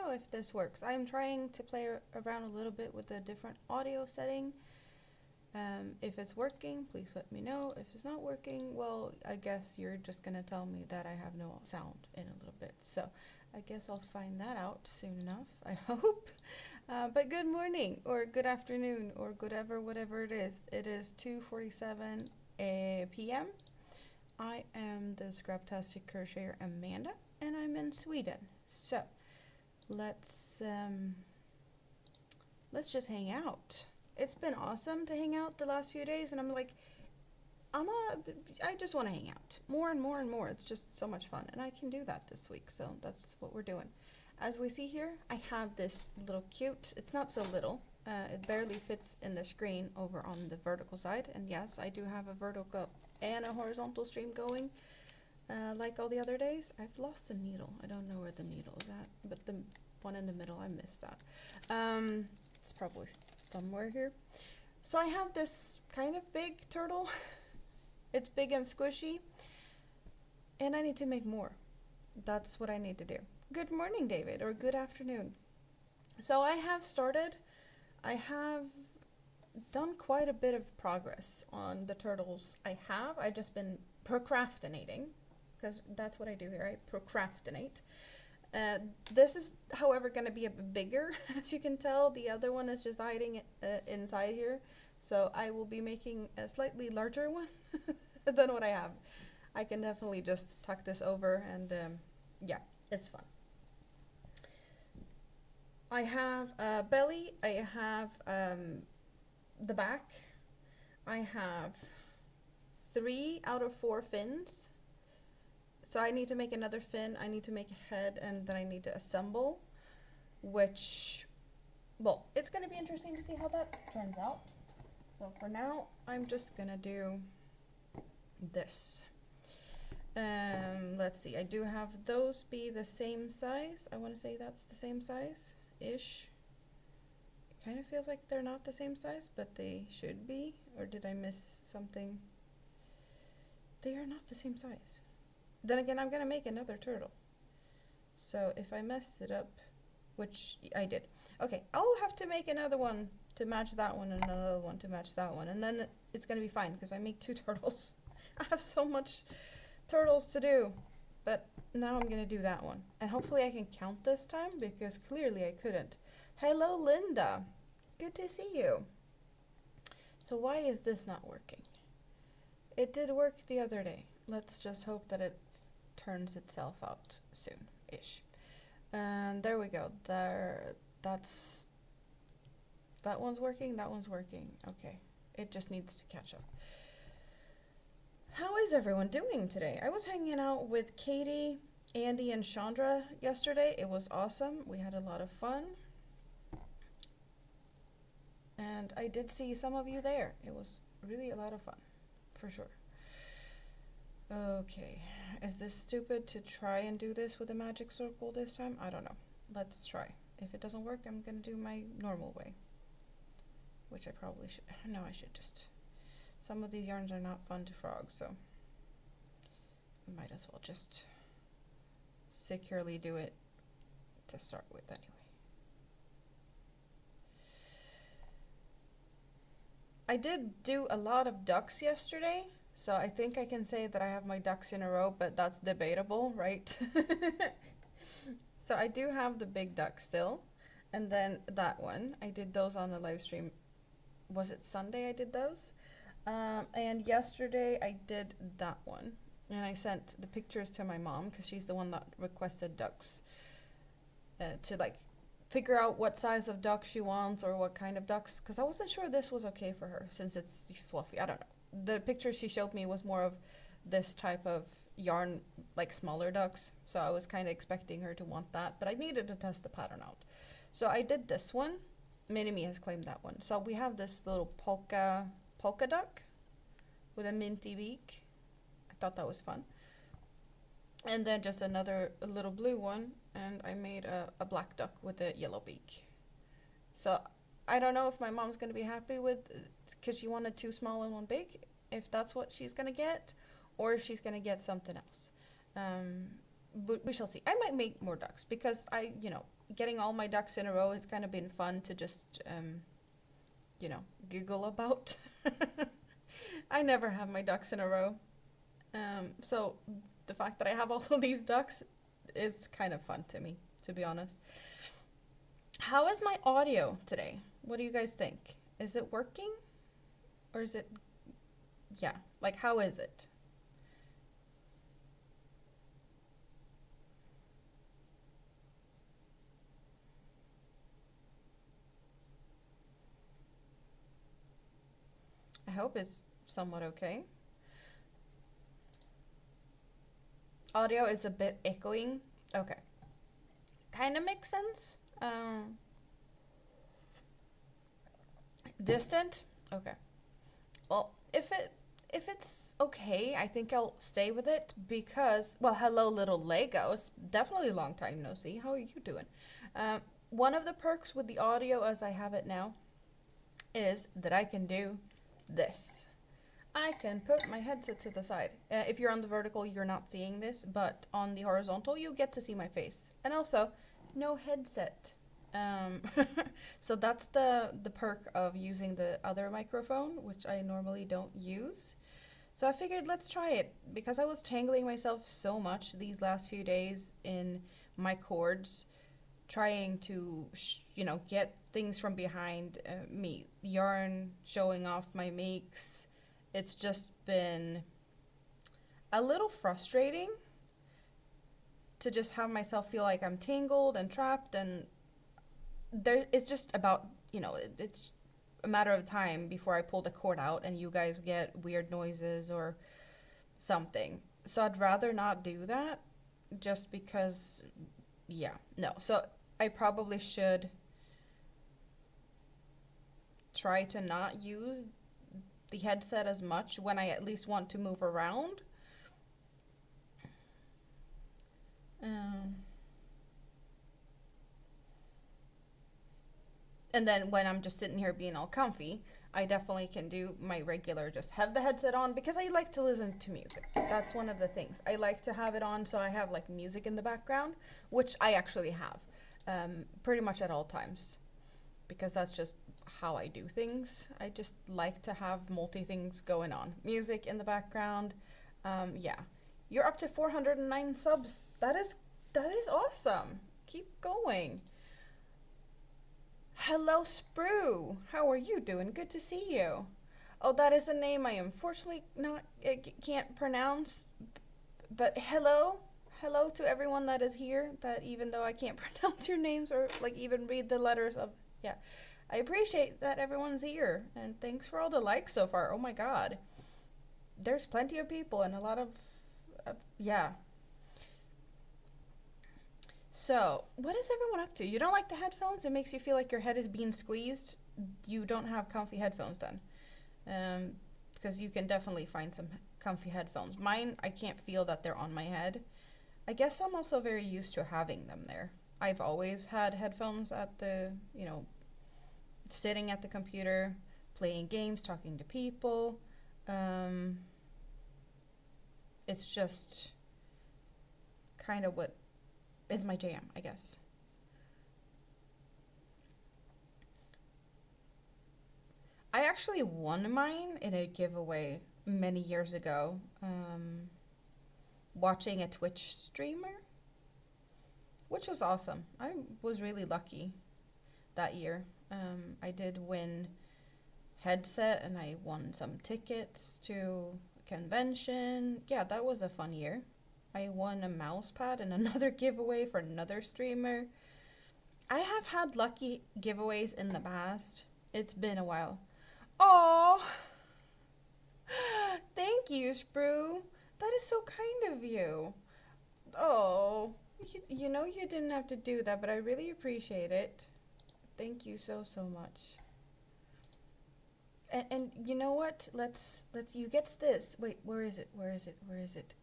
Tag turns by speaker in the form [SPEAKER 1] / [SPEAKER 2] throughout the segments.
[SPEAKER 1] know if this works. I'm trying to play around a little bit with a different audio setting. If it's working, please let me know. If it's not working, well, I guess you're just gonna tell me that I have no sound in a little bit. So I guess I'll find that out soon enough, I hope. But good morning, or good afternoon, or whatever it is. It is 2:47 p.m. I am the Scraptastic Crocheter Amanda, and I'm in Sweden. So let's just hang out. It's been awesome to hang out the last few days, and I'm like, I just want to hang out more and more and more. It's just so much fun, and I can do that this week, so that's what we're doing. As we see here, I have this little cute, it's not so little, it barely fits in the screen over on the vertical side, and yes, I do have a vertical and a horizontal stream going, like all the other days. I've lost the needle. I don't know where the needle is at, but the one in the middle, I missed that. It's probably somewhere here. So I have this kind of big turtle. It's big and squishy, and I need to make more. That's what I need to do. Good morning, David, or good afternoon. So I have done quite a bit of progress on the turtles I just been procrastinating, because that's what I do here, I procrastinate. This is, however, going to be a bit bigger, as you can tell. The other one is just hiding inside here, so I will be making a slightly larger one than what I have. I can definitely just tuck this over, and yeah, it's fun. I have a belly, I have the back, I have 3 out of 4 fins. So I need to make another fin, I need to make a head, and then I need to assemble, which, well, it's going to be interesting to see how that turns out. So for now, I'm just going to do this. Let's see, I do have those be the same size. I want to say that's the same size-ish. It kind of feels like they're not the same size, but they should be. Or did I miss something? They are not the same size. Then again, I'm going to make another turtle. So if I messed it up, which I did. Okay, I'll have to make another one to match that one and another one to match that one. And then it's going to be fine because I make 2 turtles. I have so much turtles to do. But now I'm going to do that one. And hopefully I can count this time because clearly I couldn't. Hello, Linda. Good to see you. So why is this not working? It did work the other day. Let's just hope that it turns itself out soon-ish. And there we go. That one's working, that one's working. Okay, it just needs to catch up. How is everyone doing today? I was hanging out with Katie, Andy, and Chandra yesterday. It was awesome. We had a lot of fun. And I did see some of you there. It was really a lot of fun, for sure. Okay, is this stupid to try and do this with a magic circle this time? I don't know. Let's try. If it doesn't work, I'm gonna do my normal way. Which I probably should. No, I should just. Some of these yarns are not fun to frog, so I might as well just securely do it to start with anyway. I did do a lot of ducks yesterday. So I think I can say that I have my ducks in a row, but that's debatable, right? So I do have the big duck still. And then that one, I did those on a live stream. Was it Sunday I did those? And yesterday I did that one. And I sent the pictures to my mom because she's the one that requested ducks. To like figure out what size of duck she wants or what kind of ducks. Because I wasn't sure this was okay for her since it's fluffy. I don't know. The picture she showed me was more of this type of yarn, like smaller ducks. So I was kind of expecting her to want that, but I needed to test the pattern out. So I did this one. Minimi has claimed that one. So we have this little polka duck with a minty beak. I thought that was fun. And then just another little blue one, and I made a black duck with a yellow beak. So I don't know if my mom's going to be happy with, because she wanted 2 small and 1 big, if that's what she's going to get, or if she's going to get something else. But we shall see. I might make more ducks, because getting all my ducks in a row. It's kind of been fun to just, you know, giggle about. I never have my ducks in a row. So the fact that I have all of these ducks is kind of fun to me, to be honest. How is my audio today? What do you guys think? Is it working? Or is it, yeah, like how is it? I hope it's somewhat okay. Audio is a bit echoing. Okay. Kind of makes sense. Distant? Okay. Well, if it's okay, I think I'll stay with it because, well, hello little Legos. Definitely a long time no see. How are you doing? One of the perks with the audio as I have it now is that I can do this. I can put my headset to the side. If you're on the vertical, you're not seeing this, but on the horizontal, you get to see my face. And also, no headset. So that's the perk of using the other microphone, which I normally don't use. So I figured let's try it because I was tangling myself so much these last few days in my cords, trying to, you know, get things from behind me, yarn, showing off my makes. It's just been a little frustrating to just have myself feel like I'm tangled and trapped, and there it's just about, you know, it's a matter of time before I pull the cord out and you guys get weird noises or something. So I'd rather not do that just because, yeah, no. So I probably should try to not use the headset as much when I at least want to move around. And then when I'm just sitting here being all comfy, I definitely can do my regular, just have the headset on because I like to listen to music. That's one of the things. I like to have it on so I have like music in the background, which I actually have pretty much at all times because that's just how I do things. I just like to have multi things going on. Music in the background. Yeah. You're up to 409 subs. That is awesome. Keep going. Hello, Sprue. How are you doing? Good to see you. Oh, that is a name I unfortunately can't pronounce. But hello to everyone that is here. That even though I can't pronounce your names or like even read the letters of, yeah, I appreciate that everyone's here, and thanks for all the likes so far. Oh my God, there's plenty of people and a lot of, yeah. So, what is everyone up to? You don't like the headphones? It makes you feel like your head is being squeezed. You don't have comfy headphones then. Because you can definitely find some comfy headphones. Mine, I can't feel that they're on my head. I guess I'm also very used to having them there. I've always had headphones at the, you know, sitting at the computer, playing games, talking to people. It's just kind of what is my jam, I guess. I actually won mine in a giveaway many years ago, watching a Twitch streamer, which was awesome. I was really lucky that year. I did win headset and I won some tickets to a convention. Yeah, that was a fun year. I won a mouse pad and another giveaway for another streamer. I have had lucky giveaways in the past. It's been a while. Oh, thank you, Sprue. That is so kind of you. Oh, you know you didn't have to do that, but I really appreciate it. Thank you so much. And you know what? Let's you gets this. Wait, where is it? Where is it? Where is it?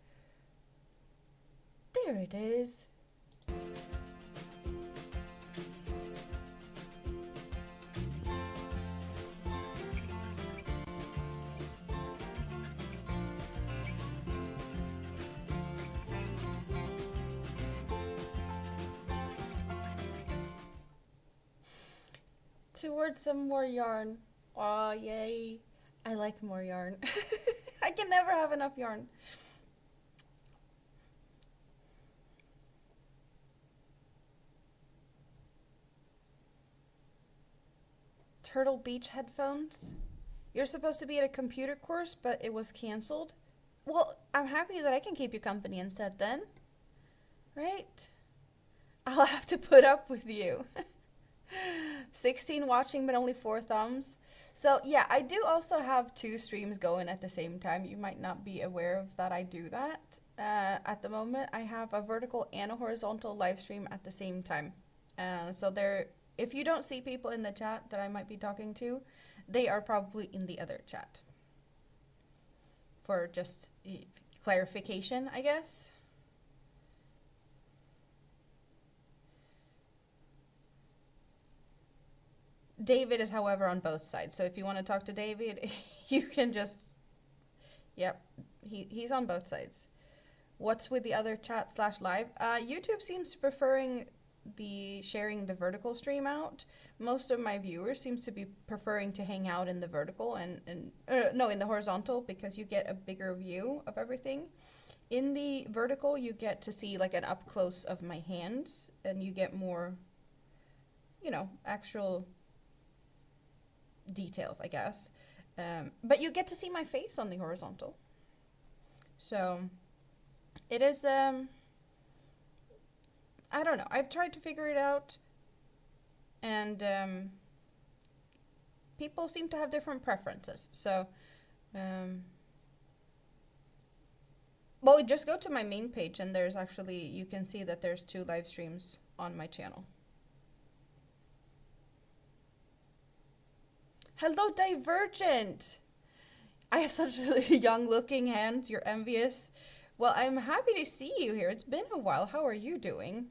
[SPEAKER 1] There it is. Towards some more yarn. Aw, yay. I like more yarn. I can never have enough yarn. Turtle Beach headphones. You're supposed to be at a computer course, but it was canceled. Well, I'm happy that I can keep you company instead then. Right? I'll have to put up with you. 16 watching, but only 4 thumbs. So yeah, I do also have 2 streams going at the same time. You might not be aware of that I do that. At the moment, I have a vertical and a horizontal live stream at the same time. So there, if you don't see people in the chat that I might be talking to, they are probably in the other chat. For just clarification, I guess. David is, however, on both sides. So if you want to talk to David, you can just, yep, he's on both sides. What's with the other chat / live? YouTube seems to preferring the sharing the vertical stream out. Most of my viewers seems to be preferring to hang out in the vertical and no, in the horizontal, because you get a bigger view of everything. In the vertical, you get to see like an up close of my hands, and you get more, you know, actual details, I guess. But you get to see my face on the horizontal. So it is, I don't know. I've tried to figure it out, and people seem to have different preferences. So, well, just go to my main page, and there's actually, you can see that there's 2 live streams on my channel. Hello, Divergent! I have such young looking hands, you're envious. Well, I'm happy to see you here. It's been a while. How are you doing?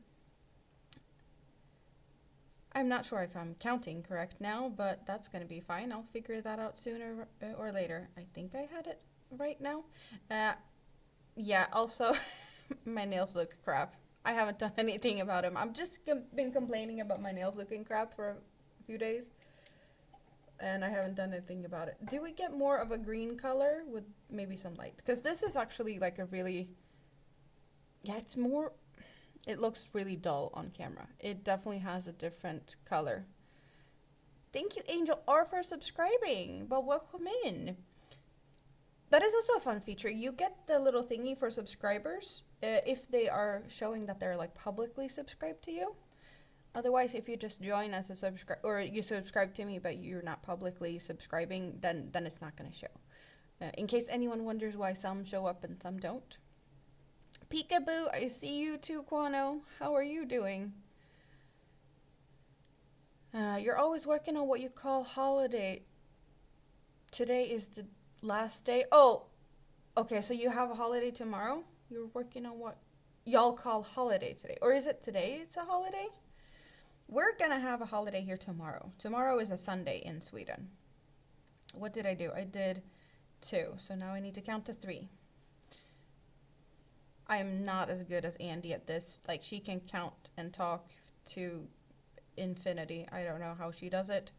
[SPEAKER 1] I'm not sure if I'm counting correct now, but that's gonna be fine. I'll figure that out sooner or later. I think I had it right now. Yeah, also, my nails look crap. I haven't done anything about them. I've just been complaining about my nails looking crap for a few days, and I haven't done anything about it. Do we get more of a green color with maybe some light? Because this is actually like a really, yeah, it's more, it looks really dull on camera. It definitely has a different color. Thank you, Angel R, for subscribing. Well, welcome in. That is also a fun feature. You get the little thingy for subscribers if they are showing that they're like publicly subscribed to you. Otherwise, if you just join as a subscribe, or you subscribe to me but you're not publicly subscribing, then it's not going to show. In case anyone wonders why some show up and some don't. Peekaboo, I see you too, Quano. How are you doing? You're always working on what you call holiday. Today is the last day. Oh, okay, so you have a holiday tomorrow? You're working on what y'all call holiday today. Or is it today it's a holiday? We're gonna have a holiday here tomorrow. Tomorrow is a Sunday in Sweden. What did I do? I did 2, so now I need to count to 3. I am not as good as Andy at this. Like, she can count and talk to infinity. I don't know how she does it.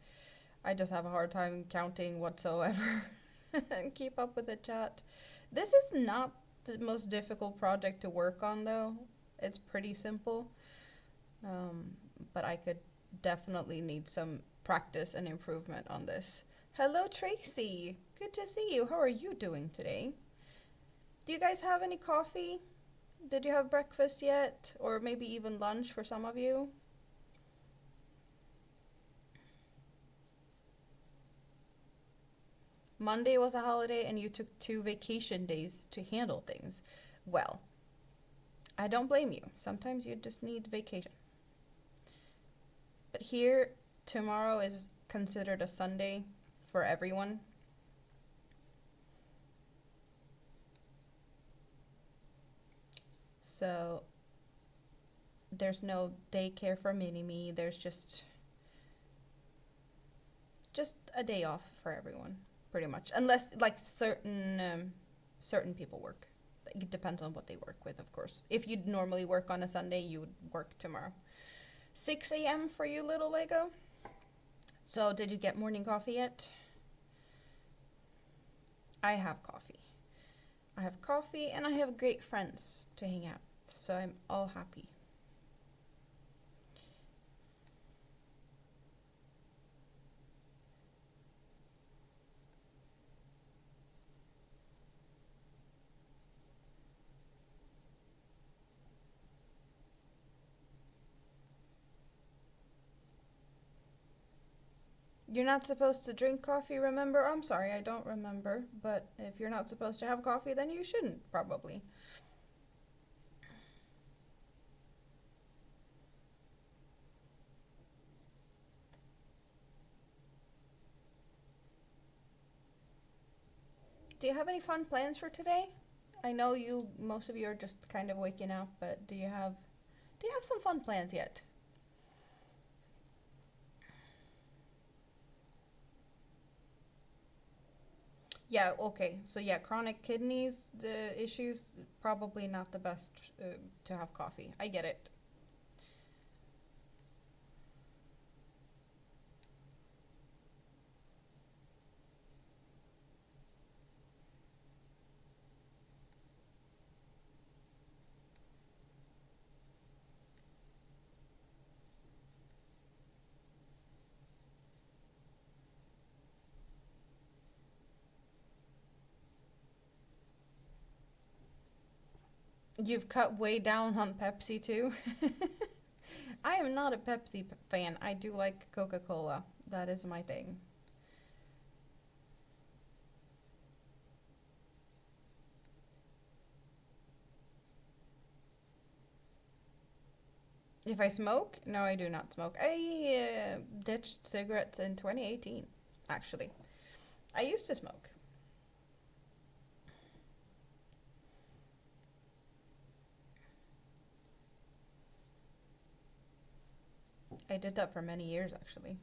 [SPEAKER 1] I just have a hard time counting whatsoever and keep up with the chat. This is not the most difficult project to work on, though. It's pretty simple. But I could definitely need some practice and improvement on this. Hello, Tracy. Good to see you. How are you doing today? Do you guys have any coffee? Did you have breakfast yet? Or maybe even lunch for some of you? Monday was a holiday and you took 2 vacation days to handle things. Well, I don't blame you. Sometimes you just need vacation. But here, tomorrow is considered a Sunday for everyone. So there's no daycare for Mini-Me. There's just a day off for everyone, pretty much. Unless like certain people work. It depends on what they work with, of course. If you'd normally work on a Sunday, you would work tomorrow. 6 a.m. for you, little Lego? So, did you get morning coffee yet? I have coffee. I have coffee and I have great friends to hang out with, so I'm all happy. You're not supposed to drink coffee, remember? I'm sorry, I don't remember, but if you're not supposed to have coffee, then you shouldn't, probably. Do you have any fun plans for today? I know most of you are just kind of waking up, but do you have some fun plans yet? Yeah, okay. So yeah, chronic kidneys, the issues, probably not the best to have coffee. I get it. You've cut way down on Pepsi too. I am not a Pepsi fan. I do like Coca-Cola. That is my thing. If I smoke? No, I do not smoke. I ditched cigarettes in 2018, actually. I used to smoke. I did that for many years, actually.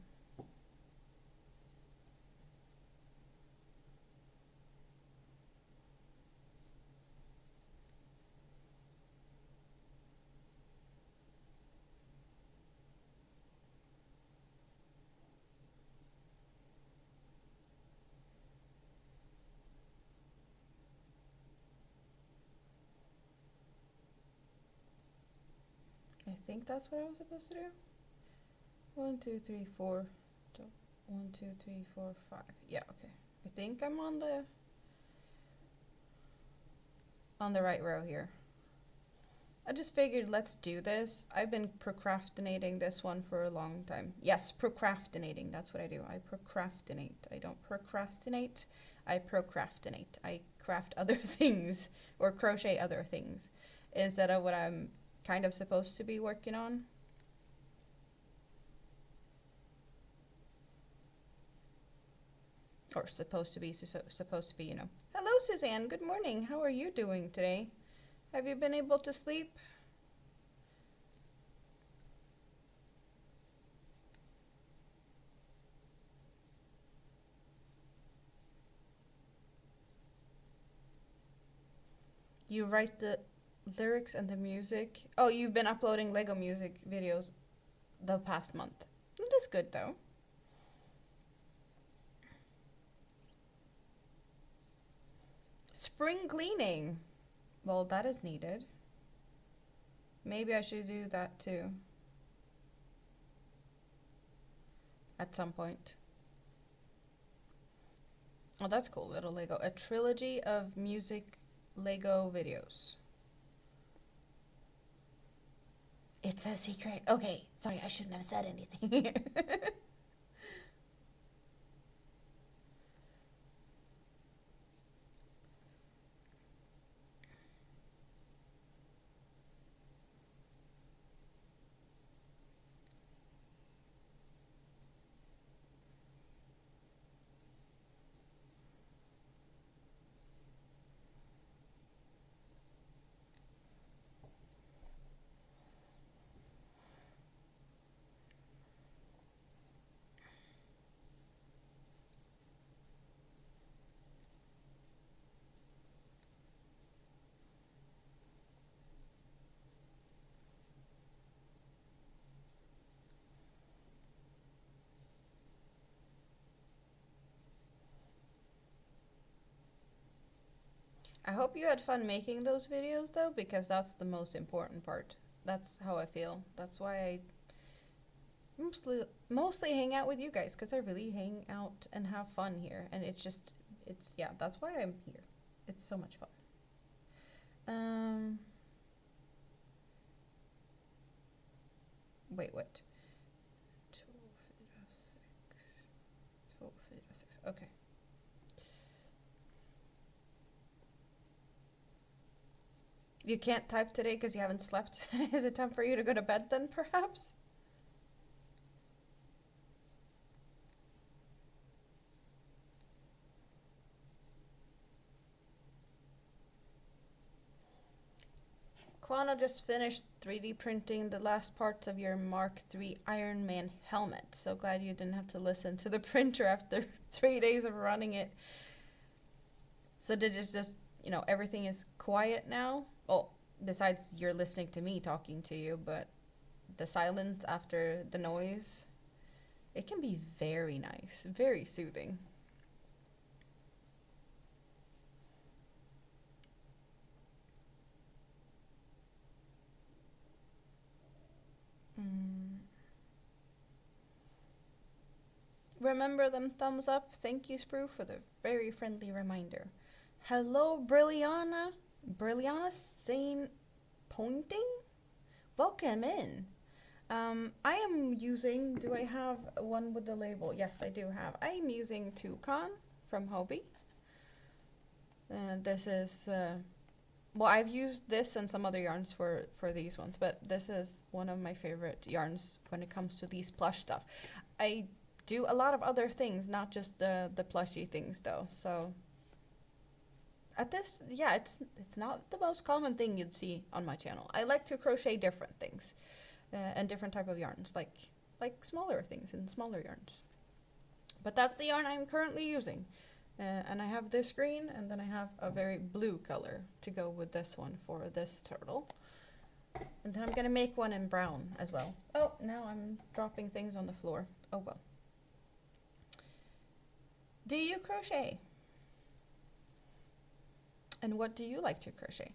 [SPEAKER 1] I think that's what I was supposed to do. One, two, three, four. One, two, three, four, five. Yeah, okay. I think I'm on the right row here. I just figured let's do this. I've been procrastinating this one for a long time. Yes, procrastinating. That's what I do. I procrastinate. I don't procrastinate. I procrastinate. I craft other things or crochet other things instead of what I'm kind of supposed to be working on. Or supposed to be, you know. Hello, Suzanne. Good morning. How are you doing today? Have you been able to sleep? You write the lyrics and the music. Oh, you've been uploading Lego music videos the past month. That is good though. Spring cleaning. Well, that is needed. Maybe I should do that too. At some point. Oh, that's cool, little Lego. A trilogy of music Lego videos. It's a secret. Okay, sorry, I shouldn't have said anything. I hope you had fun making those videos though, because that's the most important part. That's how I feel. That's why I mostly hang out with you guys, because I really hang out and have fun here, and it's yeah, that's why I'm here. It's so much fun. Wait, what? 12, 12, 6. Okay. You can't type today because you haven't slept. Is it time for you to go to bed then, perhaps? Quano just finished 3D printing the last parts of your Mark III Iron Man helmet. So glad you didn't have to listen to the printer after 3 days of running it. So did it just, everything is quiet now? Oh, besides you're listening to me talking to you, but the silence after the noise, it can be very nice, very soothing. Remember them thumbs up. Thank you, Sprue, for the very friendly reminder. Hello, Brilliana. Brilliana Sane Pointing? Welcome in. I am using, do I have one with the label? Yes, I do have. I am using Toucan from Hobie. This is, well, I've used this and some other yarns for these ones, but this is one of my favorite yarns when it comes to these plush stuff. I do a lot of other things, not just the plushy things though, so at this, yeah, it's not the most common thing you'd see on my channel. I like to crochet different things and different type of yarns, like smaller things and smaller yarns. But that's the yarn I'm currently using. And I have this green, and then I have a very blue color to go with this one for this turtle. And then I'm gonna make one in brown as well. Oh, now I'm dropping things on the floor. Oh well. Do you crochet? And what do you like to crochet?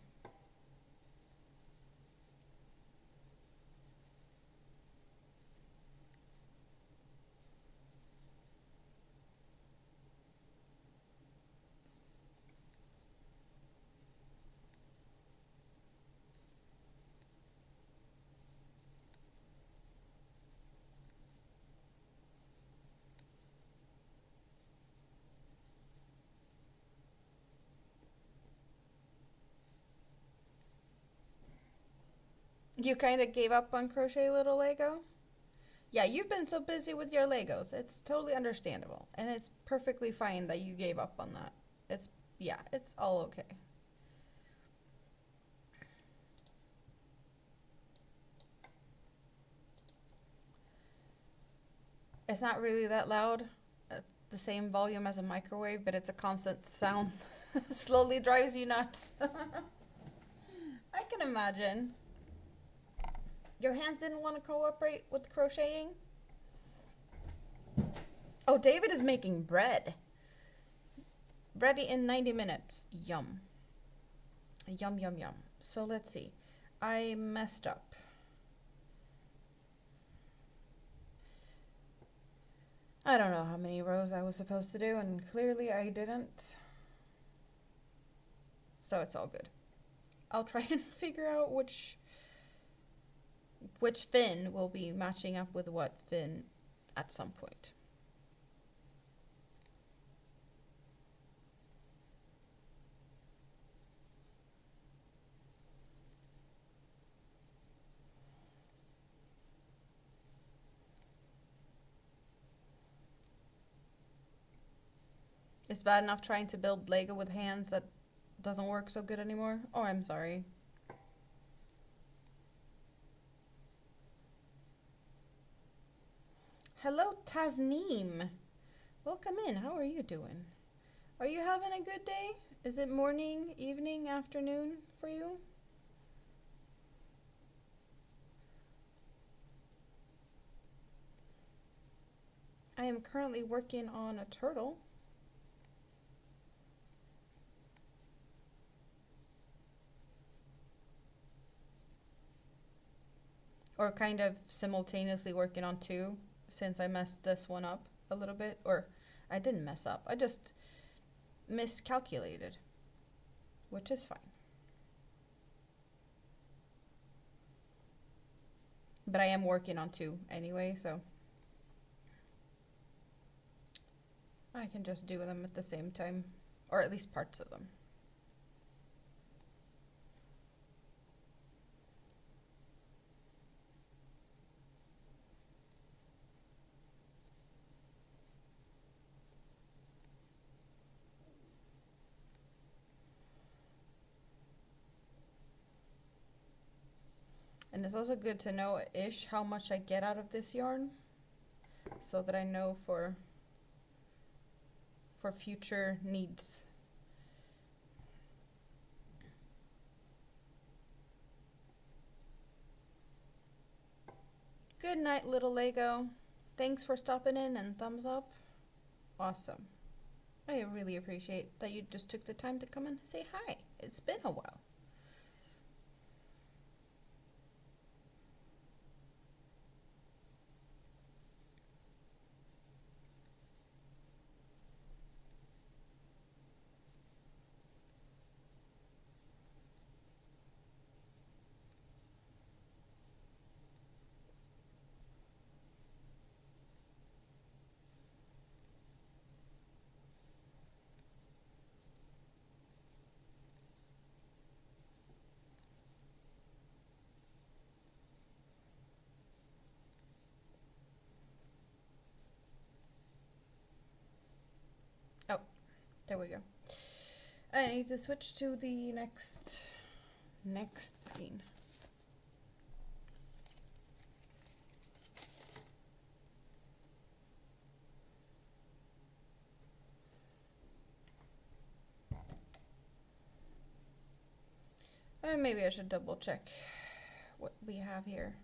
[SPEAKER 1] You kind of gave up on crochet, little Lego? Yeah, you've been so busy with your Legos. It's totally understandable. And it's perfectly fine that you gave up on that. Yeah, it's all okay. It's not really that loud, at the same volume as a microwave, but it's a constant sound. Slowly drives you nuts. I can imagine. Your hands didn't want to cooperate with crocheting? Oh, David is making bread. Ready in 90 minutes. Yum. Yum, yum, yum. So let's see. I messed up. I don't know how many rows I was supposed to do, and clearly I didn't. So it's all good. I'll try and figure out which fin will be matching up with what fin at some point. It's bad enough trying to build Lego with hands that doesn't work so good anymore. Oh, I'm sorry. Hello, Tasneem. Welcome in. How are you doing? Are you having a good day? Is it morning, evening, afternoon for you? I am currently working on a turtle. or kind of simultaneously working on two since I messed this one up a little bit. Or I didn't mess up, I just miscalculated, which is fine. But I am working on two anyway, so I can just do them at the same time, or at least parts of them. And it's also good to know-ish how much I get out of this yarn, so that I know for future needs. Good night, little Lego. Thanks for stopping in and thumbs up. Awesome. I really appreciate that you just took the time to come and say hi. It's been a while. Oh, there we go. I need to switch to the next skein. And maybe I should double check what we have here.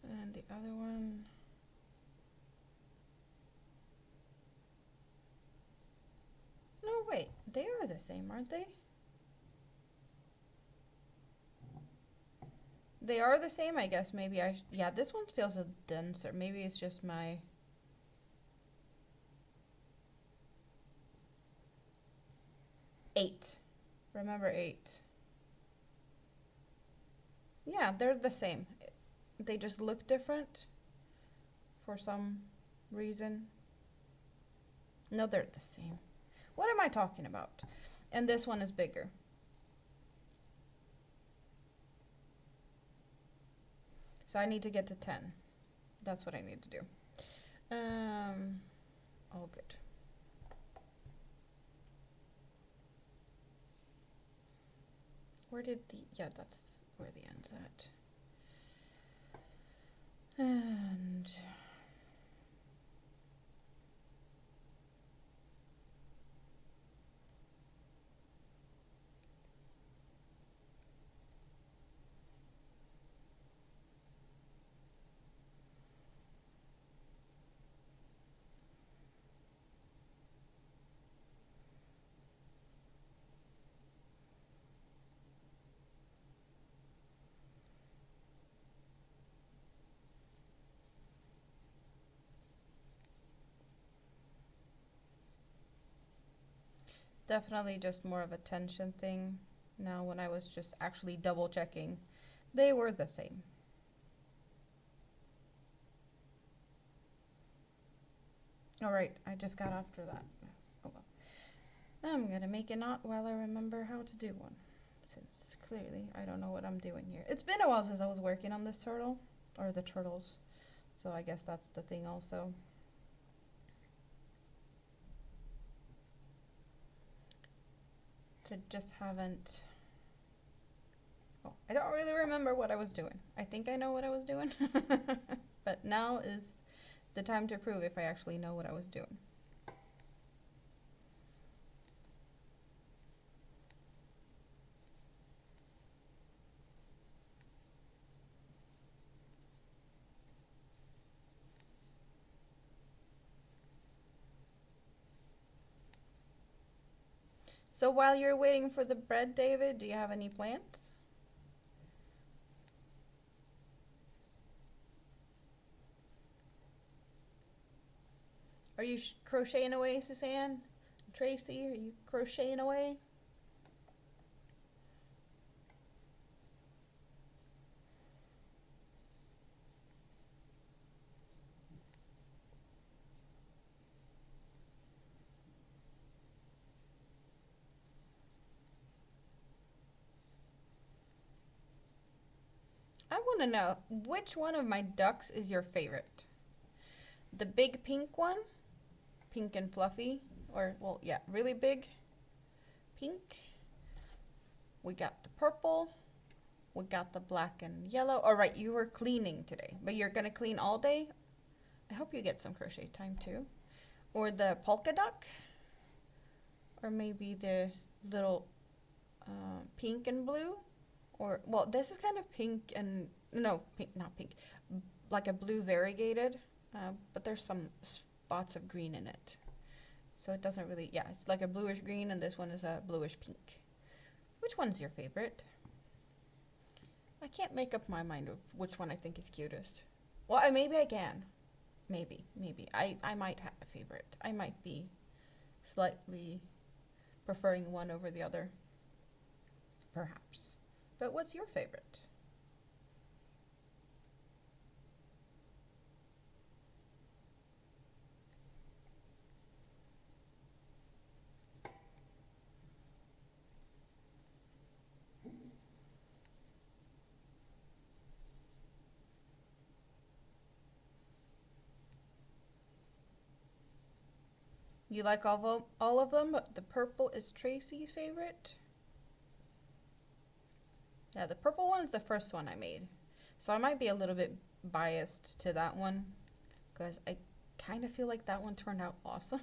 [SPEAKER 1] And the other one. No, wait, they are the same, aren't they? They are the same, I guess. Maybe yeah, this one feels a denser. Maybe it's just my... Eight. Remember 8. Yeah, they're the same. They just look different for some reason. No, they're the same. What am I talking about? And this one is bigger. So I need to get to 10. That's what I need to do. All good. Where did the... Yeah, that's where the end's at. And... definitely just more of a tension thing. Now when I was just actually double checking, they were the same. Alright, I just got after that. Oh well. I'm gonna make a knot while I remember how to do one, since clearly I don't know what I'm doing here. It's been a while since I was working on this turtle, or the turtles, so I guess that's the thing also. I just haven't... Oh, I don't really remember what I was doing. I think I know what I was doing, but now is the time to prove if I actually know what I was doing. So while you're waiting for the bread, David, do you have any plans? Are you crocheting away, Suzanne? Tracy, are you crocheting away? I want to know, which one of my ducks is your favorite? The big pink one? Pink and fluffy? Or, well, yeah, really big pink. We got the purple. We got the black and yellow. All right, you were cleaning today, but you're going to clean all day? I hope you get some crochet time too. Or the polka duck? Or maybe the little pink and blue? Or, well, this is kind of pink and, no, pink, not pink, like a blue variegated, but there's some spots of green in it. So it doesn't really, yeah, it's like a bluish green, and this one is a bluish pink. Which one's your favorite? I can't make up my mind of which one I think is cutest. Well, maybe I can. Maybe. I might have a favorite. I might be slightly preferring one over the other. Perhaps. But what's your favorite? You like all of them, but the purple is Tracy's favorite? Yeah, the purple one is the first one I made. So I might be a little bit biased to that one because I kind of feel like that one turned out awesome.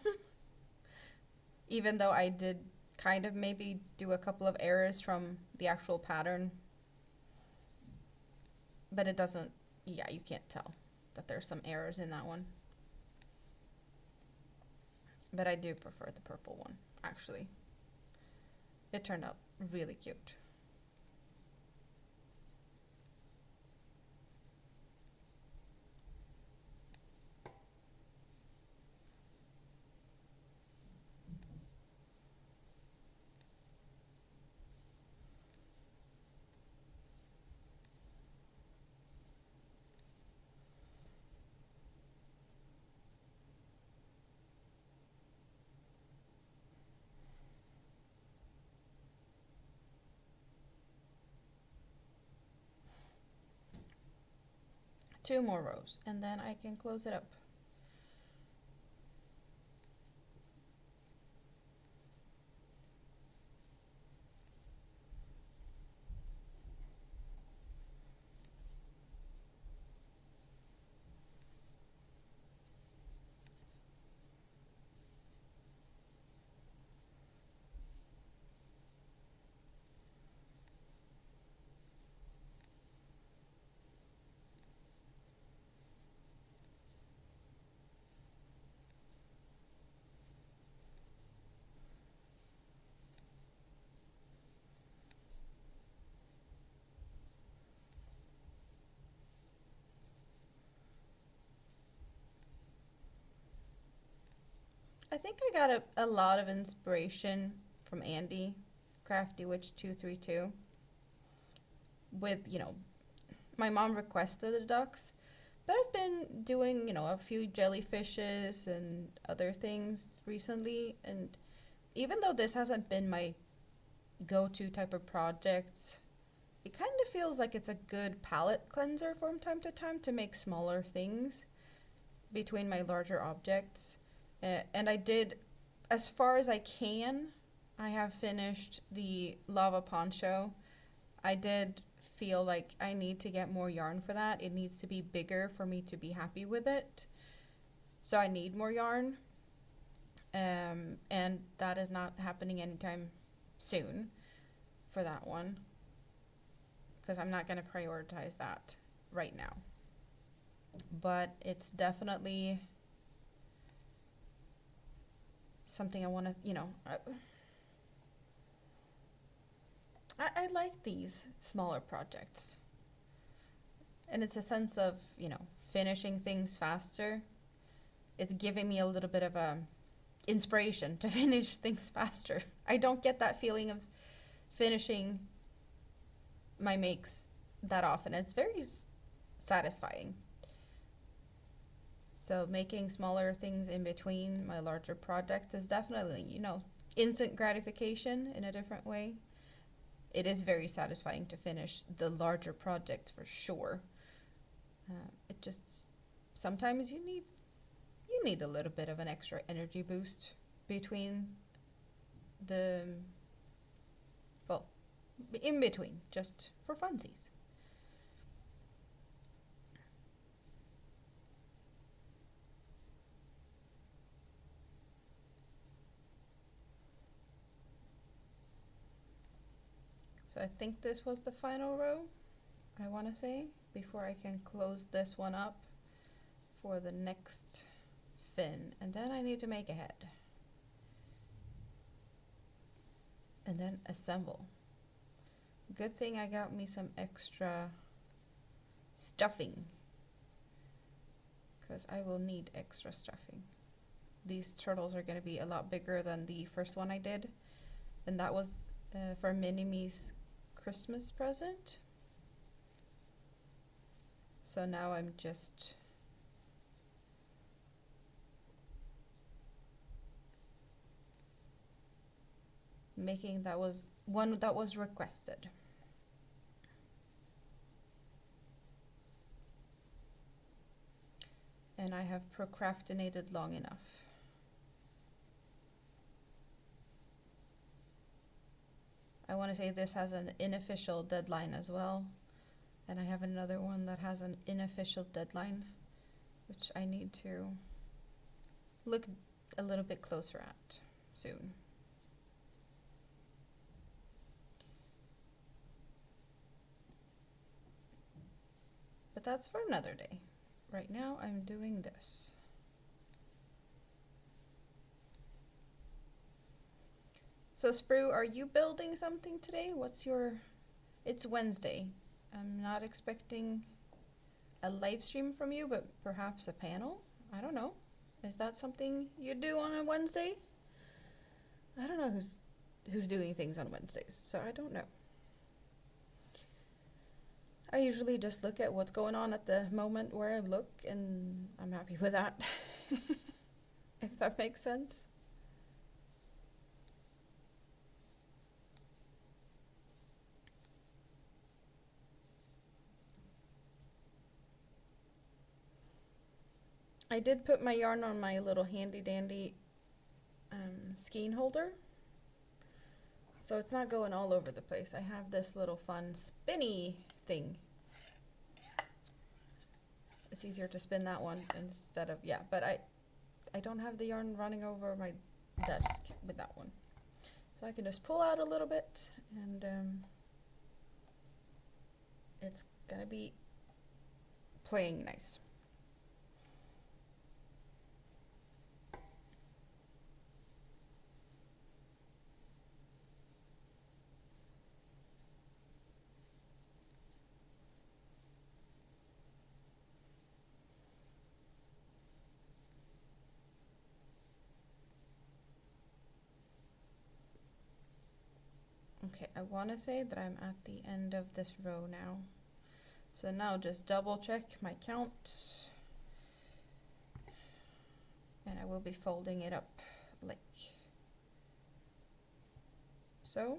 [SPEAKER 1] Even though I did kind of maybe do a couple of errors from the actual pattern. But it doesn't, yeah, you can't tell that there's some errors in that one. But I do prefer the purple one, actually. It turned out really cute. Two more rows, and then I can close it up. I think I got a lot of inspiration from Andy, Crafty Witch 232. With, my mom requested the ducks, but I've been doing, a few jellyfishes and other things recently. And even though this hasn't been my go-to type of project, it kind of feels like it's a good palette cleanser from time to time to make smaller things between my larger objects. And I did, as far as I can, I have finished the lava poncho. I did feel like I need to get more yarn for that. It needs to be bigger for me to be happy with it. So I need more yarn. And that is not happening anytime soon for that one, because I'm not going to prioritize that right now. But it's definitely something I want to, I like these smaller projects. And it's a sense of, you know, finishing things faster. It's giving me a little bit of a inspiration to finish things faster. I don't get that feeling of finishing my makes that often. It's very satisfying. So making smaller things in between my larger projects is definitely, you know, instant gratification in a different way. It is very satisfying to finish the larger projects for sure. It just sometimes you need a little bit of an extra energy boost between the, well, in between, just for funsies. So I think this was the final row, I want to say, before I can close this one up for the next fin. And then I need to make a head. And then assemble. Good thing I got me some extra stuffing, because I will need extra stuffing. These turtles are going to be a lot bigger than the first one I did, and that was for Mini-Me's Christmas present. So now I'm just making that was one that was requested. And I have procrastinated long enough. I want to say this has an unofficial deadline as well. And I have another one that has an unofficial deadline, which I need to look a little bit closer at soon. But that's for another day. Right now I'm doing this. So Sprue, are you building something today? It's Wednesday. I'm not expecting a live stream from you, but perhaps a panel? I don't know. Is that something you do on a Wednesday? I don't know who's doing things on Wednesdays, so I don't know. I usually just look at what's going on at the moment where I look, and I'm happy with that. If that makes sense. I did put my yarn on my little handy dandy skein holder, so it's not going all over the place. I have this little fun spinny thing. It's easier to spin that one instead of, yeah, but I don't have the yarn running over my desk with that one. So I can just pull out a little bit, and it's gonna be playing nice. Okay, I want to say that I'm at the end of this row now. So now just double check my count. And I will be folding it up like so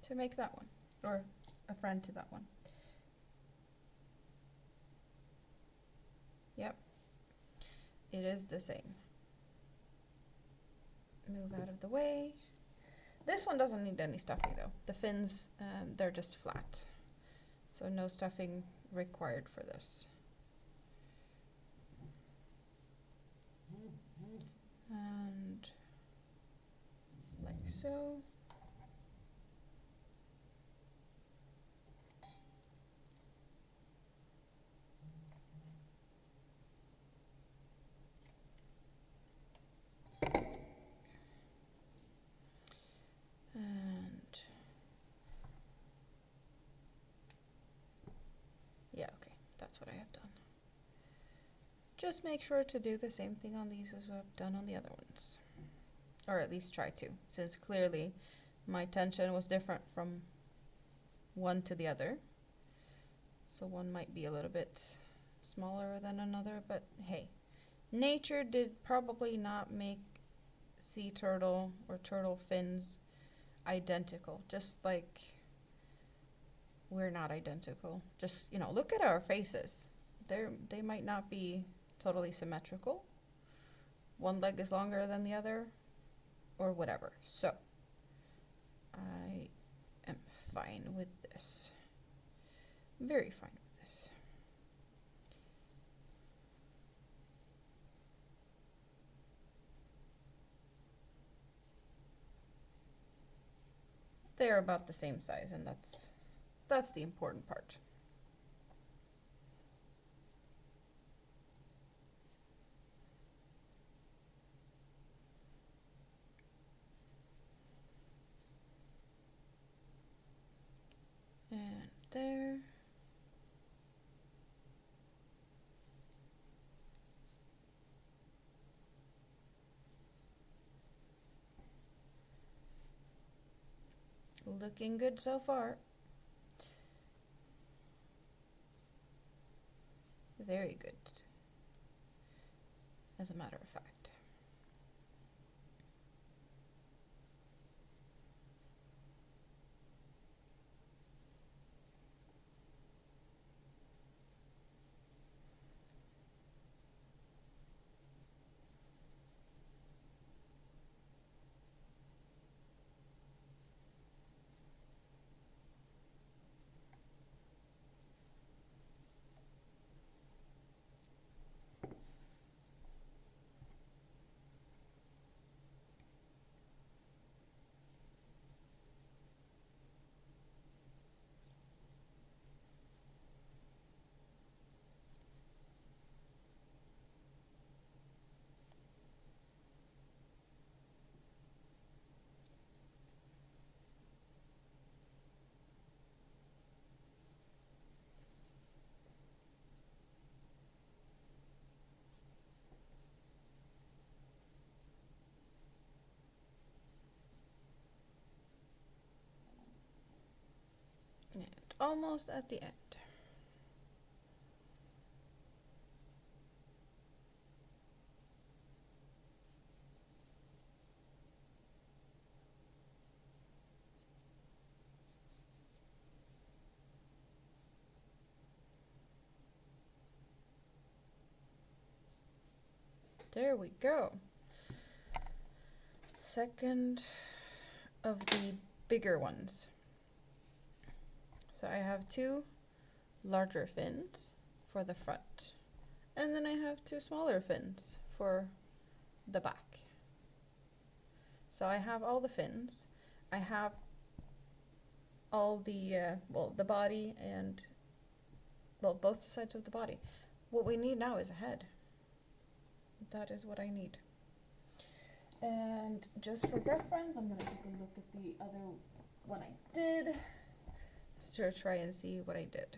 [SPEAKER 1] to make that one, or a friend to that one. Yep, it is the same. Move out of the way. This one doesn't need any stuffing though. The fins, they're just flat. So no stuffing required for this. And like so. And just make sure to do the same thing on these as I've done on the other ones. Or at least try to, since clearly my tension was different from one to the other. So one might be a little bit smaller than another, but hey, nature did probably not make sea turtle or turtle fins identical, just like we're not identical. Just, you know, look at our faces. They might not be totally symmetrical. One leg is longer than the other, or whatever. So I am fine with this. Very fine with this. They're about the same size, and that's the important part. And there. Looking good so far. Very good, as a matter of fact. And almost at the end. There we go. Second of the bigger ones. So I have two larger fins for the front, and then I have two smaller fins for the back. So I have all the fins. I have all the, well, the body and, well, both sides of the body. What we need now is a head. That is what I need. And just for reference, I'm going to take a look at the other one I did to try and see what I did.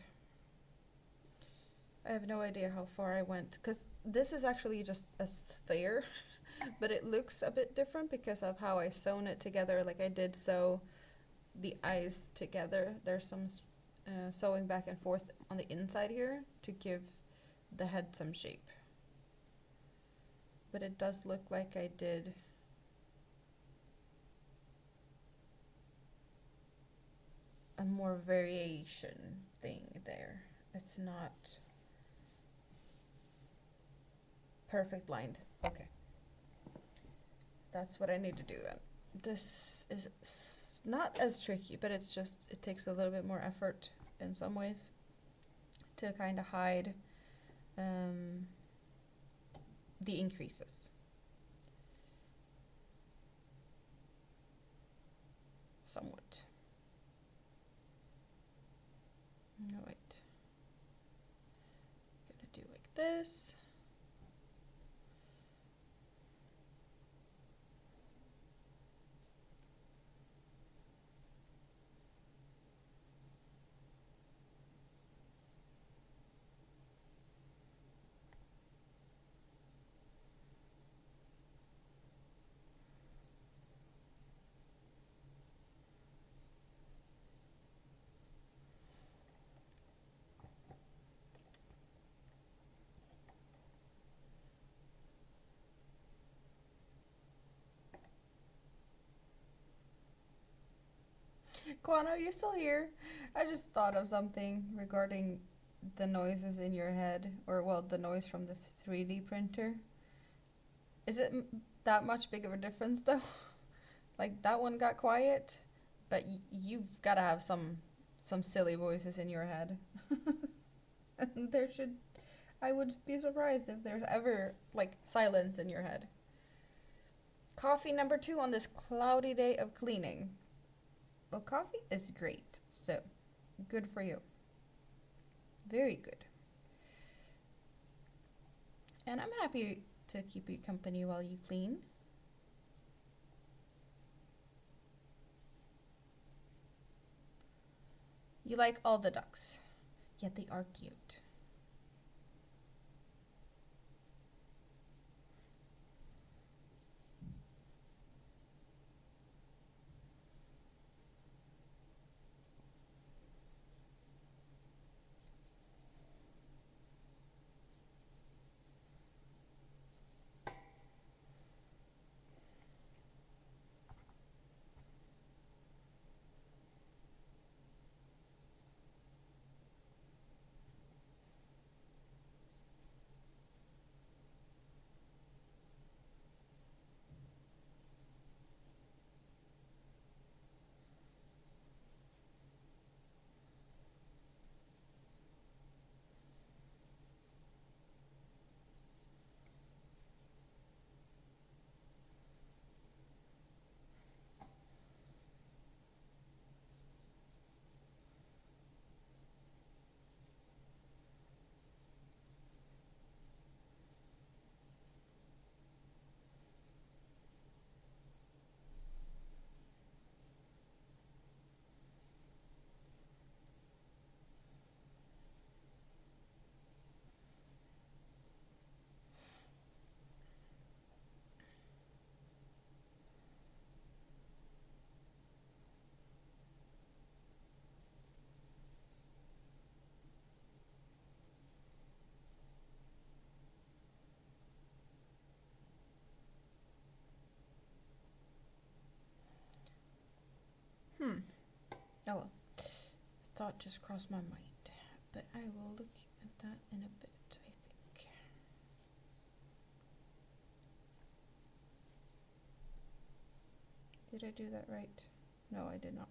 [SPEAKER 1] I have no idea how far I went, because this is actually just a sphere, but it looks a bit different because of how I sewn it together. Like I did sew the eyes together. There's some sewing back and forth on the inside here to give the head some shape. But it does look like I did a more variation thing there. It's not perfect lined. Okay. That's what I need to do then. This is not as tricky, but it's just, it takes a little bit more effort in some ways to kind of hide the increases. Somewhat. No, wait. Gonna do like this. Kwan, are you still here? I just thought of something regarding the noises in your head, or well, the noise from the 3D printer. Is it that much big of a difference though? Like that one got quiet, but you've got to have some silly voices in your head. And there should, I would be surprised if there's ever like silence in your head. Coffee number 2 on this cloudy day of cleaning. Well, coffee is great, so good for you. Very good. And I'm happy to keep you company while you clean. You like all the ducks, yet they are cute. Oh well, thought just crossed my mind, but I will look at that in a bit, I think. Did I do that right? No, I did not.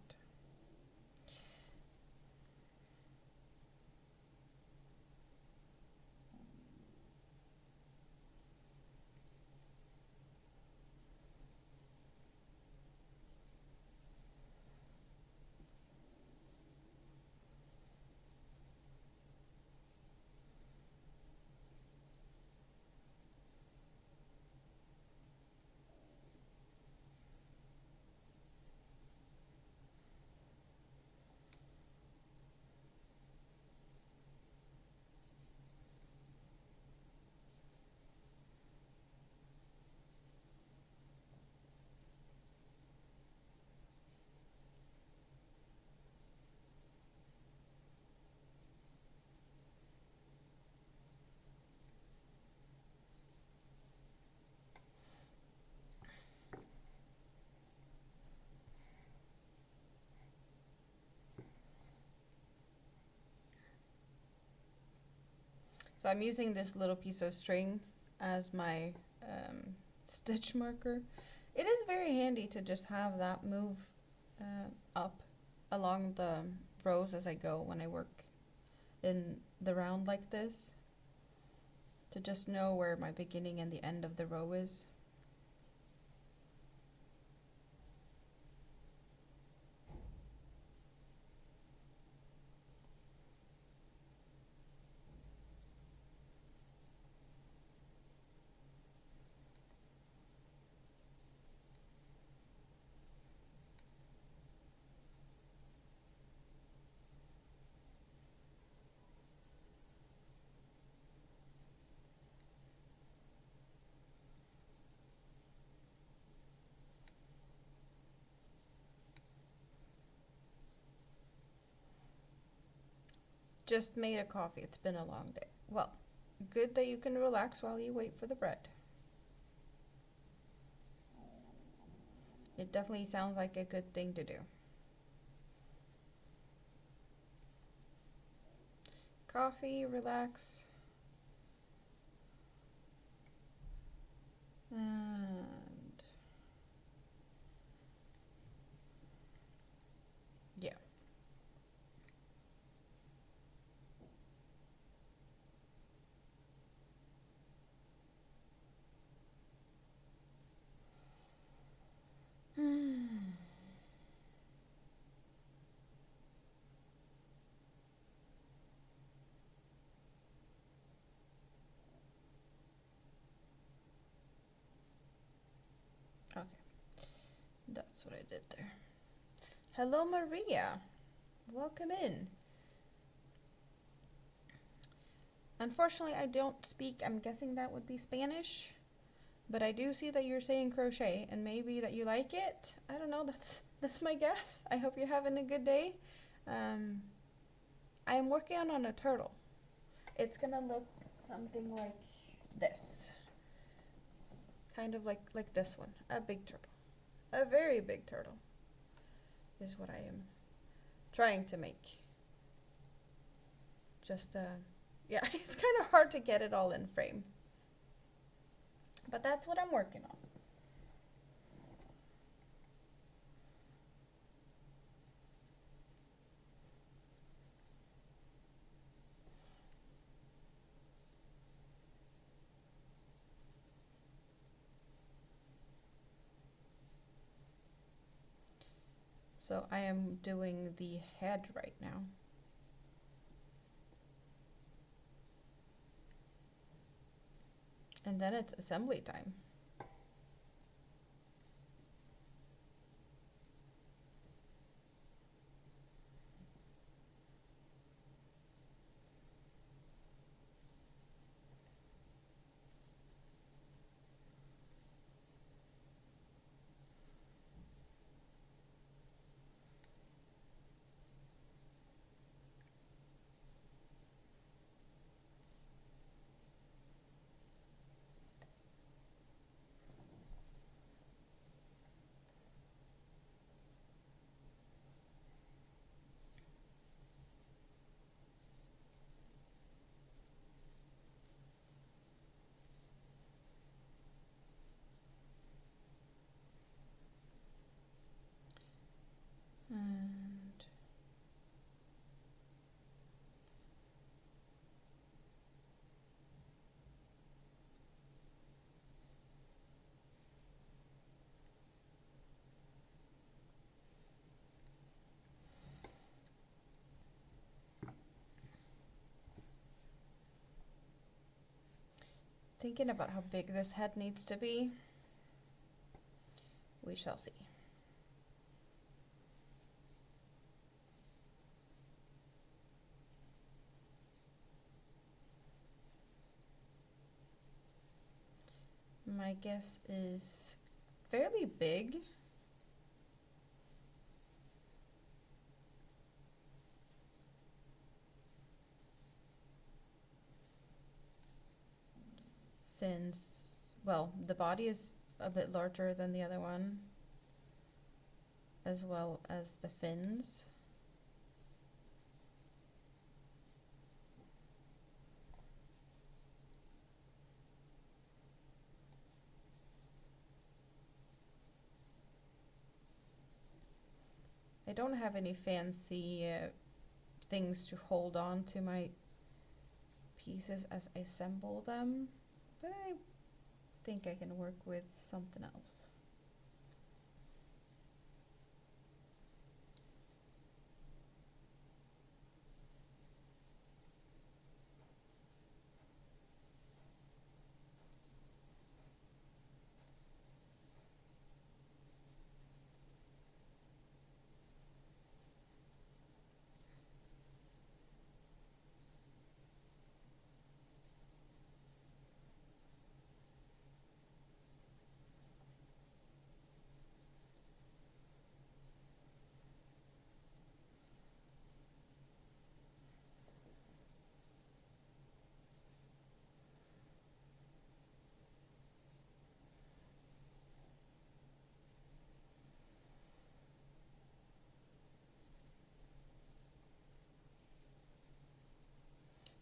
[SPEAKER 1] So I'm using this little piece of string as my stitch marker. It is very handy to just have that move up along the rows as I go when I work in the round like this, to just know where my beginning and the end of the row is. Just made a coffee. It's been a long day. Well, good that you can relax while you wait for the bread. It definitely sounds like a good thing to do. coffee, relax. And yeah. Okay, that's what I did there. Hello, Maria. Welcome in. Unfortunately, I don't speak, I'm guessing that would be Spanish, but I do see that you're saying crochet, and maybe that you like it. I don't know, that's my guess. I hope you're having a good day. I am working on a turtle. It's gonna look something like this. Kind of like this one, a big turtle. A very big turtle is what I am trying to make. Just, yeah, it's kind of hard to get it all in frame. But that's what I'm working on. So I am doing the head right now. And then it's assembly time. And thinking about how big this head needs to be. We shall see. My guess is fairly big. Since, well, the body is a bit larger than the other one, as well as the fins. I don't have any fancy things to hold on to my pieces as I assemble them, but I think I can work with something else.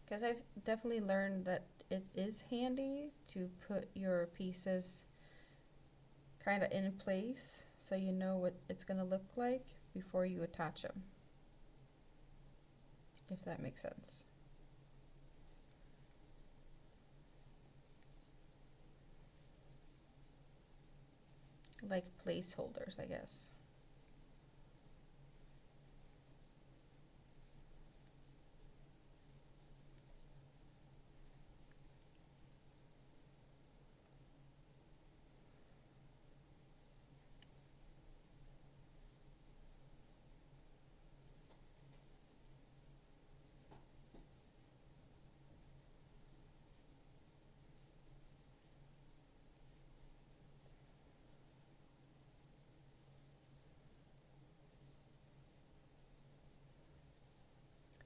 [SPEAKER 1] Because I've definitely learned that it is handy to put your pieces kind of in place so you know what it's going to look like before you attach them, if that makes sense. Like placeholders, I guess.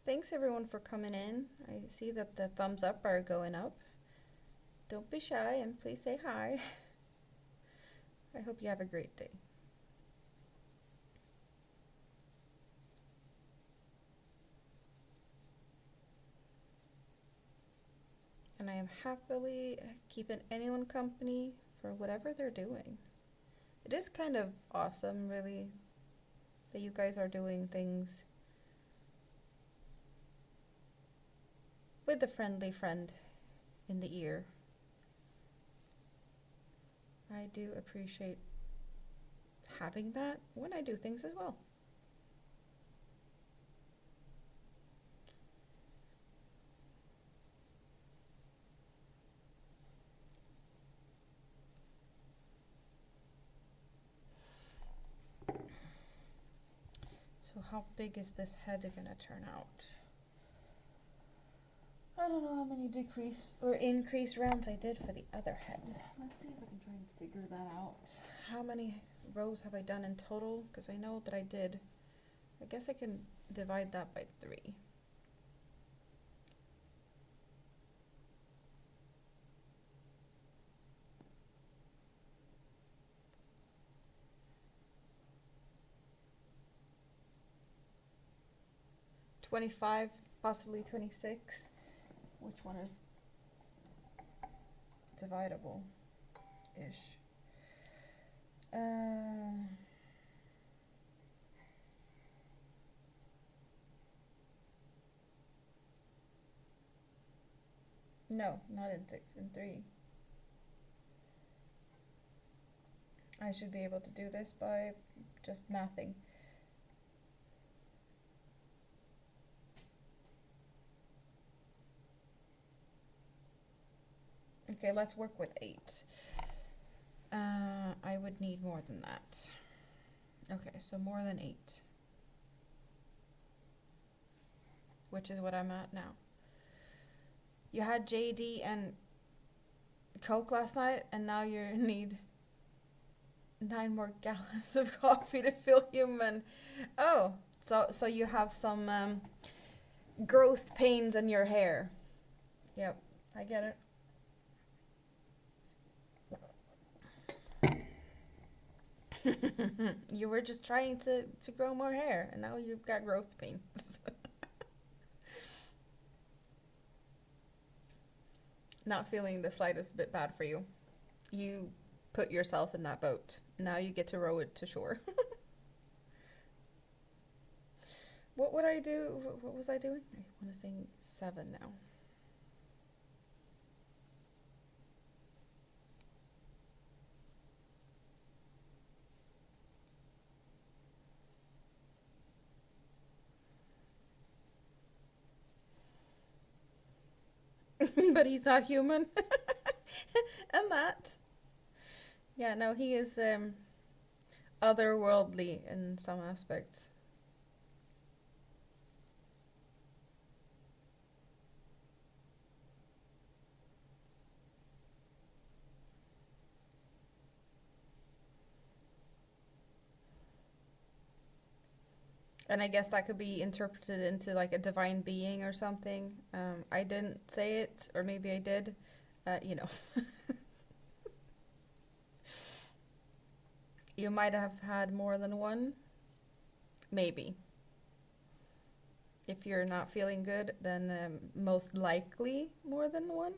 [SPEAKER 1] Thanks everyone for coming in. I see that the thumbs up are going up. Don't be shy and please say hi. I hope you have a great day. And I am happily keeping anyone company for whatever they're doing. It is kind of awesome, really, that you guys are doing things with a friendly friend in the ear. I do appreciate having that when I do things as well. So how big is this head gonna turn out? I don't know how many decrease or increase rounds I did for the other head. Let's see if I can try and figure that out. How many rows have I done in total? Because I know that I did. I guess I can divide that by 3. $25, possibly 26. Which one is dividable-ish? No, not in 6, in 3. I should be able to do this by just mathing. Okay, let's work with 8. I would need more than that. Okay, so more than 8. Which is what I'm at now. You had JD and Coke last night, and now you need 9 more gallons of coffee to fill human. Oh, so you have some growth pains in your hair. Yep, I get it. You were just trying to grow more hair, and now you've got growth pains. Not feeling the slightest bit bad for you. You put yourself in that boat. Now you get to row it to shore. What would I do? What was I doing? I want to sing 7 now. But he's not human. And that. Yeah, no, he is otherworldly in some aspects. And I guess that could be interpreted into like a divine being or something. I didn't say it, or maybe I did. You know. You might have had more than one. Maybe. If you're not feeling good, then most likely more than one.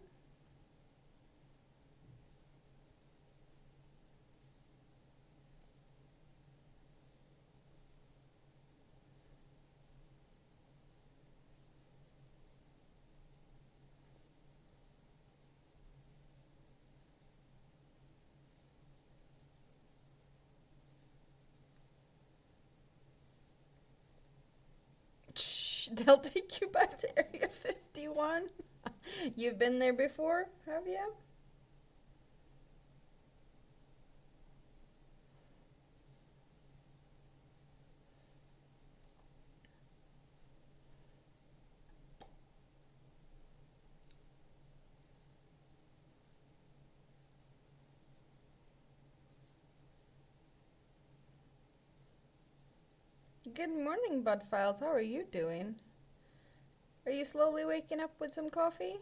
[SPEAKER 1] Shh, they'll take you back to Area 51. You've been there before, have you? Good morning, Bud Files. How are you doing? Are you slowly waking up with some coffee?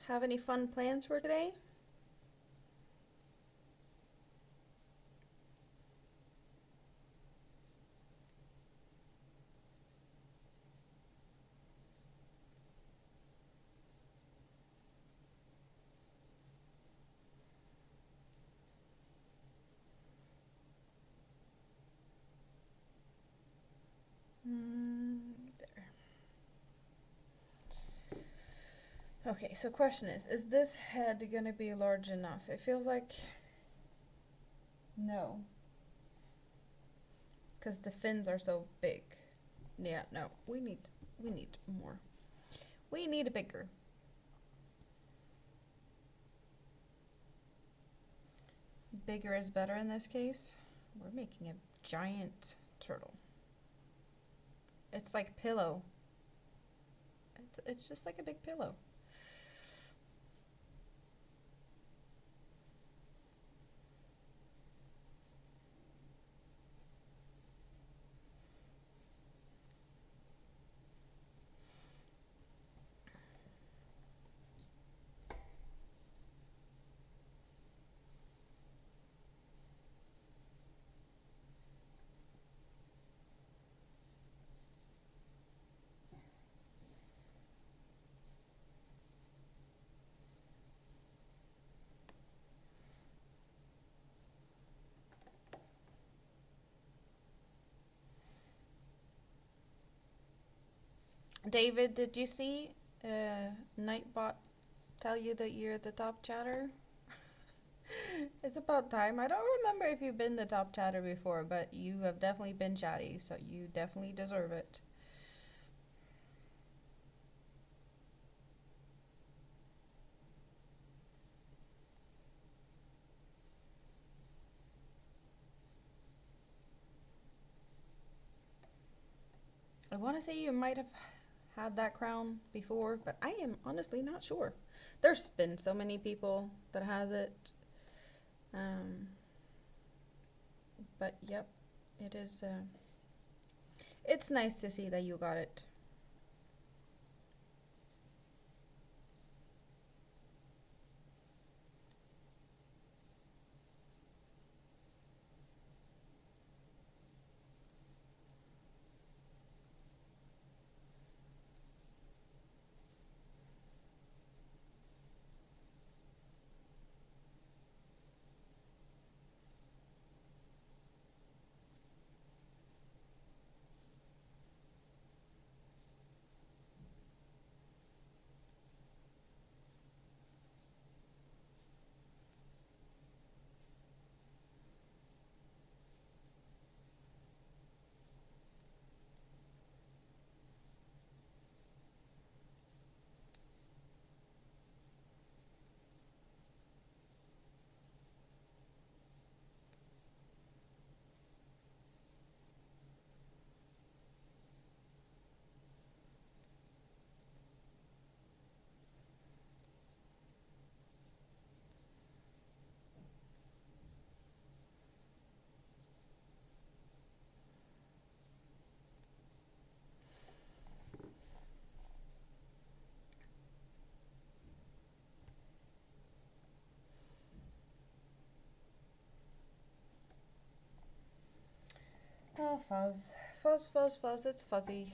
[SPEAKER 1] Have any fun plans for today? There. Okay, so question is this head gonna be large enough? It feels like no, because the fins are so big. Yeah, no, we need more. We need a bigger. Bigger is better in this case. We're making a giant turtle. It's like pillow. It's just like a big pillow. David, did you see Nightbot tell you that you're the top chatter? It's about time. I don't remember if you've been the top chatter before, but you have definitely been chatty, so you definitely deserve it. I want to say you might have had that crown before, but I am honestly not sure. There's been so many people that has it. But yep, it is. It's nice to see that you got it. Oh, fuzz. Fuzz, fuzz, fuzz. It's fuzzy.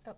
[SPEAKER 1] Oh.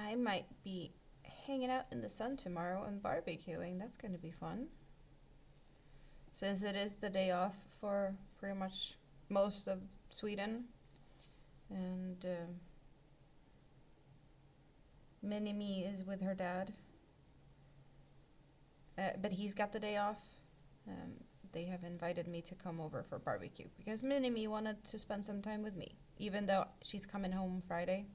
[SPEAKER 1] I might be hanging out in the sun tomorrow and barbecuing. That's going to be fun. Since it is the day off for pretty much most of Sweden. And Mini-Me is with her dad. But he's got the day off. They have invited me to come over for barbecue because Mini-Me wanted to spend some time with me, even though she's coming home Friday.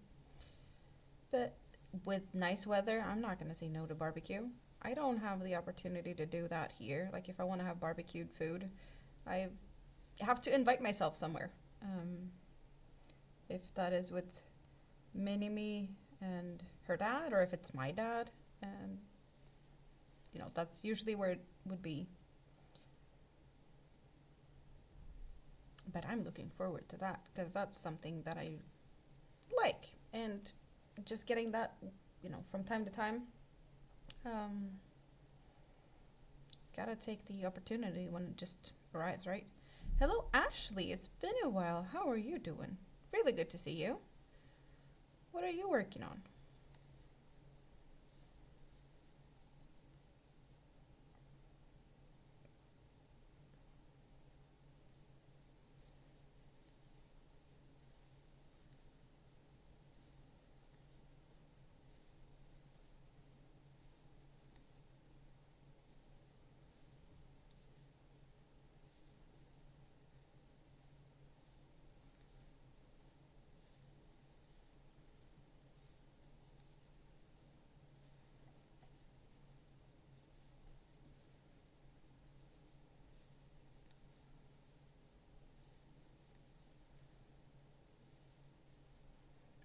[SPEAKER 1] But with nice weather, I'm not going to say no to barbecue. I don't have the opportunity to do that here. Like if I want to have barbecued food, I have to invite myself somewhere. If that is with Mini-Me and her dad, or if it's my dad, and you know, that's usually where it would be. But I'm looking forward to that because that's something that I like, and just getting that, you know, from time to time. Gotta take the opportunity when it just arrives, right? Hello, Ashley. It's been a while. How are you doing? Really good to see you. What are you working on?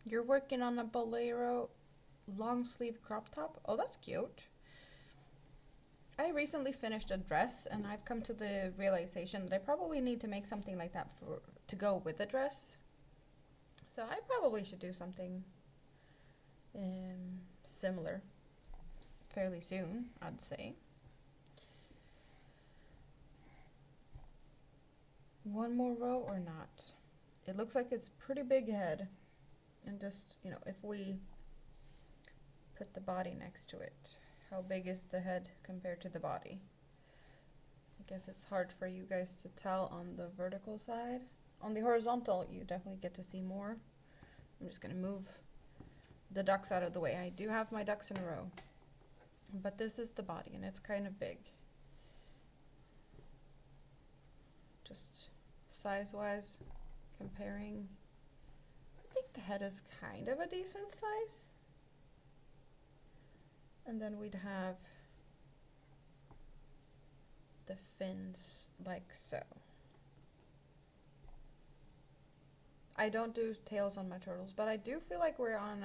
[SPEAKER 1] You're working on a bolero long sleeve crop top? Oh, that's cute. I recently finished a dress and I've come to the realization that I probably need to make something like that for to go with the dress. So I probably should do something similar fairly soon, I'd say. One more row or not? It looks like it's pretty big head. And just, you know, if we put the body next to it, how big is the head compared to the body? I guess it's hard for you guys to tell on the vertical side. On the horizontal, you definitely get to see more. I'm just going to move the ducks out of the way. I do have my ducks in a row. But this is the body, and it's kind of big. Just size-wise, comparing. I think the head is kind of a decent size. And then we'd have the fins like so. I don't do tails on my turtles, but I do feel like we're on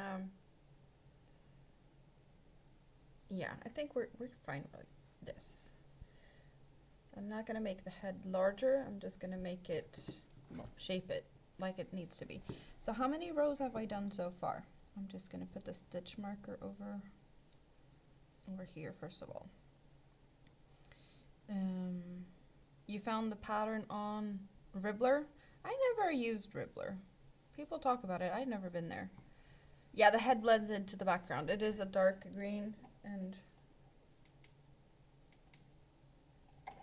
[SPEAKER 1] yeah, I think we're fine with this. I'm not gonna make the head larger, I'm just gonna make it, well, shape it like it needs to be. So how many rows have I done so far? I'm just gonna put the stitch marker over here first of all. you found the pattern on Ribbler. I never used Ribbler. People talk about it. I've never been there. Yeah, the head blends into the background. It is a dark green, and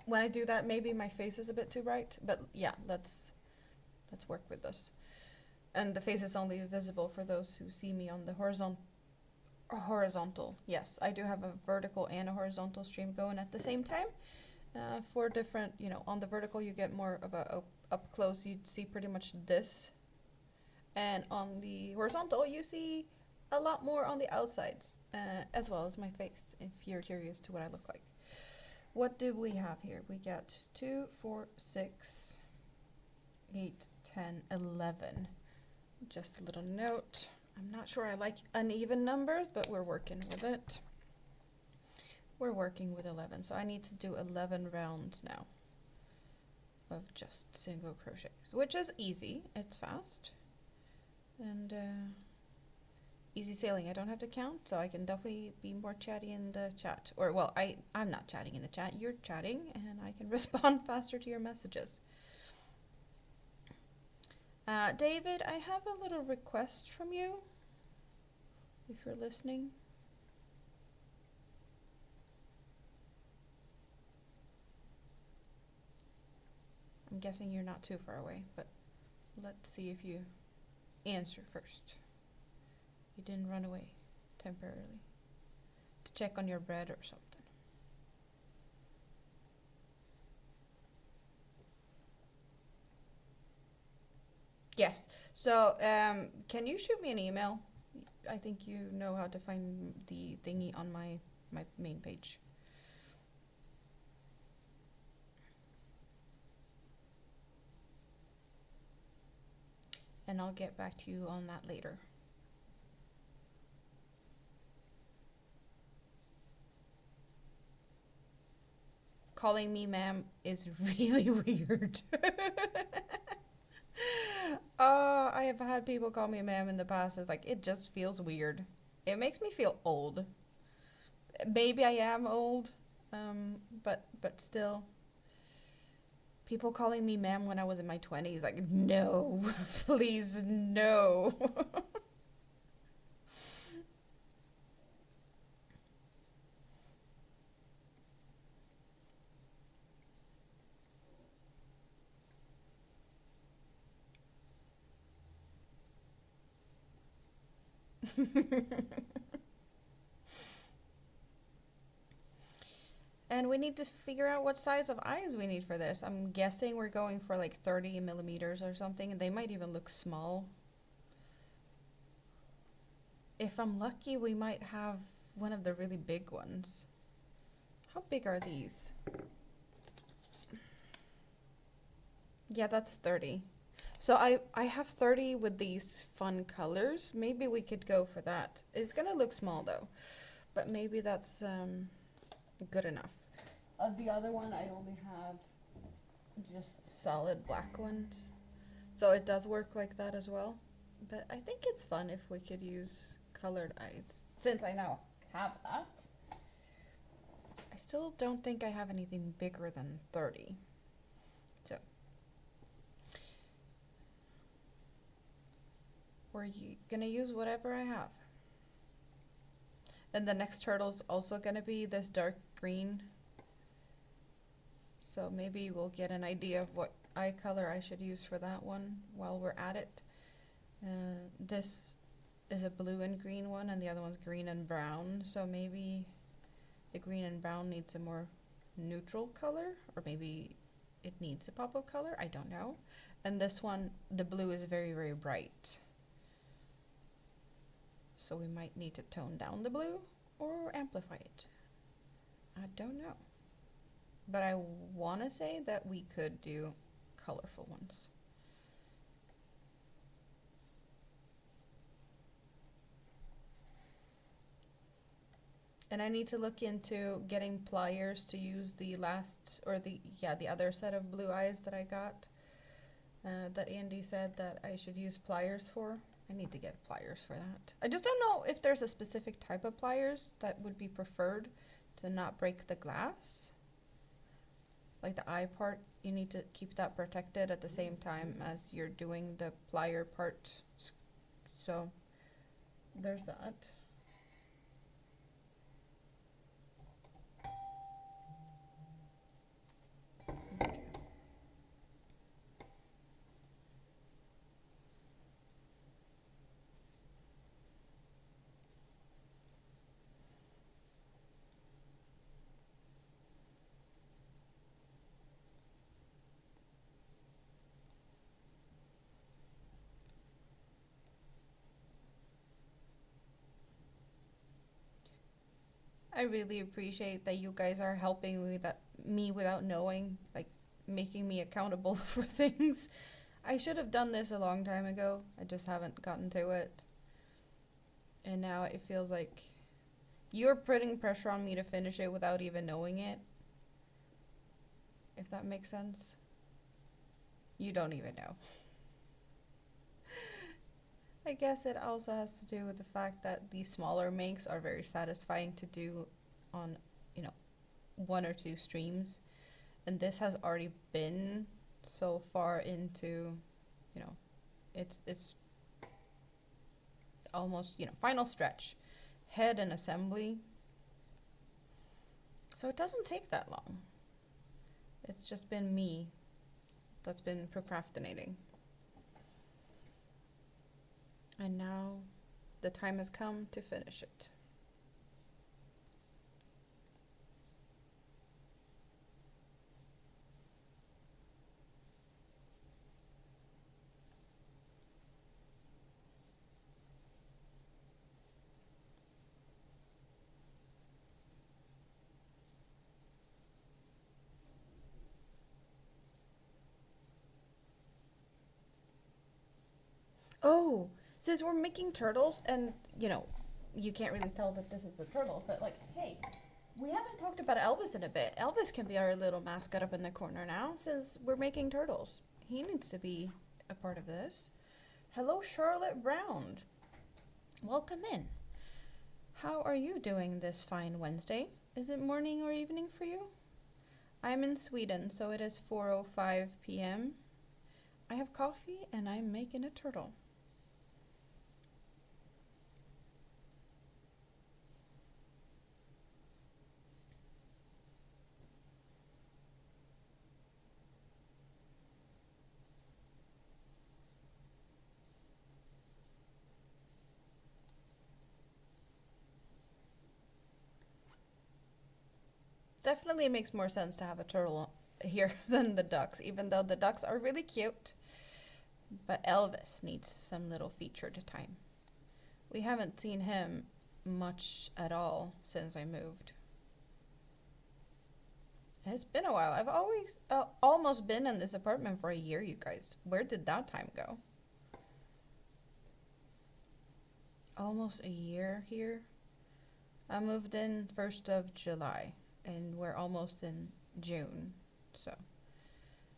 [SPEAKER 1] when I do that, maybe my face is a bit too bright. But yeah, let's work with this. And the face is only visible for those who see me on the horizontal. Yes, I do have a vertical and a horizontal stream going at the same time. For different, you know, on the vertical you get more of a up close, you'd see pretty much this. And on the horizontal you see a lot more on the outsides, as well as my face, if you're curious to what I look like. What do we have here? We got 2, 4, 6, 8, 10, 11. Just a little note. I'm not sure I like uneven numbers, but we're working with it. We're working with 11, so I need to do 11 rounds now of just single crochets, which is easy. It's fast and easy sailing. I don't have to count, so I can definitely be more chatty in the chat. Or, well, I'm not chatting in the chat. You're chatting, and I can respond faster to your messages. David, I have a little request from you, if you're listening. I'm guessing you're not too far away, but let's see if you answer first. You didn't run away temporarily to check on your bread or something. Yes. So, can you shoot me an email? I think you know how to find the thingy on my main page. And I'll get back to you on that later. Calling me ma'am is really weird. I have had people call me ma'am in the past. It's like, it just feels weird. It makes me feel old. Maybe I am old, but still. People calling me ma'am when I was in my 20s, like, no, please, no. And we need to figure out what size of eyes we need for this. I'm guessing we're going for like 30 millimeters or something, and they might even look small. If I'm lucky, we might have one of the really big ones. How big are these? Yeah, that's 30. So I have 30 with these fun colors. Maybe we could go for that. It's gonna look small though, but maybe that's good enough. The other one, I only have just solid black ones. So it does work like that as well. But I think it's fun if we could use colored eyes, since I now have that. I still don't think I have anything bigger than 30. So we're gonna use whatever I have. And the next turtle's also gonna be this dark green. So maybe we'll get an idea of what eye color I should use for that one while we're at it. This is a blue and green one, and the other one's green and brown. So maybe the green and brown needs a more neutral color, or maybe it needs a pop of color. I don't know. And this one, the blue is very, very bright. So we might need to tone down the blue or amplify it. I don't know. But I want to say that we could do colorful ones. And I need to look into getting pliers to use the last, or the other set of blue eyes that I got. That Andy said that I should use pliers for. I need to get pliers for that. I just don't know if there's a specific type of pliers that would be preferred to not break the glass. like the eye part, you need to keep that protected at the same time as you're doing the plier part. So there's that. I really appreciate that you guys are helping me without knowing, like making me accountable for things. I should have done this a long time ago. I just haven't gotten to it. And now it feels like you're putting pressure on me to finish it without even knowing it. If that makes sense. You don't even know. I guess it also has to do with the fact that these smaller makes are very satisfying to do on, you know, 1 or 2 streams. And this has already been so far into, you know, it's almost, you know, final stretch. Head and assembly. So it doesn't take that long. It's just been me that's been procrastinating. And now the time has come to finish it. Oh, since we're making turtles, and you know, you can't really tell that this is a turtle, but like, hey, we haven't talked about Elvis in a bit. Elvis can be our little mascot up in the corner now, since we're making turtles. He needs to be a part of this. Hello, Charlotte Brown. Welcome in. How are you doing this fine Wednesday? Is it morning or evening for you? I'm in Sweden, so it is 4:05 p.m. I have coffee and I'm making a turtle. Definitely makes more sense to have a turtle here than the ducks, even though the ducks are really cute. But Elvis needs some little featured time. We haven't seen him much at all since I moved. It's been a while. I've always almost been in this apartment for a year, you guys. Where did that time go? Almost a year here. I moved in 1st of July, and we're almost in June. So,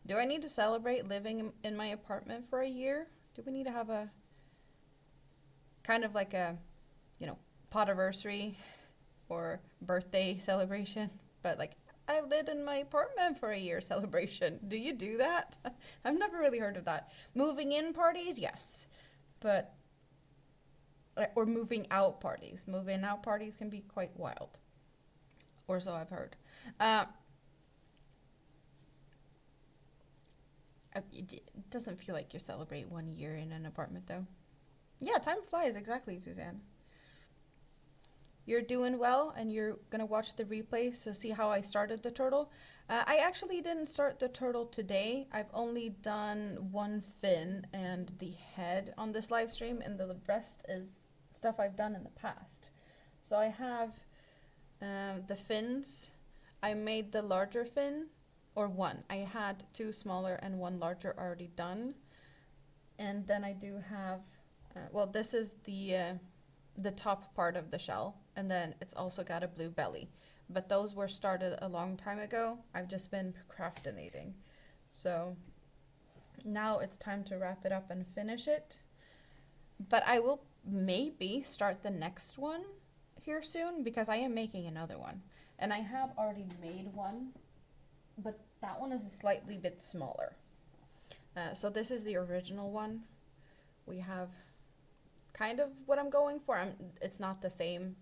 [SPEAKER 1] do I need to celebrate living in my apartment for a year? Do we need to have a kind of like a, you know, potiversary or birthday celebration? But like, I lived in my apartment for a year celebration. Do you do that? I've never really heard of that. Moving in parties, yes. But, or moving out parties. Moving out parties can be quite wild. Or so I've heard. It doesn't feel like you celebrate 1 year in an apartment, though. Yeah, time flies, exactly, Suzanne. You're doing well, and you're going to watch the replays to see how I started the turtle. I actually didn't start the turtle today. I've only done 1 fin and the head on this live stream, and the rest is stuff I've done in the past. So I have the fins. I made the larger fin, or 1. I had 2 smaller and 1 larger already done. And then I do have, well, this is the top part of the shell, and then it's also got a blue belly. But those were started a long time ago. I've just been procrastinating. So now it's time to wrap it up and finish it. But I will maybe start the next one here soon, because I am making another one. And I have already made one, but That one is a slightly bit smaller. So this is the original one. We have kind of what I'm going for. It's not the same.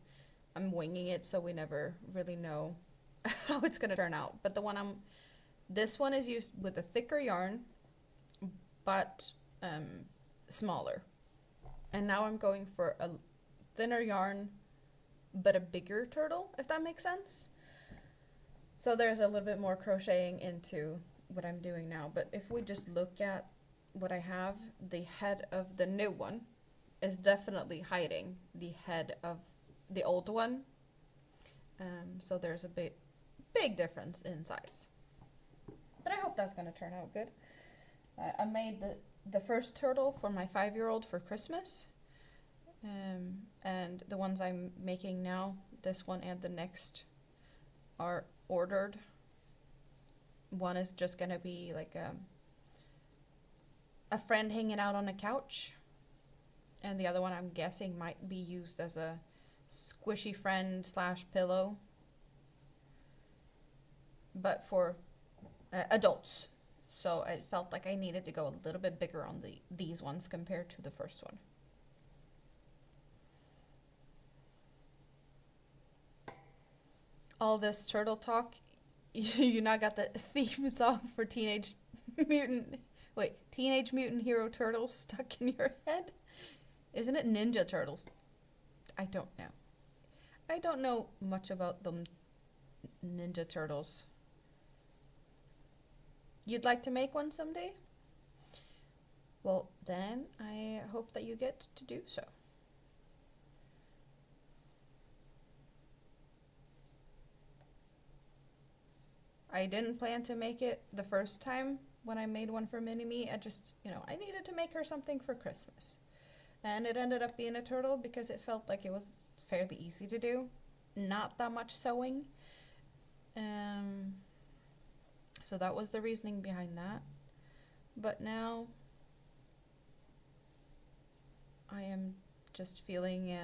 [SPEAKER 1] I'm winging it, so we never really know how it's gonna turn out. But this one is used with a thicker yarn, but smaller. And now I'm going for a thinner yarn, but a bigger turtle, if that makes sense. So there's a little bit more crocheting into what I'm doing now. But if we just look at what I have, the head of the new one is definitely hiding the head of the old one. So there's a big difference in size. But I hope that's going to turn out good. I made the first turtle for my 5-year-old for Christmas. And the ones I'm making now, this one and the next, are ordered. One is just going to be like a friend hanging out on a couch. And the other one, I'm guessing, might be used as a squishy friend / pillow. But for adults. So I felt like I needed to go a little bit bigger on these ones compared to the first one. All this turtle talk, you now got the theme song for Teenage Mutant Hero Turtles stuck in your head? Isn't it Ninja Turtles? I don't know. I don't know much about them Ninja Turtles. You'd like to make one someday? Well, then I hope that you get to do so. I didn't plan to make it the first time when I made one for Mini-Me. I just, I needed to make her something for Christmas. And it ended up being a turtle because it felt like it was fairly easy to do. Not that much sewing. So that was the reasoning behind that. But now I am just feeling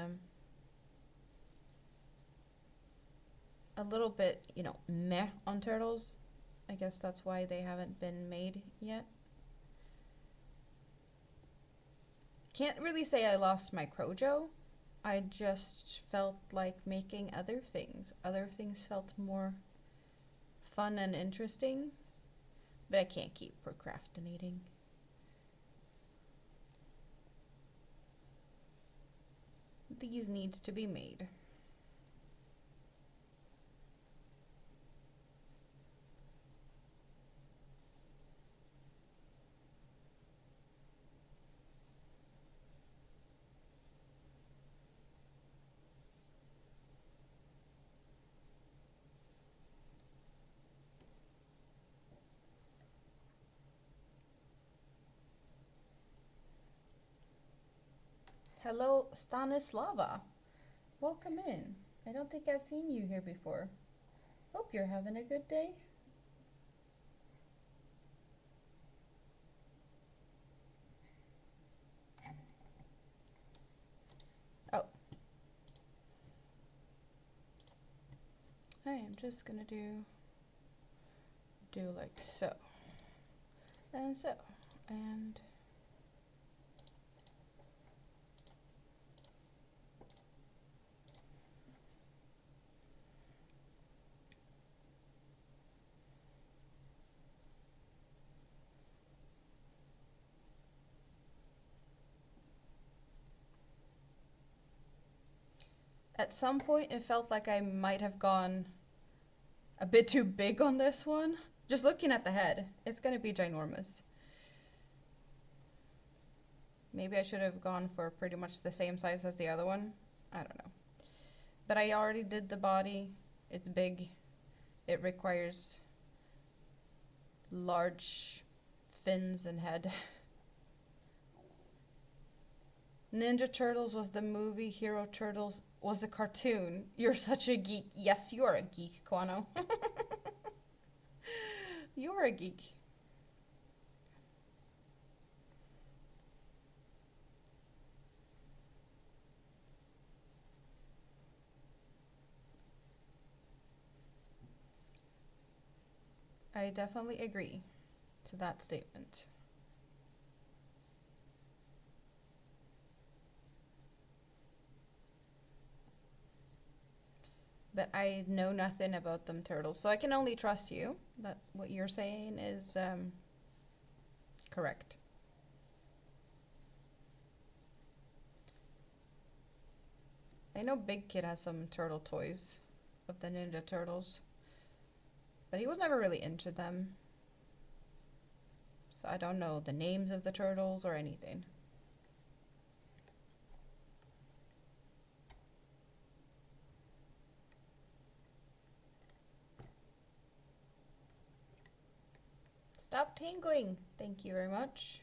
[SPEAKER 1] a little bit, meh on turtles. I guess that's why they haven't been made yet. Can't really say I lost my Crojo. I just felt like making other things. Other things felt more fun and interesting, but I can't keep procrastinating. These needs to be made. Hello, Stanislava. Welcome in. I don't think I've seen you here before. Hope you're having a good day. Oh. I am just gonna do like so. And so. And at some point, it felt like I might have gone a bit too big on this one. Just looking at the head, it's going to be ginormous. Maybe I should have gone for pretty much the same size as the other one. I don't know. But I already did the body. It's big. It requires large fins and head. Ninja Turtles was the movie, Hero Turtles was the cartoon. You're such a geek. Yes, you are a geek, Kwano. You're a geek. I definitely agree to that statement. But I know nothing about them turtles, so I can only trust you that what you're saying is correct. I know Big Kid has some turtle toys of the Ninja Turtles, but he was never really into them. So I don't know the names of the turtles or anything. Stop tingling. Thank you very much.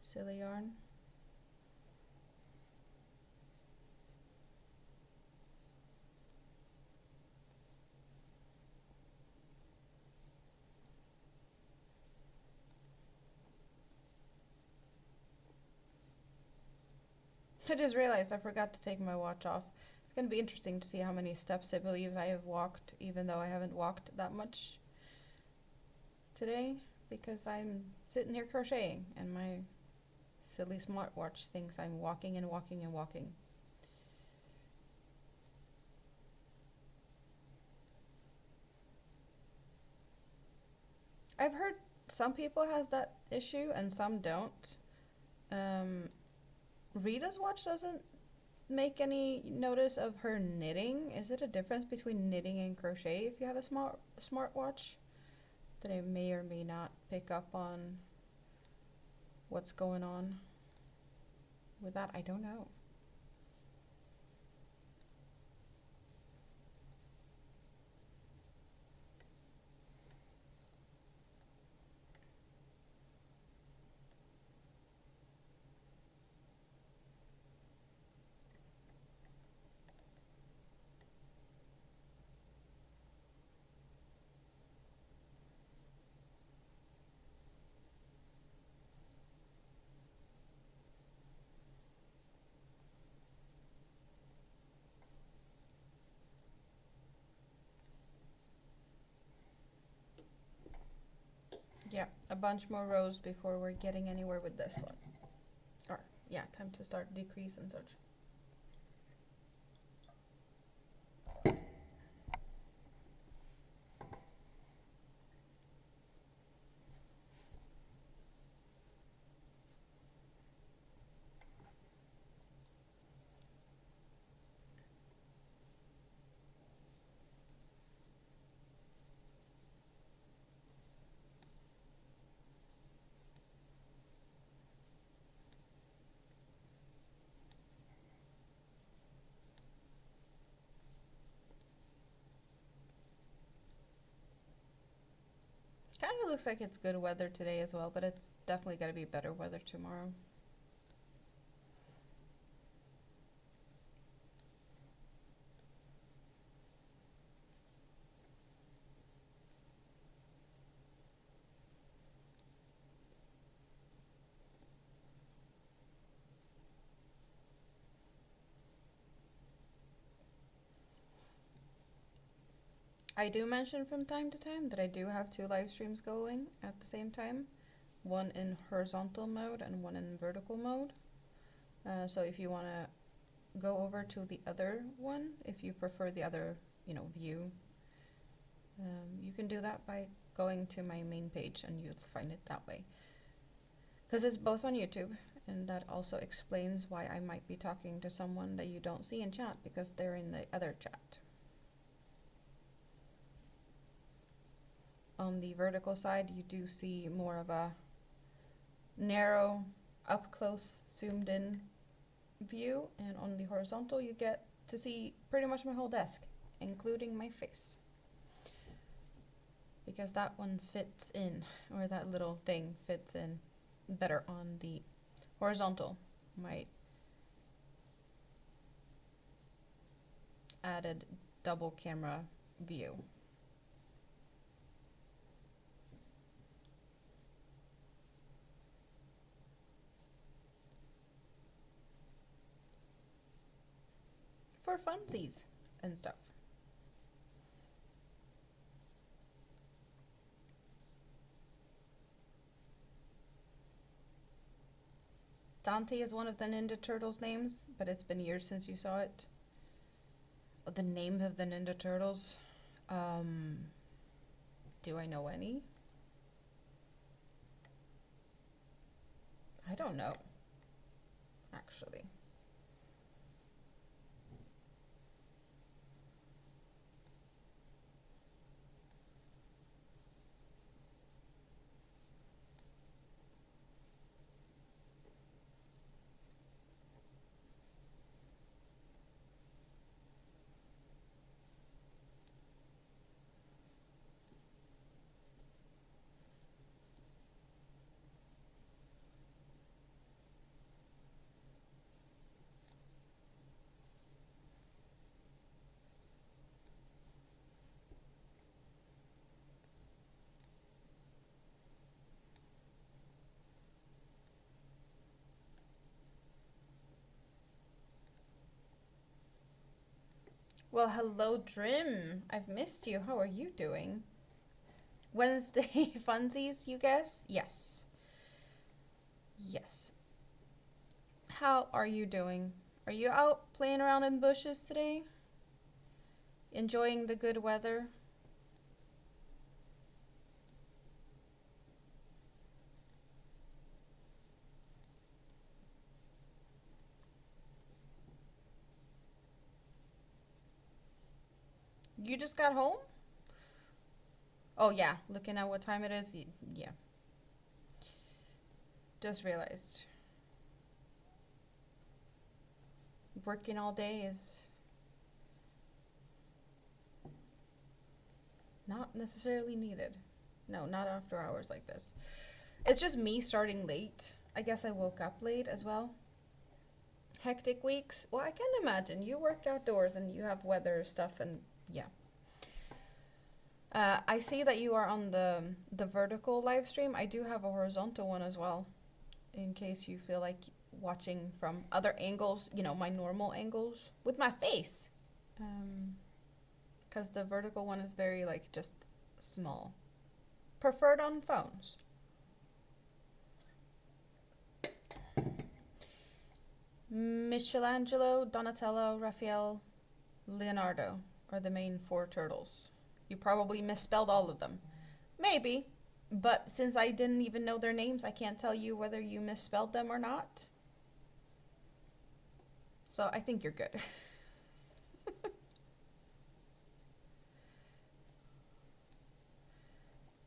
[SPEAKER 1] Silly yarn. I just realized I forgot to take my watch off. It's going to be interesting to see how many steps it believes I have walked, even though I haven't walked that much today, because I'm sitting here crocheting and my silly smartwatch thinks I'm walking and walking and walking. I've heard some people has that issue and some don't. Rita's watch doesn't make any notice of her knitting. Is it a difference between knitting and crochet if you have a smartwatch? That I may or may not pick up on what's going on with that. I don't know. Yeah, a bunch more rows before we're getting anywhere with this one. Or, yeah, time to start decrease and such. Kind of looks like it's good weather today as well, but it's definitely going to be better weather tomorrow. I do mention from time to time that I do have 2 live streams going at the same time, one in horizontal mode and one in vertical mode. So if you want to go over to the other one, if you prefer the other, view, you can do that by going to my main page and you'll find it that way. Because it's both on YouTube, and that also explains why I might be talking to someone that you don't see in chat because they're in the other chat. On the vertical side, you do see more of a narrow, up close, zoomed in view, and on the horizontal, you get to see pretty much my whole desk, including my face. Because that one fits in, or that little thing fits in better on the horizontal. My added double camera view. For funsies and stuff. Dante is one of the Ninja Turtles names, but it's been years since you saw it. Oh, the names of the Ninja Turtles. Do I know any? I don't know, actually. Well, hello, Drim. I've missed you. How are you doing? Wednesday funsies, you guess? Yes. Yes. How are you doing? Are you out playing around in bushes today? Enjoying the good weather? You just got home? Oh, yeah. Looking at what time it is? Yeah. Just realized. Working all day is not necessarily needed. No, not after hours like this. It's just me starting late. I guess I woke up late as well. Hectic weeks. Well, I can imagine. You work outdoors and you have weather stuff and yeah. I see that you are on the vertical live stream. I do have a horizontal one as well, in case you feel like watching from other angles, you know, my normal angles with my face. Because the vertical one is very, like, just small. Preferred on phones. Michelangelo, Donatello, Raphael, Leonardo are the main four turtles. You probably misspelled all of them. Maybe, but since I didn't even know their names, I can't tell you whether you misspelled them or not. So I think you're good.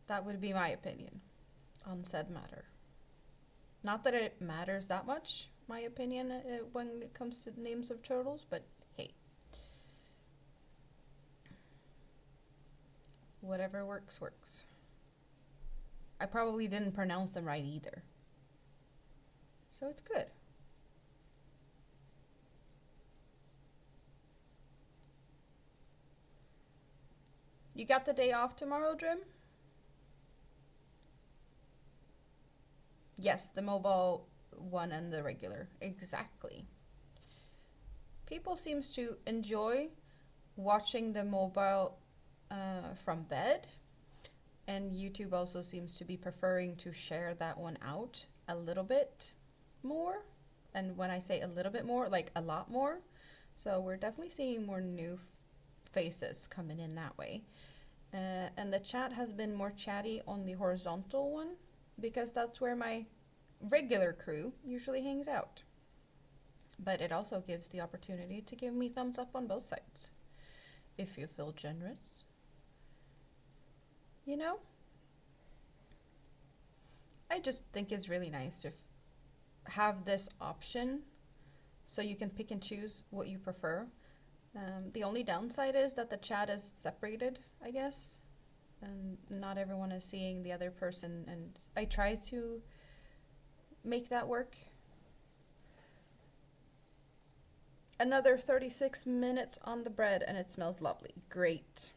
[SPEAKER 1] That would be my opinion on said matter. Not that it matters that much, my opinion, when it comes to the names of turtles, but hey. Whatever works, works. I probably didn't pronounce them right either. So it's good. You got the day off tomorrow, Drim? Yes, the mobile one and the regular. Exactly. People seems to enjoy watching the mobile from bed, and YouTube also seems to be preferring to share that one out a little bit more. And when I say a little bit more, like a lot more. So we're definitely seeing more new faces coming in that way. And the chat has been more chatty on the horizontal one because that's where my regular crew usually hangs out. But it also gives the opportunity to give me thumbs up on both sides if you feel generous. You know? I just think it's really nice to have this option so you can pick and choose what you prefer. The only downside is that the chat is separated, I guess, and not everyone is seeing the other person, and I try to make that work. Another 36 minutes on the bread and it smells lovely. Great.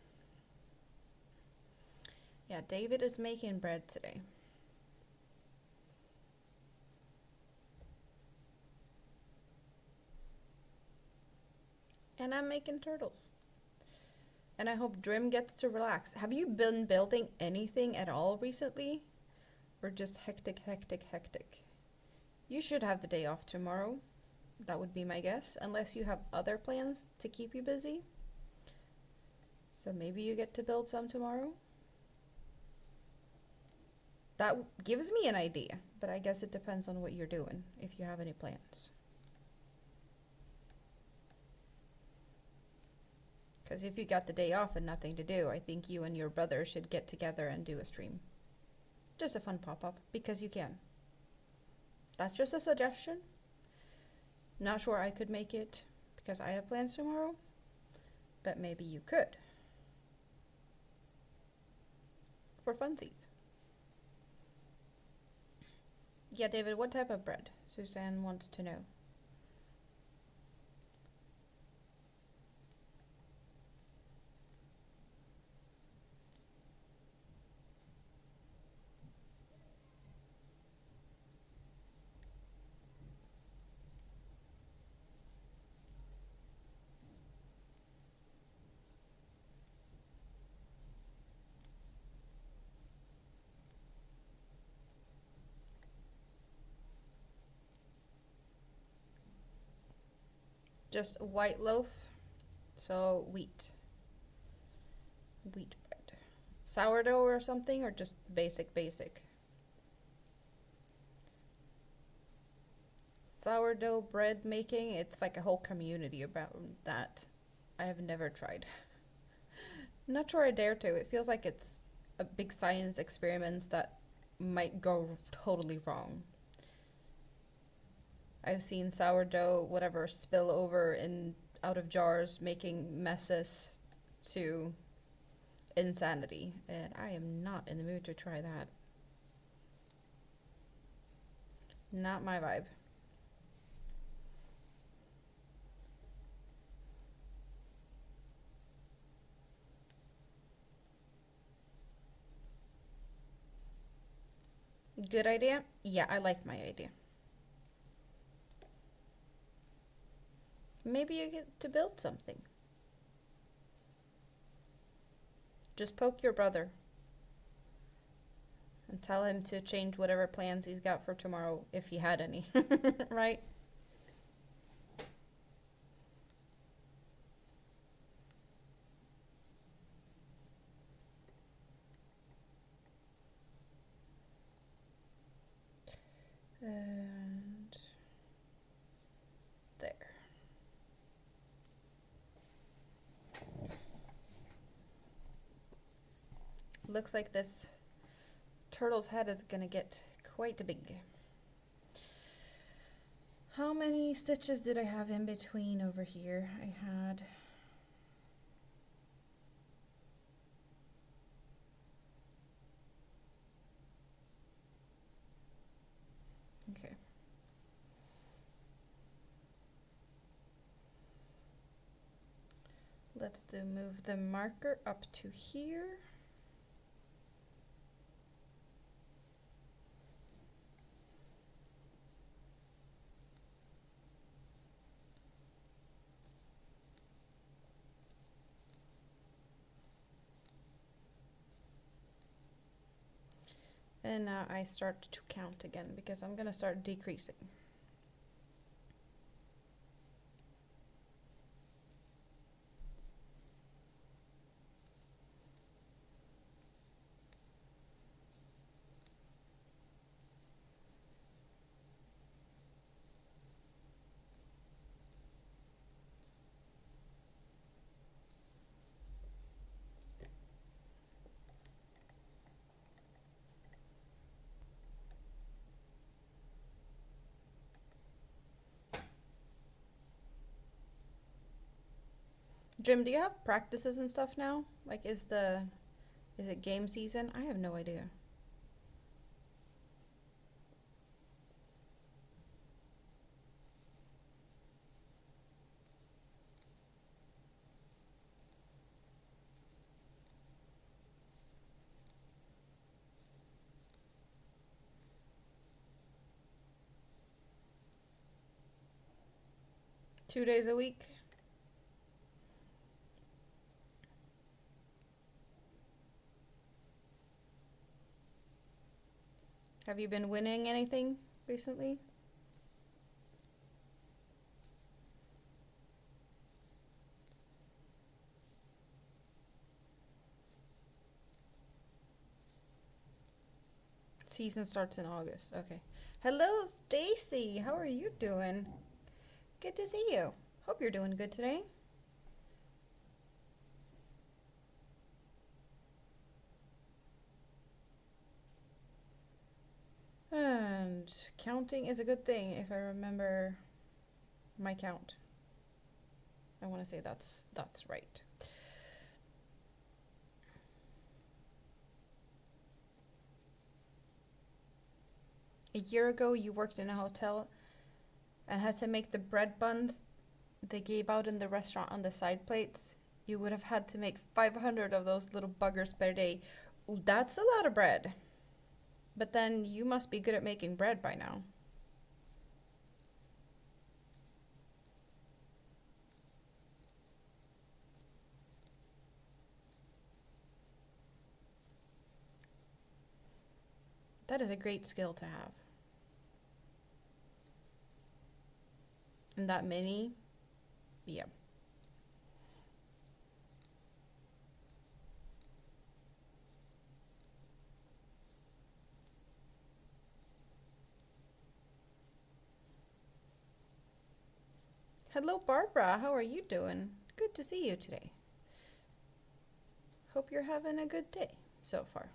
[SPEAKER 1] Yeah, David is making bread today. And I'm making turtles. And I hope Drim gets to relax. Have you been building anything at all recently? Or just hectic, hectic, hectic? You should have the day off tomorrow. That would be my guess, unless you have other plans to keep you busy. So maybe you get to build some tomorrow. That gives me an idea, but I guess it depends on what you're doing, if you have any plans. Because if you got the day off and nothing to do, I think you and your brother should get together and do a stream. Just a fun pop-up, because you can. That's just a suggestion. Not sure I could make it, because I have plans tomorrow, but maybe you could. For funsies. Yeah, David, what type of bread? Suzanne wants to know. Just white loaf, so wheat bread. Sourdough or something, or just basic? Sourdough bread making, it's like a whole community about that. I have never tried. Not sure I dare to. It feels like it's a big science experiment that might go totally wrong. I've seen sourdough, whatever, spill over in out of jars, making messes to insanity, and I am not in the mood to try that. Not my vibe. Good idea? Yeah, I like my idea. Maybe you get to build something. Just poke your brother and tell him to change whatever plans he's got for tomorrow, if he had any, right? And there. Looks like this turtle's head is gonna get quite big. How many stitches did I have in between over here? I had... Okay. Let's move the marker up to here. And now I start to count again because I'm gonna start decreasing. Jim, do you have practices and stuff now? Like, is it game season? I have no idea. Two days a week? Have you been winning anything recently? Season starts in August. Okay. Hello, Stacy. How are you doing? Good to see you. Hope you're doing good today. And counting is a good thing if I remember my count. I want to say that's right. A year ago, you worked in a hotel and had to make the bread buns they gave out in the restaurant on the side plates. You would have had to make 500 of those little buggers per day. Ooh, that's a lot of bread. But then you must be good at making bread by now. That is a great skill to have. And that many, yeah. Hello, Barbara. How are you doing? Good to see you today. Hope you're having a good day so far.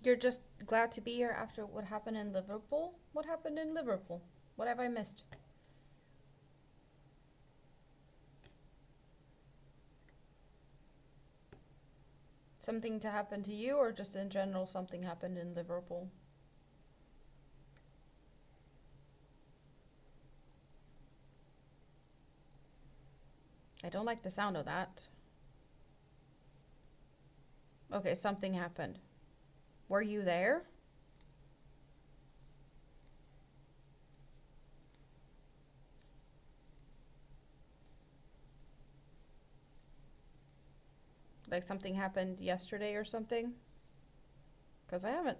[SPEAKER 1] You're just glad to be here after what happened in Liverpool? What happened in Liverpool? What have I missed? Something to happen to you, or just in general something happened in Liverpool? I don't like the sound of that. Okay, something happened. Were you there? Like something happened yesterday or something? Because I haven't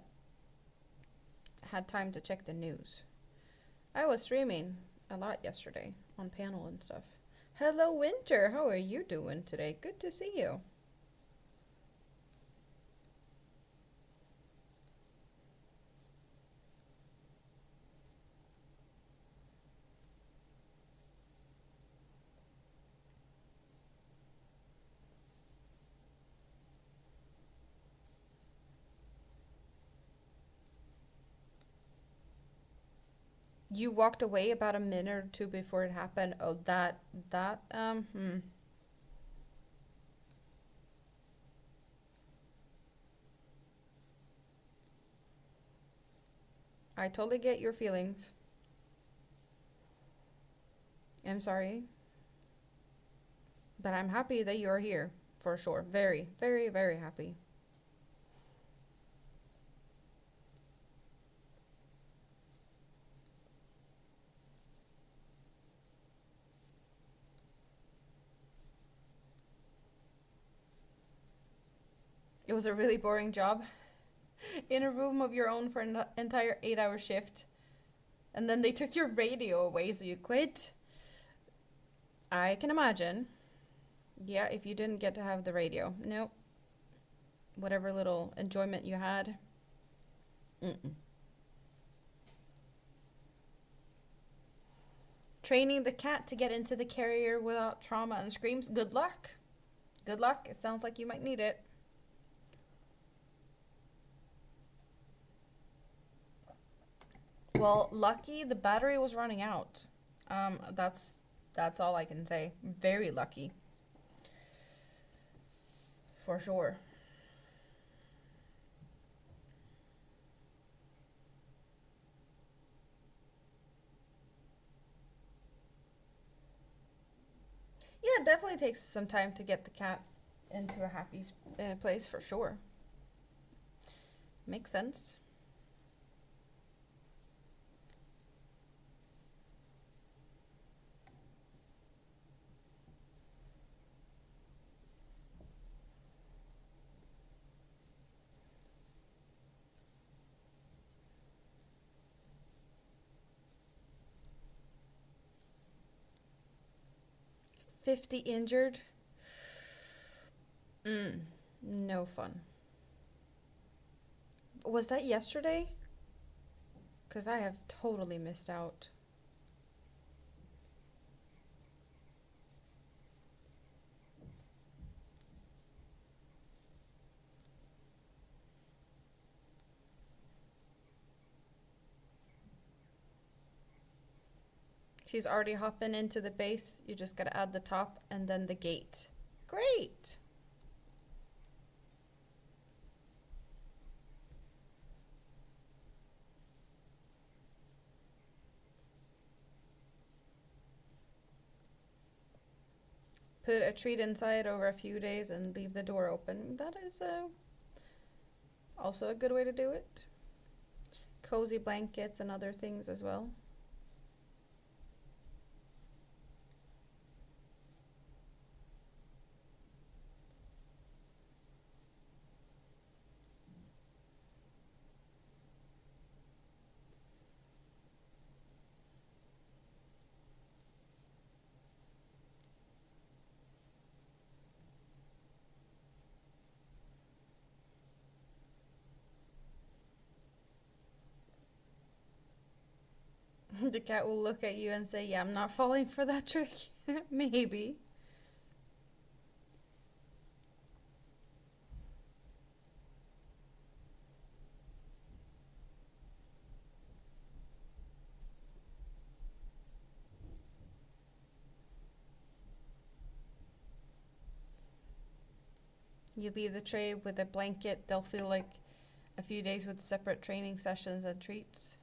[SPEAKER 1] had time to check the news. I was streaming a lot yesterday on panel and stuff. Hello, Winter. How are you doing today? Good to see you. You walked away about a minute or two before it happened. Oh, that. I totally get your feelings. I'm sorry. But I'm happy that you're here, for sure. Very, very, very happy. It was a really boring job. In a room of your own for an entire 8-hour shift. And then they took your radio away, so you quit. I can imagine. Yeah, if you didn't get to have the radio. Nope. Whatever little enjoyment you had. Mm-mm. Training the cat to get into the carrier without trauma and screams. Good luck. Good luck. It sounds like you might need it. Well, lucky the battery was running out. That's all I can say. Very lucky. For sure. Yeah, it definitely takes some time to get the cat into a happy place for sure. Makes sense. $50 injured. No fun. Was that yesterday? Because I have totally missed out. She's already hopping into the base. You just gotta add the top and then the gate. Great! Put a treat inside over a few days and leave the door open. That is also a good way to do it. Cozy blankets and other things as well. The cat will look at you and say, yeah, I'm not falling for that trick. Maybe. You leave the tray with a blanket, they'll feel like a few days with separate training sessions and treats.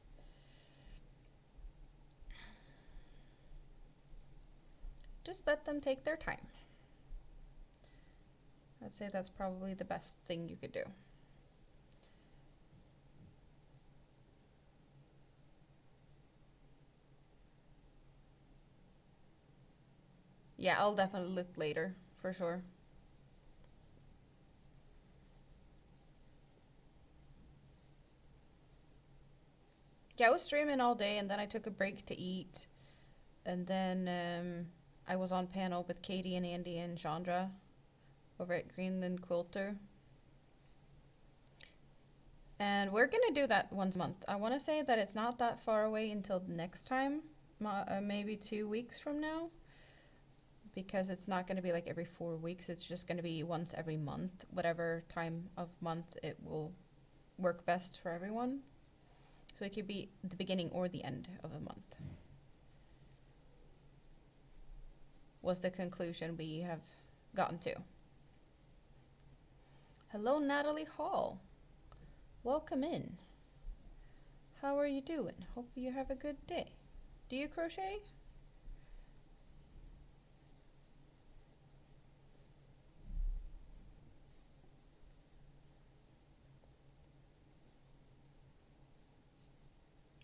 [SPEAKER 1] Just let them take their time. I'd say that's probably the best thing you could do. Yeah, I'll definitely look later, for sure. Yeah, I was streaming all day and then I took a break to eat. And then I was on panel with Katie and Andy and Chandra over at Greenland Quilter. And we're gonna do that once a month. I want to say that it's not that far away until next time, maybe 2 weeks from now, because it's not going to be like every 4 weeks. It's just going to be once every month, whatever time of month it will work best for everyone. So it could be the beginning or the end of a month. Was the conclusion we have gotten to. Hello, Natalie Hall. Welcome in. How are you doing? Hope you have a good day. Do you crochet?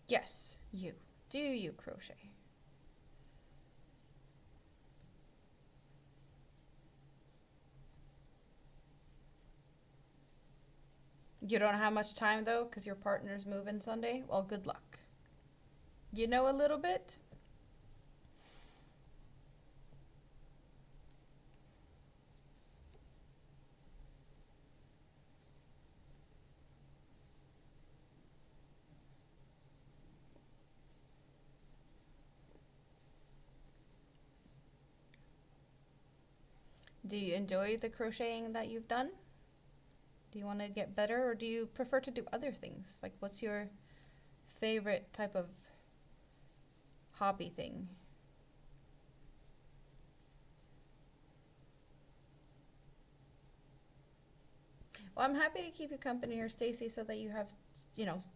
[SPEAKER 1] Yes, you. Do you crochet? You don't have much time though, because your partner's moving Sunday? Well, good luck. You know a little bit? Do you enjoy the crocheting that you've done? Do you want to get better or do you prefer to do other things? Like, what's your favorite type of hobby thing. Well, I'm happy to keep you company here, Stacy, so that you have,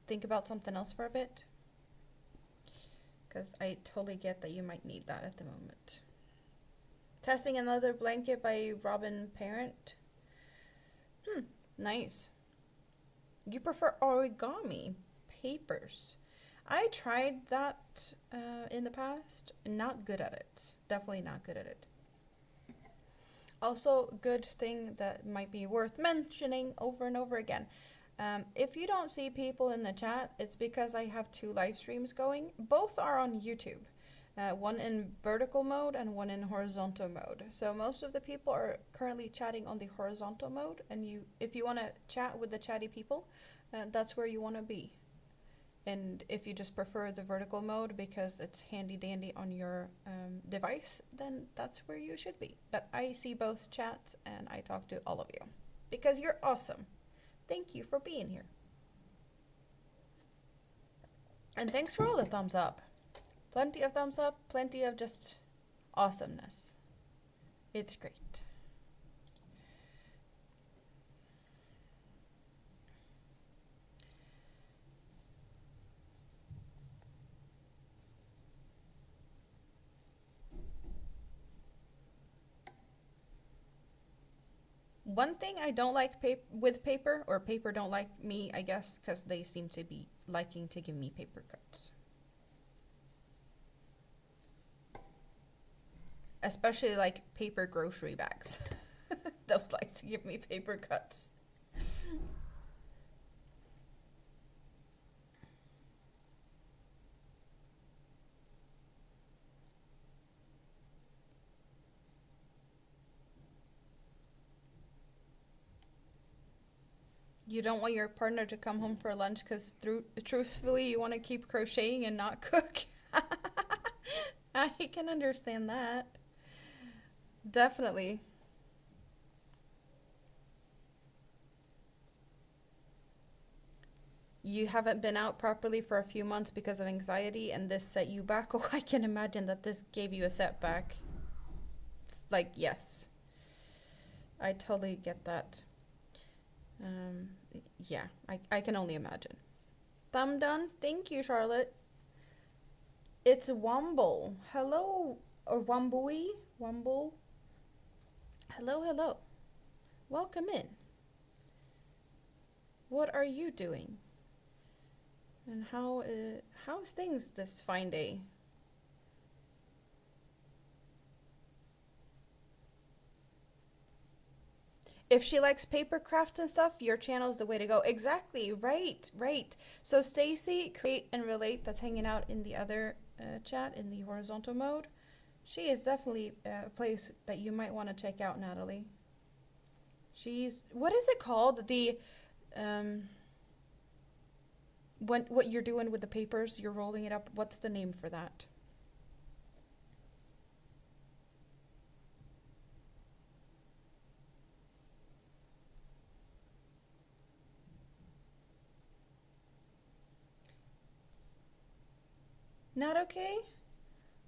[SPEAKER 1] think about something else for a bit. Because I totally get that you might need that at the moment. Testing Another Blanket by Robin Parent. Nice. You prefer origami papers. I tried that in the past. Not good at it. Definitely not good at it. Also, good thing that might be worth mentioning over and over again. If you don't see people in the chat, it's because I have 2 live streams going. Both are on YouTube. One in vertical mode and one in horizontal mode. So most of the people are currently chatting on the horizontal mode, and if you want to chat with the chatty people, that's where you want to be. And if you just prefer the vertical mode because it's handy dandy on your device, then that's where you should be. But I see both chats and I talk to all of you because you're awesome. Thank you for being here. And thanks for all the thumbs up. Plenty of thumbs up, plenty of just awesomeness. It's great. One thing I don't like with paper, or paper don't like me, I guess, because they seem to be liking to give me paper cuts. Especially like paper grocery bags. Those like to give me paper cuts. You don't want your partner to come home for lunch because truthfully you want to keep crocheting and not cook. I can understand that. Definitely. You haven't been out properly for a few months because of anxiety and this set you back. Oh, I can imagine that this gave you a setback. Like, yes. I totally get that. Yeah, I can only imagine. Thumb done. Thank you, Charlotte. It's Wumble. Hello, or Wumbui? Wumble. Hello, hello. Welcome in. What are you doing? And how's things this fine day? If she likes paper crafts and stuff, your channel is the way to go. Exactly, right. So Stacy, Create and Relate, that's hanging out in the other chat in the horizontal mode. She is definitely a place that you might want to check out, Natalie. What is it called? The, what you're doing with the papers, you're rolling it up. What's the name for that? Not okay?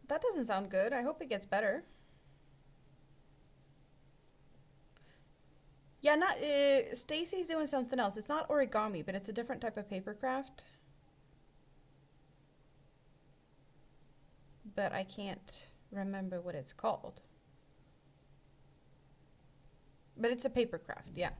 [SPEAKER 1] That doesn't sound good. I hope it gets better. Yeah, Stacy's doing something else. It's not origami, but it's a different type of paper craft. But I can't remember what it's called. But it's a paper craft, yeah.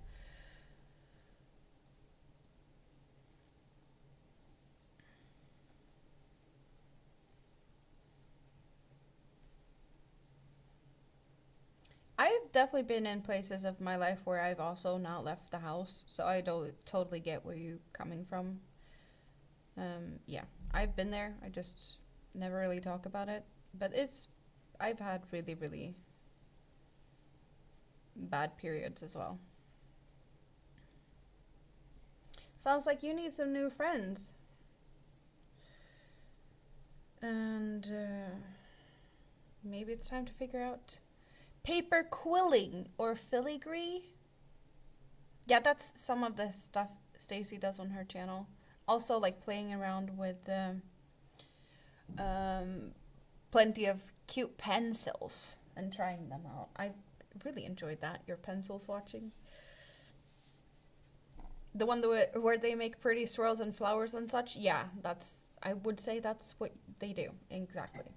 [SPEAKER 1] I've definitely been in places of my life where I've also not left the house, so I don't totally get where you're coming from. Yeah, I've been there. I just never really talk about it. But I've had really, really bad periods as well. Sounds like you need some new friends. And maybe it's time to figure out paper quilling or filigree. Yeah, that's some of the stuff Stacy does on her channel. also like playing around with plenty of cute pencils and trying them out. I really enjoyed that, your pencil swatching. The one where they make pretty swirls and flowers and such, yeah, I would say that's what they do, exactly.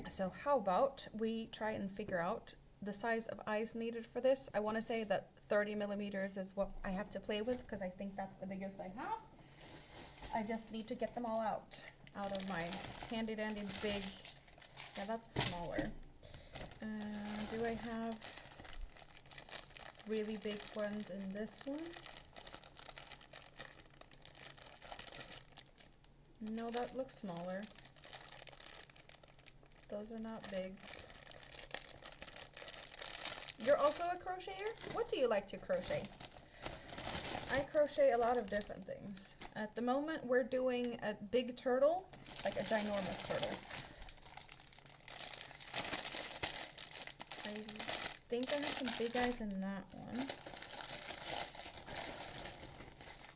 [SPEAKER 1] So how about we try and figure out the size of eyes needed for this. I want to say that 30 millimeters is what I have to play with because I think that's the biggest I have. I just need to get them all out of my handy dandy big. Yeah, that's smaller. Do I have really big ones in this one? No, that looks smaller. Those are not big. You're also a crocheter? What do you like to crochet? I crochet a lot of different things. At the moment, we're doing a big turtle, like a ginormous turtle. I think I have some big eyes in that one.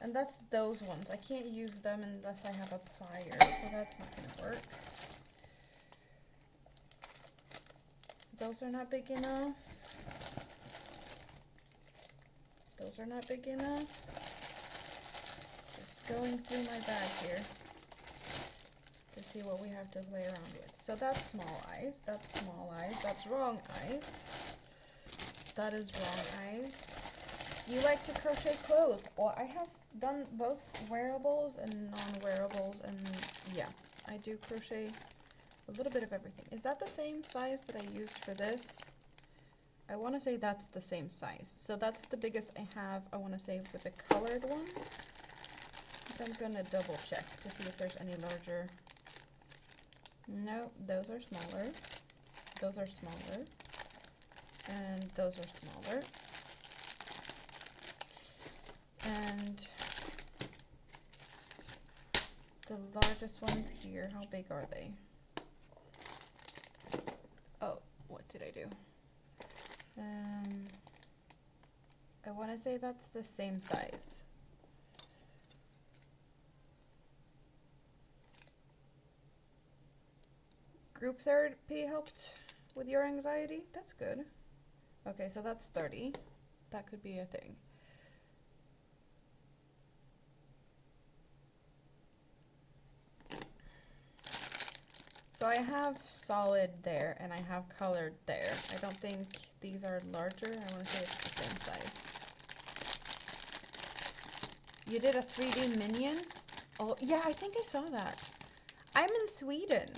[SPEAKER 1] And that's those ones. I can't use them unless I have a plier, so that's not gonna work. Those are not big enough. Those are not big enough. Just going through my bag here to see what we have to play around with. So that's small eyes, that's small eyes, that's wrong eyes. That is wrong eyes. You like to crochet clothes. Well, I have done both wearables and non-wearables, and yeah, I do crochet a little bit of everything. Is that the same size that I used for this? I want to say that's the same size. So that's the biggest I have, I want to say, with the colored ones. I'm going to double check to see if there's any larger. No, those are smaller. Those are smaller. And those are smaller. And the largest ones here, how big are they? Oh, what did I do? I want to say that's the same size. Group therapy helped with your anxiety? That's good. Okay, so that's 30. That could be a thing. So I have solid there and I have colored there. I don't think these are larger. I want to say it's the same size. You did a 3D minion? Oh, yeah, I think I saw that. I'm in Sweden.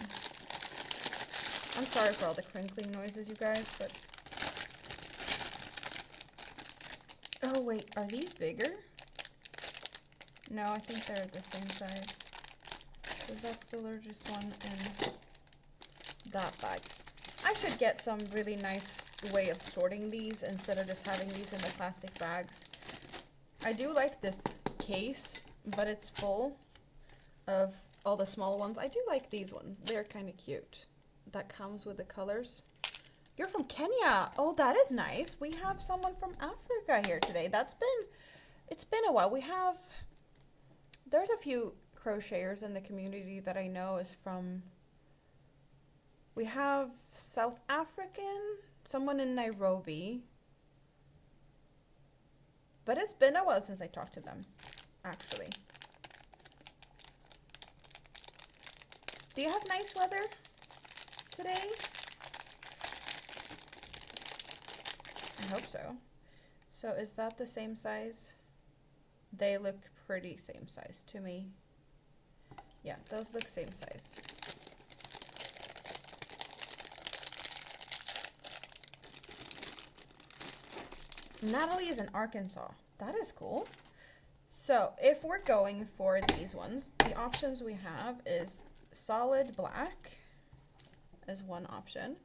[SPEAKER 1] I'm sorry for all the crinkling noises, you guys, but... Oh, wait, are these bigger? No, I think they're the same size. So that's the largest one in that bag. I should get some really nice way of sorting these instead of just having these in the plastic bags. I do like this case, but it's full of all the small ones. I do like these ones. They're kind of cute. That comes with the colors. You're from Kenya. Oh, that is nice. We have someone from Africa here today. It's been a while. There's a few crocheters in the community that I know is from, we have South African, someone in Nairobi, but it's been a while since I talked to them, actually. Do you have nice weather today? I hope so. So is that the same size? They look pretty same size to me. Yeah, those look same size. Natalie is in Arkansas. That is cool. So if we're going for these ones, the options we have is solid black as one option.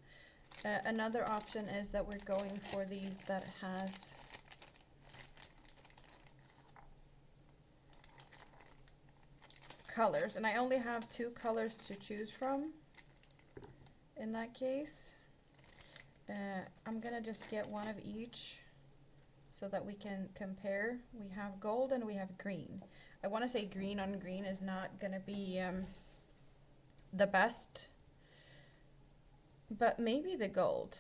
[SPEAKER 1] Another option is that we're going for these that has colors, and I only have 2 colors to choose from in that case. I'm gonna just get one of each so that we can compare. We have gold and we have green. I want to say green on green is not going to be the best, but maybe the gold.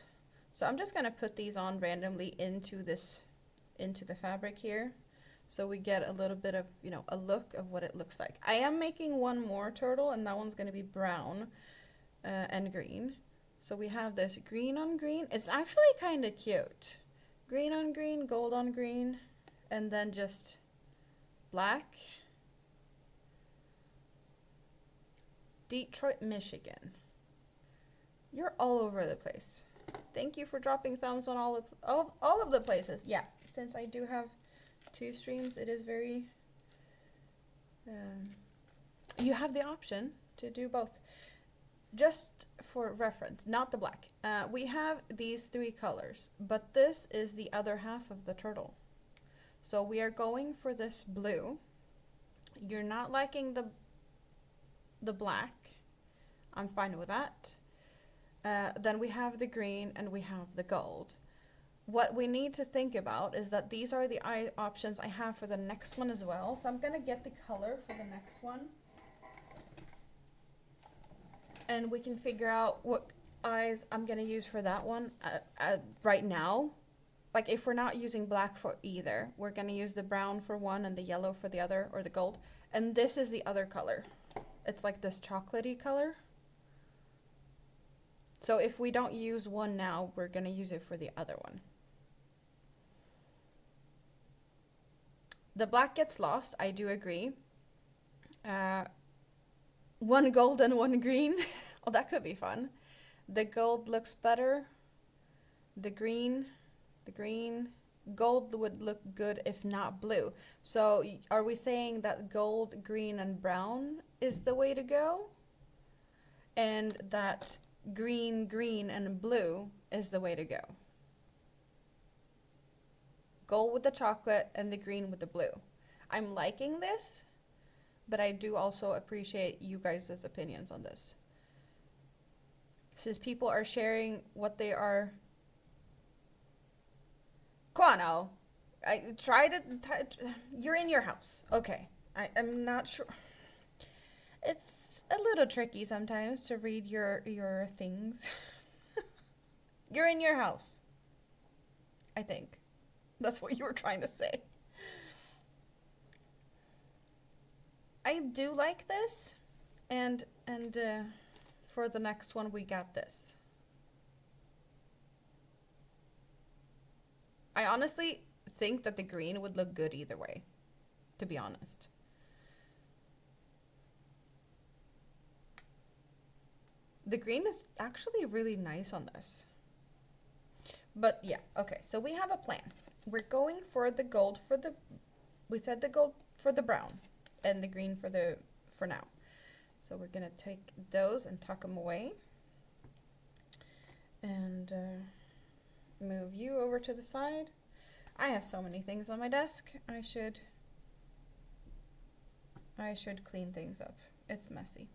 [SPEAKER 1] So I'm just going to put these on randomly into the fabric here, so we get a little bit of, you know, a look of what it looks like. I am making one more turtle, and that one's going to be brown and green. So we have this green on green. It's actually kind of cute. Green on green, gold on green, and then just black. Detroit, Michigan. You're all over the place. Thank you for dropping thumbs on all of the places. Yeah, since I do have 2 streams, it is very... you have the option to do both. Just for reference, not the black. We have these 3 colors, but this is the other half of the turtle. So we are going for this blue. You're not liking the black. I'm fine with that. Then we have the green and we have the gold. What we need to think about is that these are the options I have for the next one as well. So I'm going to get the color for the next one. And we can figure out what eyes I'm going to use for that one right now. Like if we're not using black for either, we're going to use the brown for one and the yellow for the other, or the gold. And this is the other color. It's like this chocolatey color. So if we don't use one now, we're going to use it for the other one. The black gets lost, I do agree. One gold and one green. Oh, that could be fun. The gold looks better. The green, gold would look good if not blue. So are we saying that gold, green, and brown is the way to go? And that green, green, and blue is the way to go? Gold with the chocolate and the green with the blue. I'm liking this, but I do also appreciate you guys' opinions on this. Since people are sharing what they are... Quano, I tried it. You're in your house. Okay. I'm not sure. It's a little tricky sometimes to read your things. You're in your house. I think. That's what you were trying to say. I do like this. And for the next one, we got this. I honestly think that the green would look good either way, to be honest. The green is actually really nice on this. But yeah, okay, so we have a plan. We're going for the gold for the... We said the gold for the brown and the green for now. So we're going to take those and tuck them away. And... move you over to the side. I have so many things on my desk. I should clean things up. It's messy.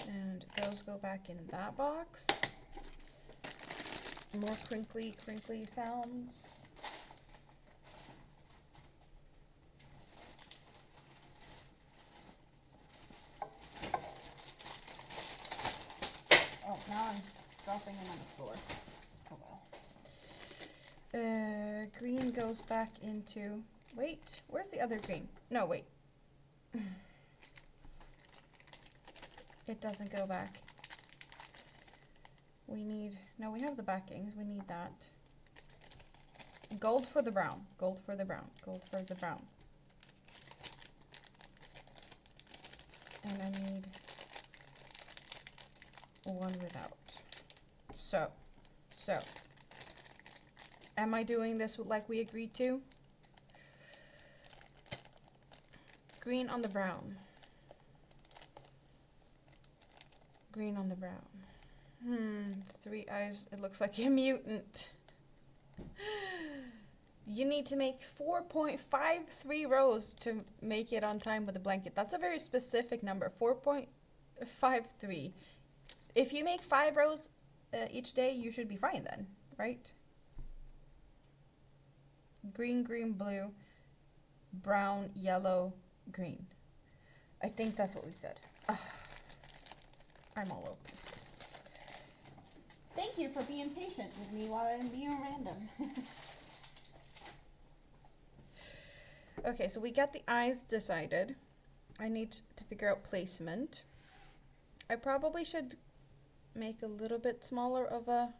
[SPEAKER 1] And those go back in that box. More crinkly sounds. Oh, now I'm dropping them on the floor. Oh well. Green goes back into... Wait, where's the other green? No, wait. It doesn't go back. We need... No, we have the backings. We need that. Gold for the brown. Gold for the brown. Gold for the brown. And I need... one without. So, am I doing this like we agreed to? Green on the brown. Green on the brown. 3 eyes. It looks like a mutant. You need to make 4.53 rows to make it on time with the blanket. That's a very specific number. 4.53. If you make 5 rows, each day, you should be fine then, right? Green, green, blue, brown, yellow, green. I think that's what we said. Ugh. I'm all over the place. Thank you for being patient with me while I'm being random. Okay, so we got the eyes decided. I need to figure out placement. I probably should make a little bit smaller of a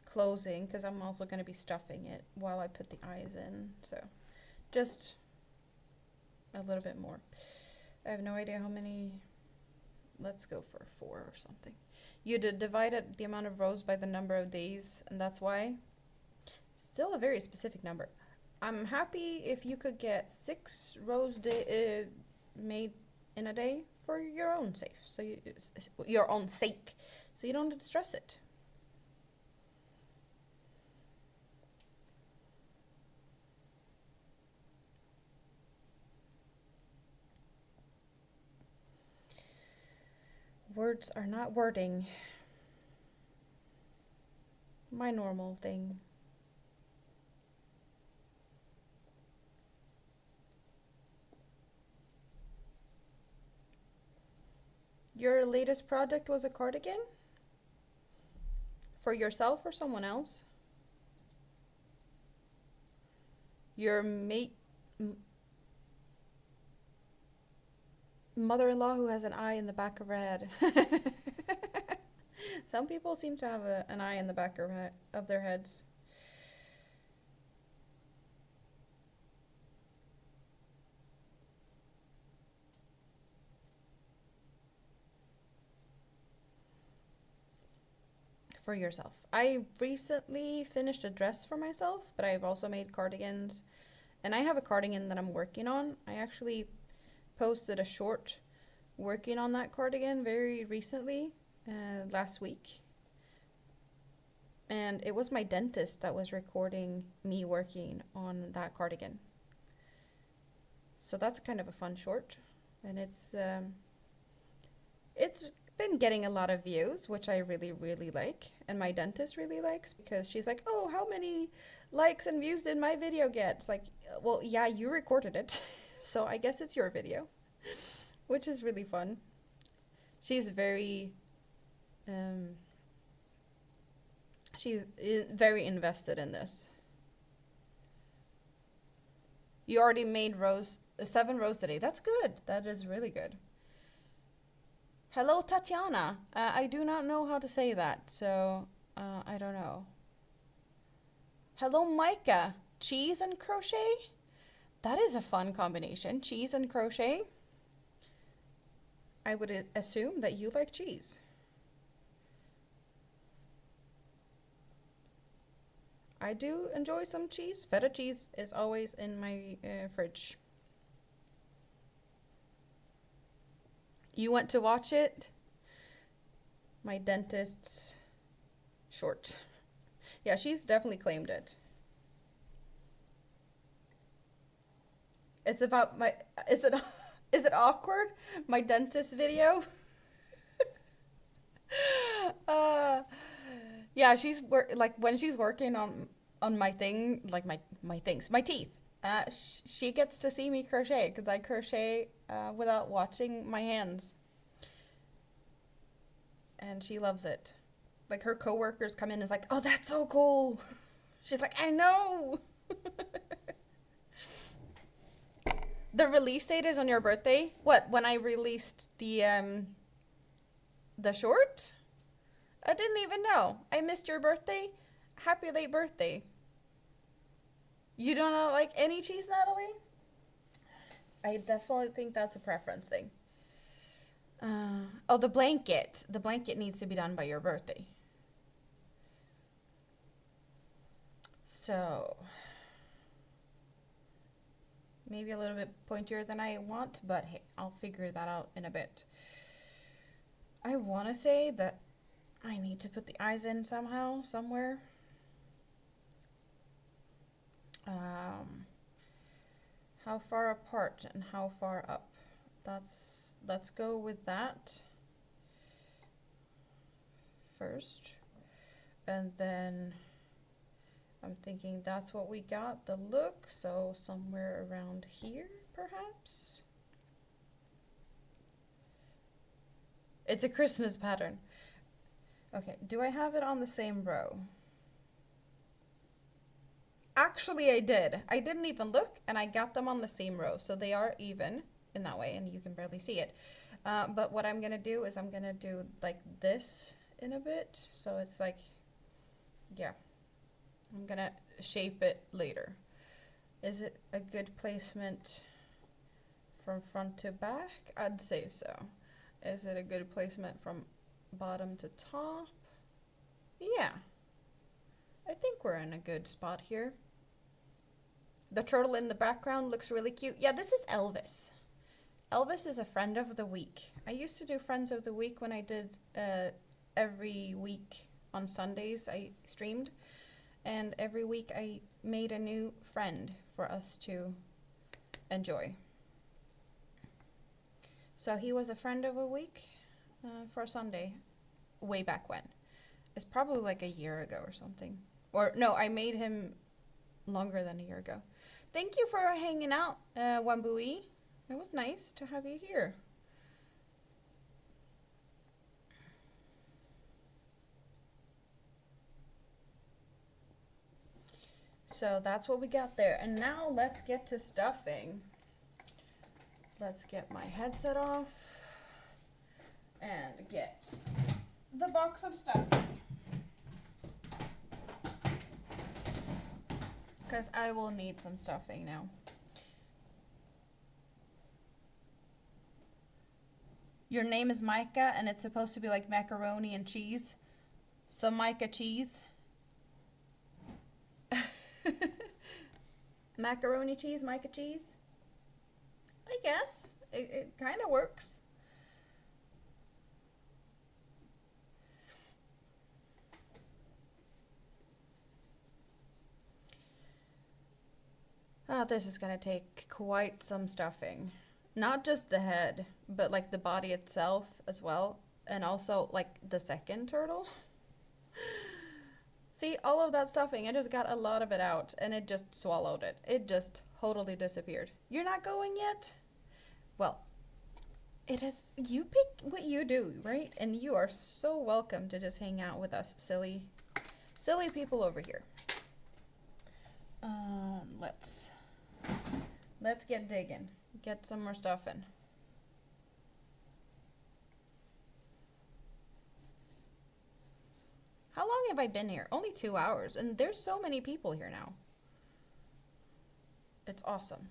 [SPEAKER 1] closing, because I'm also going to be stuffing it while I put the eyes in. So just a little bit more. I have no idea how many. Let's go for 4 or something. You divided the amount of rows by the number of days, and that's why. Still a very specific number. I'm happy if you could get 6 rows made in a day for your own sake. So your own sake, so you don't stress it. Words are not wording. My normal thing. Your latest project was a cardigan? For yourself or someone else? Your mother-in-law who has an eye in the back of her head. Some people seem to have an eye in the back of their heads. For yourself. I recently finished a dress for myself, but I've also made cardigans. And I have a cardigan that I'm working on. I actually posted a short working on that cardigan very recently, last week. And it was my dentist that was recording me working on that cardigan. So that's kind of a fun short. And it's been getting a lot of views, which I really, really like. And my dentist really likes, because she's like, oh, how many likes and views did my video get? It's like, well, yeah, you recorded it. So I guess it's your video, which is really fun. She's very invested in this. You already made 7 rows today. That's good. That is really good. Hello, Tatiana. I do not know how to say that, so I don't know. Hello, Micah. Cheese and crochet? That is a fun combination. Cheese and crochet. I would assume that you like cheese. I do enjoy some cheese. Feta cheese is always in my fridge. You went to watch it? My dentist's short. Yeah, she's definitely claimed it. It's about my, is it awkward? My dentist video? Yeah, like when she's working on my thing, like my things, my teeth. She gets to see me crochet, because I crochet without watching my hands. And she loves it. Like her coworkers come in and is like, oh, that's so cool. She's like, I know. The release date is on your birthday? What, when I released the short? I didn't even know. I missed your birthday. Happy late birthday. You do not like any cheese, Natalie? I definitely think that's a preference thing. Oh, the blanket. The blanket needs to be done by your birthday. So, maybe a little bit pointier than I want, but hey, I'll figure that out in a bit. I want to say that I need to put the eyes in somehow, somewhere. How far apart and how far up? Let's go with that. first. And then I'm thinking that's what we got, the look, so somewhere around here, perhaps? It's a Christmas pattern. Okay, do I have it on the same row? Actually, I did. I didn't even look, and I got them on the same row, so they are even in that way, and you can barely see it. But what I'm gonna do is I'm gonna do like this in a bit, so it's like, yeah. I'm gonna shape it later. Is it a good placement from front to back? I'd say so. Is it a good placement from bottom to top? Yeah. I think we're in a good spot here. The turtle in the background looks really cute. Yeah, this is Elvis. Elvis is a friend of the week. I used to do friends of the week when I did every week on Sundays I streamed. And every week I made a new friend for us to enjoy. So he was a friend of a week for Sunday, way back when. It's probably like a year ago or something. Or no, I made him longer than a year ago. Thank you for hanging out, Wambui. It was nice to have you here. So that's what we got there. And now let's get to stuffing. Let's get my headset off and get the box of stuffing. Because I will need some stuffing now. Your name is Micah and it's supposed to be like macaroni and cheese. So Micah cheese. Macaroni cheese, Micah cheese? I guess. It kind of works. Oh, this is going to take quite some stuffing. Not just the head, but like the body itself as well. And also like the second turtle. See, all of that stuffing, I just got a lot of it out and it just swallowed it. It just totally disappeared. You're not going yet? Well, it is, you pick what you do, right? And you are so welcome to just hang out with us, silly people over here. Let's get digging. Get some more stuffing. How long have I been here? Only 2 hours, and there's so many people here now. It's awesome.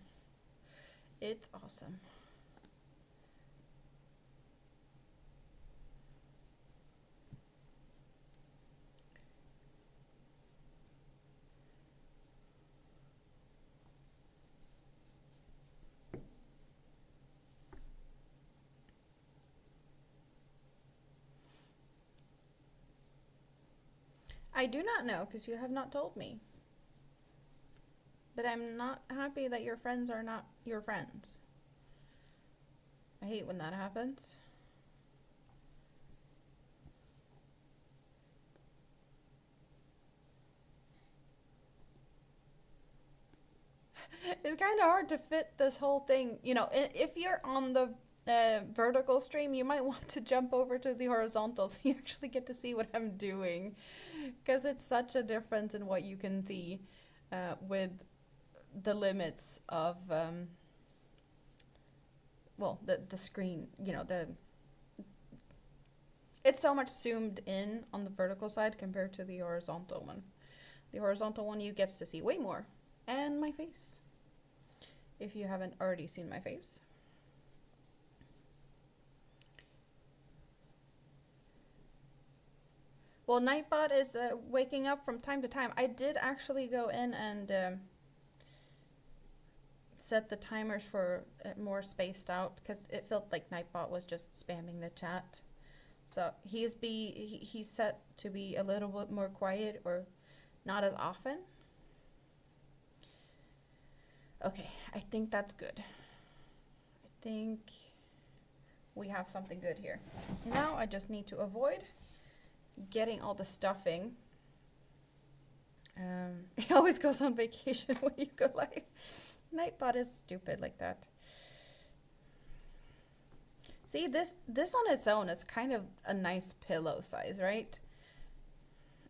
[SPEAKER 1] It's awesome. I do not know, because you have not told me. But I'm not happy that your friends are not your friends. I hate when that happens. It's kind of hard to fit this whole thing. You know, if you're on the vertical stream, you might want to jump over to the horizontal so you actually get to see what I'm doing. Because it's such a difference in what you can see with the limits of, well, the screen, you know, it's so much zoomed in on the vertical side compared to the horizontal one. The horizontal one you get to see way more. And my face. If you haven't already seen my face. Well, Nightbot is waking up from time to time. I did actually go in and set the timers for more spaced out because it felt like Nightbot was just spamming the chat. So he's set to be a little bit more quiet or not as often. Okay, I think that's good. I think we have something good here. Now I just need to avoid getting all the stuffing. He always goes on vacation when you go live. Nightbot is stupid like that. See, this on its own, it's kind of a nice pillow size, right?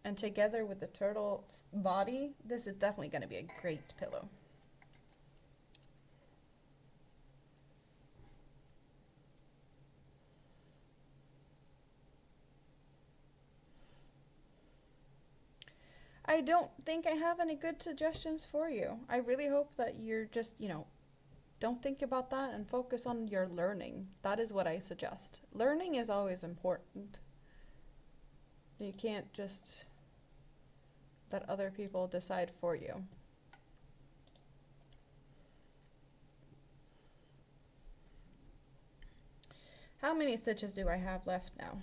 [SPEAKER 1] And together with the turtle body, this is definitely going to be a great pillow. I don't think I have any good suggestions for you. I really hope that you're just, don't think about that and focus on your learning. That is what I suggest. Learning is always important. You can't just let other people decide for you. How many stitches do I have left now?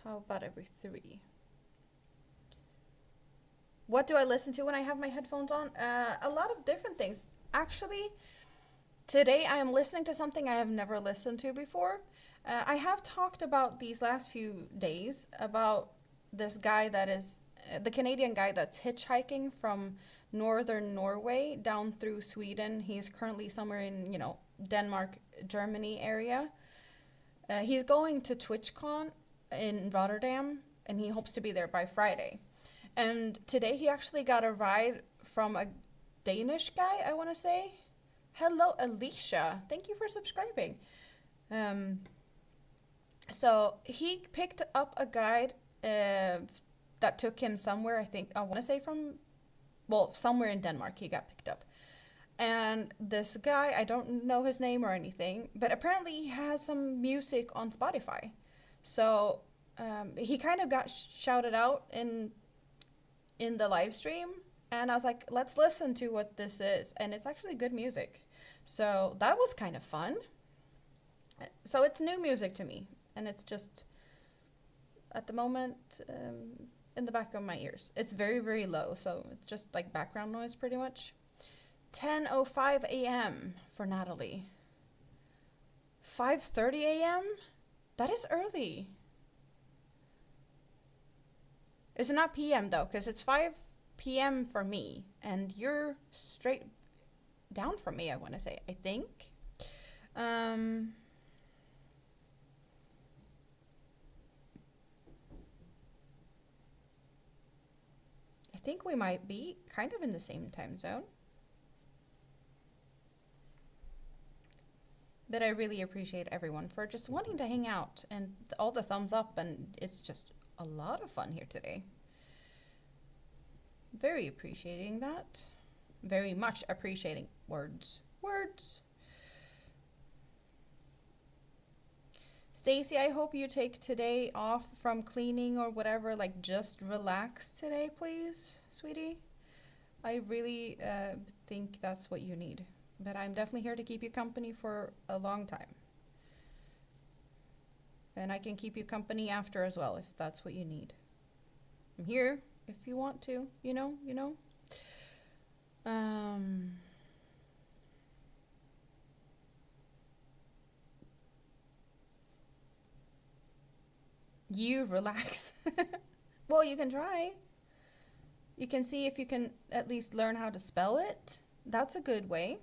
[SPEAKER 1] How about every 3? What do I listen to when I have my headphones on? A lot of different things. Actually, today I am listening to something I have never listened to before. I have talked about these last few days about this guy that is the Canadian guy that's hitchhiking from northern Norway down through Sweden. He's currently somewhere in, Denmark, Germany area. He's going to TwitchCon in Rotterdam, and he hopes to be there by Friday. And today he actually got a ride from a Danish guy, I want to say. Hello, Alicia. Thank you for subscribing. So he picked up a guide that took him somewhere, I want to say somewhere in Denmark he got picked up. And this guy, I don't know his name or anything, but apparently he has some music on Spotify. So he kind of got shouted out in the live stream, and I was like, let's listen to what this is. And it's actually good music. So that was kind of fun. So it's new music to me, and it's just at the moment in the back of my ears. It's very, very low, so it's just like background noise pretty much. 10:05 a.m. for Natalie. 5:30 a.m.? That is early. It's not p.m. though, because it's 5 p.m. for me, and you're straight down from me, I want to say, I think. I think we might be kind of in the same time zone. But I really appreciate everyone for just wanting to hang out and all the thumbs up, and it's just a lot of fun here today. Very appreciating that. Very much appreciating words. Stacy, I hope you take today off from cleaning or whatever, like just relax today, please, sweetie. I really think that's what you need. But I'm definitely here to keep you company for a long time. And I can keep you company after as well, if that's what you need. I'm here if you want to, you know. You relax. Well, you can try. You can see if you can at least learn how to spell it. That's a good way.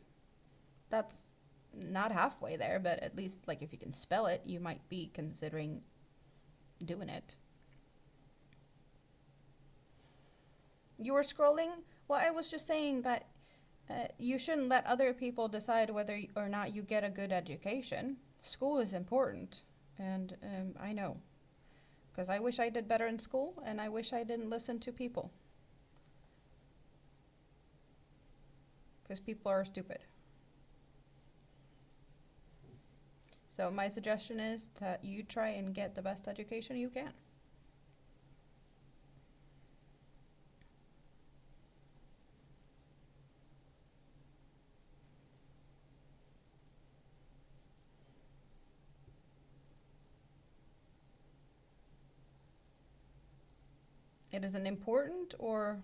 [SPEAKER 1] That's not halfway there, but at least like if you can spell it, you might be considering doing it. You were scrolling? Well, I was just saying that you shouldn't let other people decide whether or not you get a good education. School is important, and I know. Because I wish I did better in school, and I wish I didn't listen to people. Because people are stupid. So my suggestion is that you try and get the best education you can. It isn't important, or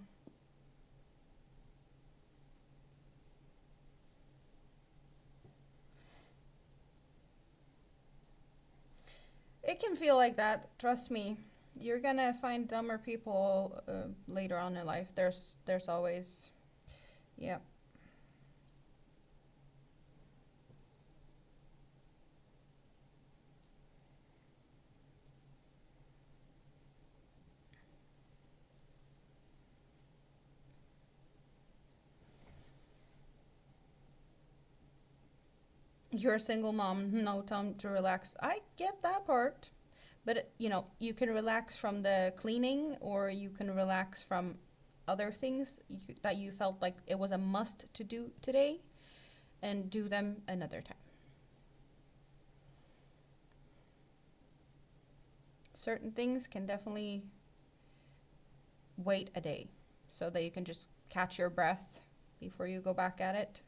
[SPEAKER 1] it can feel like that. Trust me. You're gonna find dumber people later on in life. There's always, yeah. You're a single mom, no time to relax. I get that part. But you know, you can relax from the cleaning, or you can relax from other things that you felt like it was a must to do today, and do them another time. Certain things can definitely wait a day so that you can just catch your breath before you go back at it.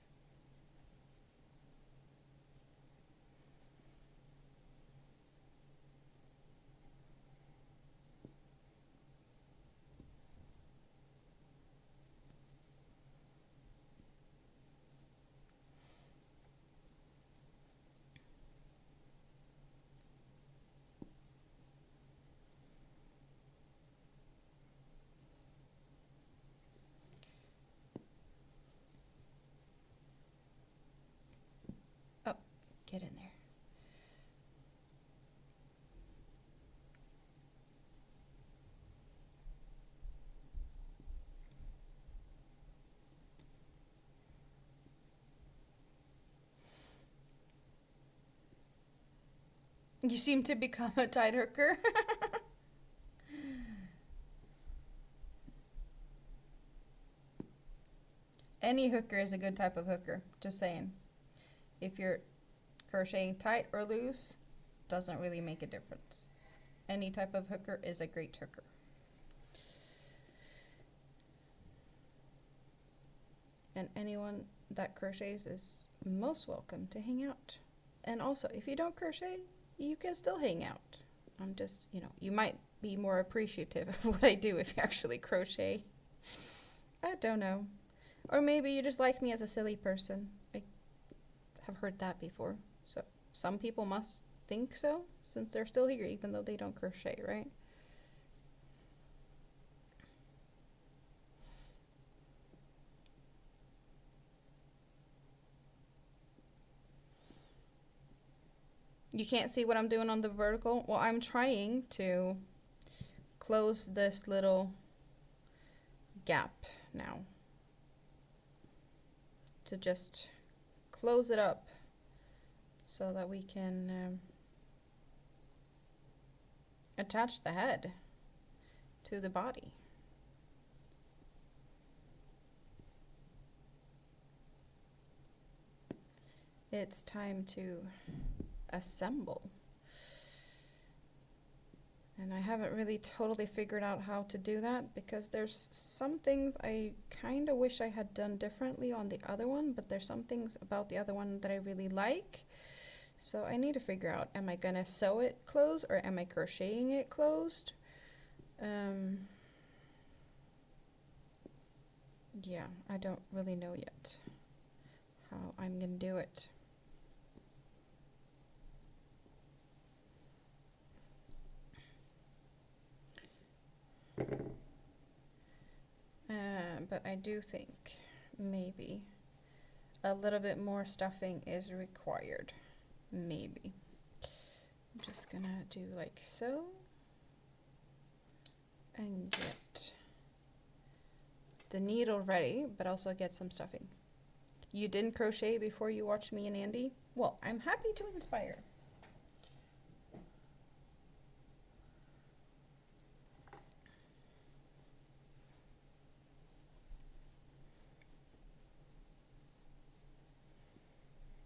[SPEAKER 1] Oh, get in there. You seem to become a tight hooker. Any hooker is a good type of hooker, just saying. If you're crocheting tight or loose, doesn't really make a difference. Any type of hooker is a great hooker. And anyone that crochets is most welcome to hang out. And also, if you don't crochet, you can still hang out. I'm just, you know, you might be more appreciative of what I do if you actually crochet. I don't know. Or maybe you just like me as a silly person. I have heard that before. So some people must think so, since they're still here, even though they don't crochet, right? You can't see what I'm doing on the vertical? Well, I'm trying to close this little gap now. To just close it up so that we can attach the head to the body. It's time to assemble. And I haven't really totally figured out how to do that, because there's some things I kind of wish I had done differently on the other one, but there's some things about the other one that I really like. So I need to figure out, am I gonna sew it closed or am I crocheting it closed? Yeah, I don't really know yet how I'm gonna do it. But I do think maybe a little bit more stuffing is required. Maybe. I'm just gonna do like so. And get the needle ready, but also get some stuffing. You didn't crochet before you watched me and Andy? Well, I'm happy to inspire.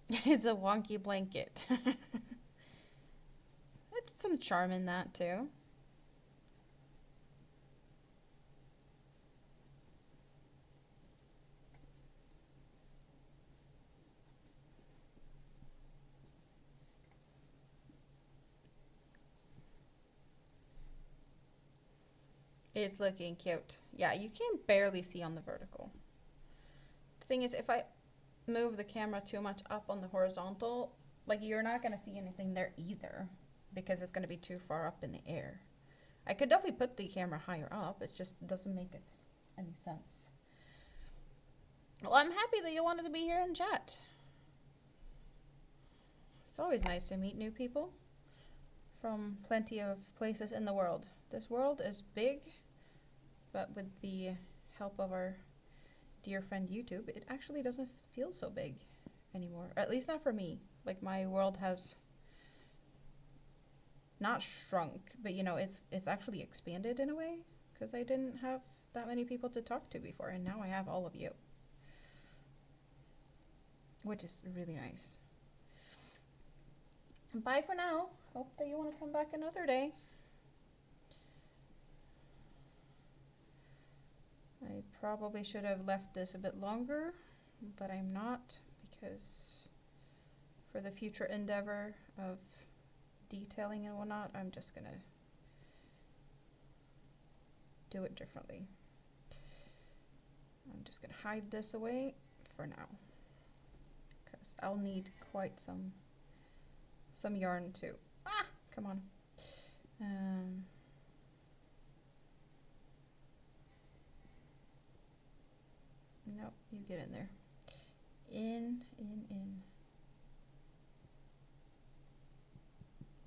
[SPEAKER 1] It's a wonky blanket. There's some charm in that too. It's looking cute. Yeah, you can barely see on the vertical. The thing is, if I move the camera too much up on the horizontal, like you're not going to see anything there either because it's going to be too far up in the air. I could definitely put the camera higher up. It just doesn't make any sense. Well, I'm happy that you wanted to be here and chat. It's always nice to meet new people from plenty of places in the world. This world is big, but with the help of our dear friend YouTube, it actually doesn't feel so big anymore. At least not for me. Like my world has not shrunk, but you know, it's actually expanded in a way because I didn't have that many people to talk to before, and now I have all of you, which is really nice. Bye for now. Hope that you want to come back another day. I probably should have left this a bit longer, but I'm not, because for the future endeavor of detailing and whatnot, I'm just gonna do it differently. I'm just gonna hide this away for now, because I'll need quite some yarn too. Ah, come on. Nope, you get in there. In.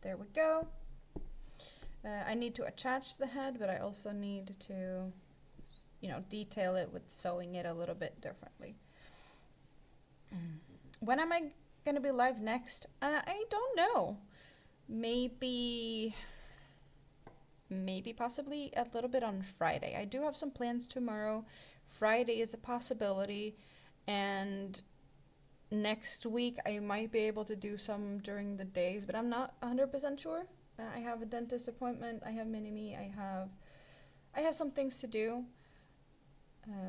[SPEAKER 1] There we go. I need to attach the head, but I also need to, you know, detail it with sewing it a little bit differently. When am I going to be live next? I don't know. Maybe possibly a little bit on Friday. I do have some plans tomorrow. Friday is a possibility, and next week I might be able to do some during the days, but I'm not 100% sure. I have a dentist appointment, I have mini-me, I have some things to do.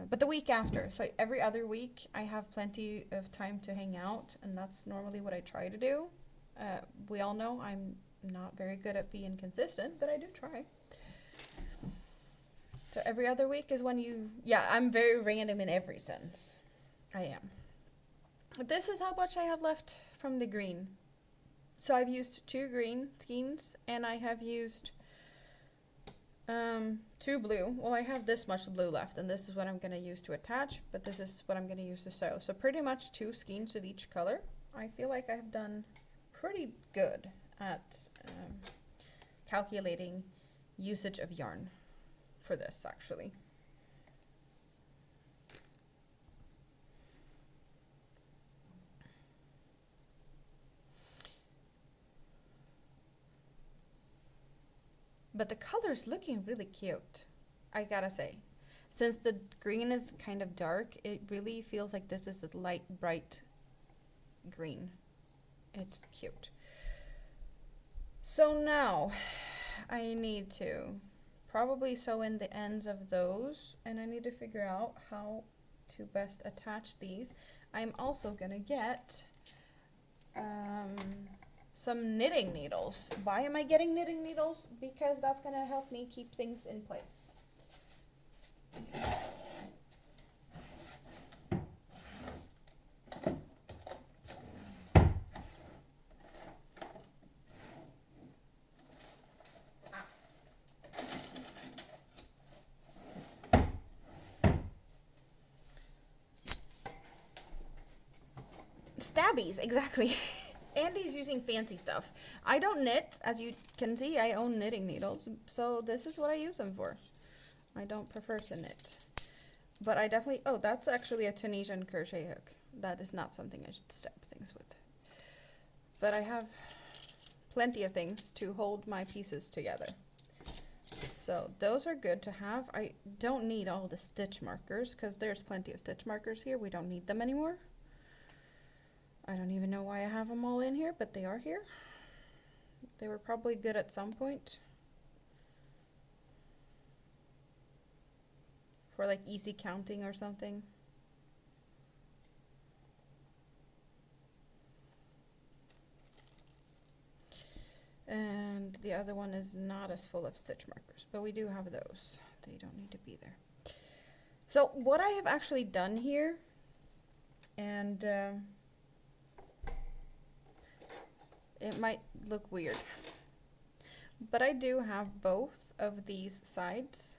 [SPEAKER 1] But the week after, so every other week, I have plenty of time to hang out, and that's normally what I try to do. We all know I'm not very good at being consistent, but I do try. So every other week is when I'm very random in every sense. I am. This is how much I have left from the green. So I've used 2 green skeins, and I have used 2 blue. Well, I have this much blue left, and this is what I'm going to use to attach, but this is what I'm going to use to sew. So pretty much 2 skeins of each color. I feel like I have done pretty good at calculating usage of yarn for this, actually. But the color's looking really cute, I gotta say. Since the green is kind of dark, it really feels like this is a light, bright green. It's cute. So now I need to probably sew in the ends of those, and I need to figure out how to best attach these. I'm also gonna get some knitting needles. Why am I getting knitting needles? Because that's gonna help me keep things in place. Stabbies, exactly. Andy's using fancy stuff. I don't knit, as you can see. I own knitting needles, so this is what I use them for. I don't prefer to knit, but I definitely, oh, that's actually a Tunisian crochet hook. That is not something I should stab things with, but I have plenty of things to hold my pieces together. So those are good to have. I don't need all the stitch markers because there's plenty of stitch markers here. We don't need them anymore. I don't even know why I have them all in here, but they are here. They were probably good at some point. For like easy counting or something. And the other one is not as full of stitch markers, but we do have those. They don't need to be there. So what I have actually done here, and it might look weird, but I do have both of these sides.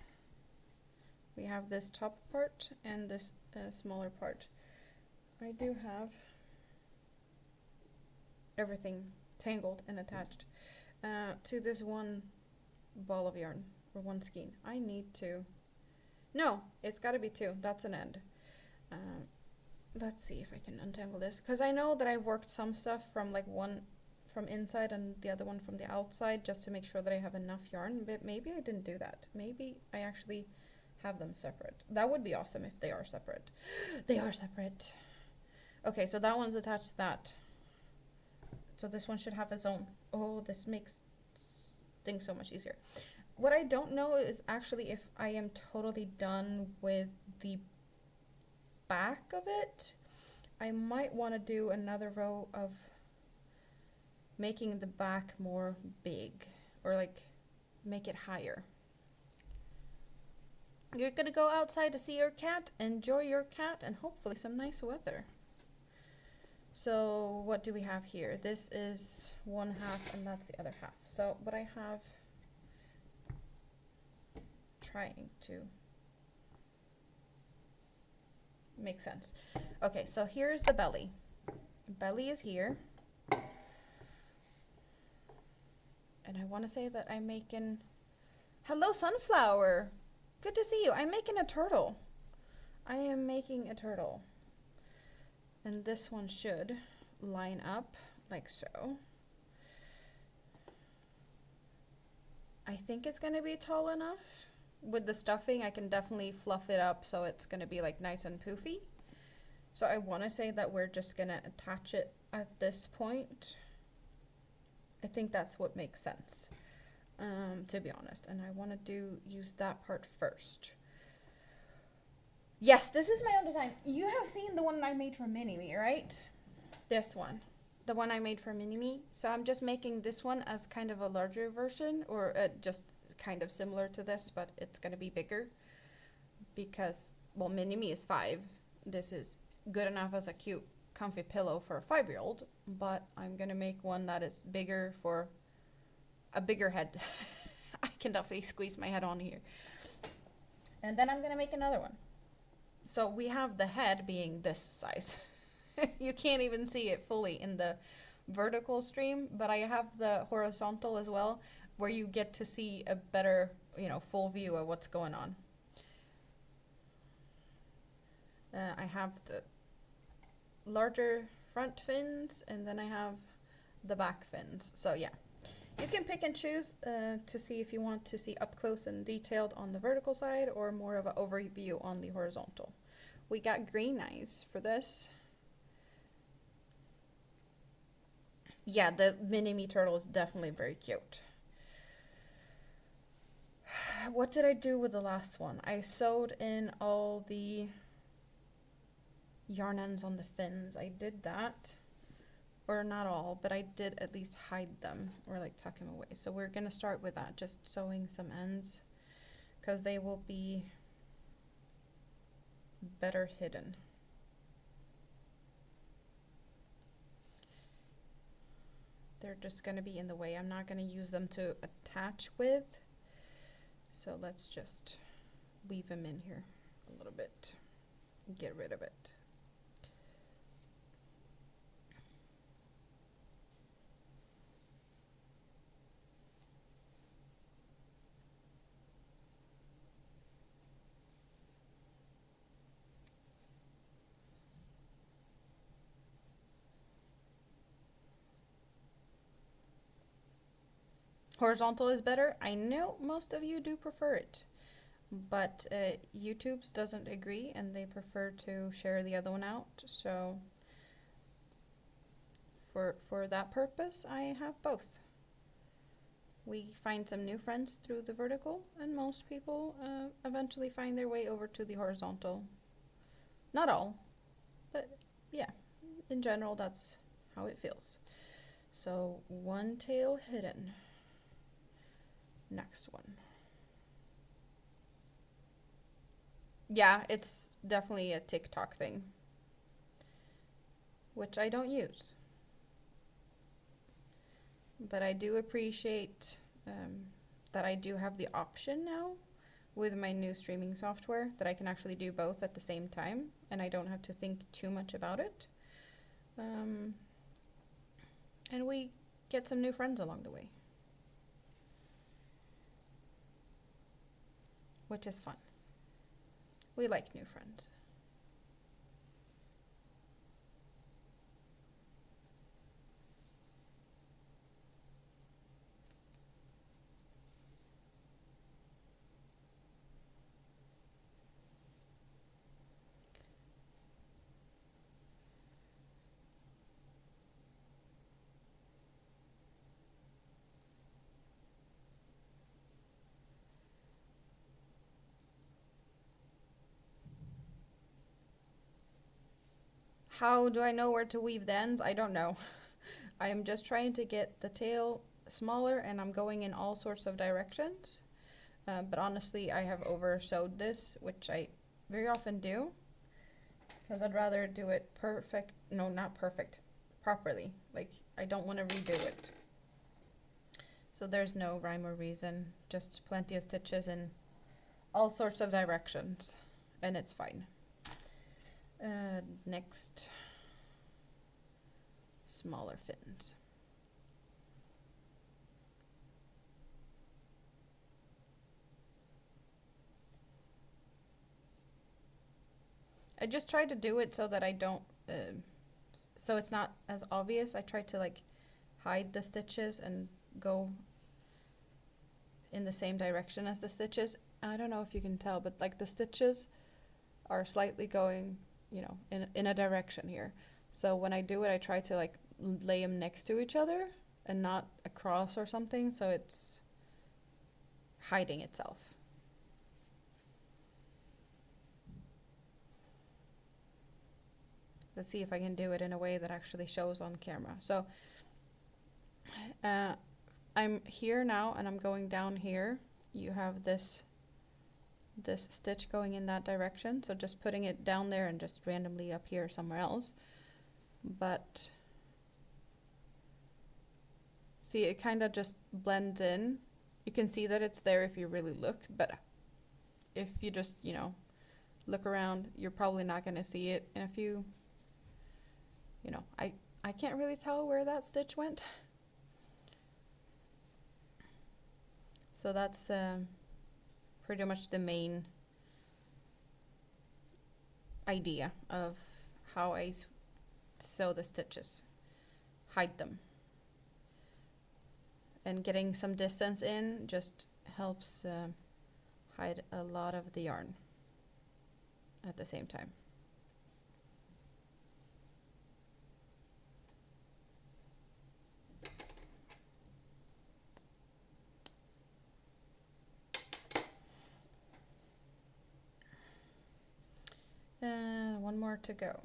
[SPEAKER 1] We have this top part and this smaller part. I do have everything tangled and attached to this one ball of yarn, or one skein. I need to, no, it's got to be two. That's an end. Let's see if I can untangle this, because I know that I've worked some stuff from like one from inside and the other one from the outside, just to make sure that I have enough yarn, but maybe I didn't do that. Maybe I actually have them separate. That would be awesome if they are separate. They are separate. Okay, so that one's attached to that. So this one should have its own. Oh, this makes things so much easier. What I don't know is actually if I am totally done with the back of it. I might want to do another row of making the back more big, or like make it higher. You're gonna go outside to see your cat, enjoy your cat, and hopefully some nice weather. So what do we have here? This is one half and that's the other half. So what I have, trying to make sense. Okay, so here's the belly. Belly is here. And I want to say that I'm making, hello sunflower, good to see you. I'm making a turtle. I am making a turtle. And this one should line up like so. I think it's going to be tall enough. With the stuffing, I can definitely fluff it up so it's going to be like nice and poofy. So I want to say that we're just going to attach it at this point. I think that's what makes sense, to be honest. And I want to use that part first. Yes, this is my own design. You have seen the one I made for Mini-Me, right? This one. The one I made for Mini-Me. So I'm just making this one as kind of a larger version, or just kind of similar to this, but it's going to be bigger. Because, well, Mini-Me is 5. This is good enough as a cute, comfy pillow for a 5-year-old. But I'm going to make one that is bigger for a bigger head. I can definitely squeeze my head on here. And then I'm going to make another one. So we have the head being this size. You can't even see it fully in the vertical stream, but I have the horizontal as well, where you get to see a better, full view of what's going on. I have the larger front fins, and then I have the back fins. So yeah, you can pick and choose to see if you want to see up close and detailed on the vertical side, or more of an overview on the horizontal. We got green eyes for this. Yeah, the Mini-Me turtle is definitely very cute. What did I do with the last one? I sewed in all the yarn ends on the fins. I did that. Or not all, but I did at least hide them, or like tuck them away. So we're going to start with that, just sewing some ends, because they will be better hidden. They're just going to be in the way. I'm not going to use them to attach with. So let's just weave them in here a little bit. Get rid of it. Horizontal is better. I know most of you do prefer it, but YouTube's doesn't agree, and they prefer to share the other one out. So for that purpose, I have both. We find some new friends through the vertical, and most people eventually find their way over to the horizontal. Not all, but yeah, in general, that's how it feels. So one tail hidden. Next one. Yeah, it's definitely a TikTok thing, which I don't use. But I do appreciate that I do have the option now with my new streaming software that I can actually do both at the same time and I don't have to think too much about it. And we get some new friends along the way, which is fun. We like new friends. How do I know where to weave the ends? I don't know. I am just trying to get the tail smaller and I'm going in all sorts of directions. But honestly, I have over sewed this, which I very often do. Because I'd rather do it perfect. No, not perfect. Properly. Like, I don't want to redo it. So there's no rhyme or reason. Just plenty of stitches in all sorts of directions. And it's fine. Next, smaller fins. I just try to do it so that I don't, so it's not as obvious. I try to like hide the stitches and go in the same direction as the stitches. I don't know if you can tell, but like the stitches are slightly going, you know, in a direction here. So when I do it, I try to like lay them next to each other and not across or something, so it's hiding itself. Let's see if I can do it in a way that actually shows on camera. So I'm here now and I'm going down here. You have this stitch going in that direction, so just putting it down there and just randomly up here somewhere else. But see, it kind of just blends in. You can see that it's there if you really look, but if you just, you know, look around, you're probably not going to see it. And if you know, I can't really tell where that stitch went. So that's pretty much the main idea of how I sew the stitches, hide them. And getting some distance in just helps hide a lot of the yarn at the same time. One more to go.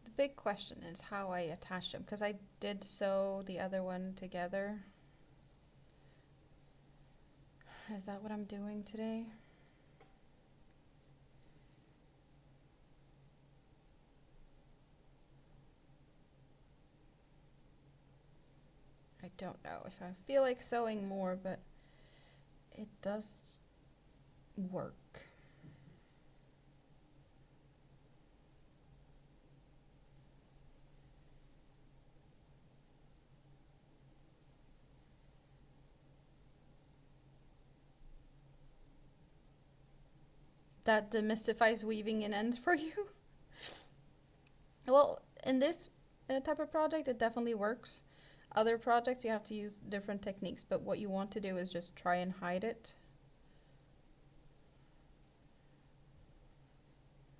[SPEAKER 1] The big question is how I attach them, because I did sew the other one together. Is that what I'm doing today? I don't know if I feel like sewing more, but it does work. That demystifies weaving in ends for you? Well, in this type of project, it definitely works. Other projects, you have to use different techniques, but what you want to do is just try and hide it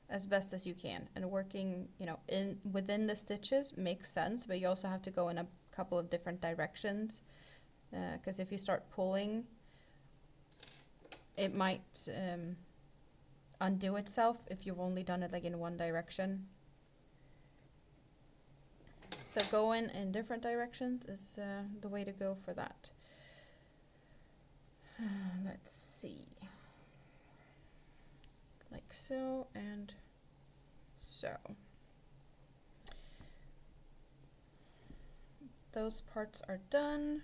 [SPEAKER 1] as best as you can. And working, you know, within the stitches makes sense, but you also have to go in a couple of different directions, because if you start pulling, it might undo itself if you've only done it like in one direction. So going in different directions is the way to go for that. Let's see. Like so and so. Those parts are done.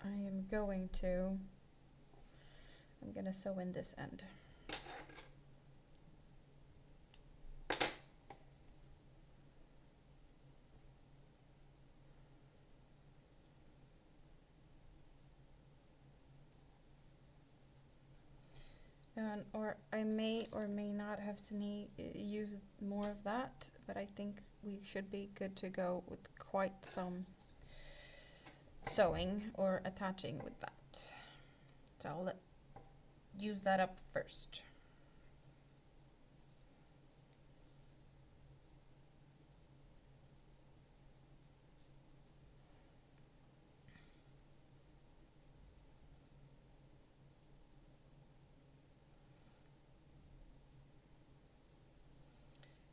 [SPEAKER 1] I'm gonna sew in this end. Or I may or may not have to use more of that, but I think we should be good to go with quite some sewing or attaching with that. So I'll use that up first.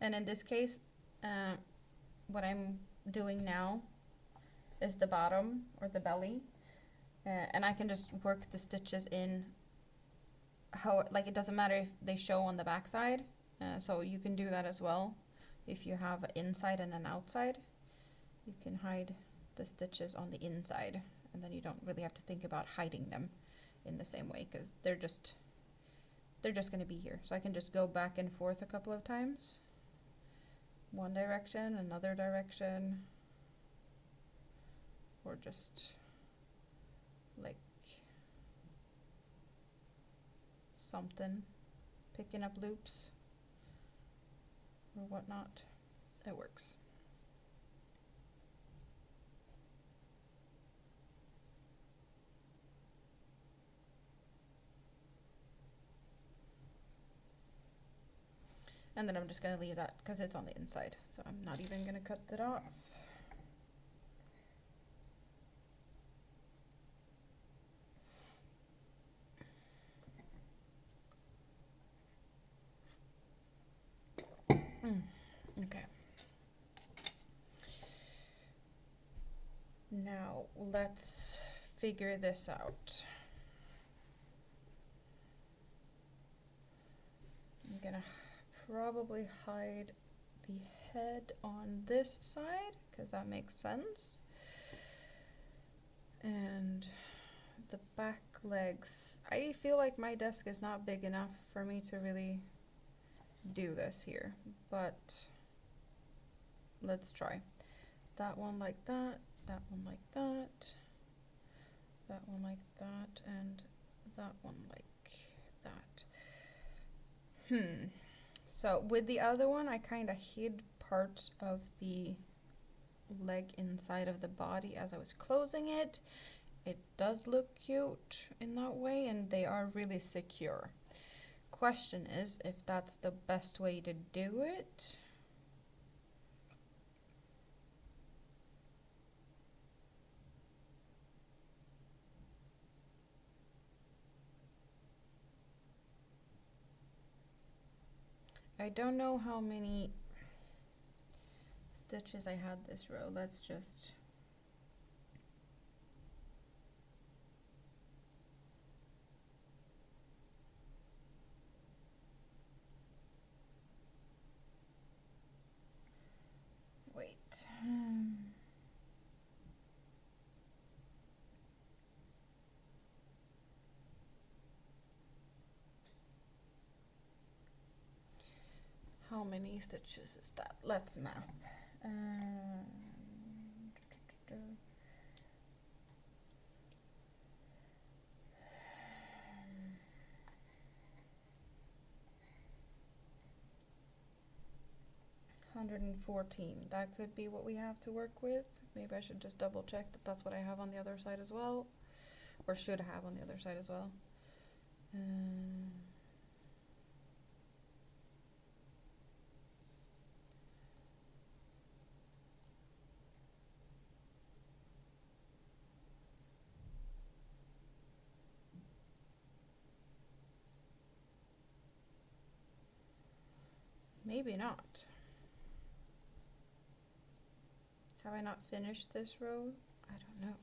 [SPEAKER 1] And in this case, what I'm doing now is the bottom or the belly, and I can just work the stitches in how, like, it doesn't matter if they show on the back side, so you can do that as well. If you have an inside and an outside, you can hide the stitches on the inside, and then you don't really have to think about hiding them in the same way, because they're just going to be here. So I can just go back and forth a couple of times. One direction, another direction, or just like something, picking up loops or whatnot. It works. And then I'm just going to leave that because it's on the inside. So I'm not even going to cut that off. Okay. Now let's figure this out. I'm going to probably hide the head on this side because that makes sense, and the back legs. I feel like my desk is not big enough for me to really do this here, but let's try. That one like that, that one like that, that one like that, and that one like that. So with the other one, I kind of hid parts of the leg inside of the body as I was closing it. It does look cute in that way, and they are really secure. Question is if that's the best way to do it. I don't know how many stitches I had this row. Let's just wait. 'How many stitches is that? Let's math. 114. That could be what we have to work with. Maybe I should just double check that that's what I have on the other side as well, or should have on the other side as well. maybe not. Have I not finished this row? I don't know.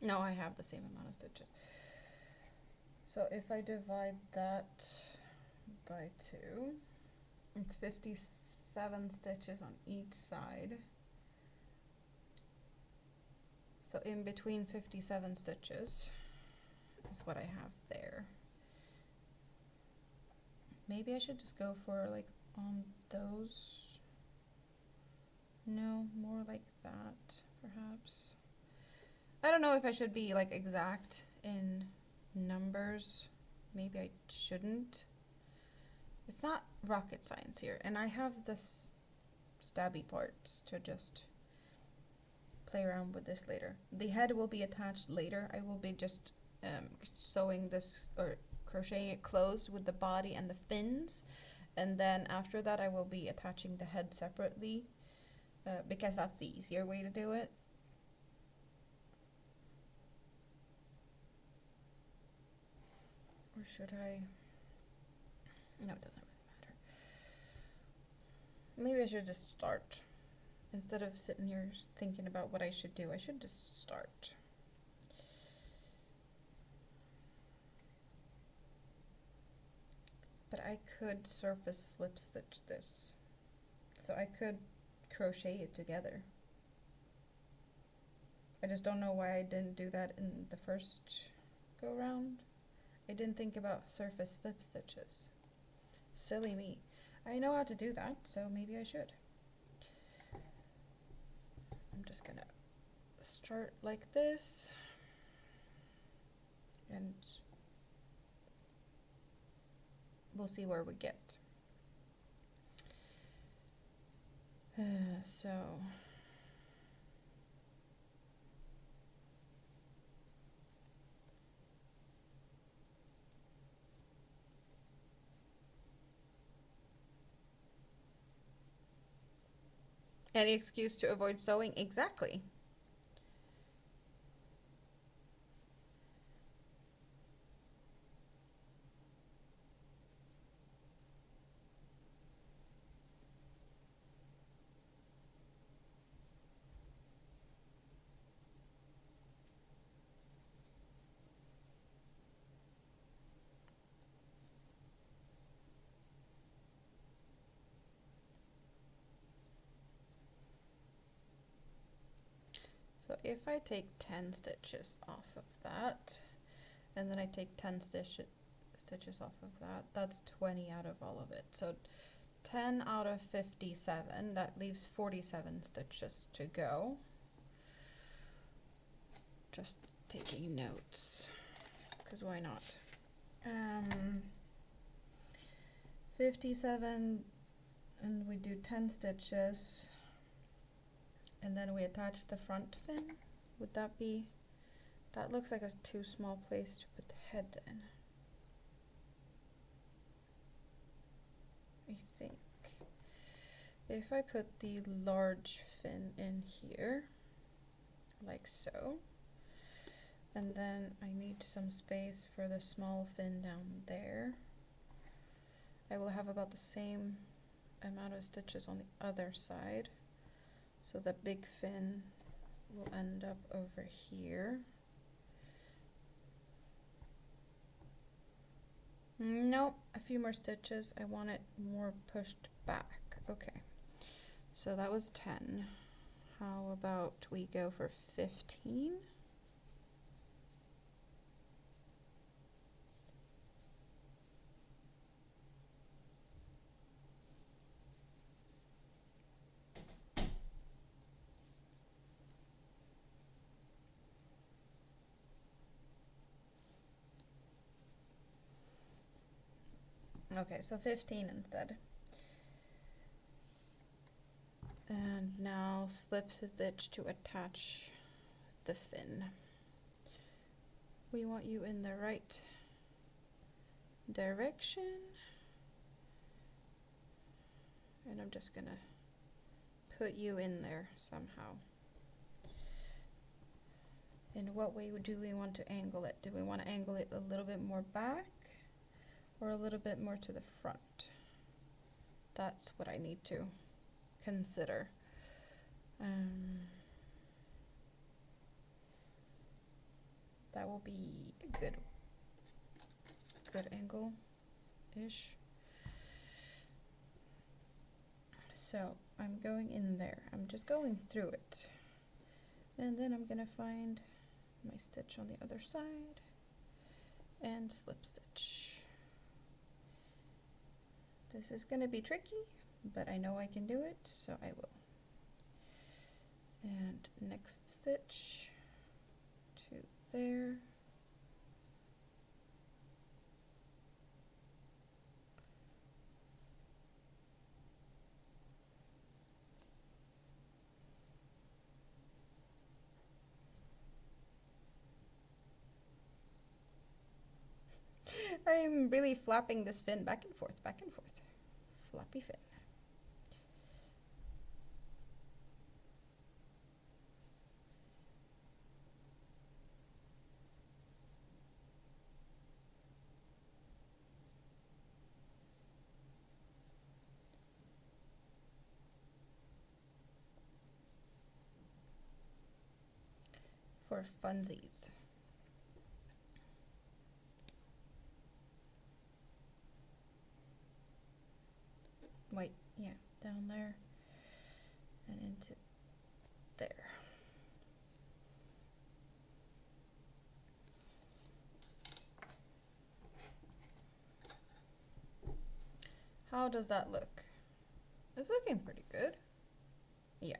[SPEAKER 1] No, I have the same amount of stitches. So if I divide that by 2, it's 57 stitches on each side. So in between 57 stitches is what I have there. Maybe I should just go for like on those. No, more like that, perhaps. I don't know if I should be like exact in numbers. Maybe I shouldn't. It's not rocket science here, and I have this stabby parts to just play around with this later. The head will be attached later. I will be just sewing this or crocheting it closed with the body and the fins, and then after that I will be attaching the head separately because that's the easier way to do it. Or should I? No, it doesn't really matter. Maybe I should just start. Instead of sitting here thinking about what I should do, I should just start. But I could surface slip stitch this. So I could crochet it together. I just don't know why I didn't do that in the first go round. I didn't think about surface slip stitches. Silly me. I know how to do that, so maybe I should. I'm just gonna start like this and we'll see where we get. So any excuse to avoid sewing? Exactly. So if I take 10 stitches off of that, and then I take 10 stitches off of that, that's 20 out of all of it. So 10 out of 57, that leaves 47 stitches to go. Just taking notes, because why not? 57, and we do 10 stitches. And then we attach the front fin. Would that be, that looks like a too small place to put the head in. I think if I put the large fin in here, like so, and then I need some space for the small fin down there, I will have about the same amount of stitches on the other side. So the big fin will end up over here. Nope, a few more stitches. I want it more pushed back. Okay, so that was 10. How about we go for 15? Okay, so 15 instead. And now slip stitch to attach the fin. We want you in the right direction. And I'm just gonna put you in there somehow. In what way do we want to angle it? Do we want to angle it a little bit more back or a little bit more to the front? That's what I need to consider. That will be a good angle-ish. So I'm going in there. I'm just going through it. And then I'm gonna find my stitch on the other side and slip stitch. This is gonna be tricky, but I know I can do it, so I will. And next stitch to there. I'm really flapping this fin back and forth, floppy fin. For funsies. Wait, yeah, down there and into there. How does that look? It's looking pretty good. Yeah.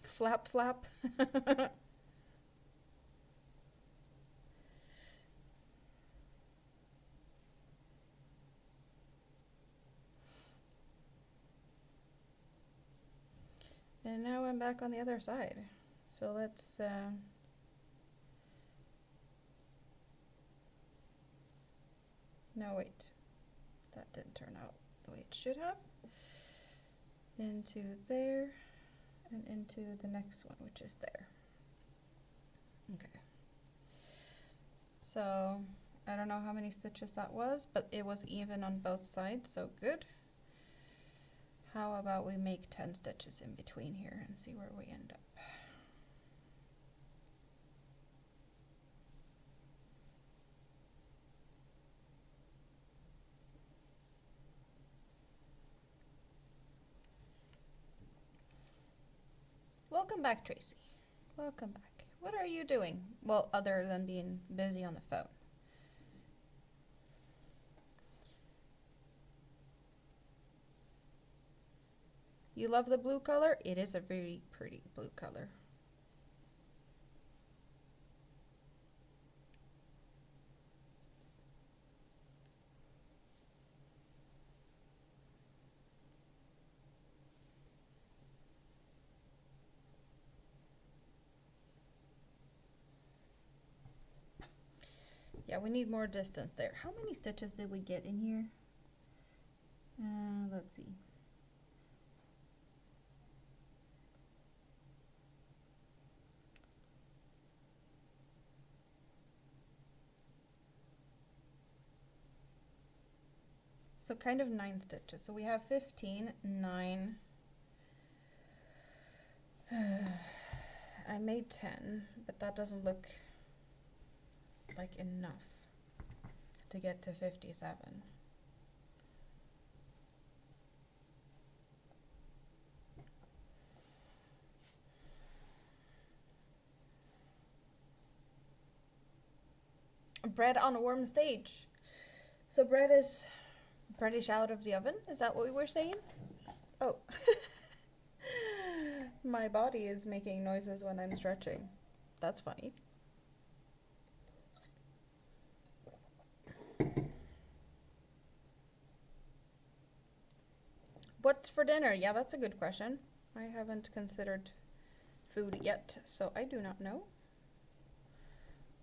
[SPEAKER 1] Flap, flap. And now I'm back on the other side. So let's no, wait. That didn't turn out the way it should have. Into there and into the next one, which is there. Okay. So I don't know how many stitches that was, but it was even on both sides, so good. How about we make 10 stitches in between here and see where we end up. Welcome back, Tracy. Welcome back. What are you doing? Well, other than being busy on the phone. You love the blue color? It is a very pretty blue color. Yeah, we need more distance there. How many stitches did we get in here? Let's see. So kind of 9 stitches. So we have 15, 9. I made 10, but that doesn't look like enough to get to 57. Bread on a warm stage. So bread is out of the oven? Is that what we were saying? Oh. My body is making noises when I'm stretching. That's funny. What's for dinner? Yeah, that's a good question. I haven't considered food yet, so I do not know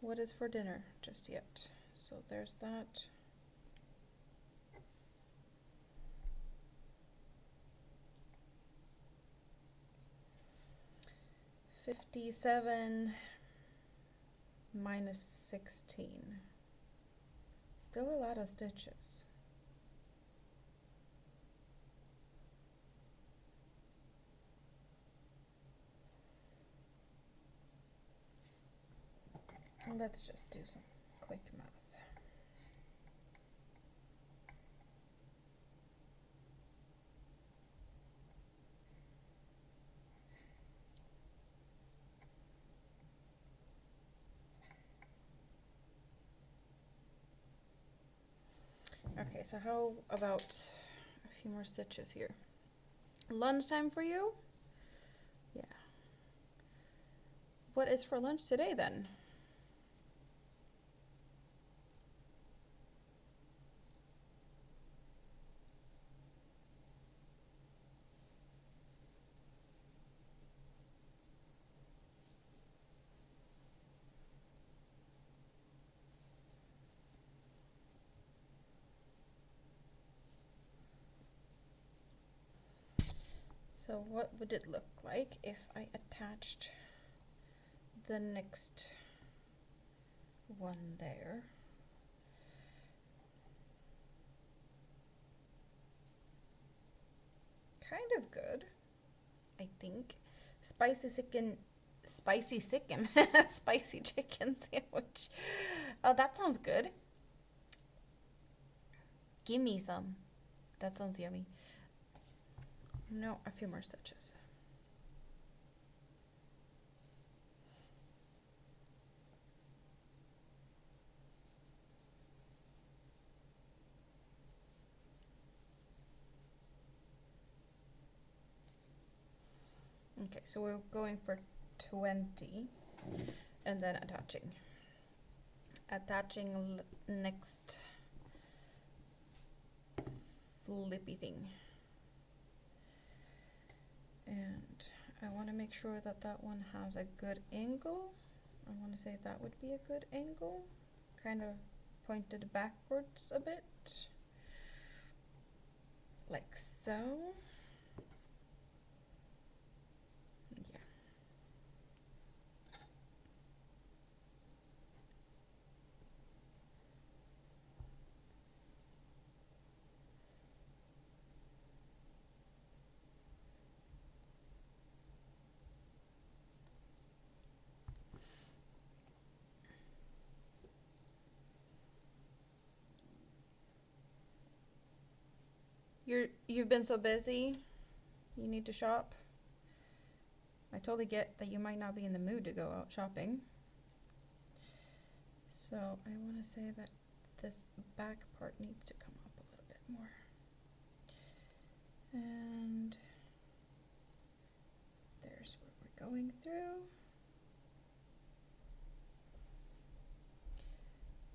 [SPEAKER 1] what is for dinner just yet. So there's that. 57 minus 16. Still a lot of stitches. Let's just do some quick math. Okay, so how about a few more stitches here? Lunchtime for you? Yeah. What is for lunch today then? So what would it look like if I attached the next one there? Kind of good, I think. Spicy chicken, spicy chicken, spicy chicken sandwich. Oh, that sounds good. Give me some. That sounds yummy. No, a few more stitches. Okay, so we're going for 20 and then attaching. Attaching next flippy thing. And I want to make sure that that one has a good angle. I want to say that would be a good angle. Kind of pointed backwards a bit. Like so. Yeah. You've been so busy. You need to shop. I totally get that you might not be in the mood to go out shopping. So I want to say that this back part needs to come up a little bit more. And there's where we're going through.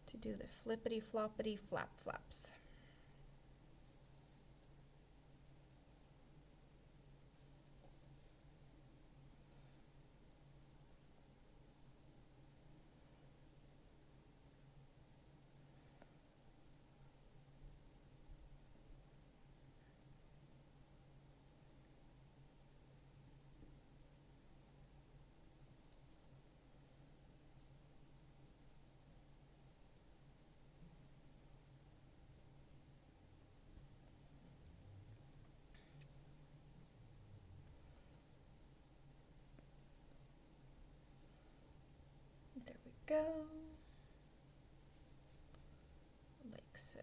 [SPEAKER 1] To do the flippity floppity flap flaps. There we go. Like so.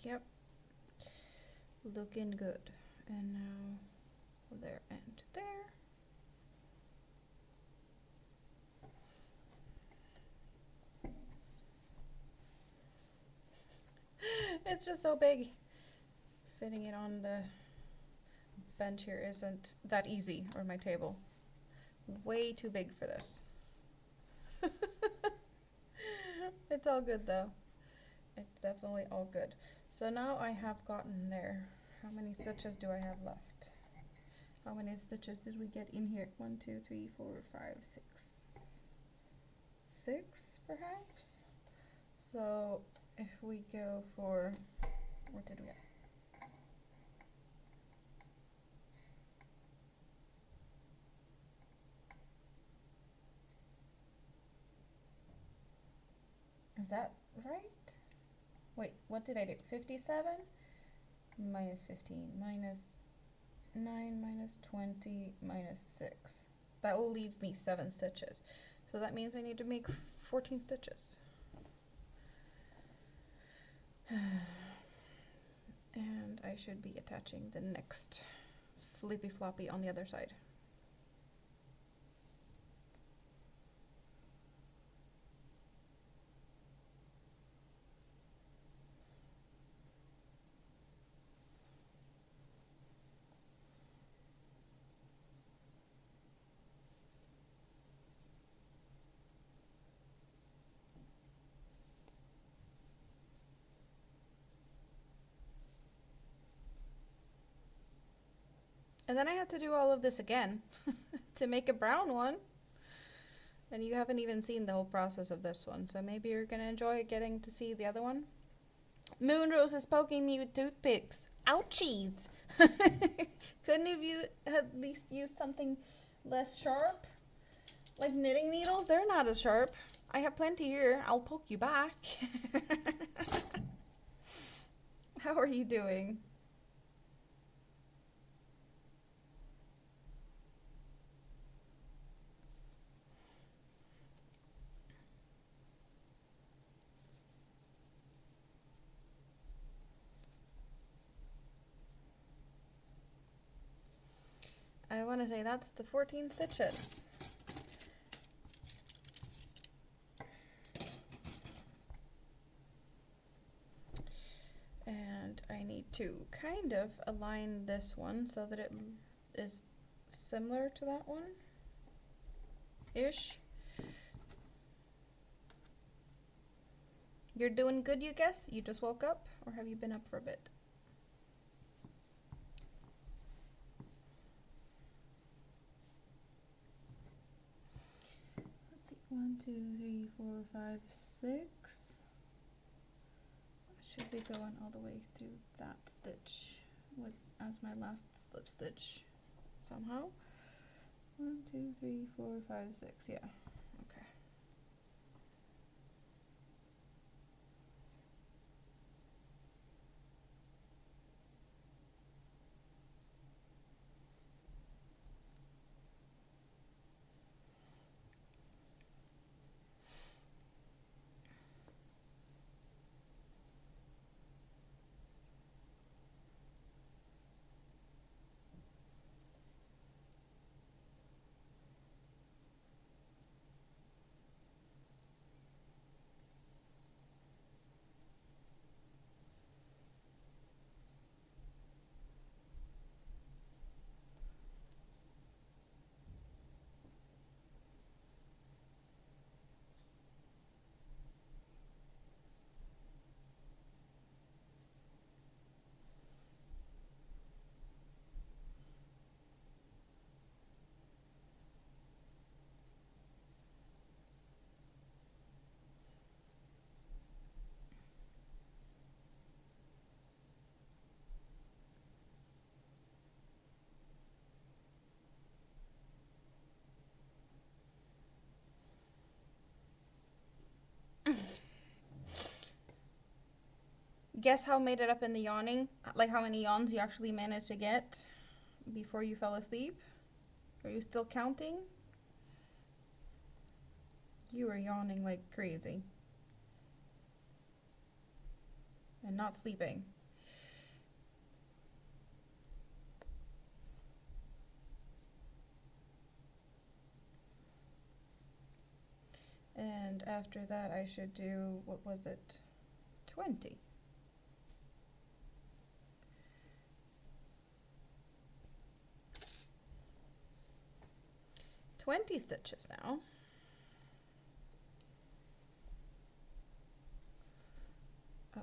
[SPEAKER 1] Yep. Looking good. And now there and there. It's just so big. Fitting it on the bench here isn't that easy, or my table. Way too big for this. It's all good though. It's definitely all good. So now I have gotten there. How many stitches do I have left? How many stitches did we get in here? 1, 2, 3, 4, 5, 6. 6 perhaps? So if we go for, what did we have? Is that right? Wait, what did I do? 57 minus 15 minus 9 minus 20 minus 6. That will leave me 7 stitches. So that means I need to make 14 stitches. And I should be attaching the next flippy floppy on the other side. And then I have to do all of this again to make a brown one. And you haven't even seen the whole process of this one, so maybe you're gonna enjoy getting to see the other one. Moonrose is poking me with toothpicks. Ouchies! Couldn't have you at least used something less sharp? Like knitting needles? They're not as sharp. I have plenty here. I'll poke you back. How are you doing? I want to say that's the 14 stitches. And I need to kind of align this one so that it is similar to that one ish. You're doing good, you guess? You just woke up, or have you been up for a bit? Let's see, 1, 2, 3, 4, 5, 6. Should be going all the way through that stitch with as my last slip stitch somehow. 1, 2, 3, 4, 5, 6. Yeah. Okay. Guess how made it up in the yawning? Like how many yawns you actually managed to get before you fell asleep? Are you still counting? You were yawning like crazy. And not sleeping. And after that I should do, what was it? 20. 20 stitches now. Oh.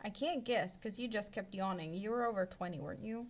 [SPEAKER 1] I can't guess because you just kept yawning. You were over 20, weren't you?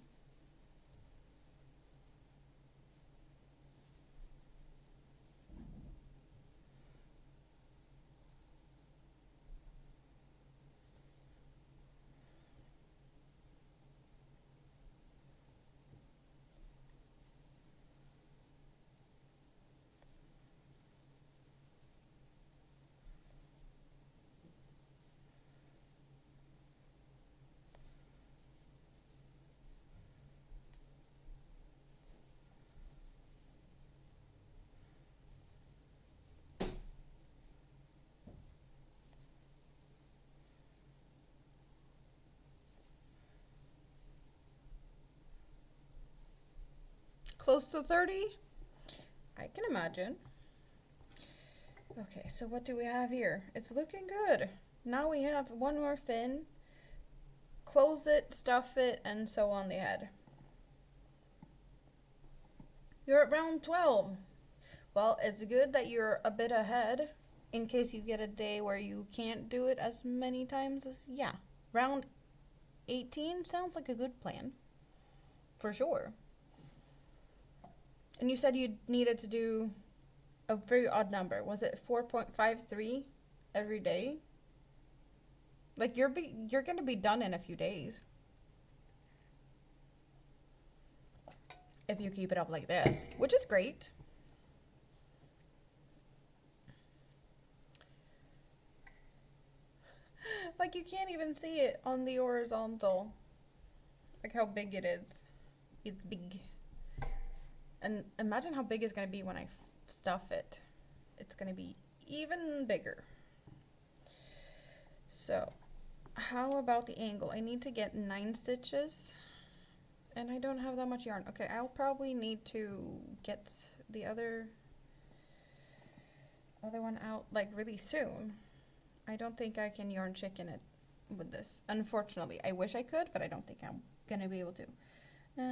[SPEAKER 1] Close to 30? I can imagine. Okay, so what do we have here? It's looking good. Now we have one more fin. Close it, stuff it, and sew on the head. You're at round 12. Well, it's good that you're a bit ahead in case you get a day where you can't do it as many times as, yeah. Round 18 sounds like a good plan. For sure. And you said you needed to do a very odd number. Was it 4.53 every day? Like you're going to be done in a few days. If you keep it up like this, which is great. Like you can't even see it on the horizontal. Like how big it is. It's big. And imagine how big it's going to be when I stuff it. It's going to be even bigger. So, how about the angle? I need to get 9 stitches. And I don't have that much yarn. Okay, I'll probably need to get the other one out like really soon. I don't think I can yarn chicken it with this. Unfortunately, I wish I could, but I don't think I'm going to be able to. 3,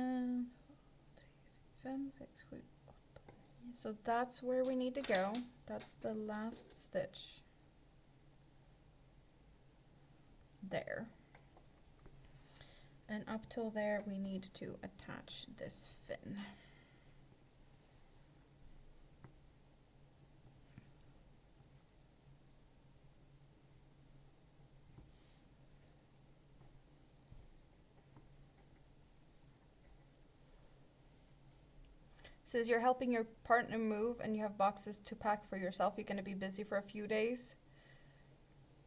[SPEAKER 1] 5, 6, 7, 8. So that's where we need to go. That's the last stitch. There. And up till there we need to attach this fin. Says you're helping your partner move and you have boxes to pack for yourself. You're going to be busy for a few days.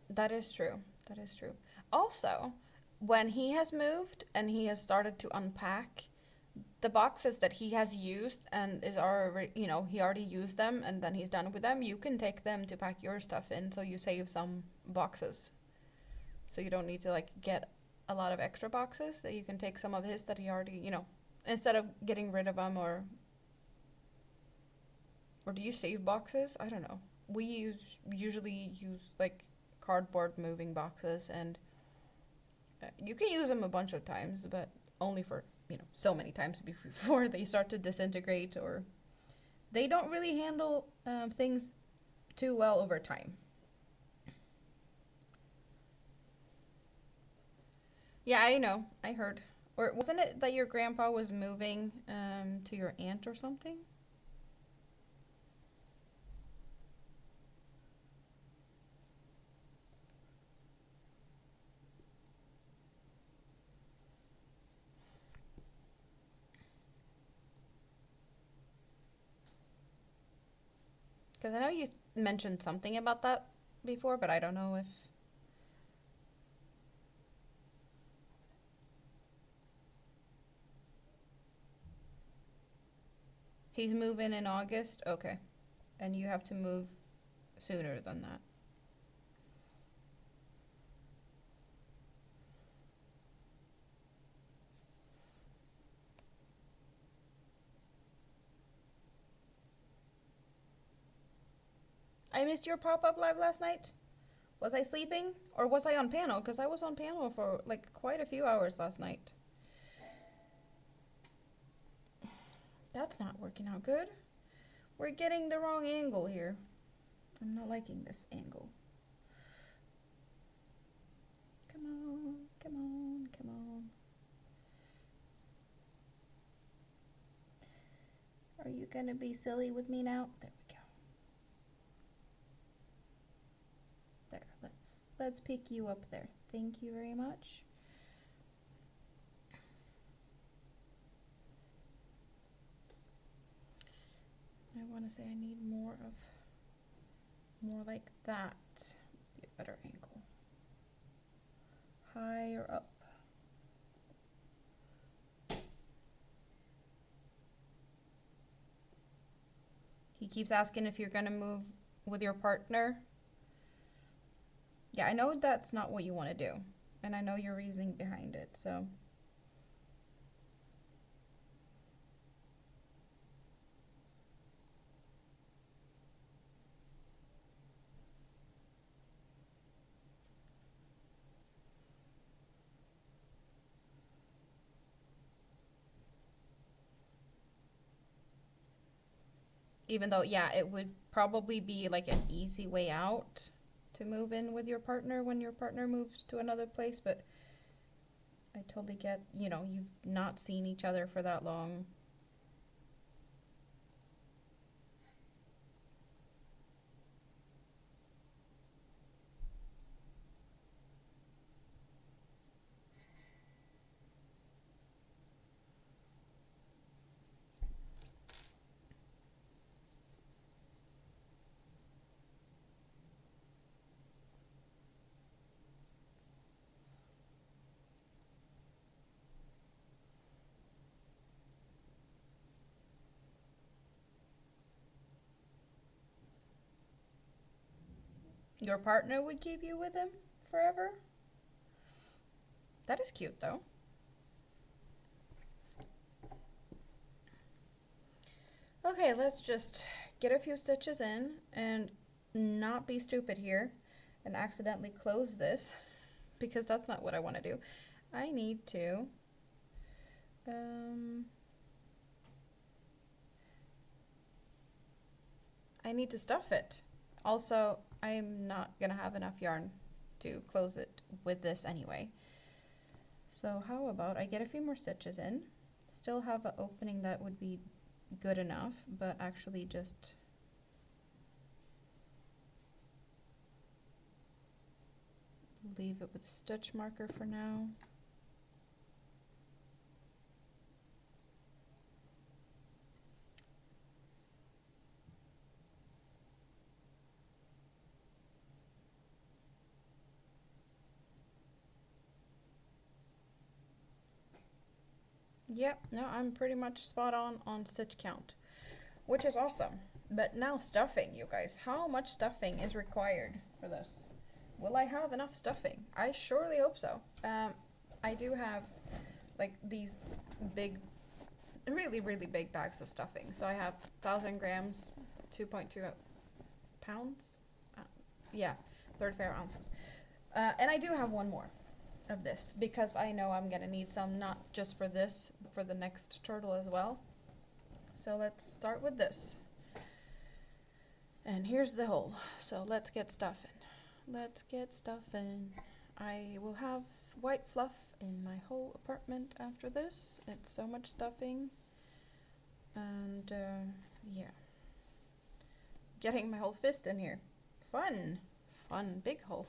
[SPEAKER 1] That is true. That is true. Also, when he has moved and he has started to unpack the boxes that he has used and is already, you know, he already used them and then he's done with them, you can take them to pack your stuff in, so you save some boxes. So you don't need to like get a lot of extra boxes, that you can take some of his that he already, you know, instead of getting rid of them. Or do you save boxes? I don't know. We usually use like cardboard moving boxes, and you can use them a bunch of times, but only for, you know, so many times before they start to disintegrate, or they don't really handle things too well over time. Yeah, I know. I heard. Or wasn't it that your grandpa was moving to your aunt or something? Because I know you mentioned something about that before, but I don't know if... He's moving in August? Okay. And you have to move sooner than that. I missed your pop-up live last night. Was I sleeping? Or was I on panel? Because I was on panel for like quite a few hours last night. That's not working out good. We're getting the wrong angle here. I'm not liking this angle. Come on. Are you gonna be silly with me now? There we go. There, let's pick you up there. Thank you very much. I want to say I need more like that. Be a better angle. Higher up. He keeps asking if you're gonna move with your partner. Yeah, I know that's not what you want to do, and I know your reasoning behind it, so. Even though, yeah, it would probably be like an easy way out to move in with your partner when your partner moves to another place, but I totally get, you know, you've not seen each other for that long. Your partner would keep you with him forever? That is cute, though. Okay, let's just get a few stitches in and not be stupid here and accidentally close this, because that's not what I want to do. I need to stuff it. Also, I'm not gonna have enough yarn to close it with this anyway. So how about I get a few more stitches in, still have an opening that would be good enough, but actually just leave it with a stitch marker for now. Yep, no, I'm pretty much spot on stitch count, which is awesome. But now stuffing, you guys. How much stuffing is required for this? Will I have enough stuffing? I surely hope so. I do have like these big, really big bags of stuffing. So I have 1,000 grams, 2.2 pounds. Yeah, 34 ounces. And I do have one more of this because I know I'm gonna need some, not just for this, but for the next turtle as well. So let's start with this. And here's the hole. So let's get stuffing. Let's get stuffing. I will have white fluff in my whole apartment after this. It's so much stuffing. And yeah. Getting my whole fist in here. Fun. Fun big hole.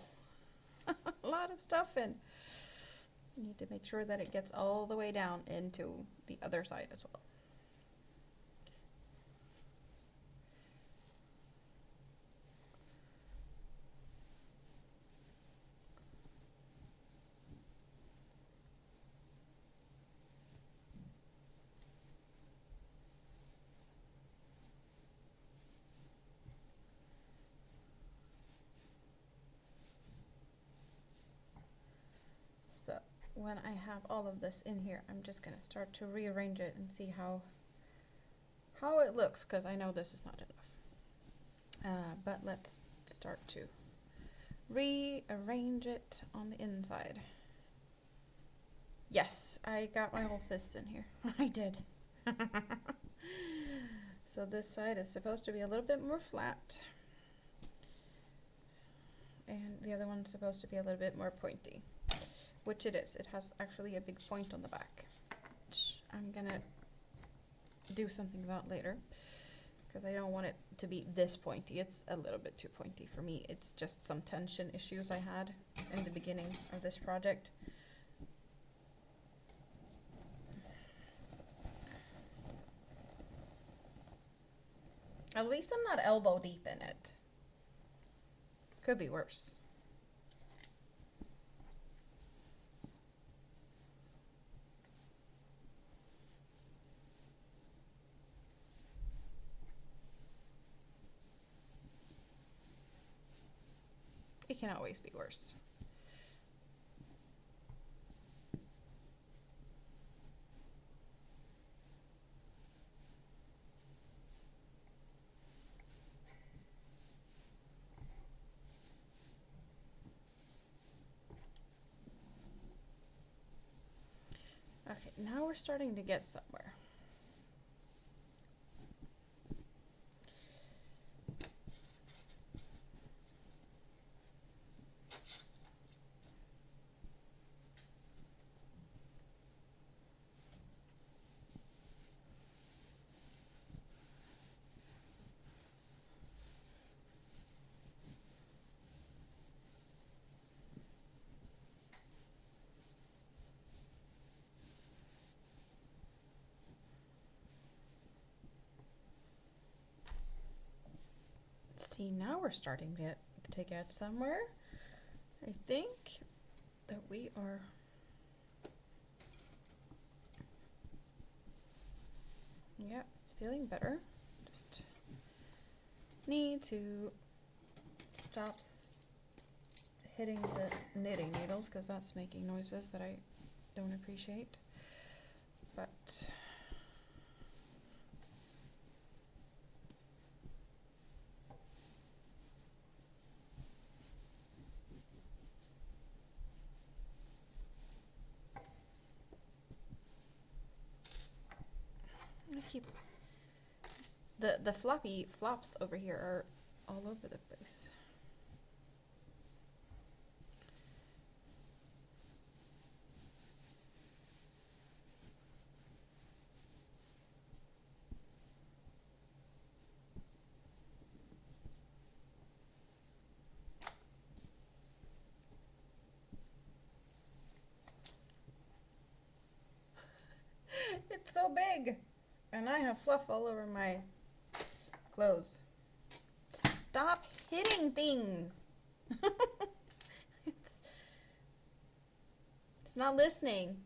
[SPEAKER 1] A lot of stuffing. Need to make sure that it gets all the way down into the other side as well. So when I have all of this in here, I'm just gonna start to rearrange it and see how it looks, because I know this is not enough. But let's start to rearrange it on the inside. Yes, I got my whole fist in here. I did. So this side is supposed to be a little bit more flat. And the other one's supposed to be a little bit more pointy. Which it is. It has actually a big point on the back, which I'm gonna do something about later, because I don't want it to be this pointy. It's a little bit too pointy for me. It's just some tension issues I had in the beginning of this project. At least I'm not elbow deep in it. Could be worse. It can always be worse. Okay, now we're starting to get somewhere. See, now we're starting to get somewhere. I think that we are yeah, it's feeling better. Just need to stop hitting the knitting needles because that's making noises that I don't appreciate. But I keep the floppy flops over here are all over the place. It's so big, and I have fluff all over my clothes. Stop hitting things. It's not listening.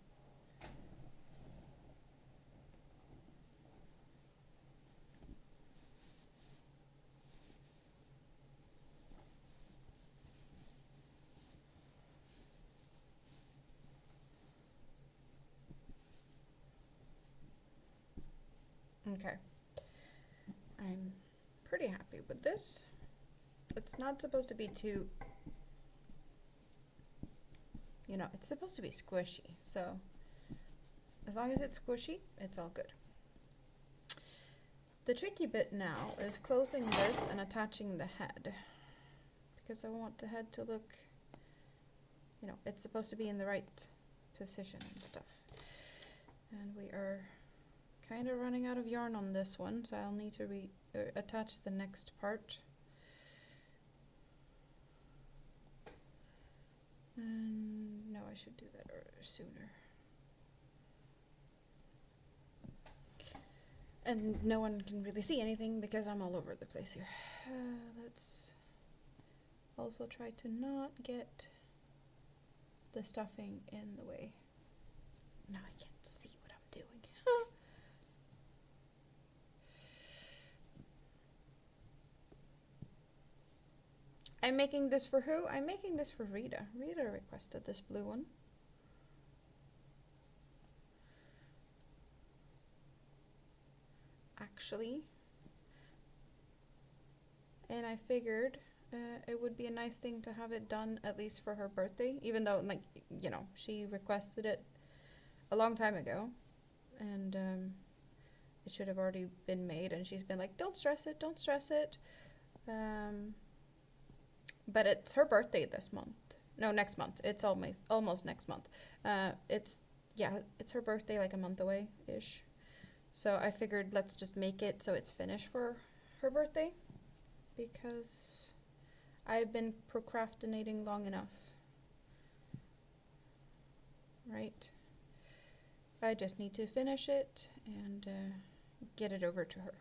[SPEAKER 1] Okay, I'm pretty happy with this. It's not supposed to be too, you know, it's supposed to be squishy. So as long as it's squishy, it's all good. The tricky bit now is closing this and attaching the head, because I want the head to look, you know, it's supposed to be in the right position and stuff. And we are kind of running out of yarn on this one, so I'll need to attach the next part. And no, I should do that sooner. And no one can really see anything because I'm all over the place here. Let's also try to not get the stuffing in the way. Now I can't see what I'm doing. I'm making this for who? I'm making this for Rita. Rita requested this blue one. Actually. And I figured it would be a nice thing to have it done at least for her birthday, even though, like, you know, she requested it a long time ago. And it should have already been made, and she's been like, don't stress it, don't stress it. But it's her birthday this month. No, next month. It's almost next month. It's her birthday like a month away-ish. So I figured let's just make it so it's finished for her birthday, because I've been procrastinating long enough. Right? I just need to finish it and get it over to her.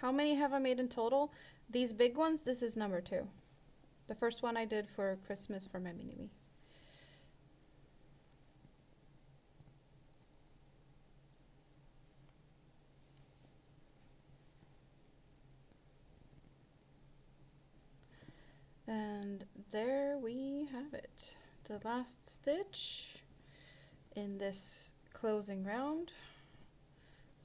[SPEAKER 1] How many have I made in total? These big ones, this is number 2. The first one I did for Christmas for my mini-me. And there we have it. The last stitch in this closing round.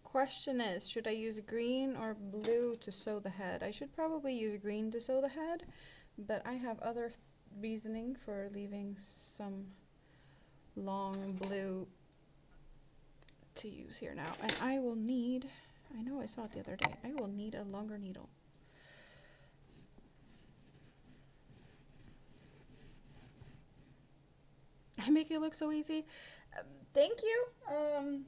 [SPEAKER 1] Question is, should I use green or blue to sew the head? I should probably use green to sew the head, but I have other reasoning for leaving some long blue to use here now. And I will need, I know I saw it the other day, I will need a longer needle. I make it look so easy. Thank you.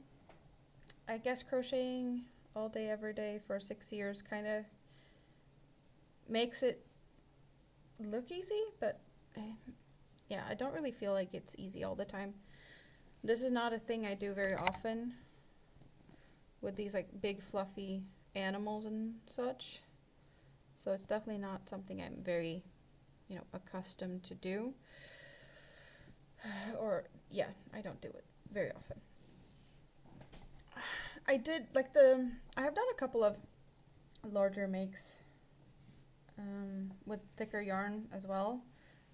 [SPEAKER 1] I guess crocheting all day, every day for 6 years kind of makes it look easy, but yeah, I don't really feel like it's easy all the time. This is not a thing I do very often with these like big fluffy animals and such. So it's definitely not something I'm very, accustomed to do. Or yeah, I don't do it very often. I have done a couple of larger makes with thicker yarn as well.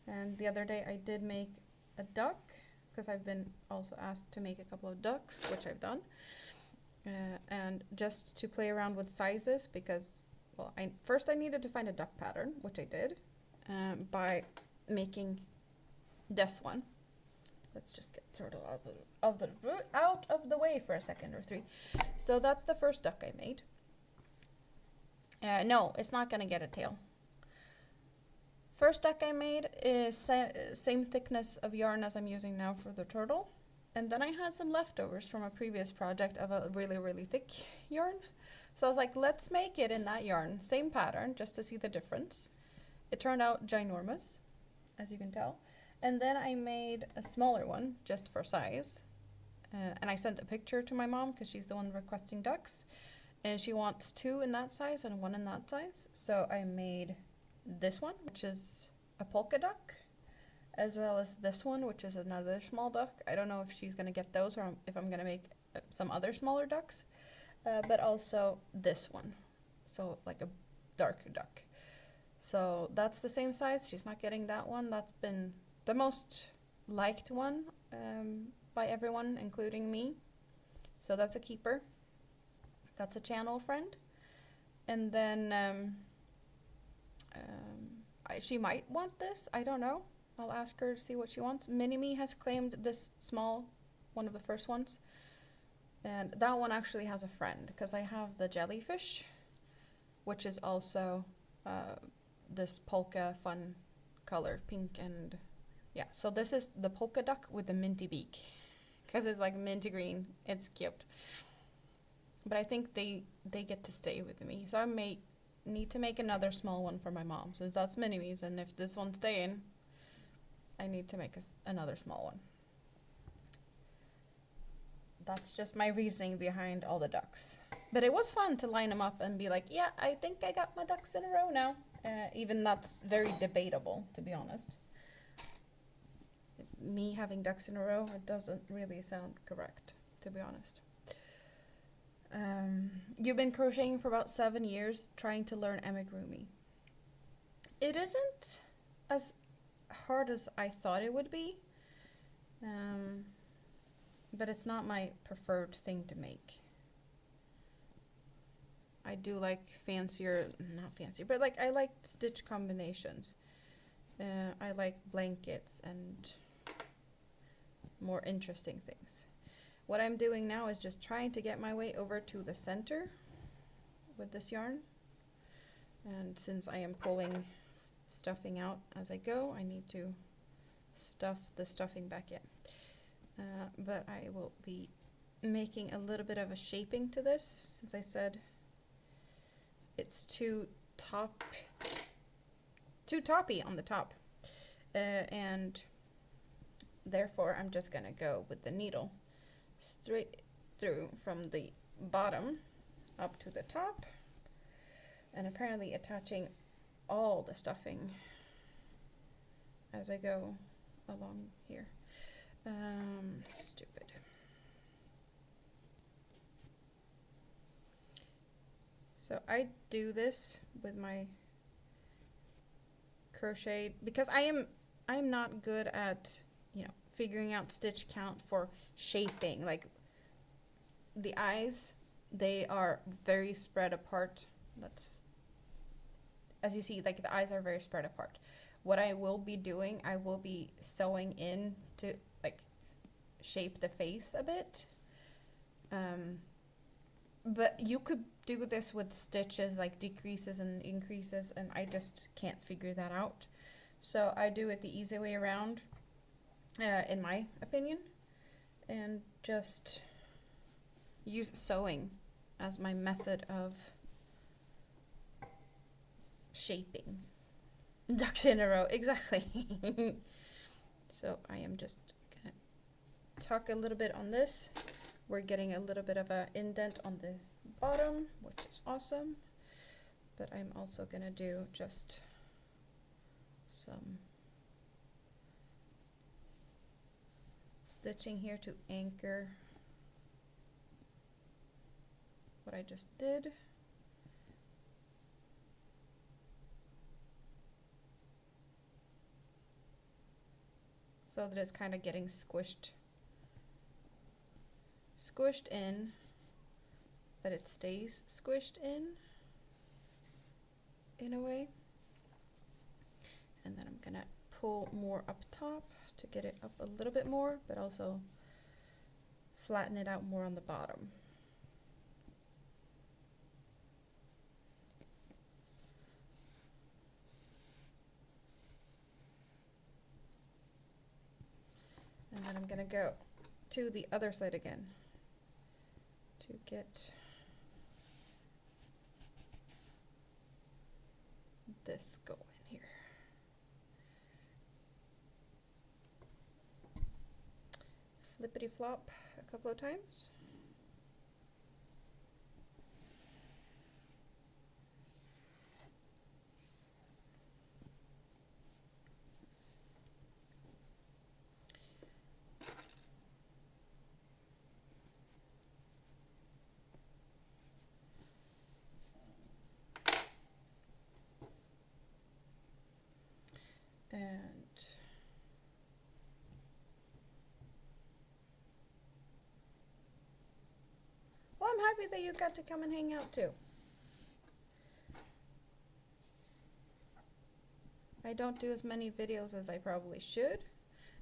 [SPEAKER 1] And the other day I did make a duck, because I've been also asked to make a couple of ducks, which I've done. And just to play around with sizes, because, well, first I needed to find a duck pattern, which I did, by making this one. Let's just get sort of out of the way for a second or 3. So that's the first duck I made. No, it's not gonna get a tail. First duck I made is same thickness of yarn as I'm using now for the turtle. And then I had some leftovers from a previous project of a really, really thick yarn. So I was like, let's make it in that yarn. Same pattern, just to see the difference. It turned out ginormous, as you can tell. And then I made a smaller one, just for size. And I sent a picture to my mom, because she's the one requesting ducks. And she wants 2 in that size and 1 in that size. So I made this one, which is a polka duck, as well as this one, which is another small duck. I don't know if she's going to get those, or if I'm going to make some other smaller ducks. But also this one. So like a dark duck. So that's the same size. She's not getting that one. That's been the most liked one by everyone, including me. So that's a keeper. That's a channel friend. And then she might want this. I don't know. I'll ask her to see what she wants. Mini-Me has claimed this small, one of the first ones. And that one actually has a friend, because I have the jellyfish, which is also this polka fun color, pink and... Yeah, so this is the polka duck with the minty beak, because it's like minty green. It's cute. But I think they get to stay with me. So I may need to make another small one for my mom, since that's Mini-Me's, and if this one's staying, I need to make another small one. That's just my reasoning behind all the ducks. But it was fun to line them up and be like, yeah, I think I got my ducks in a row now. Even that's very debatable, to be honest. Me having ducks in a row, it doesn't really sound correct, to be honest. You've been crocheting for about 7 years, trying to learn amigurumi. It isn't as hard as I thought it would be, but it's not my preferred thing to make. I do like not fancier, but like I like stitch combinations. I like blankets and more interesting things. What I'm doing now is just trying to get my way over to the center with this yarn. And since I am pulling stuffing out as I go. I need to stuff the stuffing back in. But I will be making a little bit of a shaping to this, since I said it's too toppy on the top. And therefore I'm just gonna go with the needle straight through from the bottom up to the top, and apparently attaching all the stuffing as I go along here. Stupid. So I do this with my crochet because I'm not good at, you know, figuring out stitch count for shaping. Like the eyes, they are very spread apart. That's, as you see, like the eyes are very spread apart. What I will be doing, I will be sewing in to like shape the face a bit. But you could do this with stitches, like decreases and increases, and I just can't figure that out. So I do it the easy way around, in my opinion, and just use sewing as my method of shaping. Ducks in a row, exactly. So I am just gonna tuck a little bit on this. We're getting a little bit of an indent on the bottom, which is awesome. But I'm also gonna do just some stitching here to anchor what I just did. So that it's kind of getting squished in, but it stays squished in a way. And then I'm gonna pull more up top to get it up a little bit more, but also flatten it out more on the bottom. And then I'm gonna go to the other side again to get this going here. Flippity flop a couple of times. And well, I'm happy that you got to come and hang out too. I don't do as many videos as I probably should.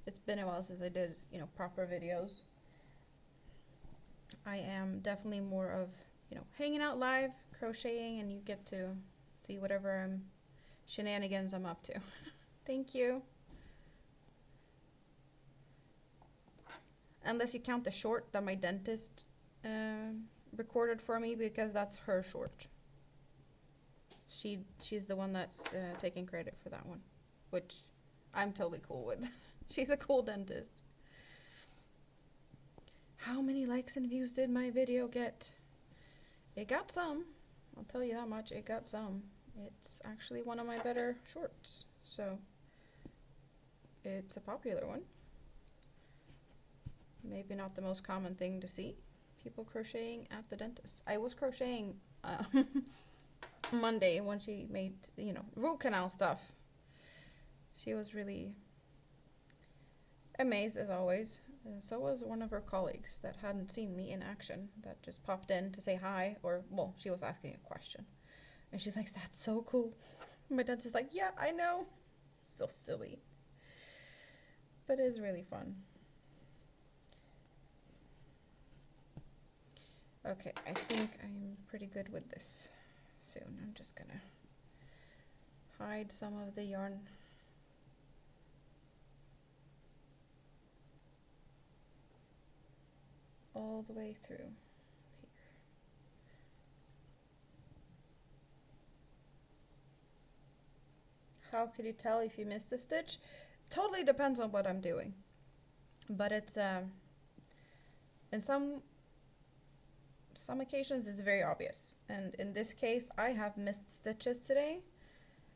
[SPEAKER 1] It's been a while since I did, you know, proper videos. I am definitely more of, you know, hanging out live, crocheting, and you get to see whatever shenanigans I'm up to. Thank you. Unless you count the short that my dentist recorded for me, because that's her short. She's the one that's taking credit for that one, which I'm totally cool with. She's a cool dentist. How many likes and views did my video get? It got some. I'll tell you that much. It got some. It's actually one of my better shorts. So it's a popular one. Maybe not the most common thing to see. People crocheting at the dentist. I was crocheting Monday when she made, you know, root canal stuff. She was really amazed as always. So was one of her colleagues that hadn't seen me in action, that just popped in to say hi, or, well, she was asking a question. And she's like, that's so cool. My dentist is like, yeah, I know. So silly. But it is really fun. Okay, I think I'm pretty good with this soon. I'm just gonna hide some of the yarn. All the way through here. How could you tell if you missed a stitch? Totally depends on what I'm doing. But it's in some occasions it's very obvious. And in this case, I have missed stitches today.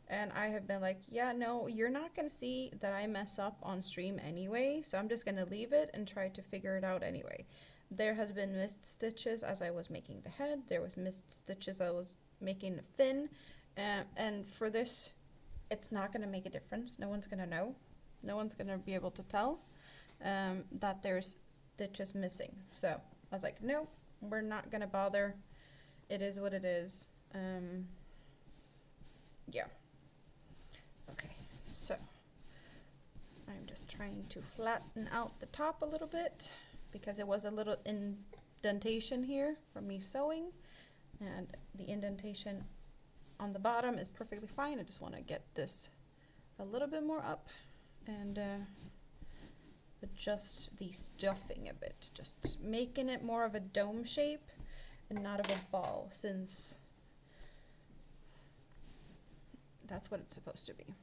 [SPEAKER 1] And I have been like, yeah, no, you're not going to see that I mess up on stream anyway. So I'm just going to leave it and try to figure it out anyway. There has been missed stitches as I was making the head. There was missed stitches as I was making the fin. And for this, it's not going to make a difference. No one's going to know. No one's going to be able to tell that there's stitches missing. So I was like, no, we're not going to bother. It is what it is. Yeah. Okay, so I'm just trying to flatten out the top a little bit because it was a little indentation here from me sewing, and the indentation on the bottom is perfectly fine. I just want to get this a little bit more up and adjust the stuffing a bit, just making it more of a dome shape and not of a ball, since that's what it's supposed to be.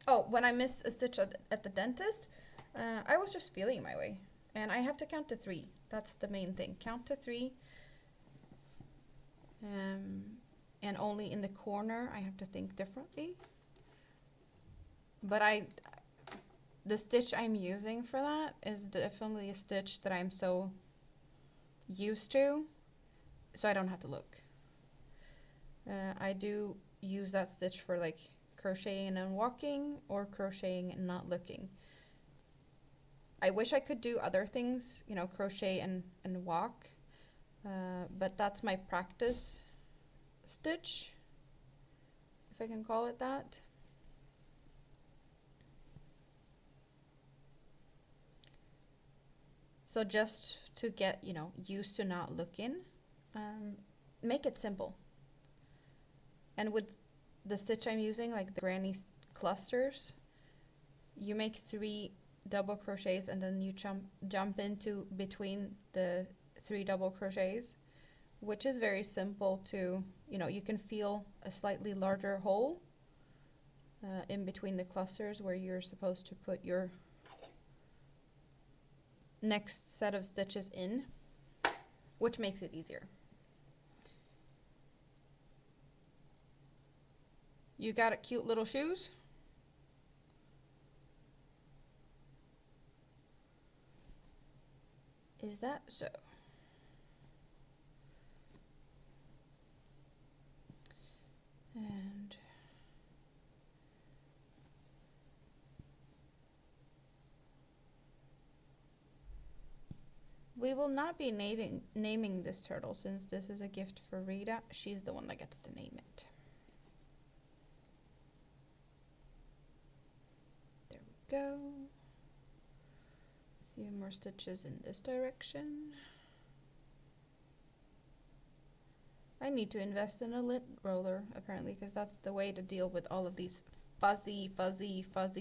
[SPEAKER 1] Oh, when I miss a stitch at the dentist, I was just feeling my way, and I have to count to 3. That's the main thing. Count to 3. And only in the corner I have to think differently. But the stitch I'm using for that is definitely a stitch that I'm so used to, so I don't have to look. I do use that stitch for like crocheting and walking, or crocheting and not looking. I wish I could do other things, you know, crochet and walk, but that's my practice stitch, if I can call it that. So just to get, you know, used to not looking, make it simple. And with the stitch I'm using, like the granny clusters, you make 3 double crochets and then you jump into between the 3 double crochets, which is very simple to, you know, you can feel a slightly larger hole in between the clusters where you're supposed to put your next set of stitches in, which makes it easier. You got a cute little shoes? Is that so? And we will not be naming this turtle, since this is a gift for Rita. She's the one that gets to name it. There we go. A few more stitches in this direction. I need to invest in a lint roller, apparently, because that's the way to deal with all of these fuzzy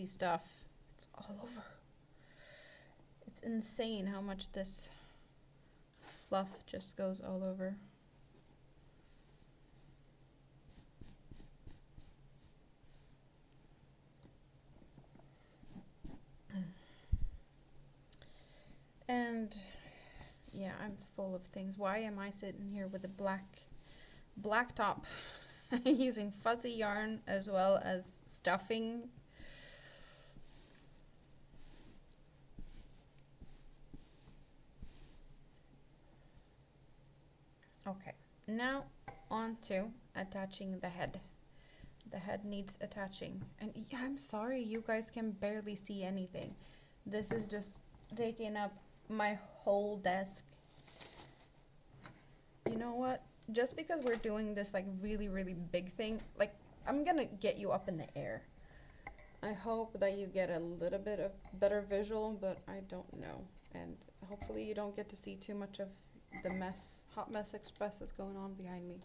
[SPEAKER 1] stuff. It's all over. It's insane how much this fluff just goes all over. And yeah, I'm full of things. Why am I sitting here with a black top using fuzzy yarn as well as stuffing? Okay, now on to attaching the head. The head needs attaching, and yeah, I'm sorry you guys can barely see anything. This is just taking up my whole desk. You know what? Just because we're doing this like really big thing, like I'm gonna get you up in the air. I hope that you get a little bit of better visual, but I don't know. And hopefully you don't get to see too much of the mess, Hot Mess Express that's going on behind me.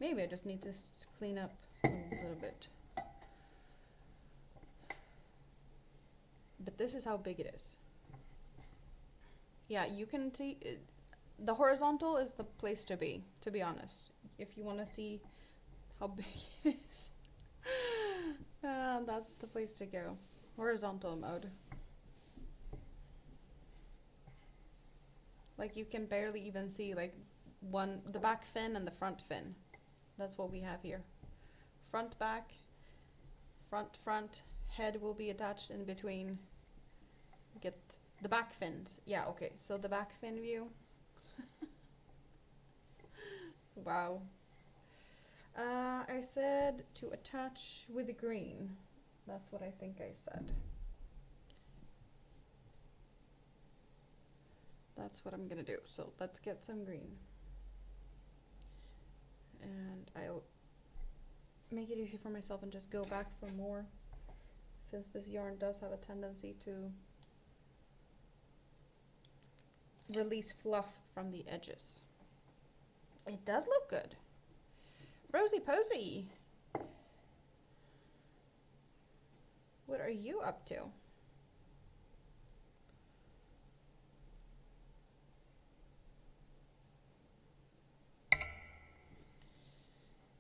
[SPEAKER 1] Maybe I just need to clean up a little bit. But this is how big it is. Yeah, you can see the horizontal is the place to be honest. If you want to see how big it is, that's the place to go. Horizontal mode. Like you can barely even see like the back fin and the front fin. That's what we have here. Front, back, front, head will be attached in between. Get the back fins. Yeah, okay. So the back fin view. Wow. I said to attach with the green. That's what I think I said. That's what I'm gonna do. So let's get some green. And I'll make it easy for myself and just go back for more, since this yarn does have a tendency to release fluff from the edges. It does look good. Rosy Posy, what are you up to?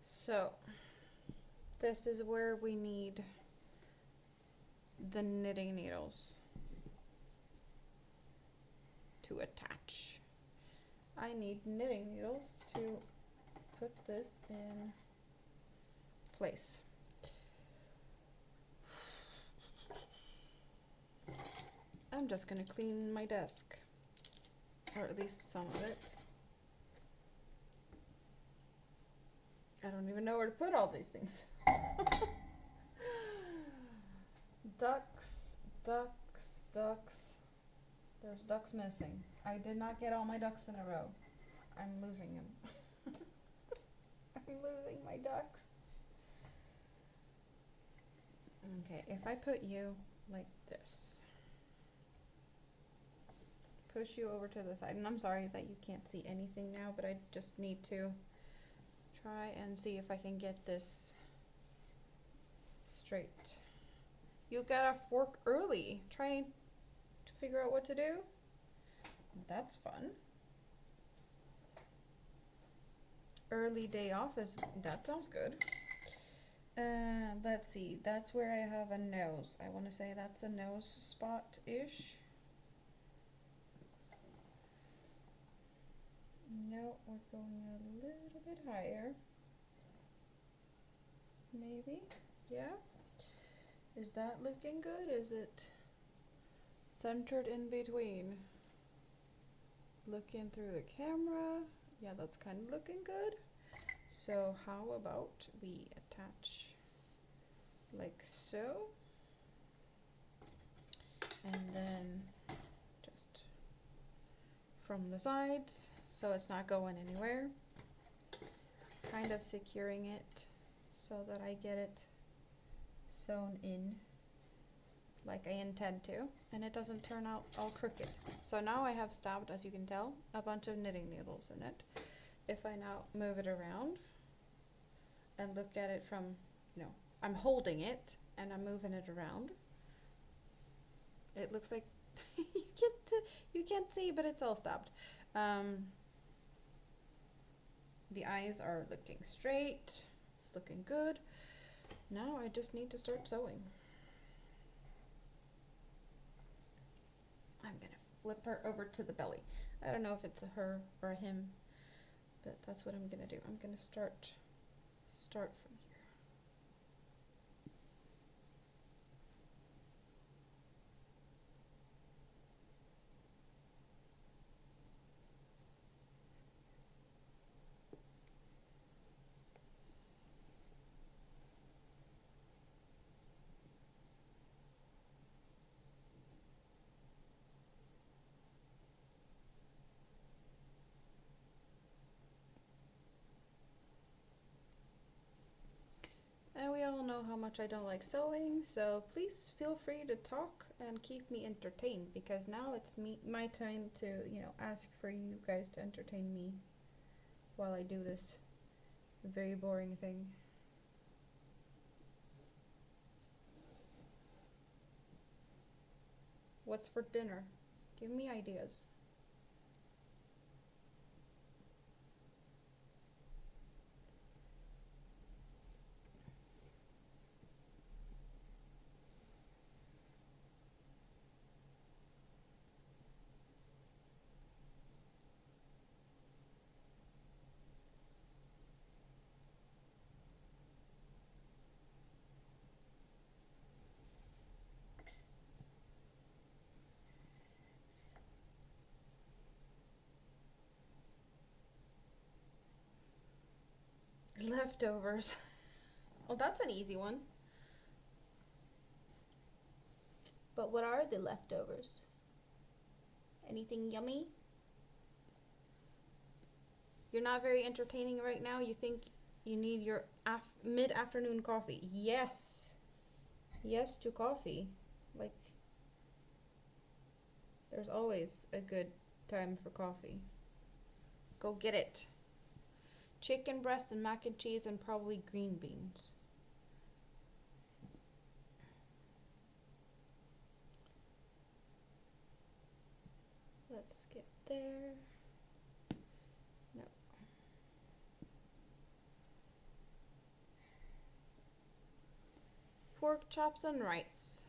[SPEAKER 1] So this is where we need the knitting needles to attach. I need knitting needles to put this in place. I'm just gonna clean my desk, or at least some of it. I don't even know where to put all these things. Ducks, ducks, ducks. There's ducks missing. I did not get all my ducks in a row. I'm losing them. I'm losing my ducks. Okay, if I put you like this, push you over to the side, and I'm sorry that you can't see anything now, but I just need to try and see if I can get this straight. You got a fork early. Trying to figure out what to do. That's fun. Early day off that sounds good. Let's see. That's where I have a nose. I want to say that's a nose spot-ish. No, we're going a little bit higher. Maybe. Yeah. Is that looking good? Is it centered in between? Looking through the camera. Yeah, that's kind of looking good. So how about we attach like so, and then just from the sides so it's not going anywhere, kind of securing it so that I get it sewn in like I intend to, and it doesn't turn out all crooked. So now I have stabbed, as you can tell, a bunch of knitting needles in it. If I now move it around and look at it from, I'm holding it and I'm moving it around, it looks like you can't see, but it's all stabbed. The eyes are looking straight. It's looking good. Now I just need to start sewing. I'm gonna flip her over to the belly. I don't know if it's a her or a him, but that's what I'm gonna do. I'm gonna start from here. And we all know how much I don't like sewing, so please feel free to talk and keep me entertained, because now it's my time to, ask for you guys to entertain me while I do this very boring thing. What's for dinner? Give me ideas. Leftovers. Well, that's an easy one. But what are the leftovers? Anything yummy? You're not very entertaining right now? You think you need your mid-afternoon coffee? Yes. Yes to coffee. Like, there's always a good time for coffee. Go get it. Chicken breast and mac and cheese and probably green beans. Let's skip there. No. Pork chops and rice.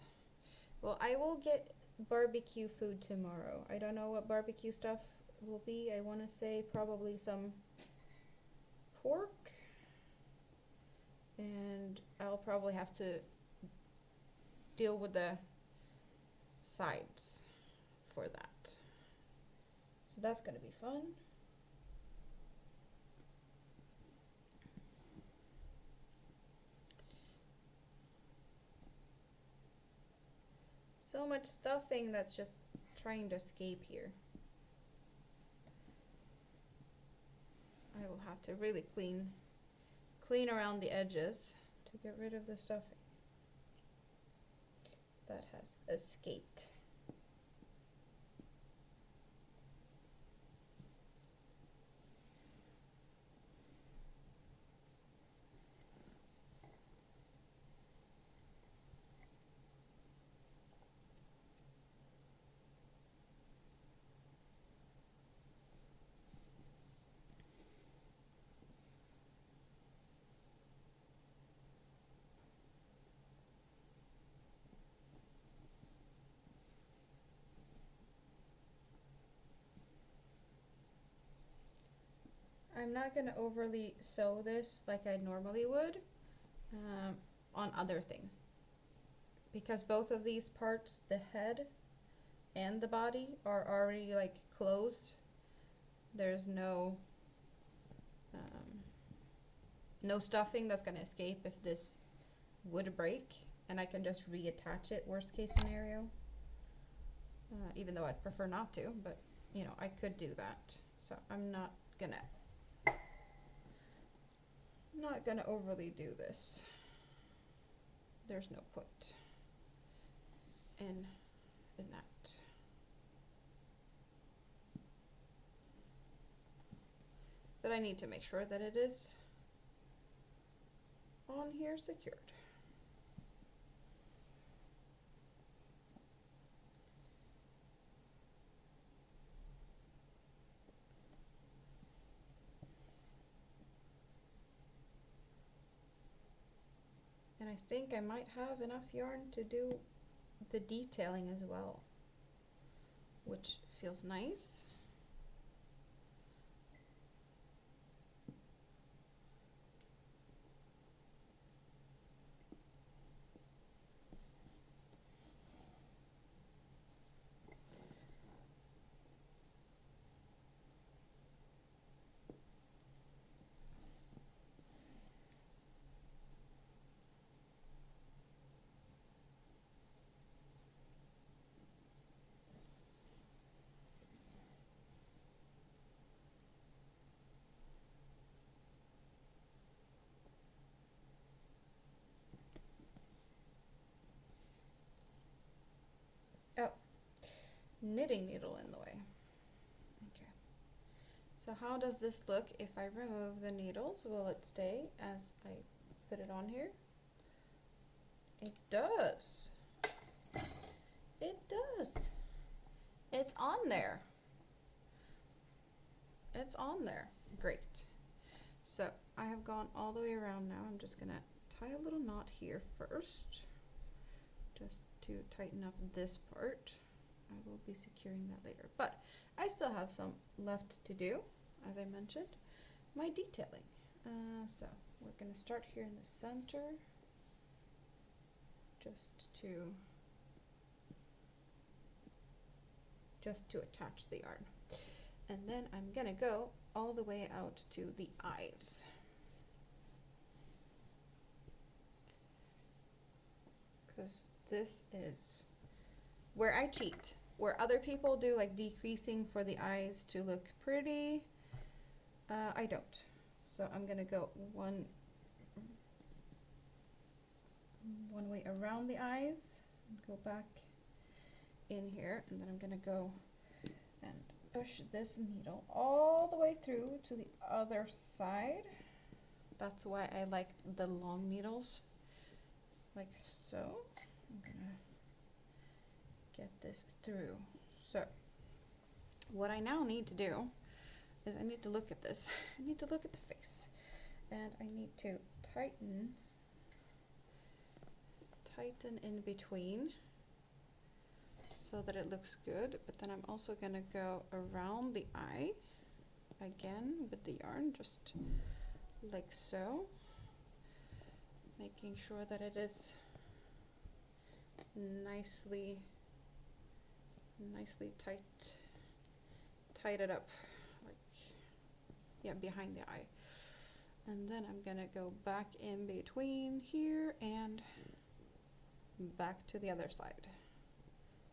[SPEAKER 1] Well, I will get barbecue food tomorrow. I don't know what barbecue stuff will be. I want to say probably some pork. And I'll probably have to deal with the sides for that. So that's going to be fun. So much stuffing that's just trying to escape here. I will have to really clean around the edges to get rid of the stuffing that has escaped. I'm not going to overly sew this like I normally would on other things, because both of these parts, the head and the body, are already like closed. There's no stuffing that's going to escape if this would break, and I can just reattach it, worst case scenario, even though I'd prefer not to, but you know, I could do that. So I'm not gonna overly do this. There's no point in that. But I need to make sure that it is on here secured. And I think I might have enough yarn to do the detailing as well, which feels nice. Oh, knitting needle in the way. Okay, So how does this look if I remove the needles? Will it stay as I put it on here? It does. It does. It's on there. It's on there. Great. So I have gone all the way around now. I'm just gonna tie a little knot here first, just to tighten up this part. I will be securing that later, but I still have some left to do, as I mentioned, my detailing. So we're gonna start here in the center, just to attach the yarn. And then I'm gonna go all the way out to the eyes. Because this is where I cheat. Where other people do like decreasing for the eyes to look pretty, I don't. So I'm gonna go one way around the eyes, and go back in here, and then I'm gonna go and push this needle all the way through to the other side. That's why I like the long needles, like so. I'm gonna get this through. So what I now need to do is I need to look at this. I need to look at the face, and I need to tighten in between so that it looks good. But then I'm also gonna go around the eye again with the yarn, just like so, making sure that it is nicely tied it up, like, yeah, behind the eye. And then I'm gonna go back in between here and back to the other side.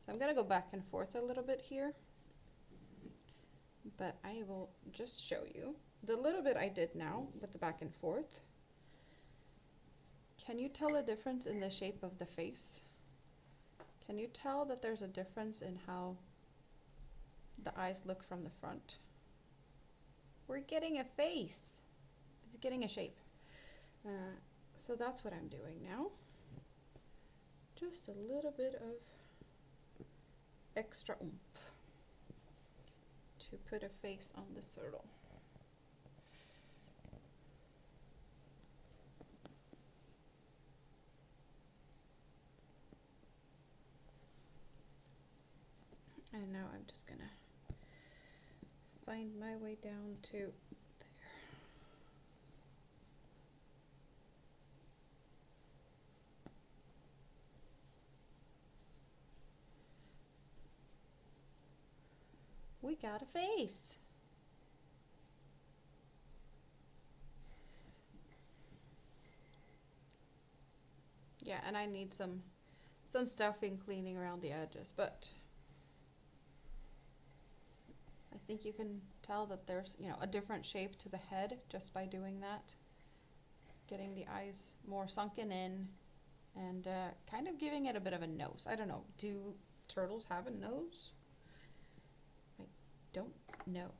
[SPEAKER 1] So I'm gonna go back and forth a little bit here, but I will just show you the little bit I did now with the back and forth. Can you tell a difference in the shape of the face? Can you tell that there's a difference in how the eyes look from the front? We're getting a face. It's getting a shape. So that's what I'm doing now. Just a little bit of extra oomph to put a face on the turtle. And now I'm just gonna find my way down to there. We got a face. Yeah, and I need some stuffing cleaning around the edges, but I think you can tell that there's, you know, a different shape to the head just by doing that. Getting the eyes more sunken in and kind of giving it a bit of a nose. I don't know, do turtles have a nose? I don't know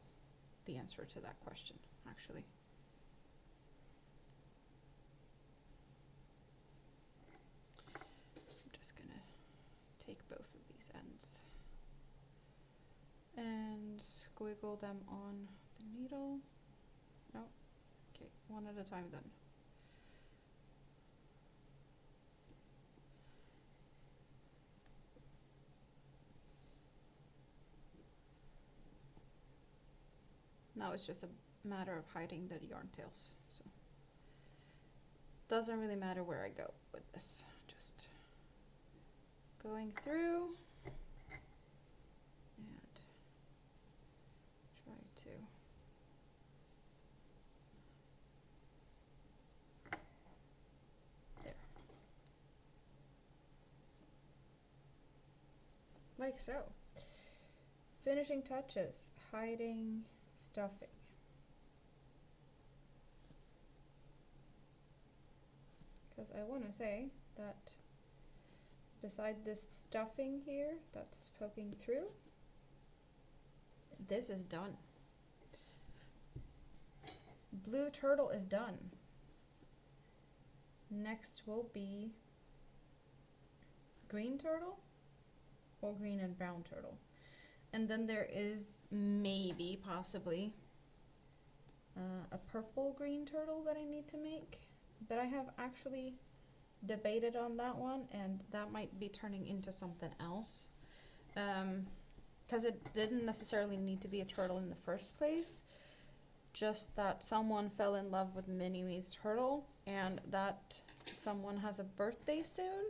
[SPEAKER 1] the answer to that question, actually. I'm just gonna take both of these ends and squiggle them on the needle. No, okay, one at a time then. Now it's just a matter of hiding the yarn tails, so doesn't really matter where I go with this, just going through and try to there, like so. Finishing touches, hiding stuffing. Because I want to say that beside this stuffing here that's poking through, this is done. blue turtle is done. Next will be green turtle or green and brown turtle. And then there is maybe, possibly, a purple green turtle that I need to make. But I have actually debated on that one, and that might be turning into something else. Because it didn't necessarily need to be a turtle in the first place. Just that someone fell in love with Mini-Me's turtle, and that someone has a birthday soon.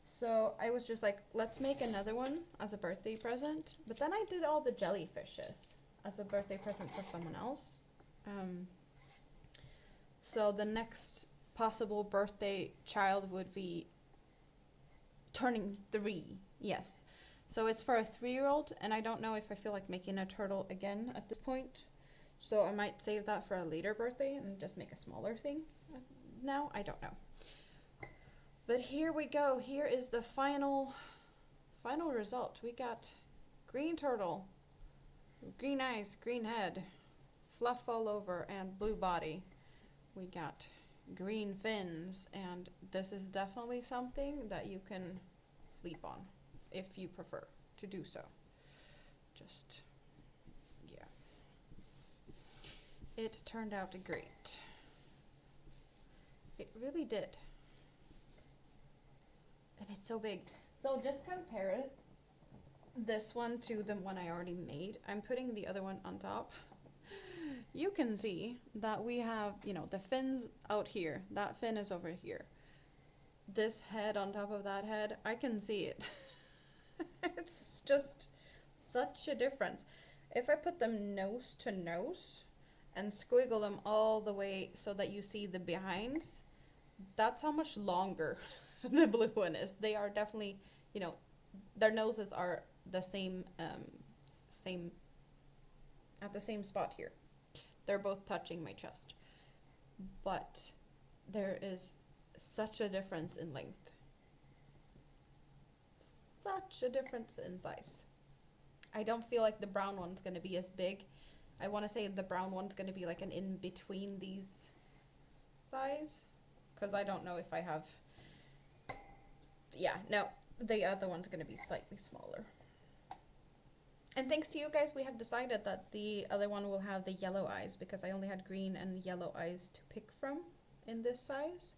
[SPEAKER 1] So I was just like, let's make another one as a birthday present. But then I did all the jellyfishes as a birthday present for someone else. So the next possible birthday child would be turning 3. Yes. So it's for a 3-year-old, and I don't know if I feel like making a turtle again at this point. So I might save that for a later birthday and just make a smaller thing now. I don't know. But here we go. Here is the final result. We got green turtle, green eyes, green head, fluff all over, and blue body. We got green fins, and this is definitely something that you can sleep on if you prefer to do so. Just, yeah. It turned out great. It really did. And it's so big. So just compare it, this one to the one I already made. I'm putting the other one on top. You can see that we have, you know, the fins out here. That fin is over here. This head on top of that head, I can see it. It's just such a difference. If I put them nose to nose and squiggle them all the way so that you see the behinds, that's how much longer the blue one is. They are definitely, you know, their noses are the same, at the same spot here. They're both touching my chest. But there is such a difference in length. Such a difference in size. I don't feel like the brown one's going to be as big. I want to say the brown one's going to be like an in-between these size. Because I don't know if I have... Yeah, no. The other one's going to be slightly smaller. And thanks to you guys, we have decided that the other one will have the yellow eyes, because I only had green and yellow eyes to pick from in this size.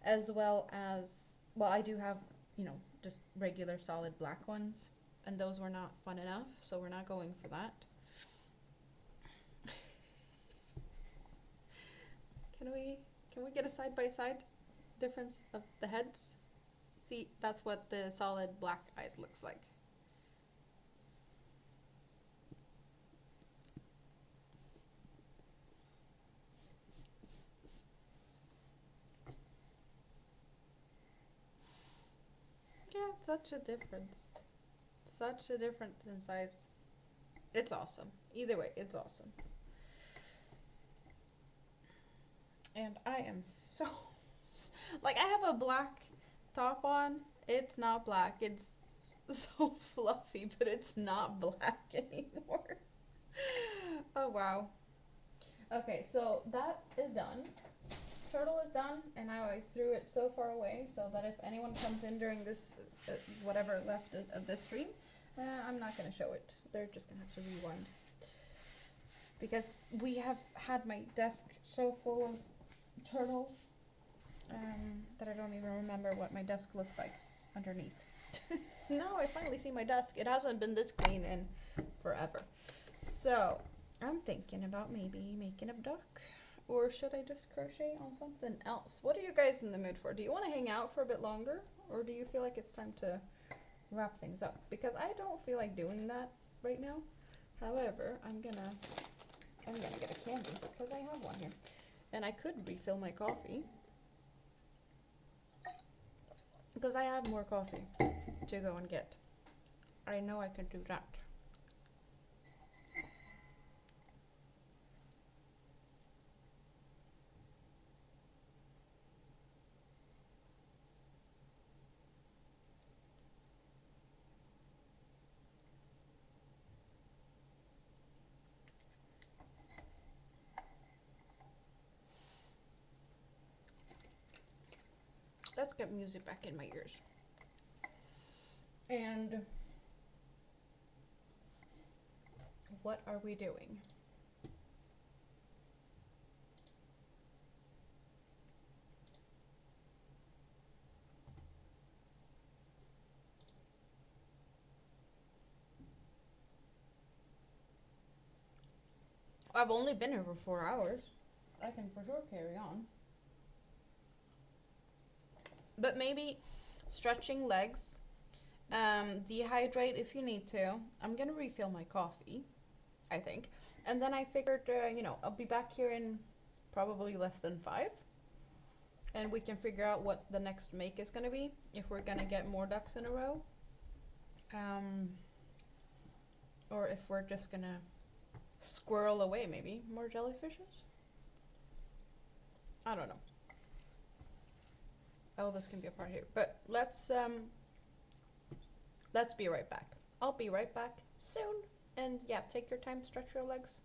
[SPEAKER 1] As well as, well, I do have, you know, just regular solid black ones, and those were not fun enough, so we're not going for that. Can we get a side-by-side difference of the heads? See, that's what the solid black eyes looks like. Yeah, such a difference. Such a difference in size. It's awesome. Either way, it's awesome. And I am so... like, I have a black top on. It's not black. It's so fluffy, but it's not black anymore. Oh, wow. Okay, so that is done. Turtle is done, and now I threw it so far away so that if anyone comes in during this, whatever left of this stream, I'm not going to show it. They're just going to have to rewind. Because we have had my desk so full of turtle that I don't even remember what my desk looked like underneath. Now I finally see my desk. It hasn't been this clean in forever. So I'm thinking about maybe making a duck. Or should I just crochet on something else? What are you guys in the mood for? Do you want to hang out for a bit longer? Or do you feel like it's time to wrap things up? Because I don't feel like doing that right now. However, I'm gonna get a candy because I have one here. And I could refill my coffee. Because I have more coffee to go and get. I know I could do that. let's get music back in my ears. And what are we doing? I've only been here for 4 hours. I can for sure carry on. But maybe stretching legs, dehydrate if you need to. I'm gonna refill my coffee, I think. And then I figured, you know, I'll be back here in probably less than 5. And we can figure out what the next make is gonna be, if we're gonna get more ducks in a row. Or if we're just gonna squirrel away maybe more jellyfishes. I don't know. Elvis can be a part here, but let's be right back. I'll be right back soon, and yeah, take your time, stretch your legs.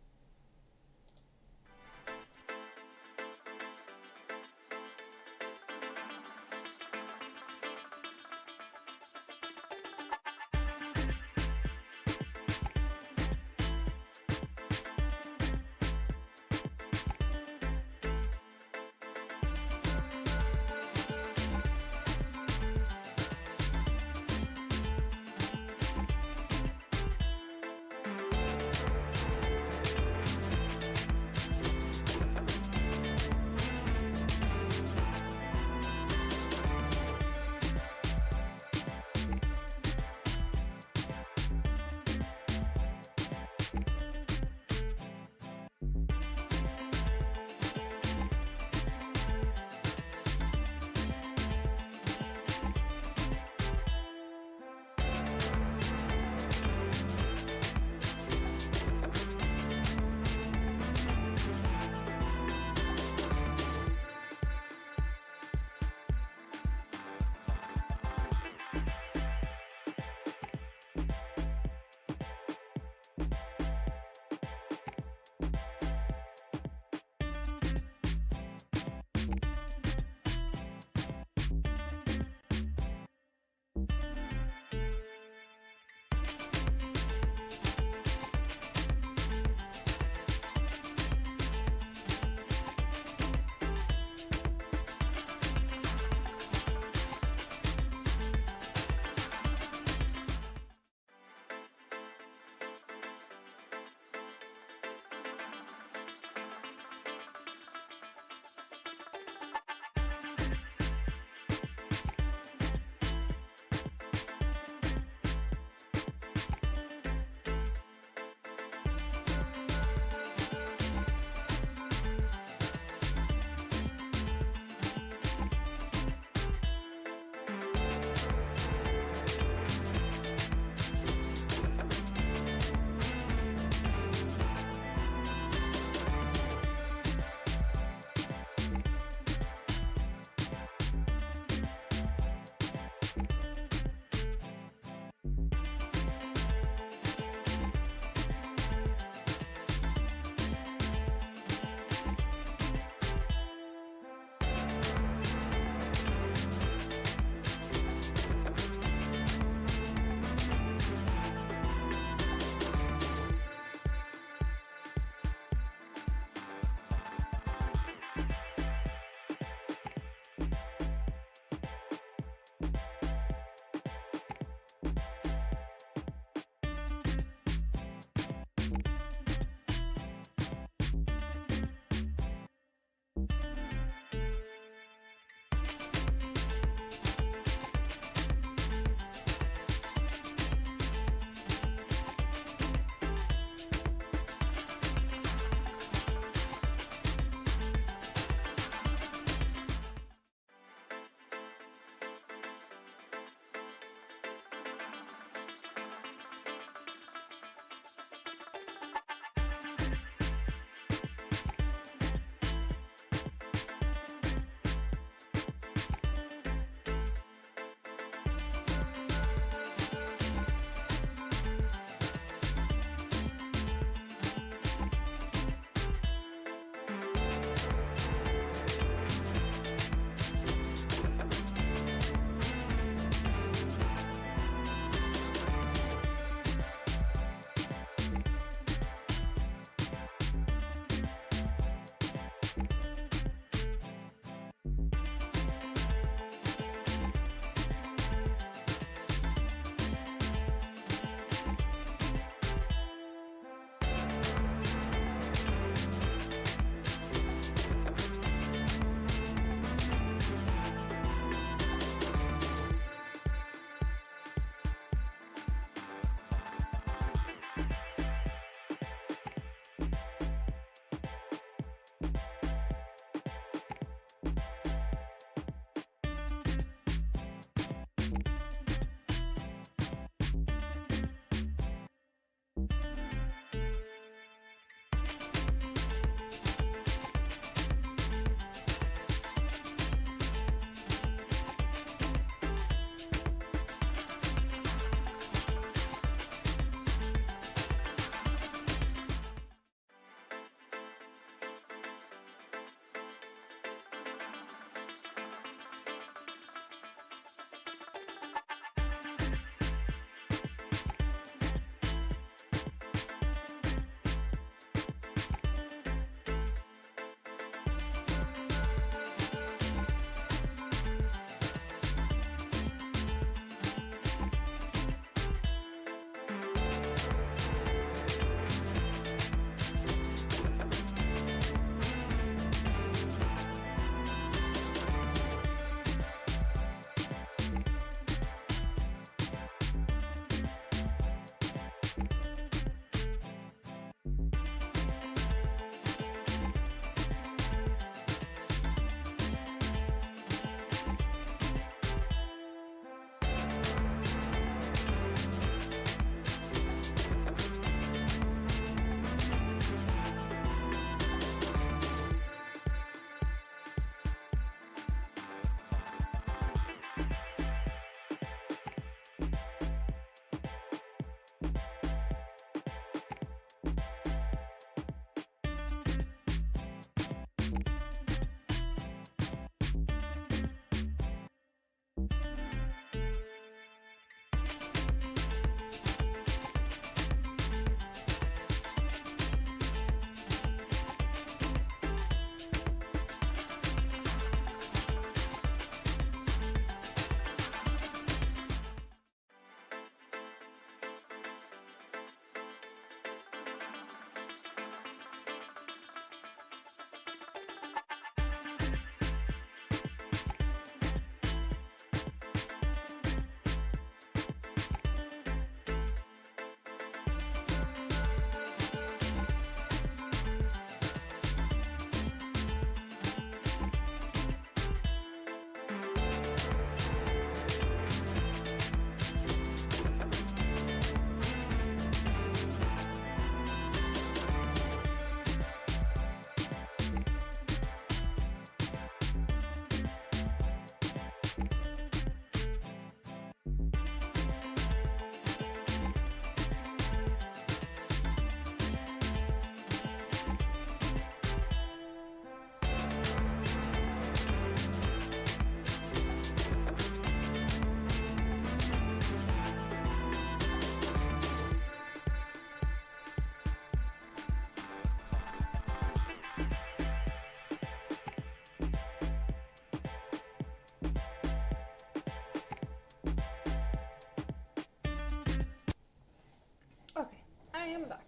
[SPEAKER 1] am back.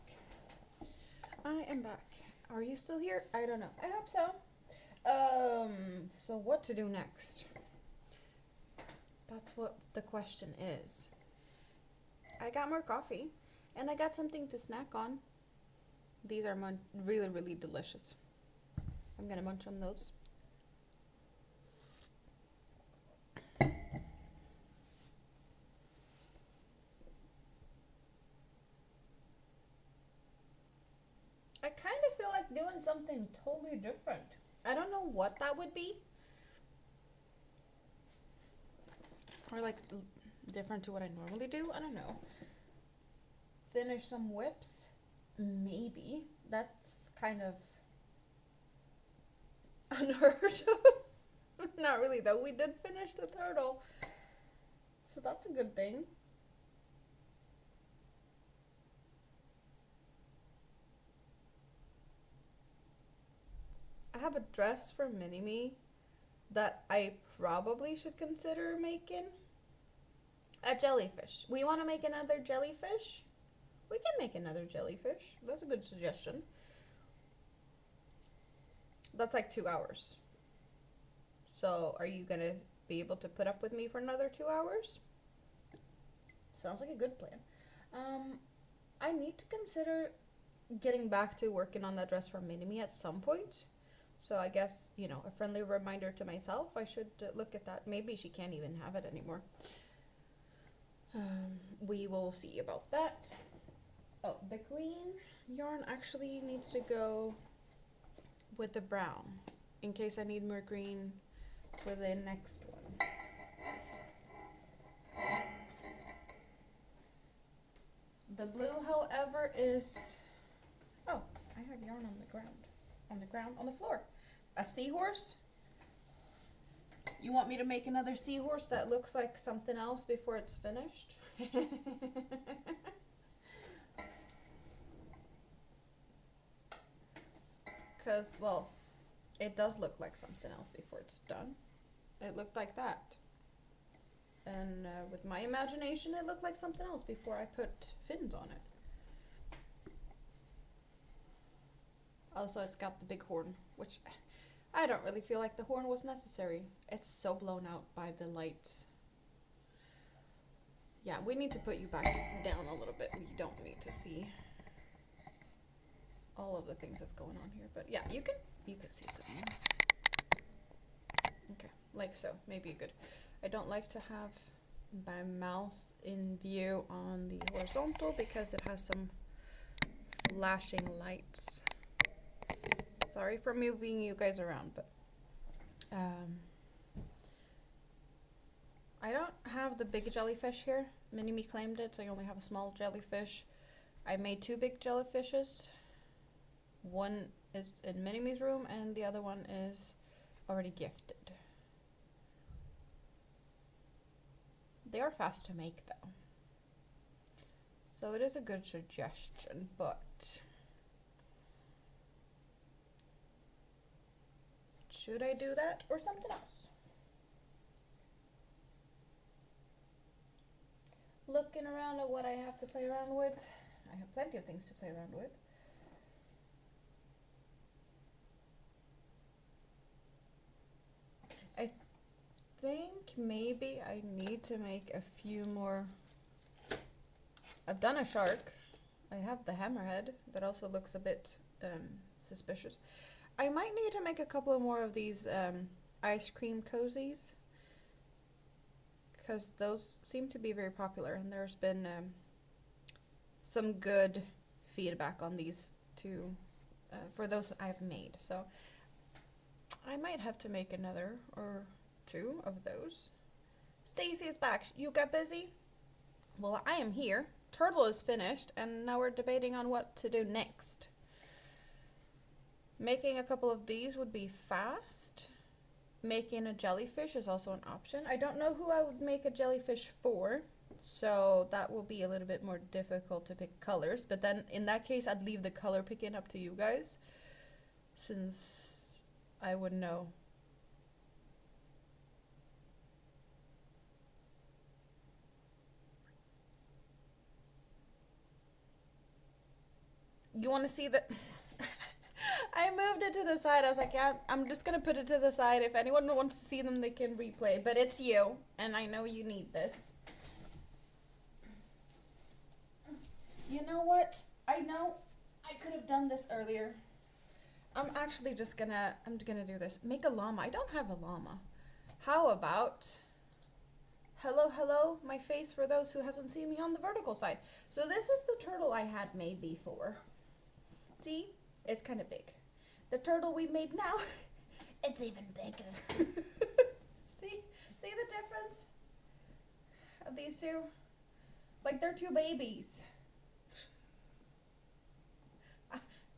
[SPEAKER 1] I am back. Are you still here? I don't know. I hope so. So what to do next? That's what the question is. I got more coffee, and I got something to snack on. These are really, really delicious. I'm gonna munch on those. I kind of feel like doing something totally different. I don't know what that would be. Or like different to what I normally do. I don't know. Finish some whips. Maybe. That's kind of unheard of. Not really though. We did finish the turtle. So that's a good thing. I have a dress from Mini-Me that I probably should consider making. A jellyfish. We want to make another jellyfish? We can make another jellyfish. That's a good suggestion. That's like 2 hours. So are you going to be able to put up with me for another 2 hours? Sounds like a good plan. I need to consider getting back to working on that dress from Mini-Me at some point. So I guess, you know, a friendly reminder to myself, I should look at that. Maybe she can't even have it anymore. We will see about that. Oh, the green yarn actually needs to go with the brown in case I need more green for the next one. The blue, however, is... Oh, I have yarn on the ground. On the floor. A seahorse? You want me to make another seahorse that looks like something else before it's finished? Because, well, it does look like something else before it's done. It looked like that. And with my imagination, it looked like something else before I put fins on it. Also, it's got the big horn, which I don't really feel like the horn was necessary. It's so blown out by the lights. Yeah, we need to put you back down a little bit. We don't need to see all of the things that's going on here. But yeah, you can see some. Okay, like so. Maybe good. I don't like to have my mouse in view on the horizontal because it has some flashing lights. Sorry for moving you guys around, but I don't have the big jellyfish here. Mini-Me claimed it, so I only have a small jellyfish. I made 2 big jellyfishes. One is in Mini-Me's room, and the other one is already gifted. They are fast to make, though. So it is a good suggestion, but... should I do that or something else? Looking around at what I have to play around with. I have plenty of things to play around with. I think maybe I need to make a few more. I've done a shark. I have the hammerhead that also looks a bit suspicious. I might need to make a couple of more of these ice cream cozies because those seem to be very popular, and there's been some good feedback on these two for those I've made. So I might have to make another or 2 of those. Stacy is back. You got busy? Well, I am here. Turtle is finished, and now we're debating on what to do next. Making a couple of these would be fast. Making a jellyfish is also an option. I don't know who I would make a jellyfish for, so that will be a little bit more difficult to pick colors. But then in that case, I'd leave the color picking up to you guys, since I would know. You want to see the... I moved it to the side. I was like, yeah, I'm just going to put it to the side. If anyone wants to see them, they can replay. But it's you, and I know you need this. You know what? I know I could have done this earlier. I'm actually just gonna, do this. Make a llama. I don't have a llama. How about... Hello, hello, my face for those who hasn't seen me on the vertical side. So this is the turtle I had made before. See? It's kind of big. The turtle we made now, it's even bigger. See? See the difference of these two? Like they're two babies.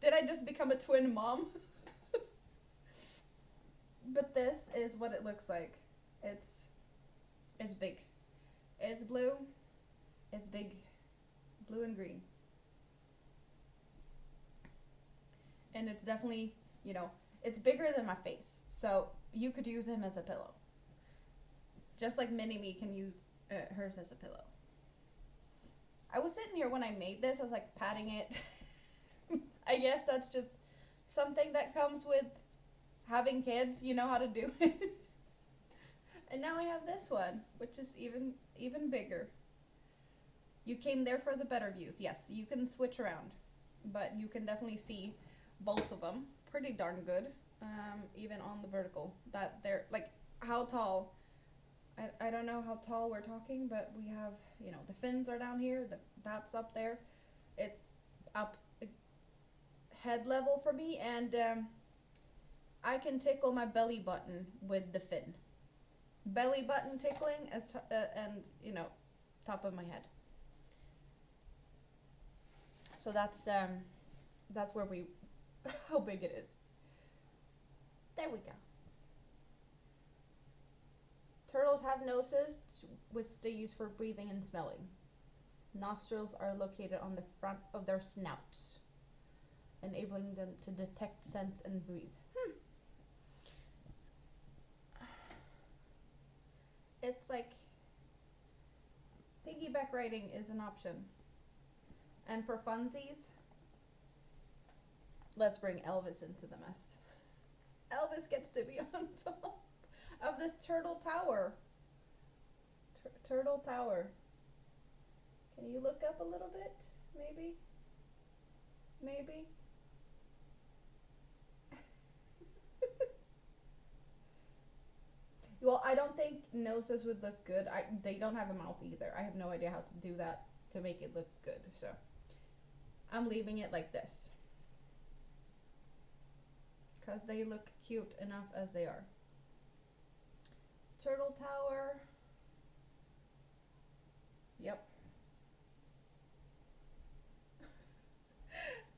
[SPEAKER 1] Did I just become a twin mom? But this is what it looks like. It's big. It's blue. It's big. Blue and green. And it's definitely, you know, it's bigger than my face. So you could use him as a pillow. Just like Mini-Me can use hers as a pillow. I was sitting here when I made this. I was like patting it. I guess that's just something that comes with having kids. You know how to do it. And now I have this one, which is even bigger. You came there for the better views. Yes, you can switch around. But you can definitely see both of them pretty darn good. Even on the vertical. That they're, like, how tall? I don't know how tall we're talking, but we have, you know, the fins are down here. That's up there. It's up head level for me, and I can tickle my belly button with the fin. Belly button tickling and, you know, top of my head. So that's where we, how big it is. There we go. Turtles have noses, which they use for breathing and smelling. Nostrils are located on the front of their snouts, enabling them to detect scents and breathe. It's like piggyback riding is an option. And for funsies, let's bring Elvis into the mess. Elvis gets to be on top of this turtle tower. Turtle tower. Can you look up a little bit? Maybe? Maybe? Well, I don't think noses would look good. They don't have a mouth either. I have no idea how to do that to make it look good. So I'm leaving it like this. Because they look cute enough as they are. Turtle tower. Yep.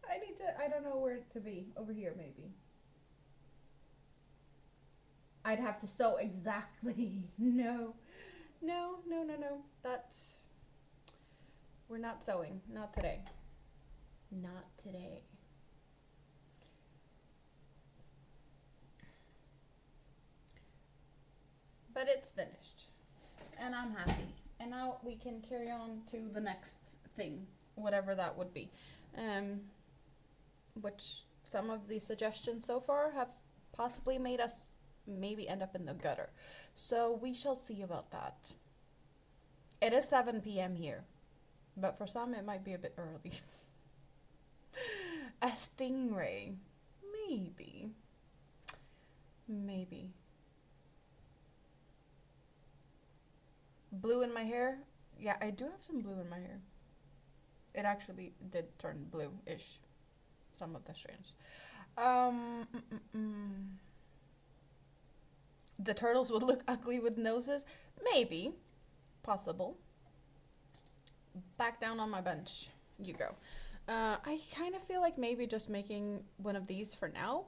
[SPEAKER 1] I don't know where to be. Over here, maybe. I'd have to sew exactly. No. We're not sewing. Not today. Not today. But it's finished. And I'm happy. And now we can carry on to the next thing. Whatever that would be. Which some of the suggestions so far have possibly made us maybe end up in the gutter. So we shall see about that. It is 7 p.m. here. But for some it might be a bit early. A stingray. Maybe. Blue in my hair? Yeah, I do have some blue in my hair. It actually did turn blue-ish. Some of the strands. The turtles would look ugly with noses? Maybe. Possible. Back down on my bench. You go. I kind of feel like maybe just making one of these for now.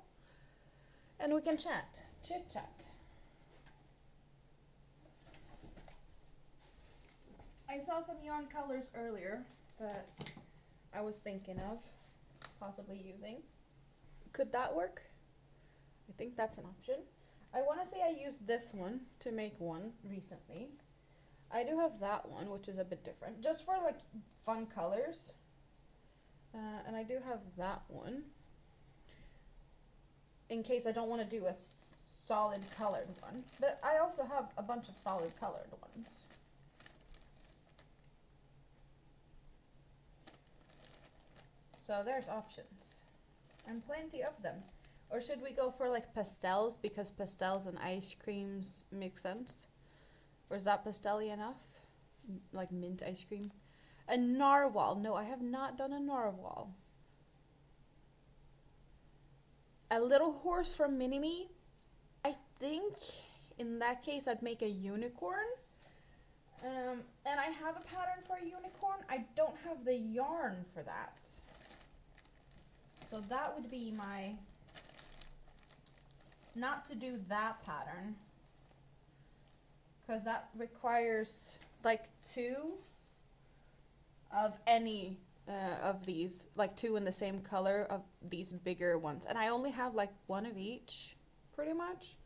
[SPEAKER 1] And we can chat. Chit chat. I saw some yarn colors earlier that I was thinking of possibly using. Could that work? I think that's an option. I want to say I used this one to make one recently. I do have that one, which is a bit different. Just for like fun colors. And I do have that one in case I don't want to do a solid colored one. But I also have a bunch of solid colored ones. So there's options. And plenty of them. Or should we go for like pastels, because pastels and ice creams make sense? Or is that pastel-y enough? Like mint ice cream? A narwhal. No, I have not done a narwhal. A little horse from Mini-Me. I think in that case I'd make a unicorn. And I have a pattern for a unicorn. I don't have the yarn for that. So that would be my, not to do that pattern, because that requires like 2 of any of these, like 2 in the same color of these bigger ones. And I only have like 1 of each, pretty much,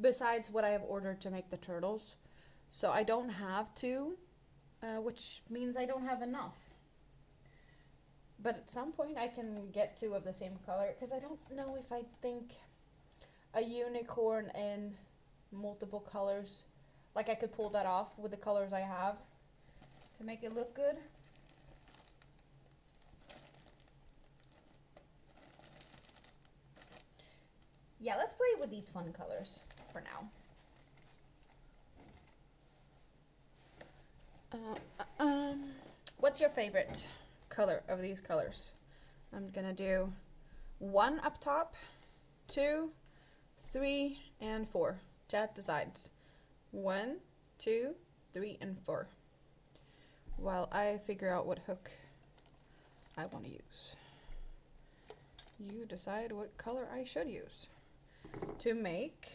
[SPEAKER 1] besides what I have ordered to make the turtles. So I don't have 2, which means I don't have enough. But at some point I can get 2 of the same color, because I don't know if I think a unicorn in multiple colors, like I could pull that off with the colors I have to make it look good. Yeah, let's play with these fun colors for now. What's your favorite color of these colors? I'm gonna do 1 up top, 2, 3, and 4. Chat decides. 1, 2, 3, and 4. While I figure out what hook I want to use. You decide what color I should use. To make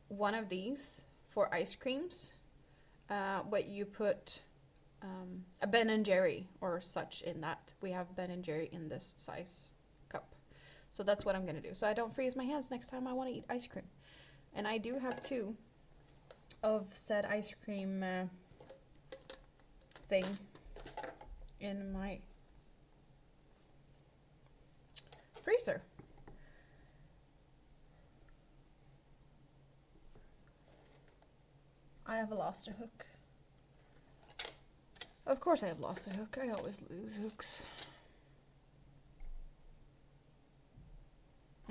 [SPEAKER 1] one of these for ice creams, what you put a Ben and Jerry or such in that. We have Ben and Jerry in this size cup. So that's what I'm going to do. So I don't freeze my hands next time I want to eat ice cream. And I do have 2 of said ice cream thing in my freezer. I have lost a hook. Of course I have lost a hook. I always lose hooks.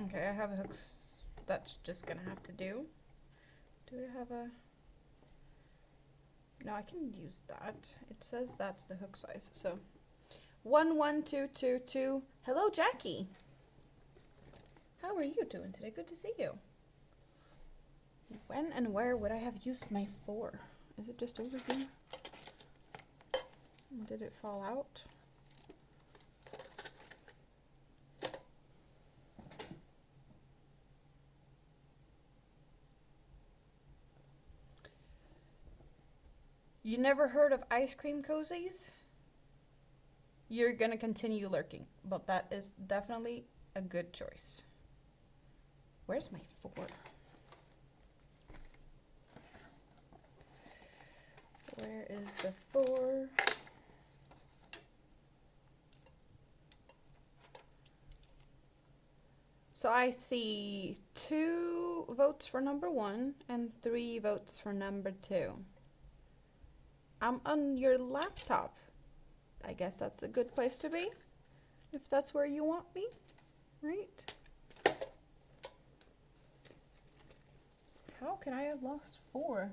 [SPEAKER 1] Okay, I have hooks. That's just gonna have to do. Do I have a... No, I can use that. It says that's the hook size. So 1, 1, 2, 2, 2. Hello, Jackie. How are you doing today? Good to see you. When and where would I have used my 4? Is it just over here? Did it fall out? You never heard of ice cream cozies? You're gonna continue lurking, but that is definitely a good choice. Where's my 4? Where is the 4? So I see 2 votes for number 1 and 3 votes for number 2. I'm on your laptop. I guess that's a good place to be, if that's where you want me, right? How can I have lost 4?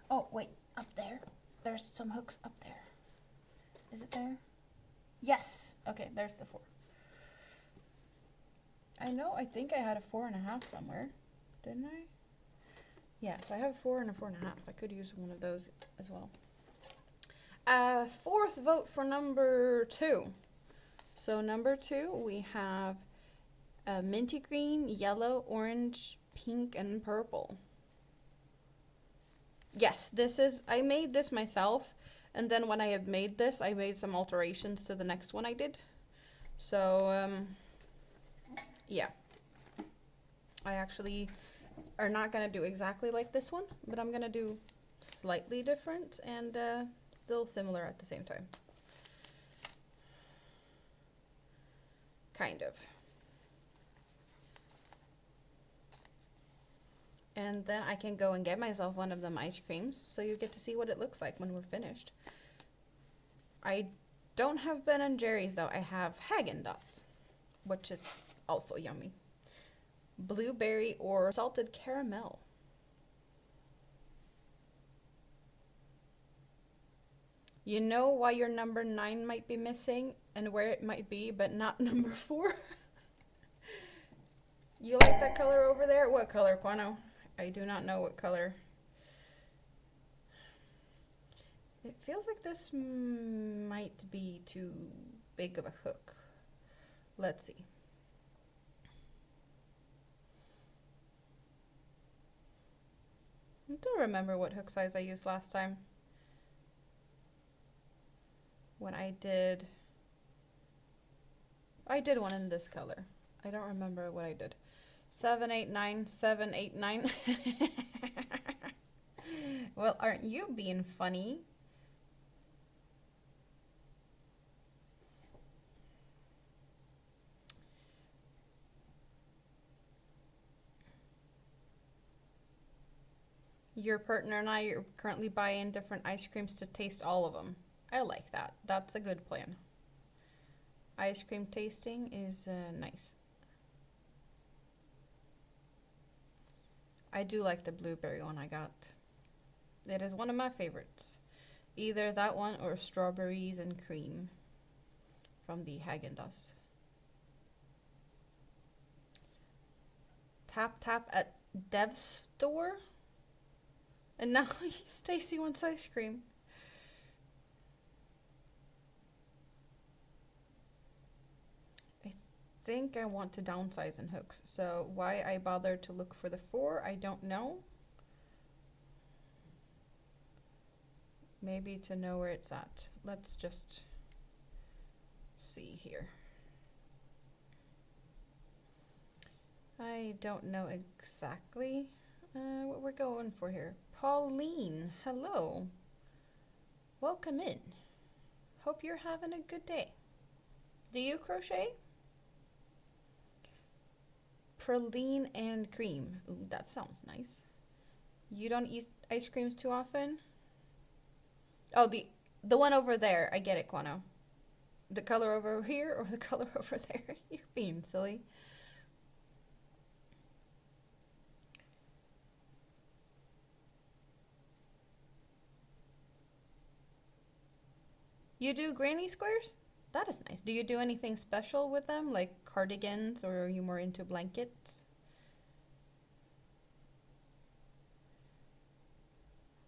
[SPEAKER 1] Oh, wait, up there. There's some hooks up there. Is it there? Yes. Okay, there's the 4. I think I had a 4.5 somewhere, didn't I? Yeah, so I have a 4 and a 4.5. I could use one of those as well. 4th vote for number 2. So number 2, we have minty green, yellow, orange, pink, and purple. Yes, I made this myself, and then when I have made this, I made some alterations to the next one I did. So, yeah. I actually are not going to do exactly like this one, but I'm going to do slightly different and still similar at the same time. kind of. And then I can go and get myself one of them ice creams, so you get to see what it looks like when we're finished. I don't have Ben & Jerry's though, I have Haagen-Dazs, which is also yummy. Blueberry or salted caramel. You know why your number 9 might be missing and where it might be, but not number 4? You like that color over there? What color, Quano? I do not know what color. It feels like this might be too big of a hook. Let's see. I don't remember what hook size I used last time. When I did one in this color. I don't remember what I did. 789, 789. Well, aren't you being funny? Your partner and I are currently buying different ice creams to taste all of them. I like that. That's a good plan. Ice cream tasting is nice. I do like the blueberry one I got. It is one of my favorites. Either that one or strawberries and cream from the Haagen-Dazs. Tap tap at Dev's store. And now Stacy wants ice cream. I think I want to downsize in hooks. So why I bothered to look for the 4, I don't know. Maybe to know where it's at. Let's just see here. I don't know exactly what we're going for here. Pauline, hello. Welcome in. Hope you're having a good day. Do you crochet? Praline and cream. Ooh, that sounds nice. You don't eat ice creams too often? Oh, the one over there. I get it, Quano. The color over here or the color over there? You're being silly. You do granny squares? That is nice. Do you do anything special with them, like cardigans, or are you more into blankets?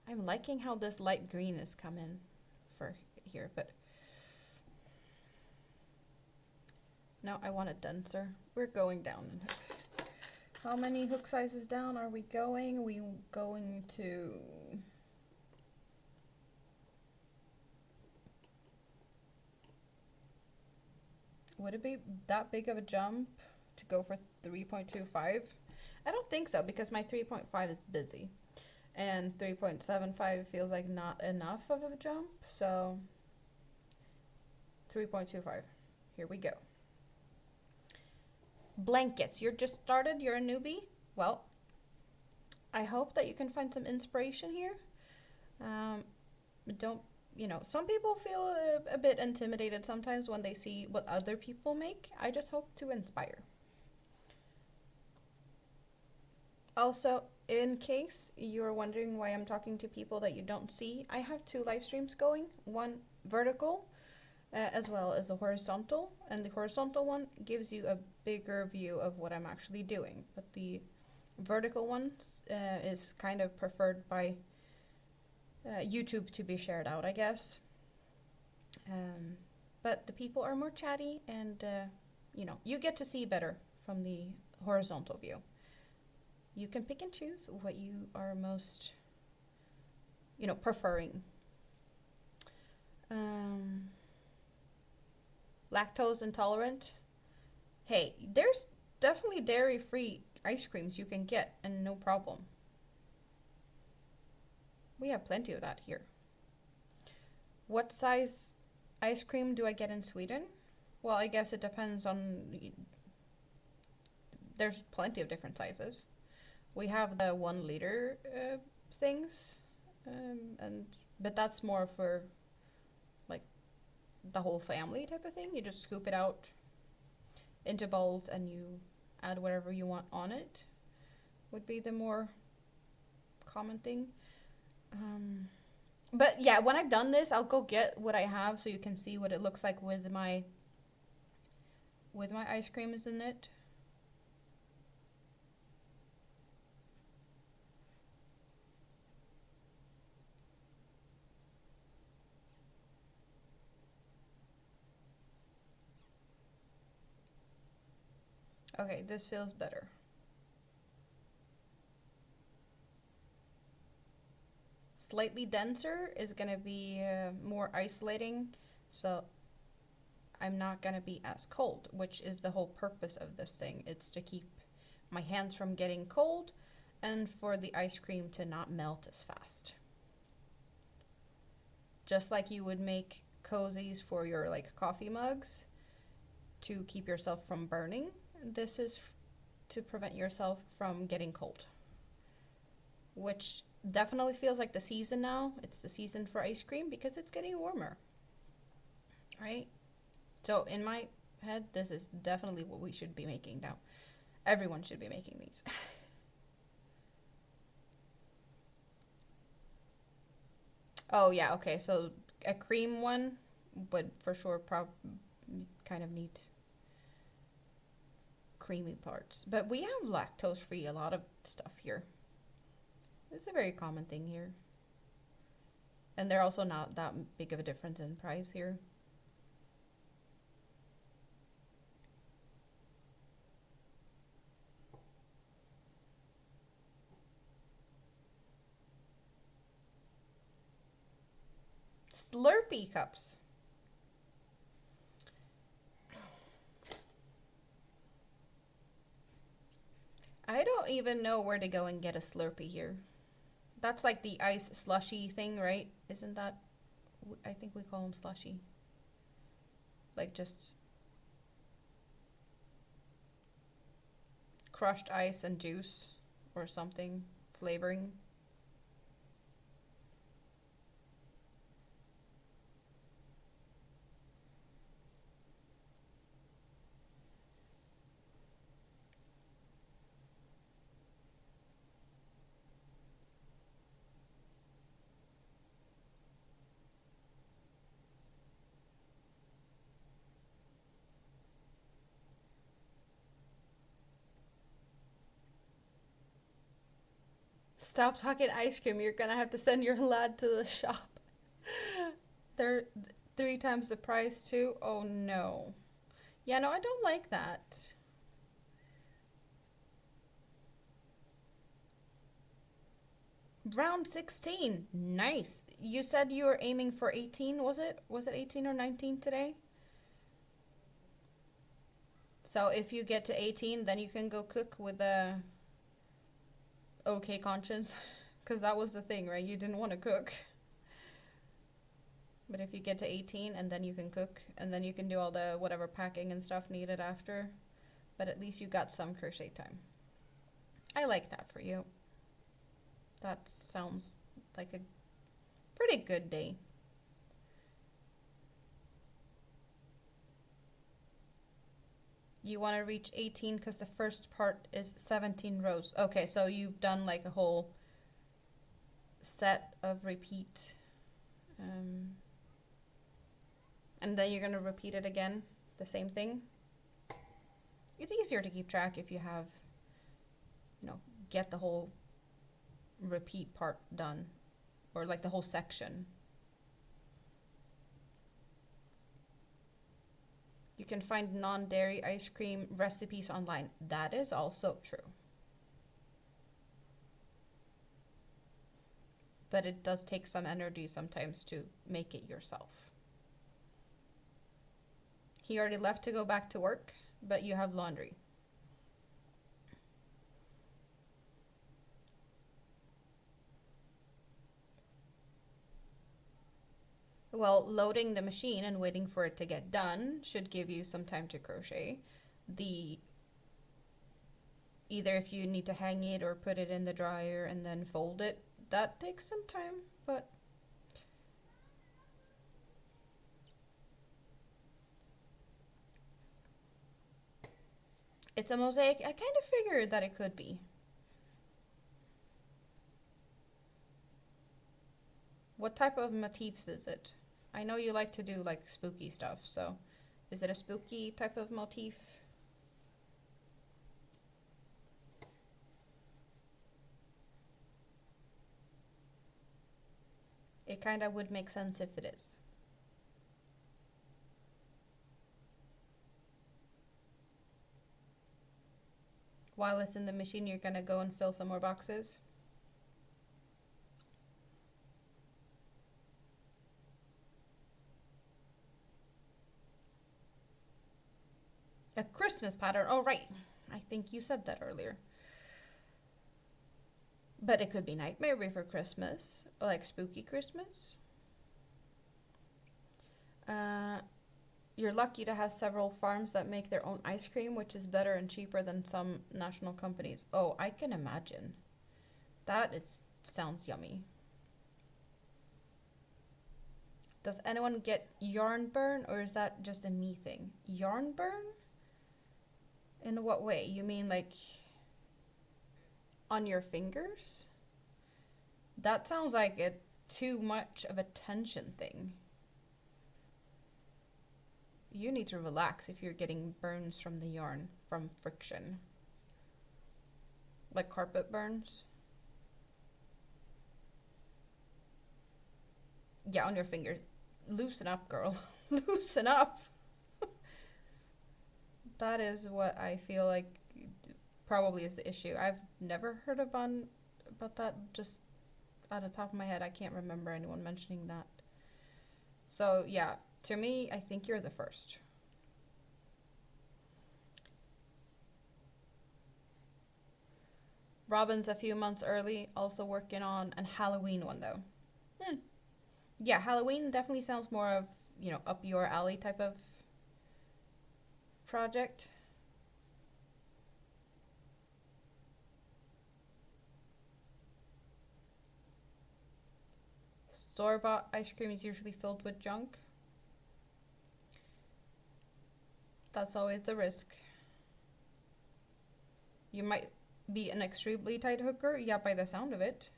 [SPEAKER 1] I'm liking how this light green is coming for here, but no, I want it denser. We're going down in hooks. How many hook sizes down are we going? We going to... Would it be that big of a jump to go for 3.25? I don't think so, because my 3.5 is busy. And 3.75 feels like not enough of a jump, so 3.25. Here we go. Blankets. You're just started, you're a newbie? Well, I hope that you can find some inspiration here. Some people feel a bit intimidated sometimes when they see what other people make. I just hope to inspire. Also, in case you're wondering why I'm talking to people that you don't see, I have 2 live streams going, one vertical as well as a horizontal, and the horizontal one gives you a bigger view of what I'm actually doing, but the vertical one is kind of preferred by YouTube to be shared out, I guess. But the people are more chatty, and you get to see better from the horizontal view. You can pick and choose what you are most, preferring. Lactose intolerant. Hey, there's definitely dairy-free ice creams you can get, and no problem. We have plenty of that here. What size ice cream do I get in Sweden? Well, I guess it depends on, there's plenty of different sizes. We have the 1 liter things, and but that's more for like the whole family type of thing. You just scoop it out into bowls and you add whatever you want on it. Would be the more common thing. But yeah, when I've done this, I'll go get what I have so you can see what it looks like with my ice cream is in it. Okay, this feels better. Slightly denser is gonna be more isolating, so I'm not gonna be as cold, which is the whole purpose of this thing. It's to keep my hands from getting cold and for the ice cream to not melt as fast. Just like you would make cozies for your like coffee mugs to keep yourself from burning, this is to prevent yourself from getting cold, which definitely feels like the season now. It's the season for ice cream because it's getting warmer, right? So in my head, this is definitely what we should be making now. Everyone should be making these. Oh yeah, okay, so a cream one would for sure kind of need creamy parts. But we have lactose free a lot of stuff here. It's a very common thing here. And they're also not that big of a difference in price here. Slurpee cups. I don't even know where to go and get a Slurpee here. That's like the ice slushy thing, right? Isn't that, I think we call them slushy. Like just crushed ice and juice or something, flavoring. Stop talking ice cream. You're gonna have to send your lad to the shop. They're 3 times the price too. Oh no. Yeah, no, I don't like that. Round 16. Nice. You said you were aiming for 18, was it? Was it 18 or 19 today? So if you get to 18, then you can go cook with a okay conscience. Because that was the thing, right? You didn't want to cook. But if you get to 18 and then you can cook and then you can do all the whatever packing and stuff needed after. But at least you got some crochet time. I like that for you. That sounds like a pretty good day. You want to reach 18 because the first part is 17 rows. Okay, so you've done like a whole set of repeat. And then you're going to repeat it again, the same thing. It's easier to keep track if you have, get the whole repeat part done, or like the whole section. You can find non-dairy ice cream recipes online. That is also true. But it does take some energy sometimes to make it yourself. He already left to go back to work, but you have laundry. Well, loading the machine and waiting for it to get done should give you some time to crochet. The Either if you need to hang it or put it in the dryer and then fold it, that takes some time, but it's a mosaic. I kind of figured that it could be. What type of motifs is it? I know you like to do like spooky stuff, so is it a spooky type of motif? It kind of would make sense if it is. While it's in the machine, you're gonna go and fill some more boxes. A Christmas pattern. Oh, right. I think you said that earlier. But it could be Nightmare Before Christmas, like Spooky Christmas. You're lucky to have several farms that make their own ice cream, which is better and cheaper than some national companies. Oh, I can imagine. Sounds yummy. Does anyone get yarn burn, or is that just a me thing? Yarn burn? In what way? You mean like on your fingers? That sounds like a too much of a tension thing. You need to relax if you're getting burns from the yarn, from friction. Like carpet burns. Yeah, on your fingers. Loosen up, girl. Loosen up. That is what I feel like probably is the issue. I've never heard about that. Just out of the top of my head, I can't remember anyone mentioning that. So yeah, to me, I think you're the first. Robin's a few months early, also working on an Halloween one though. Yeah, Halloween definitely sounds more of, up your alley type of project. Store-bought ice cream is usually filled with junk. That's always the risk. You might be an extremely tight hooker, yeah, by the sound of it.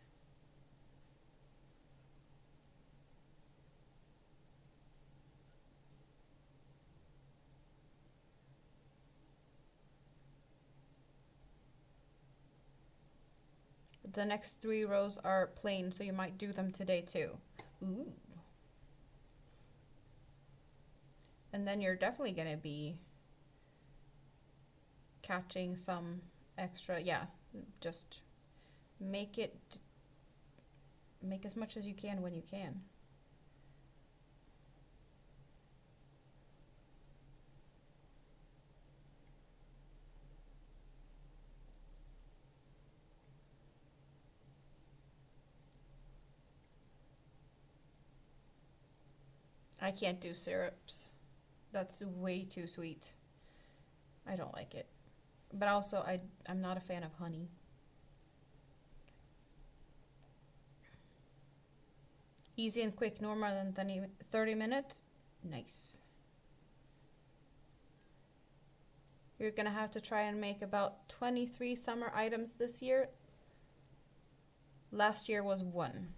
[SPEAKER 1] The next 3 rows are plain, so you might do them today too. Ooh. And then you're definitely gonna be catching some extra, yeah, just make as much as you can when you can. I can't do syrups. That's way too sweet. I don't like it. But also, I'm not a fan of honey. Easy and quick, no more than 30 minutes. Nice. You're gonna have to try and make about 23 summer items this year. Last year was 1.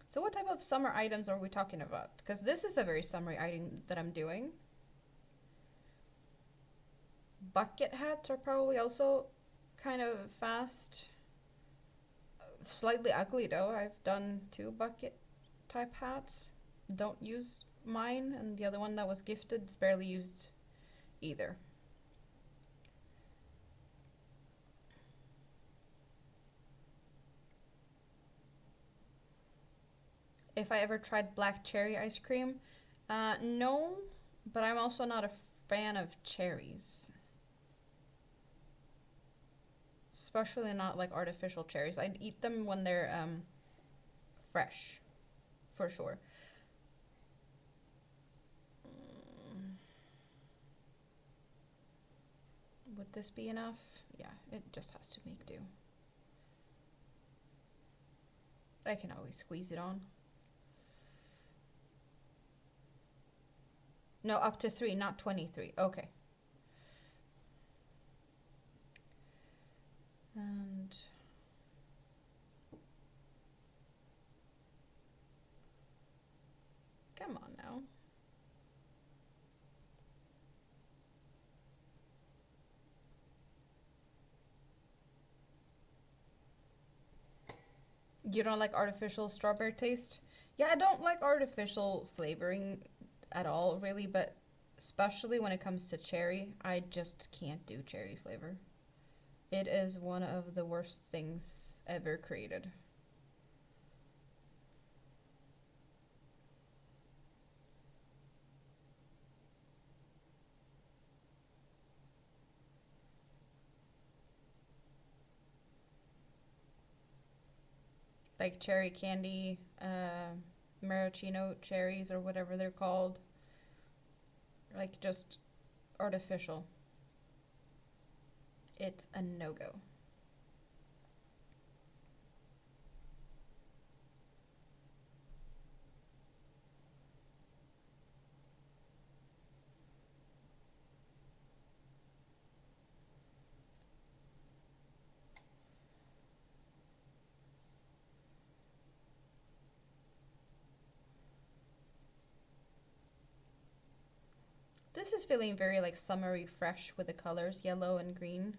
[SPEAKER 1] So what type of summer items are we talking about? Because this is a very summery item that I'm doing. Bucket hats are probably also kind of fast. Slightly ugly though. I've done 2 bucket type hats. Don't use mine, and the other one that was gifted is barely used either. If I ever tried black cherry ice cream, no, but I'm also not a fan of cherries. Especially not like artificial cherries. I'd eat them when they're fresh, for sure. Would this be enough? Yeah, it just has to make do. I can always squeeze it on. No, up to 3, not 23. Okay. And come on now. You don't like artificial strawberry taste? Yeah, I don't like artificial flavoring at all, really, but especially when it comes to cherry, I just can't do cherry flavor. It is one of the worst things ever created. Like cherry candy, maraschino cherries or whatever they're called. Like just artificial. It's a no-go. This is feeling very like summery fresh with the colors, yellow and green.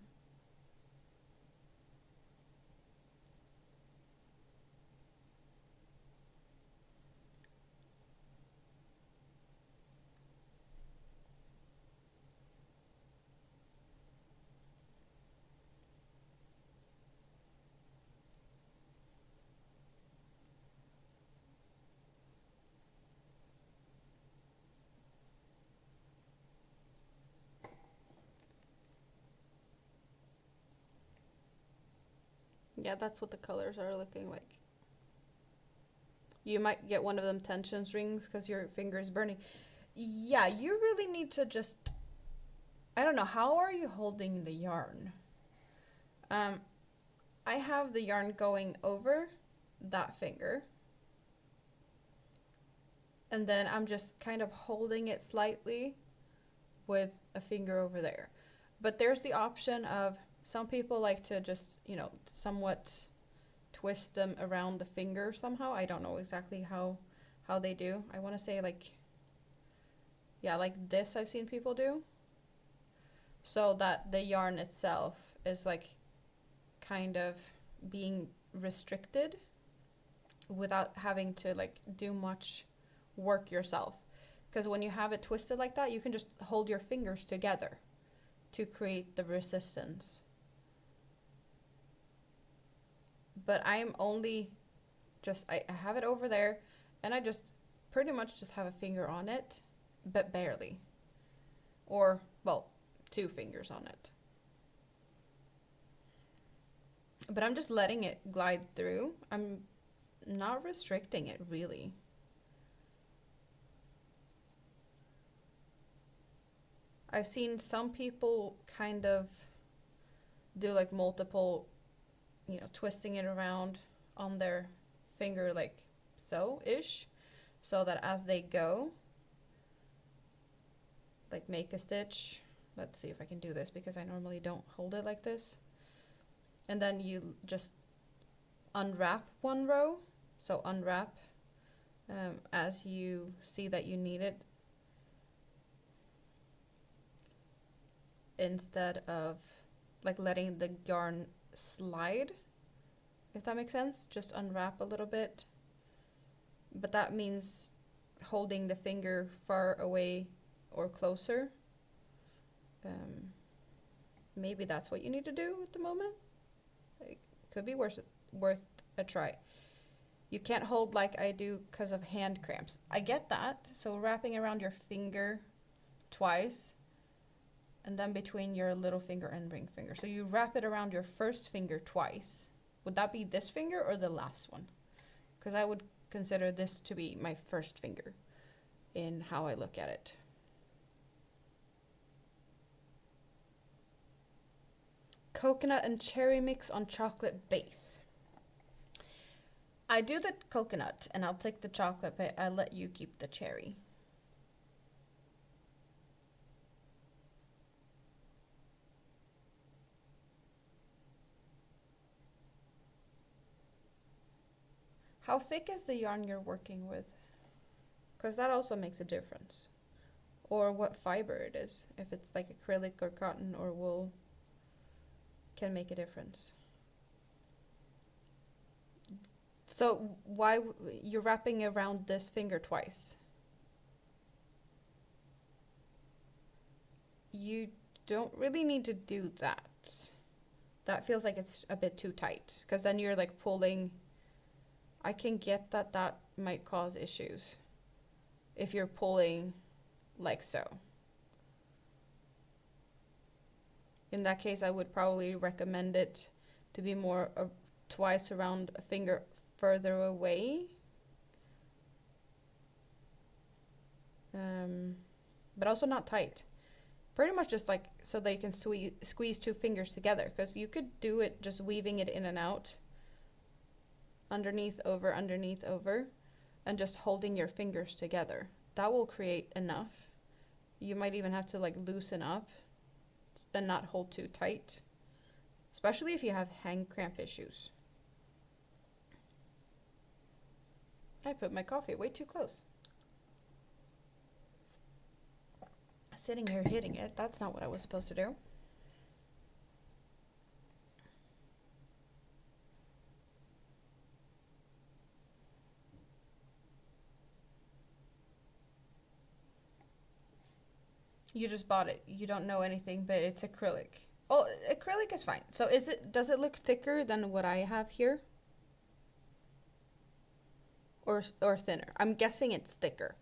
[SPEAKER 1] Yeah, that's what the colors are looking like. You might get one of them tension strings because your finger is burning. Yeah, you really need to just, I don't know, how are you holding the yarn? I have the yarn going over that finger. And then I'm just kind of holding it slightly with a finger over there. But there's the option of, some people like to just, you know, somewhat twist them around the finger somehow. I don't know exactly how they do. I want to say like, yeah, like this I've seen people do. So that the yarn itself is like kind of being restricted without having to like do much work yourself. Because when you have it twisted like that, you can just hold your fingers together to create the resistance. But I'm only just, I have it over there and I just pretty much just have a finger on it, but barely. Or, well, 2 fingers on it. But I'm just letting it glide through. I'm not restricting it really. I've seen some people kind of do like multiple, you know, twisting it around on their finger like so-ish, so that as they go, like make a stitch. Let's see if I can do this because I normally don't hold it like this. And then you just unwrap one row. So unwrap as you see that you need it, instead of like letting the yarn slide, if that makes sense. Just unwrap a little bit, but that means holding the finger far away or closer. Maybe that's what you need to do at the moment. It could be worth a try. You can't hold like I do because of hand cramps. I get that. So wrapping around your finger twice, and then between your little finger and ring finger. So you wrap it around your first finger twice. Would that be this finger or the last one? Because I would consider this to be my first finger in how I look at it. coconut and cherry mix on chocolate base. I do the coconut and I'll take the chocolate, but I'll let you keep the cherry. How thick is the yarn you're working with? Because that also makes a difference. Or what fiber it is. If it's like acrylic or cotton or wool, can make a difference. So why you're wrapping around this finger twice? You don't really need to do that. That feels like it's a bit too tight, because then you're like pulling. I can get that that might cause issues if you're pulling like so. In that case, I would probably recommend it to be more twice around a finger further away. But also not tight. Pretty much just like so they can squeeze two fingers together, because you could do it just weaving it in and out. Underneath, over, and just holding your fingers together. That will create enough. You might even have to like loosen up and not hold too tight, especially if you have hand cramp issues. I put my coffee way too close. Sitting here hitting it, that's not what I was supposed to do. You just bought it. You don't know anything, but it's acrylic. Oh, acrylic is fine. So does it look thicker than what I have here? Or thinner? I'm guessing it's thicker.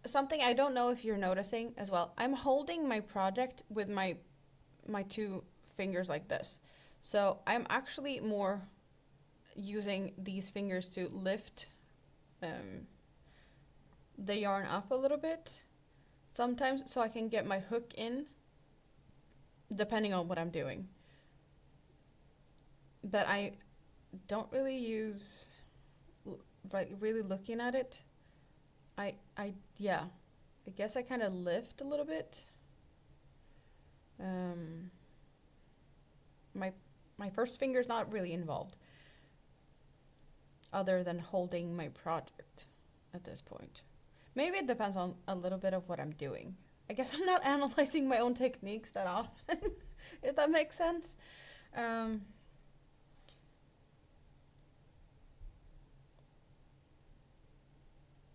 [SPEAKER 1] Something I don't know if you're noticing as well. I'm holding my project with my two fingers like this. So I'm actually more using these fingers to lift the yarn up a little bit sometimes, so I can get my hook in depending on what I'm doing. But I don't really use, like, really looking at it. Yeah, I guess I kind of lift a little bit. My first finger's not really involved, other than holding my project at this point. Maybe it depends on a little bit of what I'm doing. I guess I'm not analyzing my own techniques that often, if that makes sense.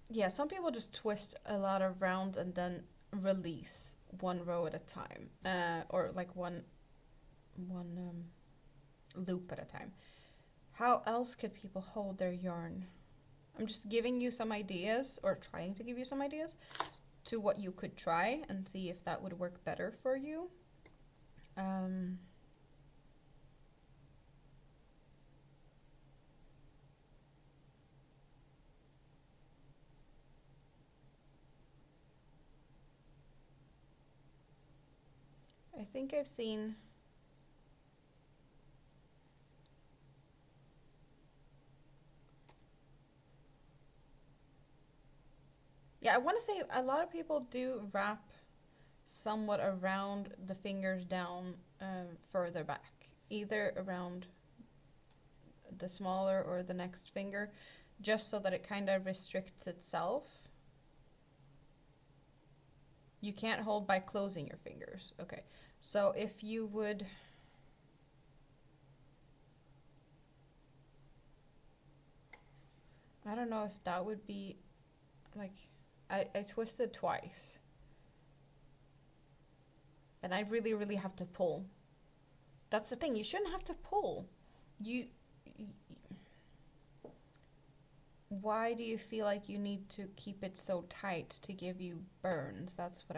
[SPEAKER 1] Yeah, some people just twist a lot of rounds and then release one row at a time, or like one loop at a time. How else could people hold their yarn? I'm just giving you some ideas, or trying to give you some ideas to what you could try and see if that would work better for you. I think I've seen I want to say a lot of people do wrap somewhat around the fingers down further back, either around the smaller or the next finger, just so that it kind of restricts itself. You can't hold by closing your fingers. Okay, so if you would... I don't know if that would be like... I twisted twice. And I really, really have to pull. That's the thing. You shouldn't have to pull. Why do you feel like you need to keep it so tight to give you burns? That's what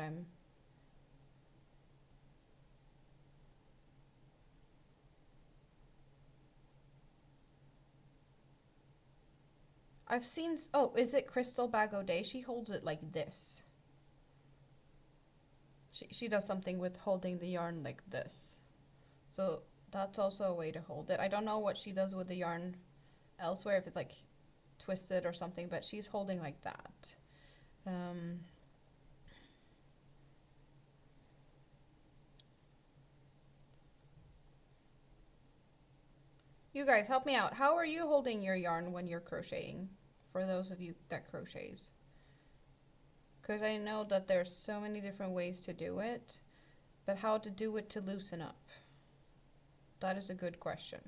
[SPEAKER 1] I've seen... Oh, is it Crystal Bag O'Day? She holds it like this. She does something with holding the yarn like this. So that's also a way to hold it. I don't know what she does with the yarn elsewhere, if it's like twisted or something, but she's holding like that. You guys, help me out. How are you holding your yarn when you're crocheting? For those of you that crochets. Because I know that there's so many different ways to do it, but how to do it to loosen up? That is a good question.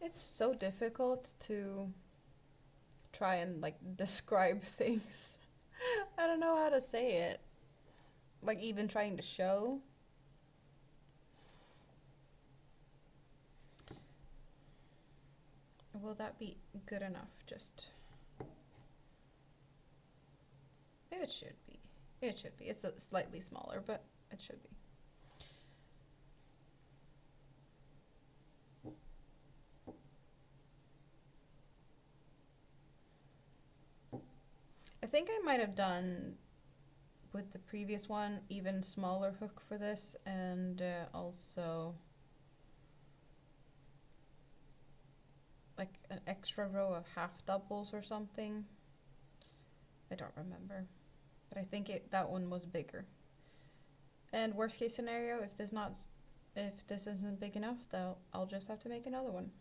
[SPEAKER 1] It's so difficult to try and like describe things. I don't know how to say it. Like even trying to show. Will that be good enough? Just. It should be. It should be. It's a slightly smaller, but it should be. I think I might have done with the previous one even smaller hook for this, and also like an extra row of half doubles or something. I don't remember, but I think that one was bigger. And worst case scenario, if this isn't big enough, I'll just have to make another one.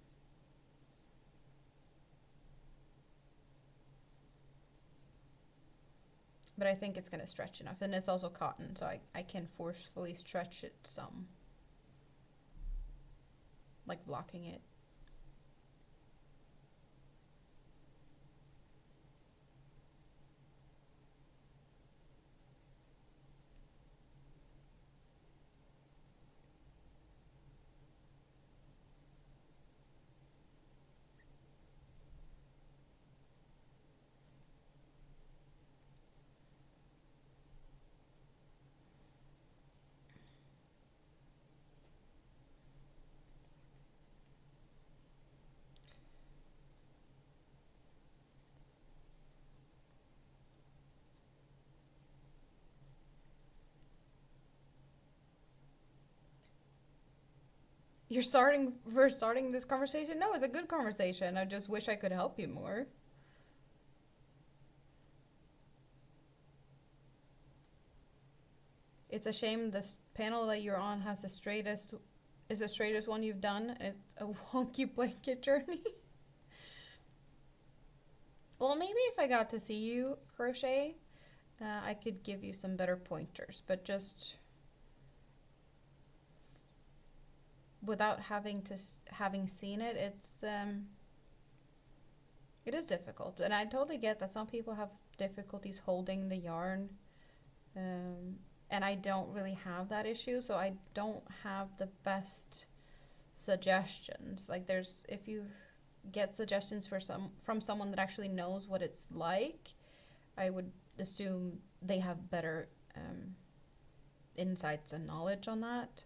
[SPEAKER 1] But I think it's gonna stretch enough, and it's also cotton, so I can forcefully stretch it some, like blocking it. We're starting this conversation? No, it's a good conversation. I just wish I could help you more. It's a shame this panel that you're on is the straightest one you've done. It's a wonky blanket journey. Well, maybe if I got to see you crochet, I could give you some better pointers, but just without having seen it, it is difficult. And I totally get that some people have difficulties holding the yarn. And I don't really have that issue, so I don't have the best suggestions. Like if you get suggestions from someone that actually knows what it's like, I would assume they have better insights and knowledge on that.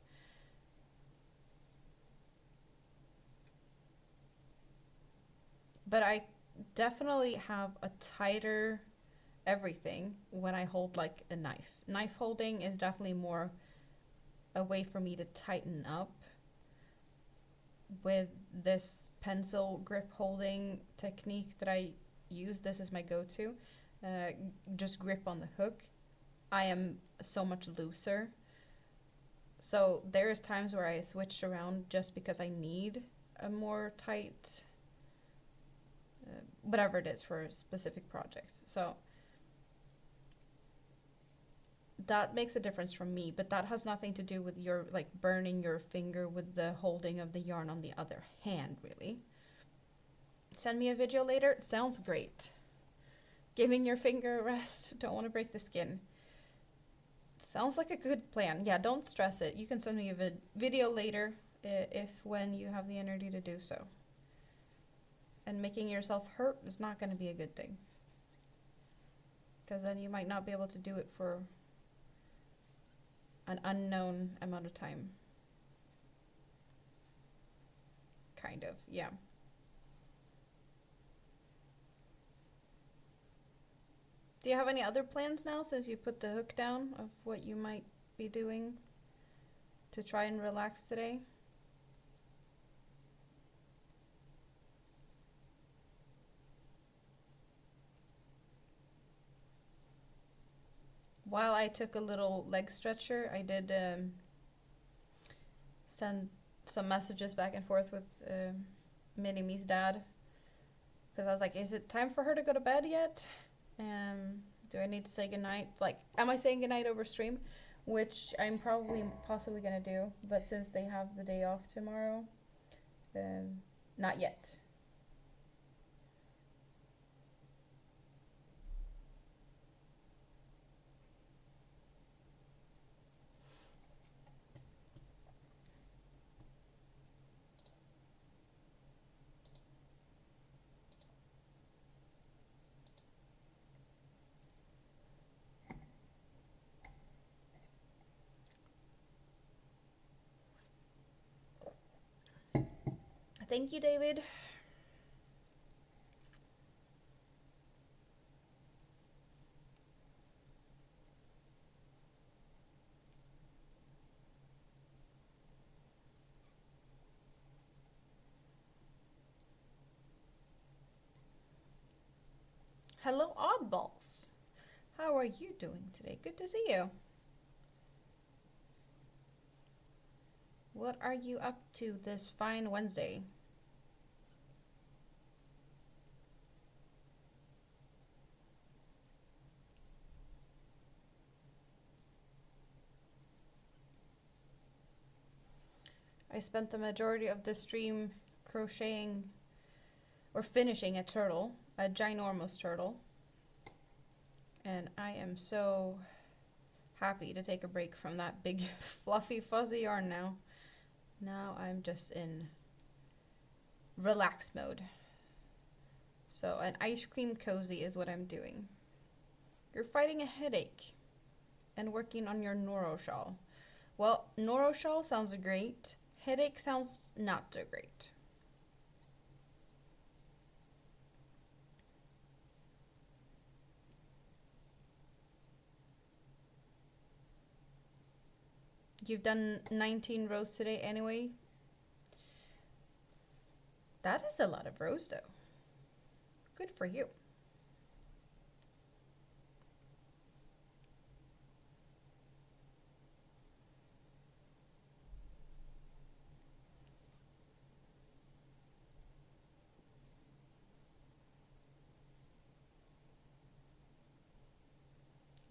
[SPEAKER 1] But I definitely have a tighter everything when I hold like a knife. Knife holding is definitely more a way for me to tighten up. With this pencil grip holding technique that I use, this is my go-to. Just grip on the hook. I am so much looser. So there's times where I switch around just because I need a more tight, whatever it is for specific projects. So that makes a difference from me, but that has nothing to do with your like burning your finger with the holding of the yarn on the other hand, really. Send me a video later. Sounds great. Giving your finger a rest. Don't want to break the skin. Sounds like a good plan. Yeah, don't stress it. You can send me a video later when you have the energy to do so. And making yourself hurt is not going to be a good thing, because then you might not be able to do it for an unknown amount of time. kind of, yeah. Do you have any other plans now since you put the hook down of what you might be doing to try and relax today? While I took a little leg stretcher, I did send some messages back and forth with Mini-Me's dad. Because I was like, is it time for her to go to bed yet? Do I need to say goodnight? Like, am I saying goodnight over stream? Which I'm probably possibly going to do. But since they have the day off tomorrow, not yet. Thank you, David. Hello, oddballs. How are you doing today? Good to see you. What are you up to this fine Wednesday? I spent the majority of the stream crocheting or finishing a turtle, a ginormous turtle. And I am so happy to take a break from that big fluffy fuzzy yarn now. Now I'm just in relax mode. So an ice cream cozy is what I'm doing. You're fighting a headache and working on your NoroShawl. Well, NoroShawl sounds great. Headache sounds not so great. You've done 19 rows today anyway. That is a lot of rows though. Good for you.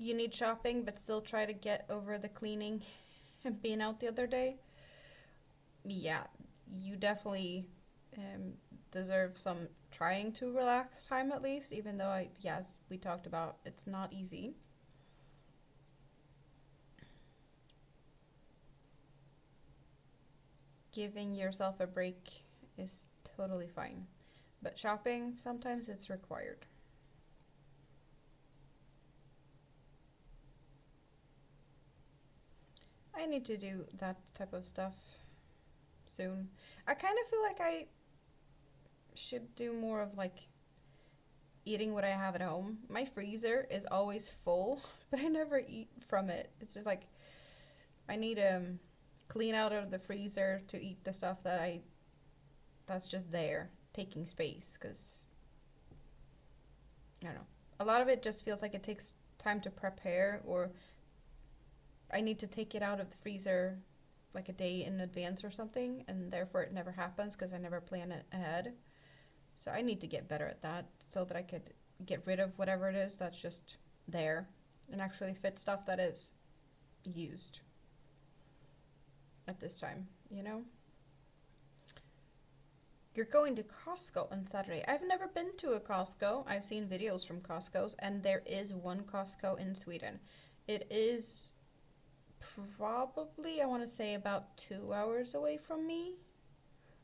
[SPEAKER 1] You need shopping, but still try to get over the cleaning and being out the other day. Yeah, you definitely deserve some trying to relax time at least, even though yes, we talked about it's not easy. Giving yourself a break is totally fine, but shopping, sometimes it's required. I need to do that type of stuff soon. I kind of feel like I should do more of like eating what I have at home. My freezer is always full, but I never eat from it. It's just like I need to clean out of the freezer to eat the stuff that's just there, taking space, because I don't know. A lot of it just feels like it takes time to prepare, or I need to take it out of the freezer like a day in advance or something, and therefore it never happens because I never plan it ahead. So I need to get better at that so that I could get rid of whatever it is that's just there and actually fit stuff that is used at this time, you know? You're going to Costco on Saturday. I've never been to a Costco. I've seen videos from Costco's, and there is one Costco in Sweden. It is probably, I want to say, about 2 hours away from me,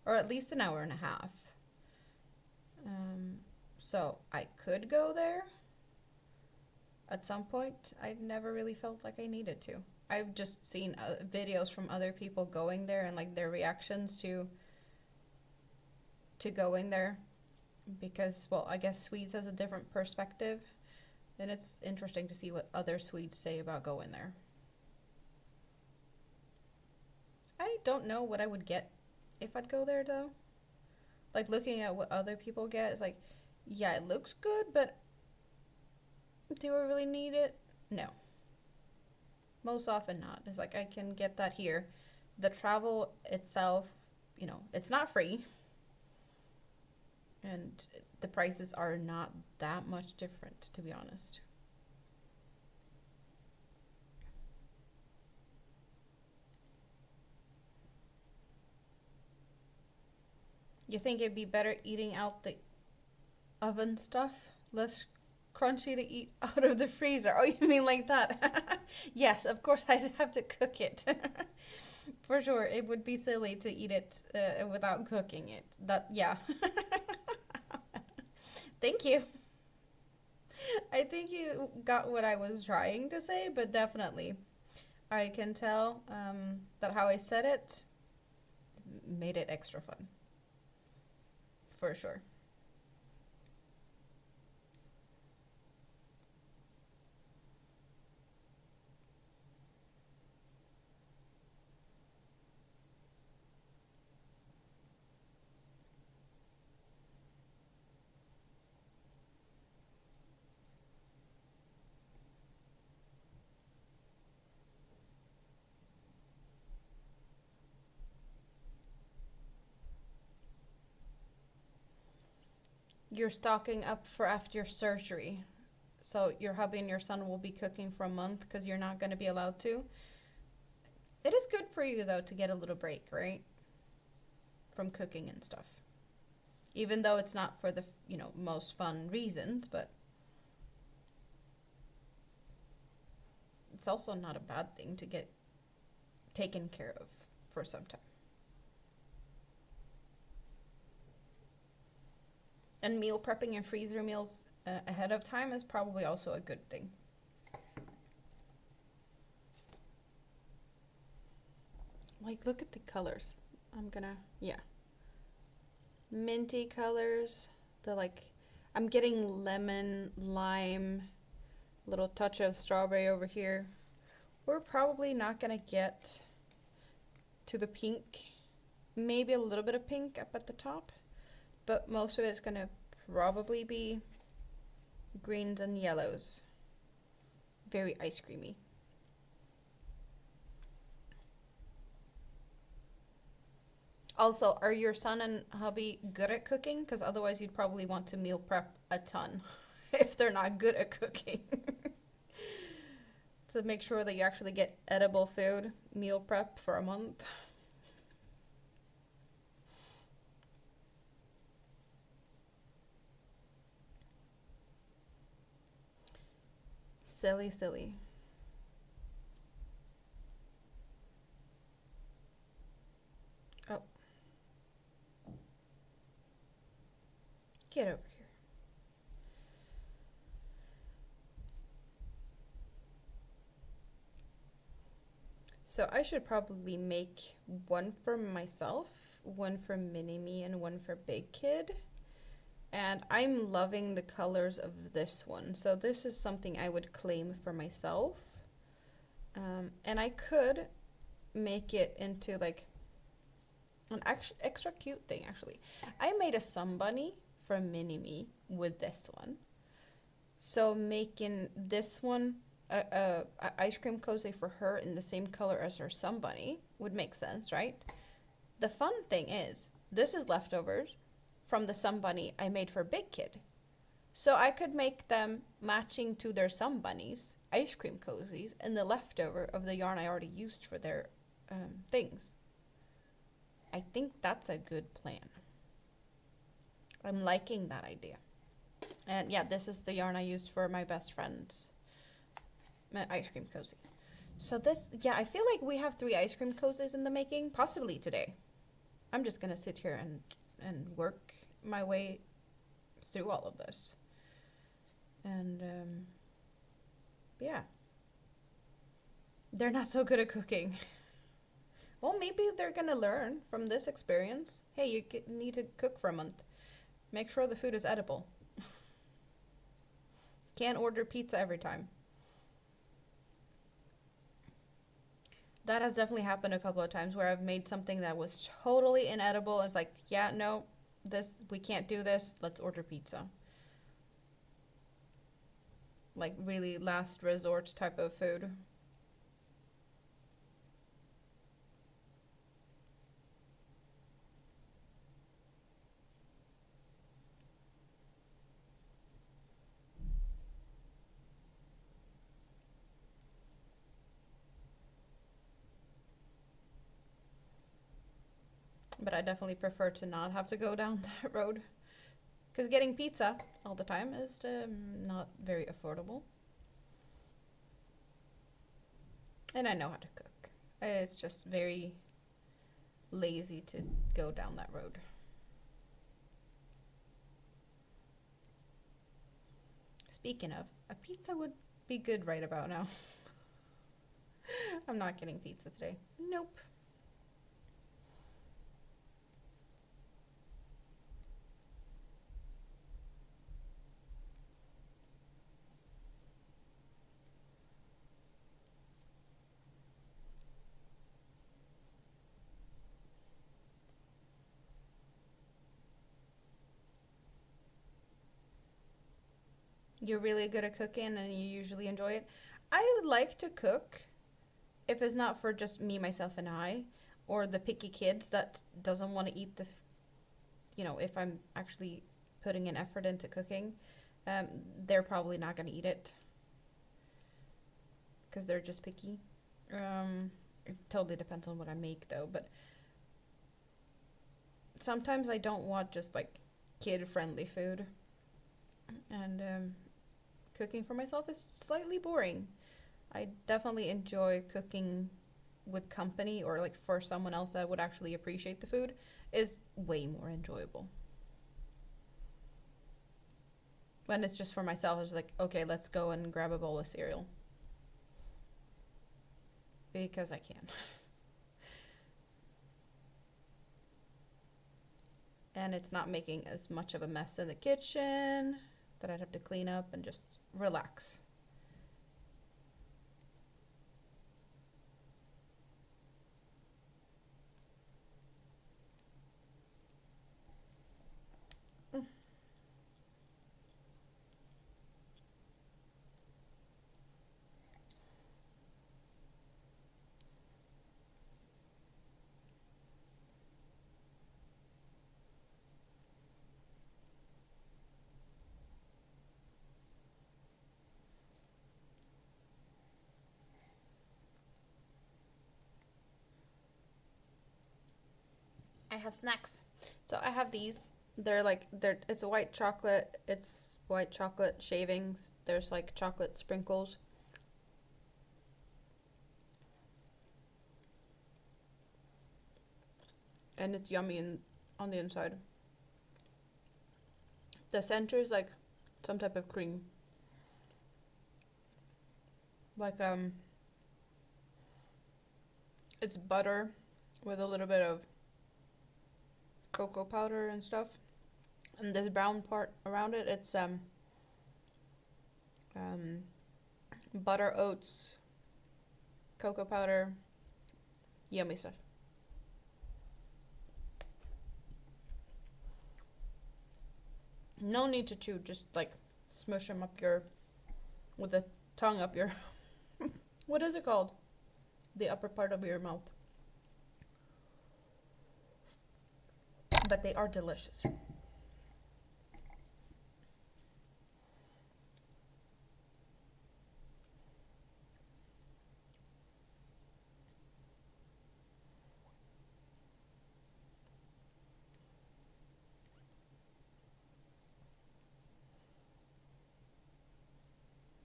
[SPEAKER 1] or at least an hour and a half. So I could go there at some point. I've never really felt like I needed to. I've just seen videos from other people going there and like their reactions to to going there because, well, I guess Swedes has a different perspective, and it's interesting to see what other Swedes say about going there. I don't know what I would get if I'd go there though. Like looking at what other people get, it's like, yeah, it looks good, but do I really need it? No. Most often not. It's like I can get that here. The travel itself, you know, it's not free. And the prices are not that much different, to be honest. You think it'd be better eating out the oven stuff? Less crunchy to eat out of the freezer. Oh, you mean like that? Yes, of course I'd have to cook it. For sure, it would be silly to eat it without cooking it. That, yeah. Thank you. I think you got what I was trying to say, but definitely. I can tell that how I said it made it extra fun. For sure. You're stocking up for after your surgery. So your hubby and your son will be cooking for a month because you're not going to be allowed to. It is good for you though to get a little break, right? From cooking and stuff. Even though it's not for the, you know, most fun reasons, but it's also not a bad thing to get taken care of for some time. And meal prepping and freezer meals ahead of time is probably also a good thing. Like, look at the colors. Yeah. Minty colors. I'm getting lemon, lime, little touch of strawberry over here. We're probably not gonna get to the pink. Maybe a little bit of pink up at the top, but most of it's gonna probably be greens and yellows. Very ice creamy. Also, are your son and hubby good at cooking? Because otherwise you'd probably want to meal prep a ton if they're not good at cooking. To make sure that you actually get edible food, meal prep for a month. Silly, silly. Oh. Get over here. So I should probably make one for myself, one for Mini-Me, and one for Big Kid. And I'm loving the colors of this one. So this is something I would claim for myself. And I could make it into like an extra cute thing, actually. I made a sun bunny for Mini-Me with this one. So making this one a ice cream cozy for her in the same color as her sun bunny would make sense, right? The fun thing is, this is leftovers from the sun bunny I made for Big Kid. So I could make them matching to their sun bunnies, ice cream cozies, and the leftover of the yarn I already used for their things. I think that's a good plan. I'm liking that idea. And yeah, this is the yarn I used for my best friend's ice cream cozy. So this, yeah, I feel like we have 3 ice cream cozies in the making, possibly today. I'm just gonna sit here and work my way through all of this. And yeah. They're not so good at cooking. Well, maybe they're gonna learn from this experience. Hey, need to cook for a month. Make sure the food is edible. Can't order pizza every time. That has definitely happened a couple of times where I've made something that was totally inedible. It's like, yeah, no, we can't do this. Let's order pizza. Like really last resort type of food. But I definitely prefer to not have to go down that road. Because getting pizza all the time is not very affordable. And I know how to cook. It's just very lazy to go down that road. Speaking of, a pizza would be good right about now. I'm not getting pizza today. Nope. You're really good at cooking and you usually enjoy it. I like to cook if it's not for just me, myself, and I, or the picky kids that doesn't want to eat if I'm actually putting an effort into cooking, they're probably not going to eat it because they're just picky. It totally depends on what I make though, but sometimes I don't want just like kid-friendly food. And cooking for myself is slightly boring. I definitely enjoy cooking with company or like for someone else that would actually appreciate the food is way more enjoyable. When it's just for myself, it's like, okay, let's go and grab a bowl of cereal. Because I can. And it's not making as much of a mess in the kitchen that I'd have to clean up and just relax. I have snacks. So I have these. It's white chocolate. It's white chocolate shavings. There's like chocolate sprinkles. And it's yummy on the inside. The center is like some type of cream. Like it's butter with a little bit of cocoa powder and stuff. And this brown part around it, it's butter, oats, cocoa powder, yummy stuff. No need to chew, just like smush them up with the tongue up your, what is it called? The upper part of your mouth. But they are delicious.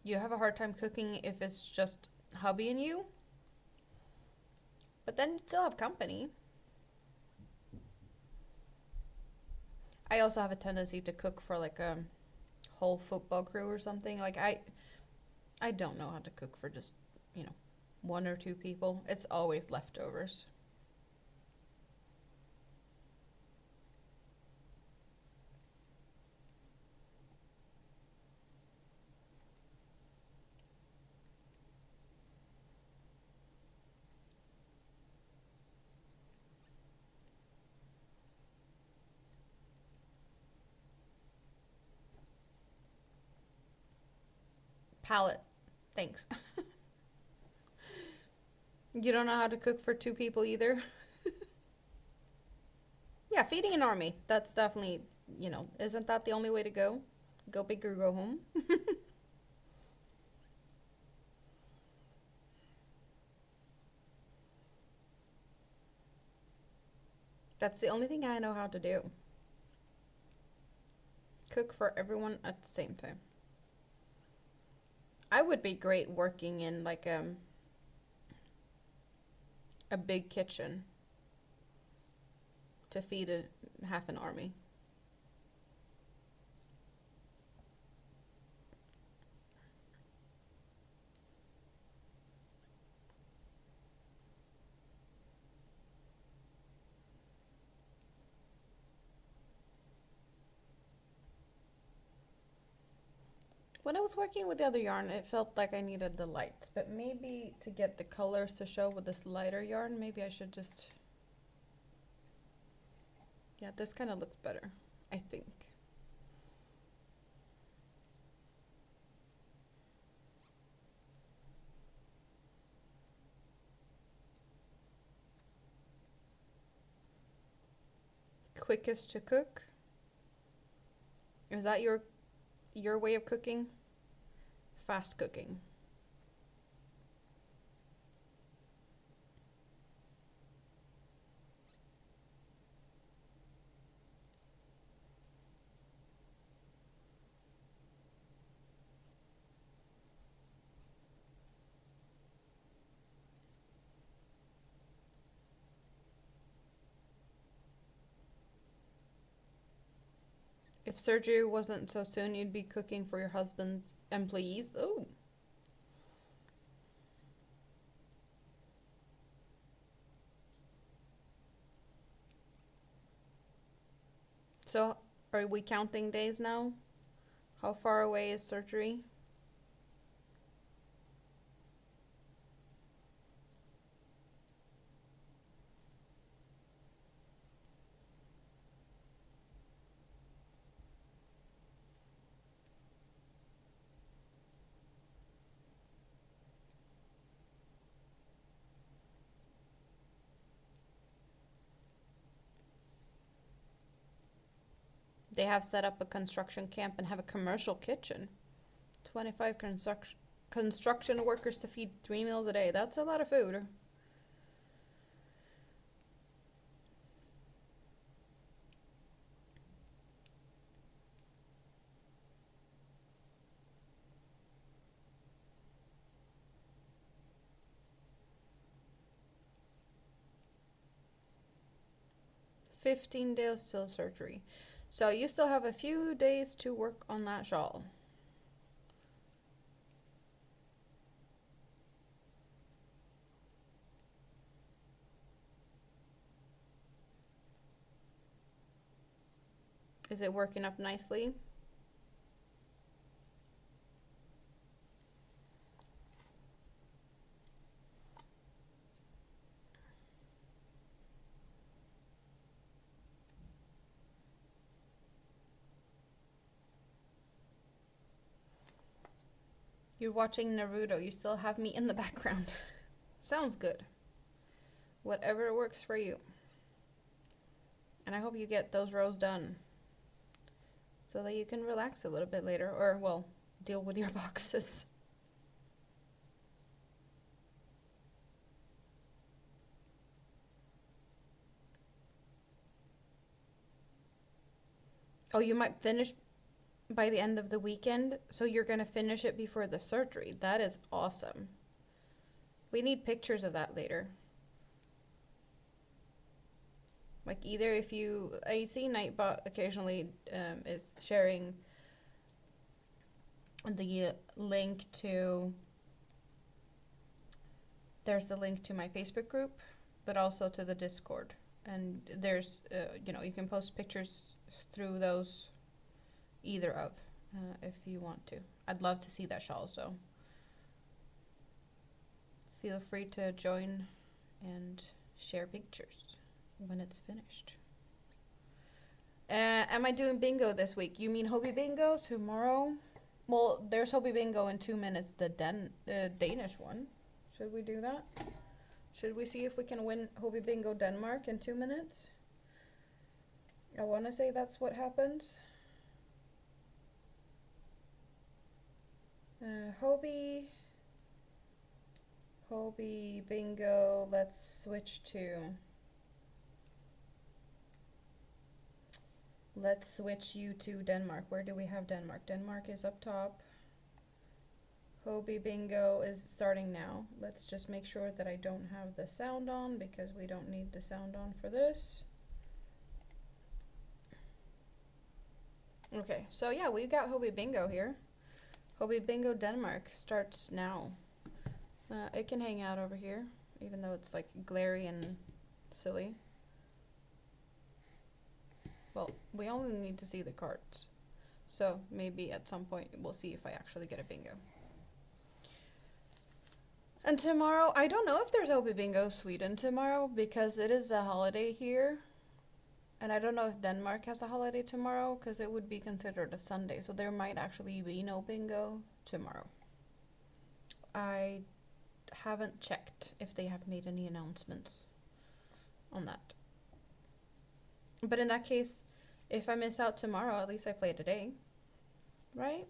[SPEAKER 1] You have a hard time cooking if it's just hubby and you, but then you still have company. I also have a tendency to cook for like a whole football crew or something. Like I don't know how to cook for just, one or two people. It's always leftovers. palette. Thanks. You don't know how to cook for 2 people either? Yeah, feeding an army. That's definitely, isn't that the only way to go? Go big or go home? That's the only thing I know how to do. Cook for everyone at the same time. I would be great working in like a big kitchen to feed half an army. When I was working with the other yarn, it felt like I needed the lights, but maybe to get the colors to show with this lighter yarn, maybe I should just... Yeah, this kind of looks better, I think. Quickest to cook? Is that your way of cooking? Fast cooking. If surgery wasn't so soon, you'd be cooking for your husband's employees. Oh. So, are we counting days now? How far away is surgery? They have set up a construction camp and have a commercial kitchen. 25 construction workers to feed 3 meals a day. That's a lot of food. "15 days till surgery." So you still have a few days to work on that shawl. Is it working up nicely? You're watching Naruto. You still have me in the background. Sounds good. Whatever works for you. And I hope you get those rows done so that you can relax a little bit later, or, well, deal with your boxes. Oh, you might finish by the end of the weekend, so you're gonna finish it before the surgery. That is awesome. We need pictures of that later. Like, either if you, I see Nightbot occasionally is sharing the link to, there's the link to my Facebook group, but also to the Discord. And there's, you can post pictures through those, either of, if you want to. I'd love to see that shawl, so feel free to join and share pictures when it's finished. Am I doing bingo this week? You mean Hobby Bingo tomorrow Well, there's Hobie Bingo in 2 minutes, the Danish one. Should we do that? Should we see if we can win Hobie Bingo Denmark in 2 minutes? I want to say that's what happens. Hobie Bingo, let's switch you to Denmark. Where do we have Denmark? Denmark is up top. Hobie Bingo is starting now. Let's just make sure that I don't have the sound on because we don't need the sound on for this. Okay, so yeah, we got Hobie Bingo here. Hobie Bingo Denmark starts now. It can hang out over here, even though it's like glary and silly. Well, we only need to see the cards. So maybe at some point we'll see if I actually get a bingo. And tomorrow, I don't know if there's Hobie Bingo Sweden tomorrow because it is a holiday here. And I don't know if Denmark has a holiday tomorrow because it would be considered a Sunday. So there might actually be no bingo tomorrow. I haven't checked if they have made any announcements on that. But in that case, if I miss out tomorrow, at least I play today, right?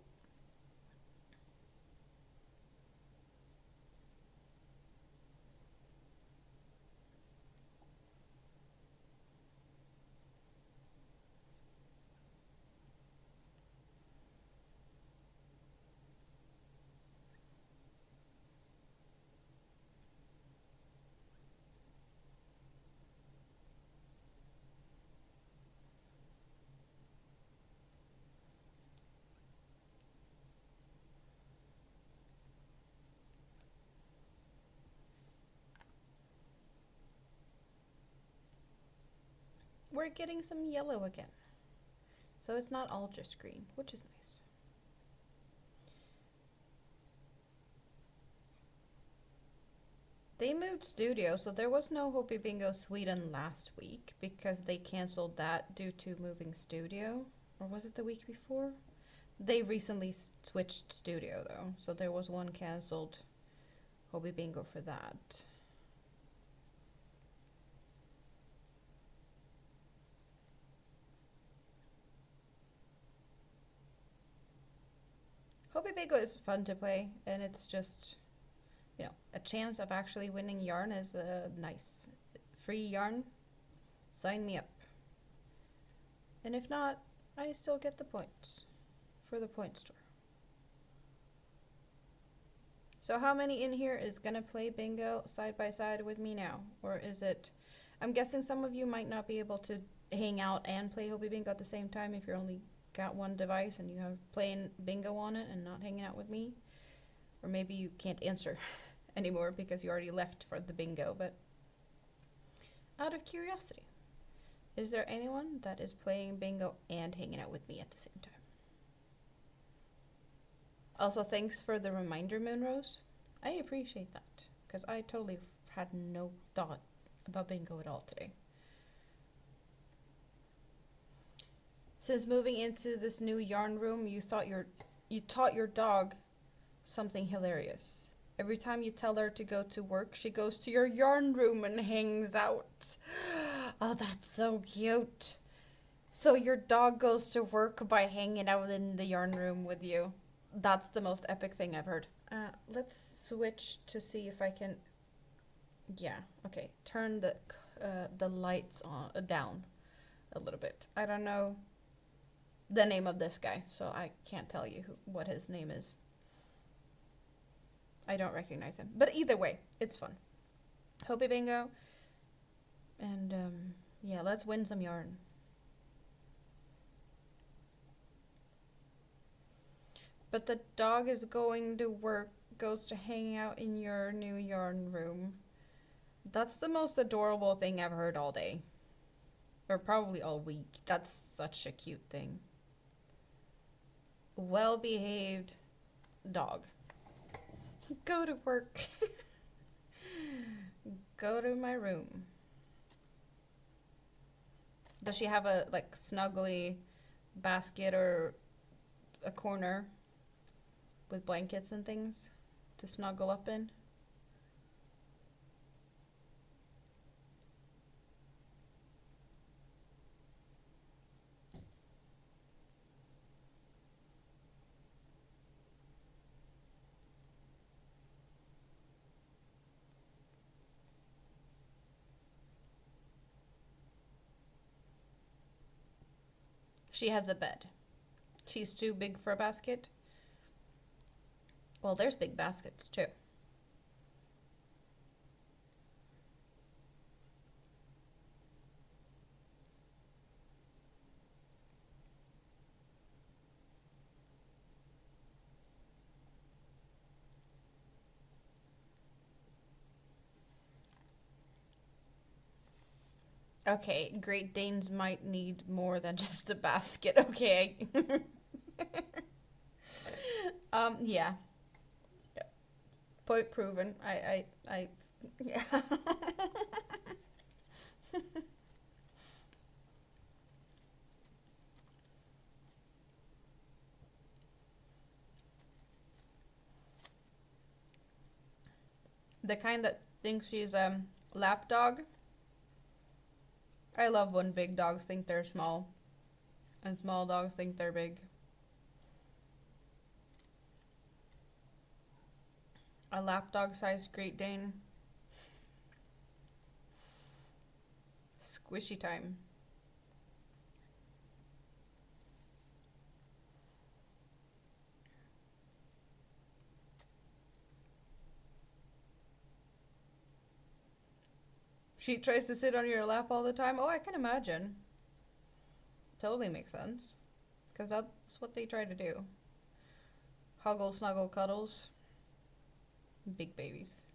[SPEAKER 1] We're getting some yellow again. So it's not all just green, which is nice. They moved studio, so there was no Hobie Bingo Sweden last week because they canceled that due to moving studio. Or was it the week before? They recently switched studio though, so there was one canceled Hobie Bingo for that. Hobie Bingo is fun to play, and it's just, you know, a chance of actually winning yarn is nice. Free yarn, sign me up. And if not, I still get the points for the point store. So how many in here is gonna play bingo side by side with me now? Or is it, I'm guessing some of you might not be able to hang out and play Hobie Bingo at the same time if you're only got one device and you have playing bingo on it and not hanging out with me. Or maybe you can't answer anymore because you already left for the bingo, but out of curiosity, is there anyone that is playing bingo and hanging out with me at the same time? Also, thanks for the reminder, Moonrose. I appreciate that because I totally had no thought about bingo at all today. Since moving into this new yarn room, you taught your dog something hilarious. Every time you tell her to go to work, she goes to your yarn room and hangs out. Oh, that's so cute. So your dog goes to work by hanging out in the yarn room with you. That's the most epic thing I've heard. Let's switch to see if I can. Yeah, okay. Turn the lights on down a little bit. I don't know the name of this guy, so I can't tell you what his name is. I don't recognize him. But either way, it's fun. Hobie Bingo. And yeah, let's win some yarn. But the dog is going to work, goes to hang out in your new yarn room. That's the most adorable thing I've heard all day. Or probably all week. That's such a cute thing. Well-behaved dog. Go to work. Go to my room. Does she have a like snuggly basket or a corner with blankets and things to snuggle up in. She has a bed. She's too big for a basket. Well, there's big baskets too. Okay, Great Danes might need more than just a basket. Okay. Yeah. Point proven. Yeah. The kind that thinks she's a lap dog. I love when big dogs think they're small and small dogs think they're big. A lapdog sized Great Dane. Squishy time. She tries to sit on your lap all the time. Oh, I can imagine. Totally makes sense. Because that's what they try to do. Huggle, snuggle, cuddles. Big babies.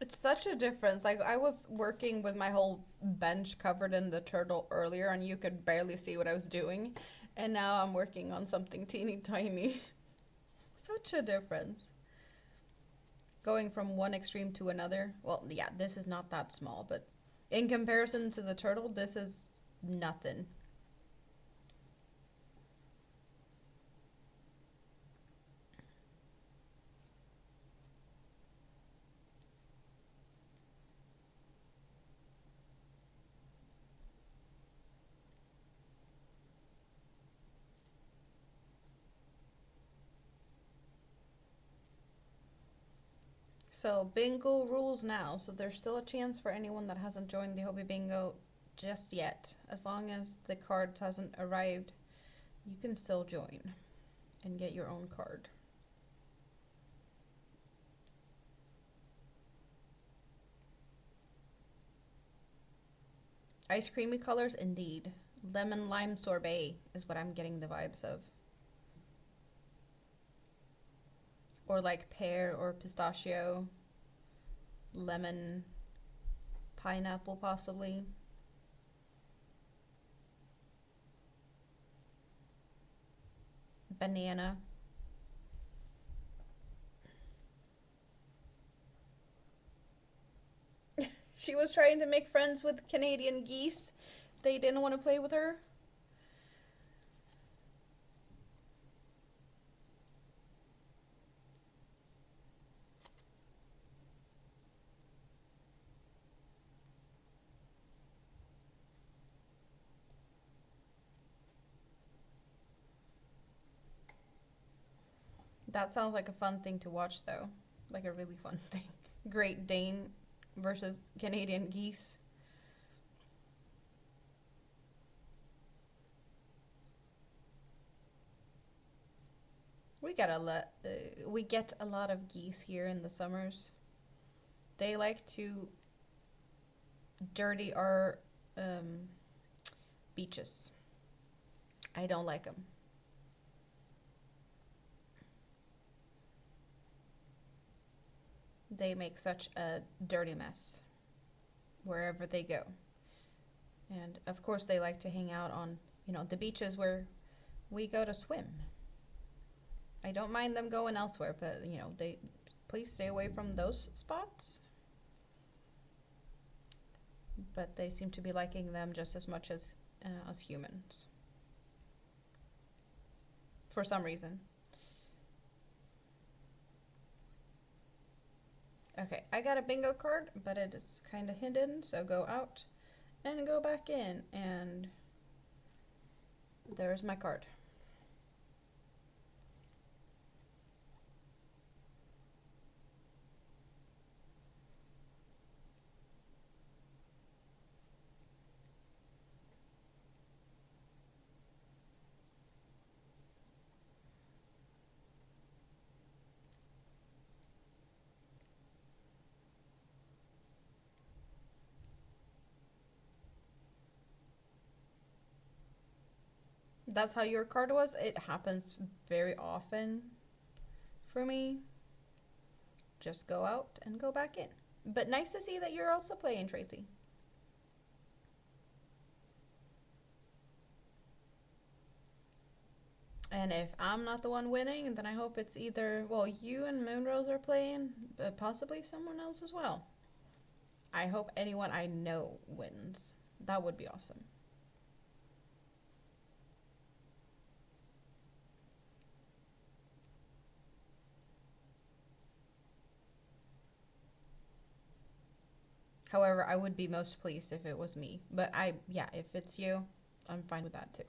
[SPEAKER 1] It's such a difference. Like, I was working with my whole bench covered in the turtle earlier, and you could barely see what I was doing. And now I'm working on something teeny tiny. Such a difference. Going from one extreme to another. Well, yeah, this is not that small, but in comparison to the turtle, this is nothing. So bingo rules now. So there's still a chance for anyone that hasn't joined the hobby bingo just yet. As long as the cards hasn't arrived, you can still join and get your own card. Ice creamy colors, indeed. Lemon lime sorbet is what I'm getting the vibes of. Or like pear or pistachio, lemon, pineapple possibly. Banana. She was trying to make friends with Canadian geese. They didn't want to play with her. That sounds like a fun thing to watch, though. Like a really fun thing. Great Dane versus Canadian geese. We get a lot of geese here in the summers. They like to dirty our beaches. I don't like them. They make such a dirty mess. wherever they go. And of course they like to hang out on, you know, the beaches where we go to swim. I don't mind them going elsewhere, but you know, they please stay away from those spots. But they seem to be liking them just as much as humans. For some reason. Okay, I got a bingo card, but it is kind of hidden, so go out and go back in, and there's my card. That's how your card was? It happens very often for me. Just go out and go back in. But nice to see that you're also playing, Tracy. And if I'm not the one winning, then I hope it's either, well, you and Moonrose are playing, but possibly someone else as well. I hope anyone I know wins. That would be awesome. However, I would be most pleased if it was me. But yeah, if it's you, I'm fine with that too.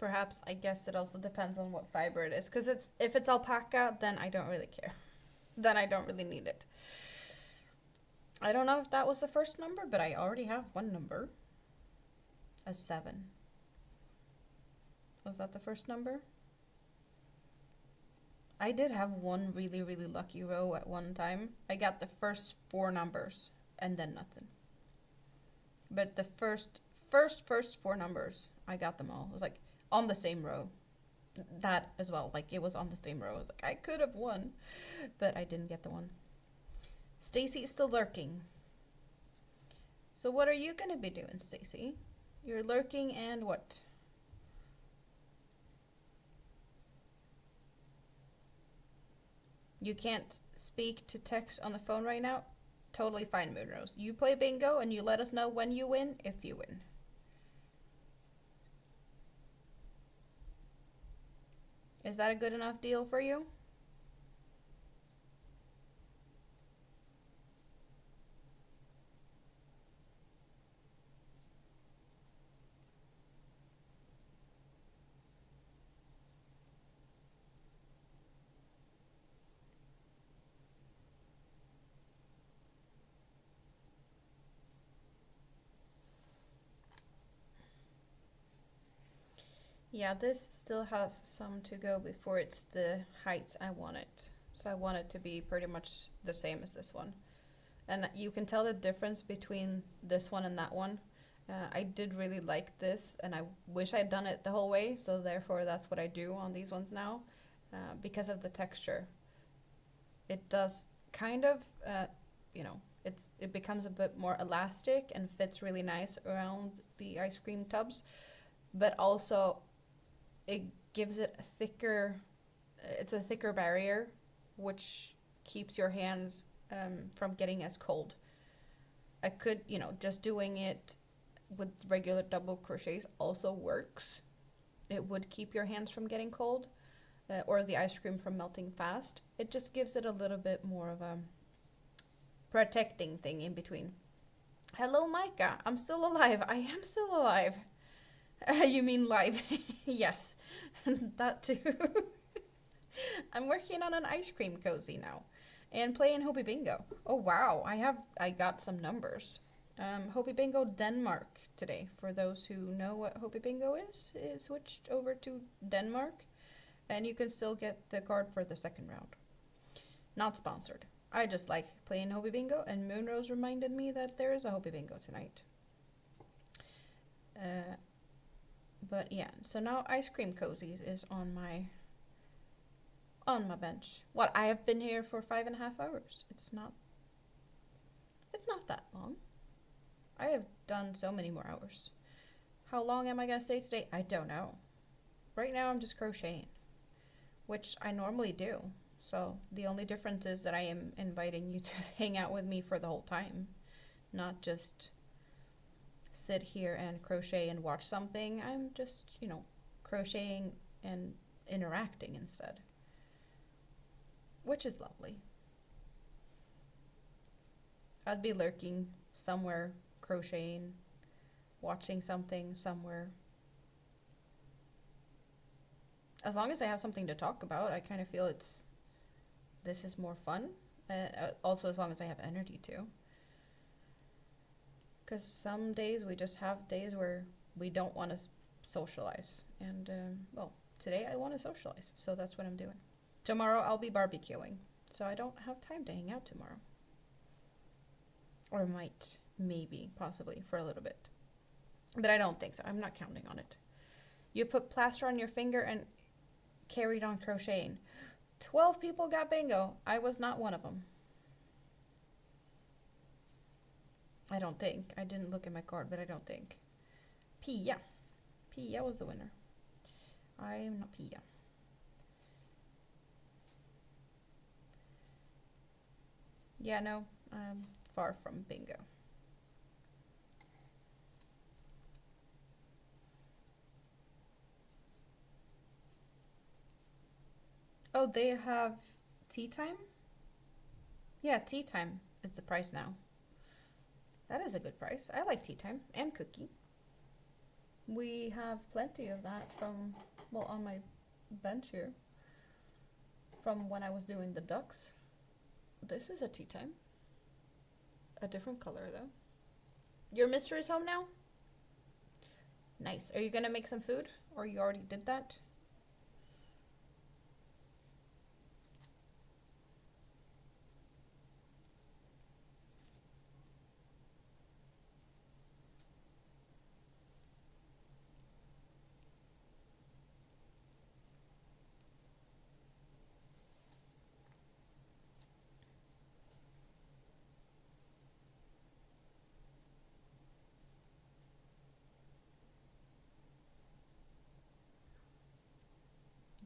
[SPEAKER 1] Perhaps, I guess it also depends on what fiber it is. Because if it's alpaca, then I don't really care. Then I don't really need it. I don't know if that was the first number, but I already have one number. A 7. Was that the first number? I did have one really, really lucky row at one time. I got the first 4 numbers and then nothing. But the first 4 numbers, I got them all. It was like on the same row. That as well, like it was on the same row. I was like, I could have won, but I didn't get the one. Stacy is still lurking. So what are you gonna be doing, Stacy? You're lurking and what? You can't speak to text on the phone right now? Totally fine, Moonrose. You play bingo and you let us know when you win, if you win. Is that a good enough deal for you? Yeah, this still has some to go before it's the height I want it. So I want it to be pretty much the same as this one. And you can tell the difference between this one and that one. I did really like this, and I wish I'd done it the whole way, so therefore that's what I do on these ones now, because of the texture. It does kind of, you know, it becomes a bit more elastic and fits really nice around the ice cream tubs, but also it gives it a thicker, it's a thicker barrier, which keeps your hands from getting as cold. I could, you know, just doing it with regular double crochets also works. It would keep your hands from getting cold, or the ice cream from melting fast. It just gives it a little bit more of a protecting thing in between. Hello, Micah. I'm still alive. I am still alive. You mean live? Yes, that too. I'm working on an ice cream cozy now and playing Hobie Bingo. Oh wow, I got some numbers. Hobie Bingo Denmark today. For those who know what Hobie Bingo is, it switched over to Denmark, and you can still get the card for the second round. Not sponsored. I just like playing Hobie Bingo, and Moonrose reminded me that there is a Hobie Bingo tonight. But yeah, so now ice cream cozies is on my bench. What, I have been here for 5.5 hours. It's not that long. I have done so many more hours. How long am I gonna stay today? I don't know. Right now I'm just crocheting, which I normally do. So the only difference is that I am inviting you to hang out with me for the whole time, not just sit here and crochet and watch something. I'm just, crocheting and interacting instead, which is lovely. I'd be lurking somewhere, crocheting, watching something somewhere. As long as I have something to talk about, I kind of feel this is more fun. Also, as long as I have energy too. Because some days we just have days where we don't want to socialize. And, well, today I want to socialize, so that's what I'm doing. Tomorrow I'll be barbecuing, so I don't have time to hang out tomorrow. Or might, maybe, possibly, for a little bit. But I don't think so. I'm not counting on it. You put plaster on your finger and carried on crocheting. 12 people got bingo. I was not one of them. I don't think. I didn't look at my card, but I don't think. Pia. Pia was the winner. I am not Pia. Yeah, no. I'm far from bingo. Oh, they have tea time? Yeah, tea time is the price now. That is a good price. I like tea time and cookie. We have plenty of that from, well, on my bench here. From when I was doing the ducks. This is a tea time. A different color though. Your mister is home now? Nice. Are you gonna make some food? Or you already did that?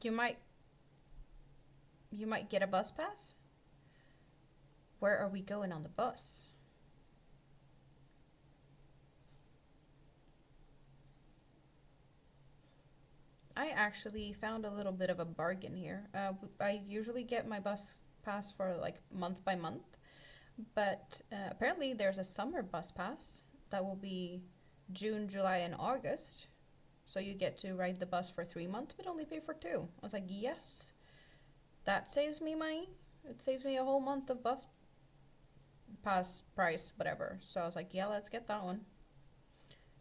[SPEAKER 1] You might get a bus pass? Where are we going on the bus? I actually found a little bit of a bargain here. I usually get my bus pass for like month by month, but apparently there's a summer bus pass that will be June, July, and August. So you get to ride the bus for 3 months, but only pay for 2. I was like, yes, that saves me money. It saves me a whole month of bus pass price, whatever. So I was like, yeah, let's get that one.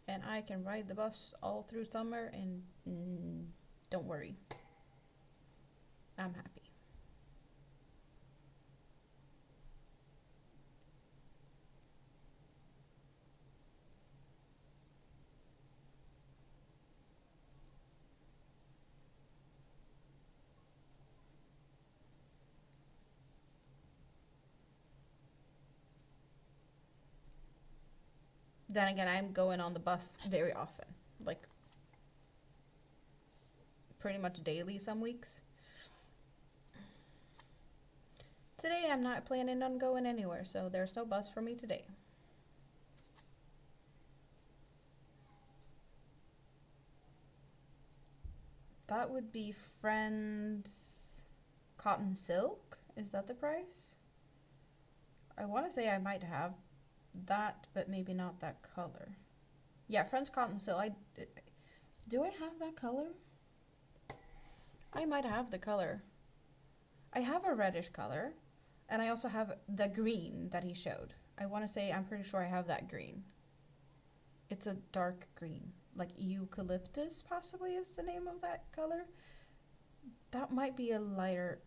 [SPEAKER 1] And I can ride the bus all through summer and don't worry. I'm happy. Then again, I'm going on the bus very often. Like, pretty much daily some weeks. Today I'm not planning on going anywhere, so there's no bus for me today. That would be Friends Cotton Silk. Is that the price? I want to say I might have that, but maybe not that color. Yeah, Friends Cotton Silk. Do I have that color? I might have the color. I have a reddish color, and I also have the green that he showed. I want to say I'm pretty sure I have that green. It's a dark green. Like eucalyptus possibly is the name of that color. That might be a lighter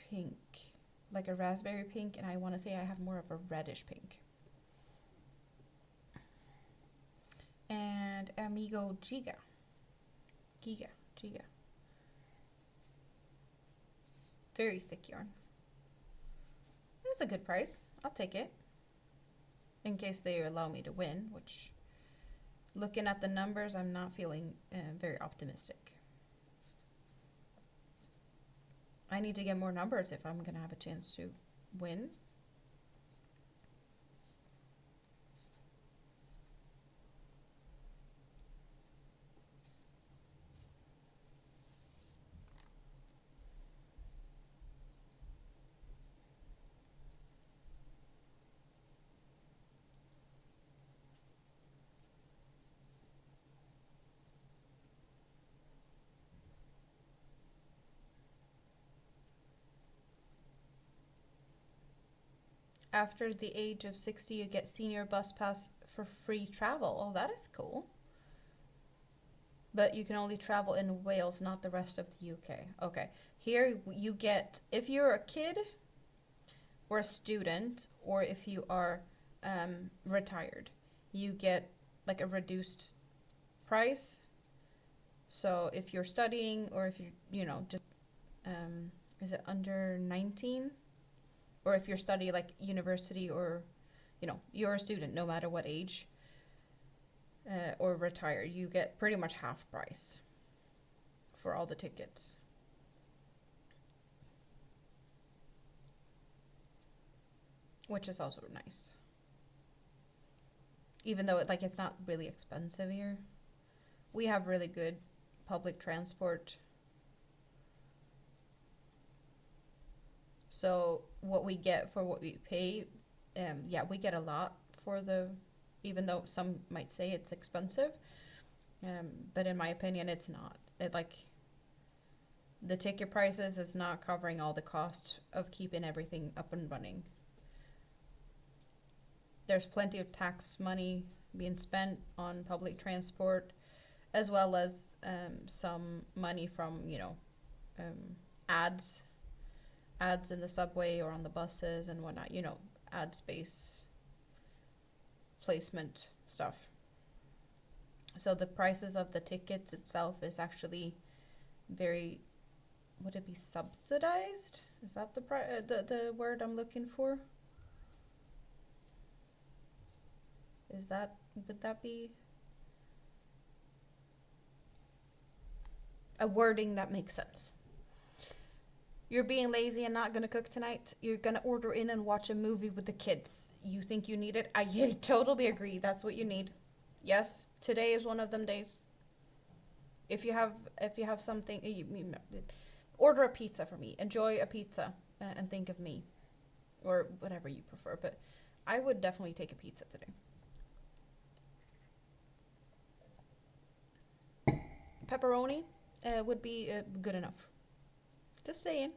[SPEAKER 1] pink, like a raspberry pink, and I want to say I have more of a reddish pink. And and Amigo Giga. Giga. Very thick yarn. That's a good price. I'll take it. In case they allow me to win, which, looking at the numbers, I'm not feeling very optimistic. I need to get more numbers if I'm gonna have a chance to win. After the age of 60, you get senior bus pass for free travel. Oh, that is cool. But you can only travel in Wales, not the rest of the UK. Okay. Here you get, if you're a kid or a student, or if you are retired, you get like a reduced price. So if you're studying, or if you know, just, is it under 19? Or if you're studying like university, or, you know, you're a student no matter what age, or retired, you get pretty much half price for all the tickets. Which is also nice. Even though it's not really expensive here. We have really good public transport. So what we get for what we pay, yeah, we get a lot for the, even though some might say it's expensive, but in my opinion, it's not. The ticket prices is not covering all the costs of keeping everything up and running. There's plenty of tax money being spent on public transport, as well as some money from, you know, ads in the subway or on the buses and whatnot, you know, ad space placement stuff. So the prices of the tickets itself is actually very, would it be subsidized? Is that the word I'm looking for? Would that be a wording that makes sense? You're being lazy and not gonna cook tonight. You're gonna order in and watch a movie with the kids. You think you need it? I totally agree. That's what you need. Yes, today is one of them days. If you have something, order a pizza for me. Enjoy a pizza and think of me, or whatever you prefer. But I would definitely take a pizza today. Pepperoni would be good enough. Just saying.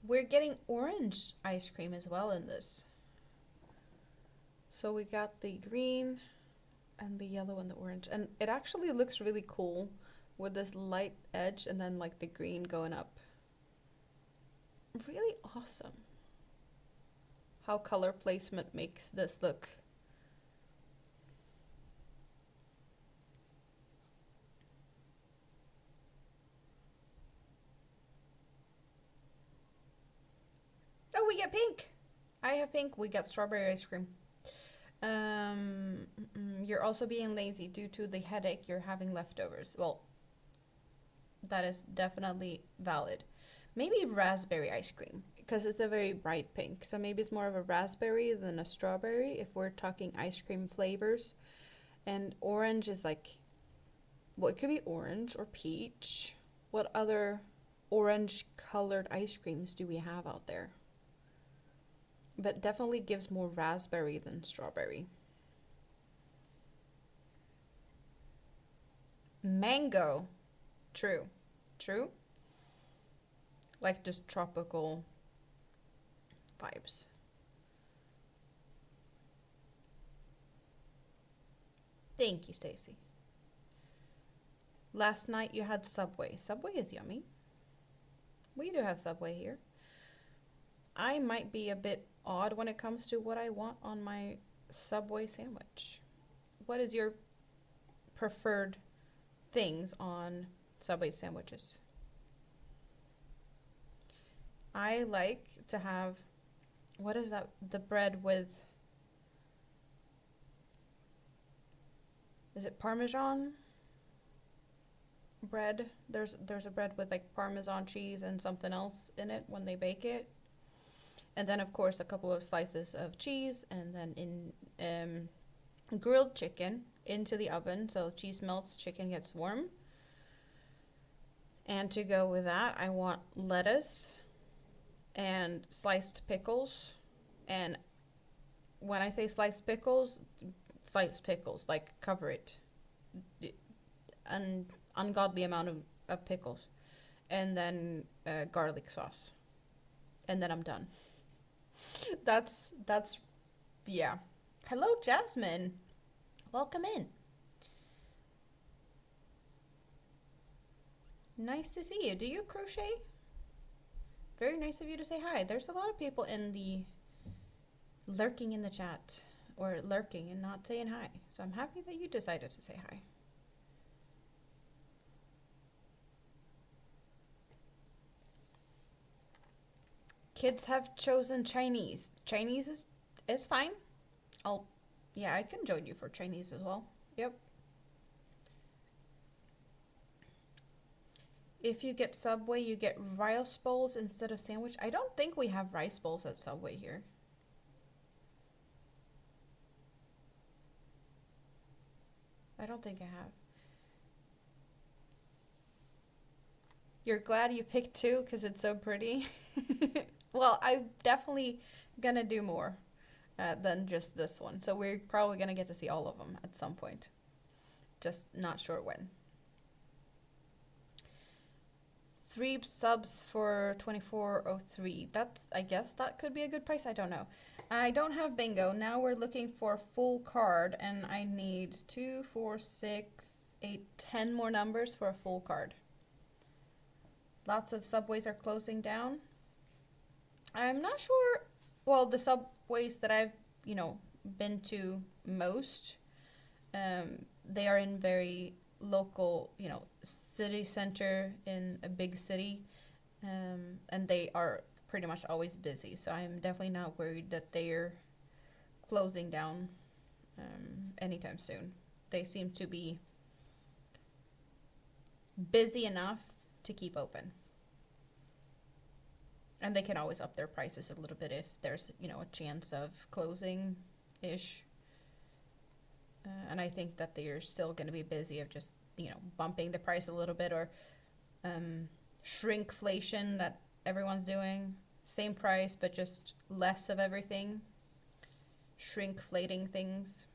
[SPEAKER 1] We're getting orange ice cream as well in this. So we got the green and the yellow and the orange. And it actually looks really cool with this light edge and then like the green going up. Really awesome. How color placement makes this look. Oh, we get pink. I have pink. We got strawberry ice cream. You're also being lazy due to the headache you're having leftovers. Well, that is definitely valid. Maybe raspberry ice cream, because it's a very bright pink. So maybe it's more of a raspberry than a strawberry if we're talking ice cream flavors. And orange is like, well, it could be orange or peach. What other orange colored ice creams do we have out there? But definitely gives more raspberry than strawberry. Mango. True. True. Like just tropical vibes. Thank you, Stacy. Last night you had Subway. Subway is yummy. We do have Subway here. I might be a bit odd when it comes to what I want on my Subway sandwich. What is your preferred things on Subway sandwiches? I like to have, what is that? The bread with, is it Parmesan bread? There's a bread with like Parmesan cheese and something else in it when they bake it. And then of course a couple of slices of cheese, and then in grilled chicken into the oven so cheese melts, chicken gets warm. And to go with that, I want lettuce and sliced pickles. And when I say sliced pickles, like cover it. An ungodly amount of pickles. And then garlic sauce. And then I'm done. That's yeah. Hello, Jasmine. Welcome in. Nice to see you. Do you crochet? Very nice of you to say hi. There's a lot of people in the lurking in the chat, or lurking and not saying hi. So I'm happy that you decided to say hi. Kids have chosen Chinese. Chinese is fine. Yeah, I can join you for Chinese as well. Yep. If you get Subway, you get rice bowls instead of sandwich. I don't think we have rice bowls at Subway here. I don't think I have. You're glad you picked two because it's so pretty? Well, I'm definitely gonna do more than just this one. So we're probably gonna get to see all of them at some point. Just not sure when. 3 subs for 24.03. That's, I guess that could be a good price. I don't know. I don't have bingo. Now we're looking for full card, and I need 2, 4, 6, 8, 10 more numbers for a full card. Lots of Subways are closing down. I'm not sure. Well, the Subways that I've, been to most, they are in very local, city center in a big city, and they are pretty much always busy. So I'm definitely not worried that they're closing down anytime soon. They seem to be busy enough to keep open. And they can always up their prices a little bit if there's, a chance of closing-ish. And I think that they're still going to be busy of just, bumping the price a little bit, or shrinkflation that everyone's doing. Same price, but just less of everything. Shrinkflating things,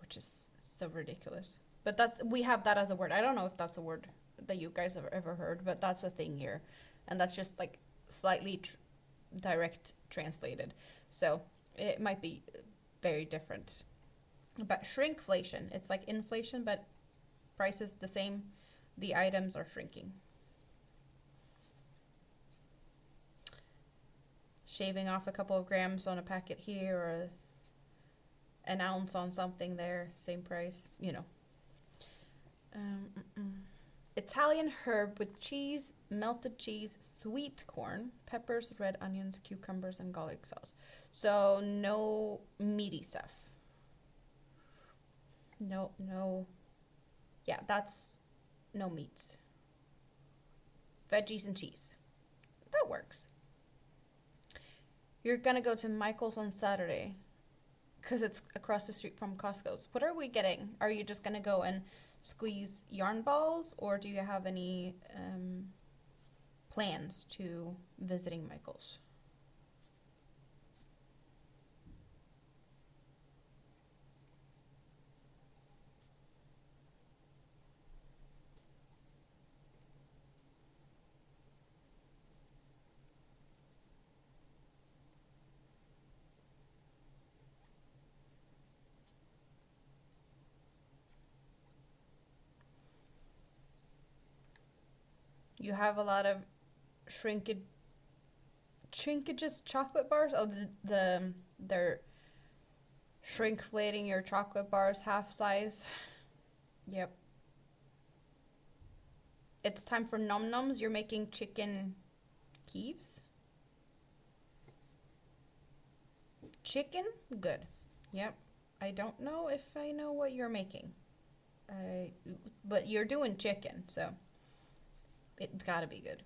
[SPEAKER 1] which is so ridiculous. But we have that as a word. I don't know if that's a word that you guys have ever heard, but that's a thing here. And that's just like slightly direct translated. So it might be very different. But shrinkflation, it's like inflation, but prices the same. The items are shrinking. Shaving off a couple of grams on a packet here, or an ounce on something there, same price, Italian herb with cheese, melted cheese, sweet corn, peppers, red onions, cucumbers, and garlic sauce. So no meaty stuff. No. Yeah, that's no meats. Veggies and cheese. That works. You're gonna go to Michael's on Saturday because it's across the street from Costco's. What are we getting? Are you just gonna go and squeeze yarn balls, or do you have any plans to visiting Michael's? You have a lot of shrinkages chocolate bars. Oh, they're shrinkflating your chocolate bars half size. Yep. It's time for num nums. You're making chicken Kieves. Chicken? Good. Yep. I don't know if I know what you're making. But you're doing chicken, so it's gotta be good.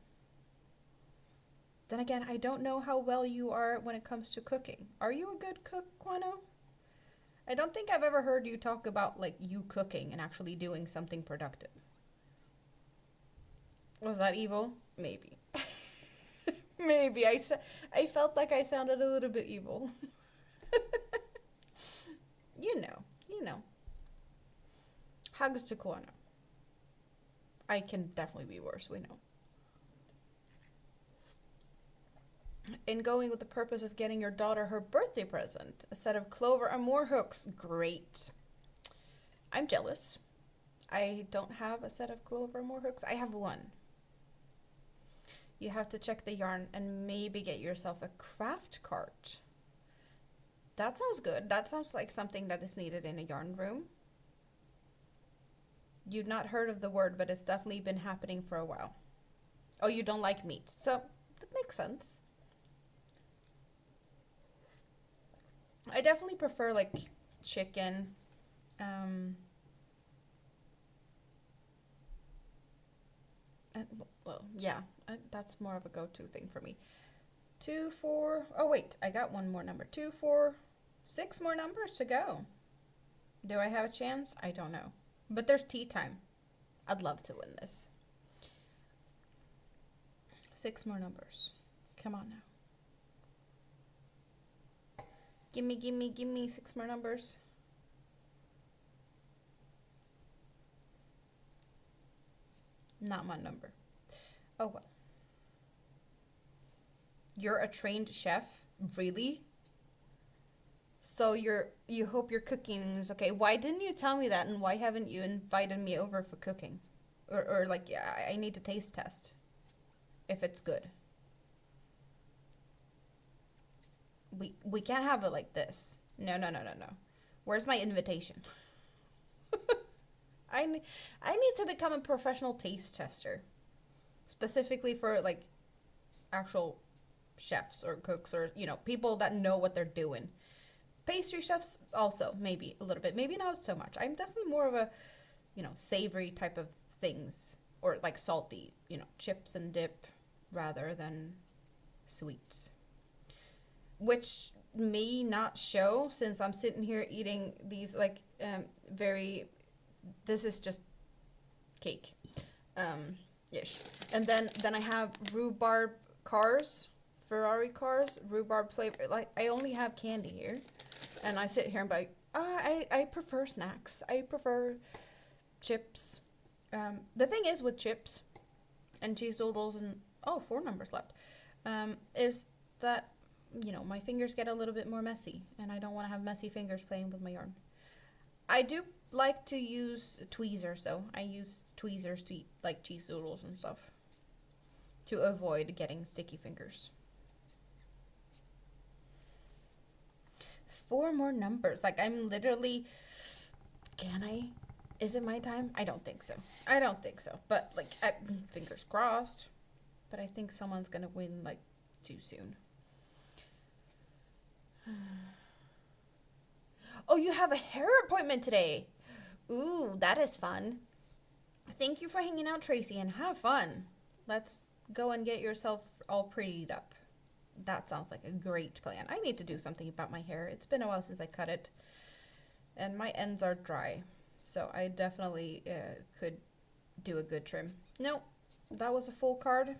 [SPEAKER 1] Then again, I don't know how well you are when it comes to cooking. Are you a good cook, Quano? I don't think I've ever heard you talk about like you cooking and actually doing something productive. Was that evil? Maybe. Maybe. I felt like I sounded a little bit evil. You know, you know. Hugs to Quano. I can definitely be worse, we know. In going with the purpose of getting your daughter her birthday present, a set of clover and more hooks. Great. I'm jealous. I don't have a set of clover and more hooks. I have one. You have to check the yarn and maybe get yourself a craft cart. That sounds good. That sounds like something that is needed in a yarn room. You've not heard of the word, but it's definitely been happening for a while. Oh, you don't like meat. So, that makes sense. I definitely prefer, like, chicken. Well, yeah, that's more of a go-to thing for me. 2, 4, oh wait, I got one more number. 2, 4, 6 more numbers to go. Do I have a chance? I don't know. But there's tea time. I'd love to win this. 6 more numbers. Come on now. Gimme, gimme, gimme 6 more numbers. Not my number. Oh well. You're a trained chef? Really? So you hope your cooking is okay. Why didn't you tell me that, and why haven't you invited me over for cooking? Or like, yeah, I need to taste test if it's good. We can't have it like this. No, no, no, no, no. Where's my invitation? I need to become a professional taste tester. Specifically for like actual chefs or cooks or, you know, people that know what they're doing. Pastry chefs also, maybe a little bit. Maybe not so much. I'm definitely more of a, you know, savory type of things. Or like salty, you know, chips and dip rather than sweets. Which may not show since I'm sitting here eating these like this is just cake. Ish. And then I have rhubarb cars, Ferrari cars, rhubarb flavor. Like, I only have candy here. And I sit here and be like, I prefer snacks. I prefer chips. The thing is with chips and cheese doodles and, 4 numbers left, is that, you know, my fingers get a little bit more messy. And I don't want to have messy fingers playing with my yarn. I do like to use tweezers though. I use tweezers to eat like cheese doodles and stuff to avoid getting sticky fingers. 4 more numbers. Like, I'm literally, can I? Is it my time? I don't think so. I don't think so. But like, fingers crossed. But I think someone's gonna win like too soon. Oh, you have a hair appointment today. Ooh, that is fun. Thank you for hanging out, Tracy, and have fun. Let's go and get yourself all prettied up. That sounds like a great plan. I need to do something about my hair. It's been a while since I cut it. And my ends are dry. So I definitely could do a good trim. No, that was a full card.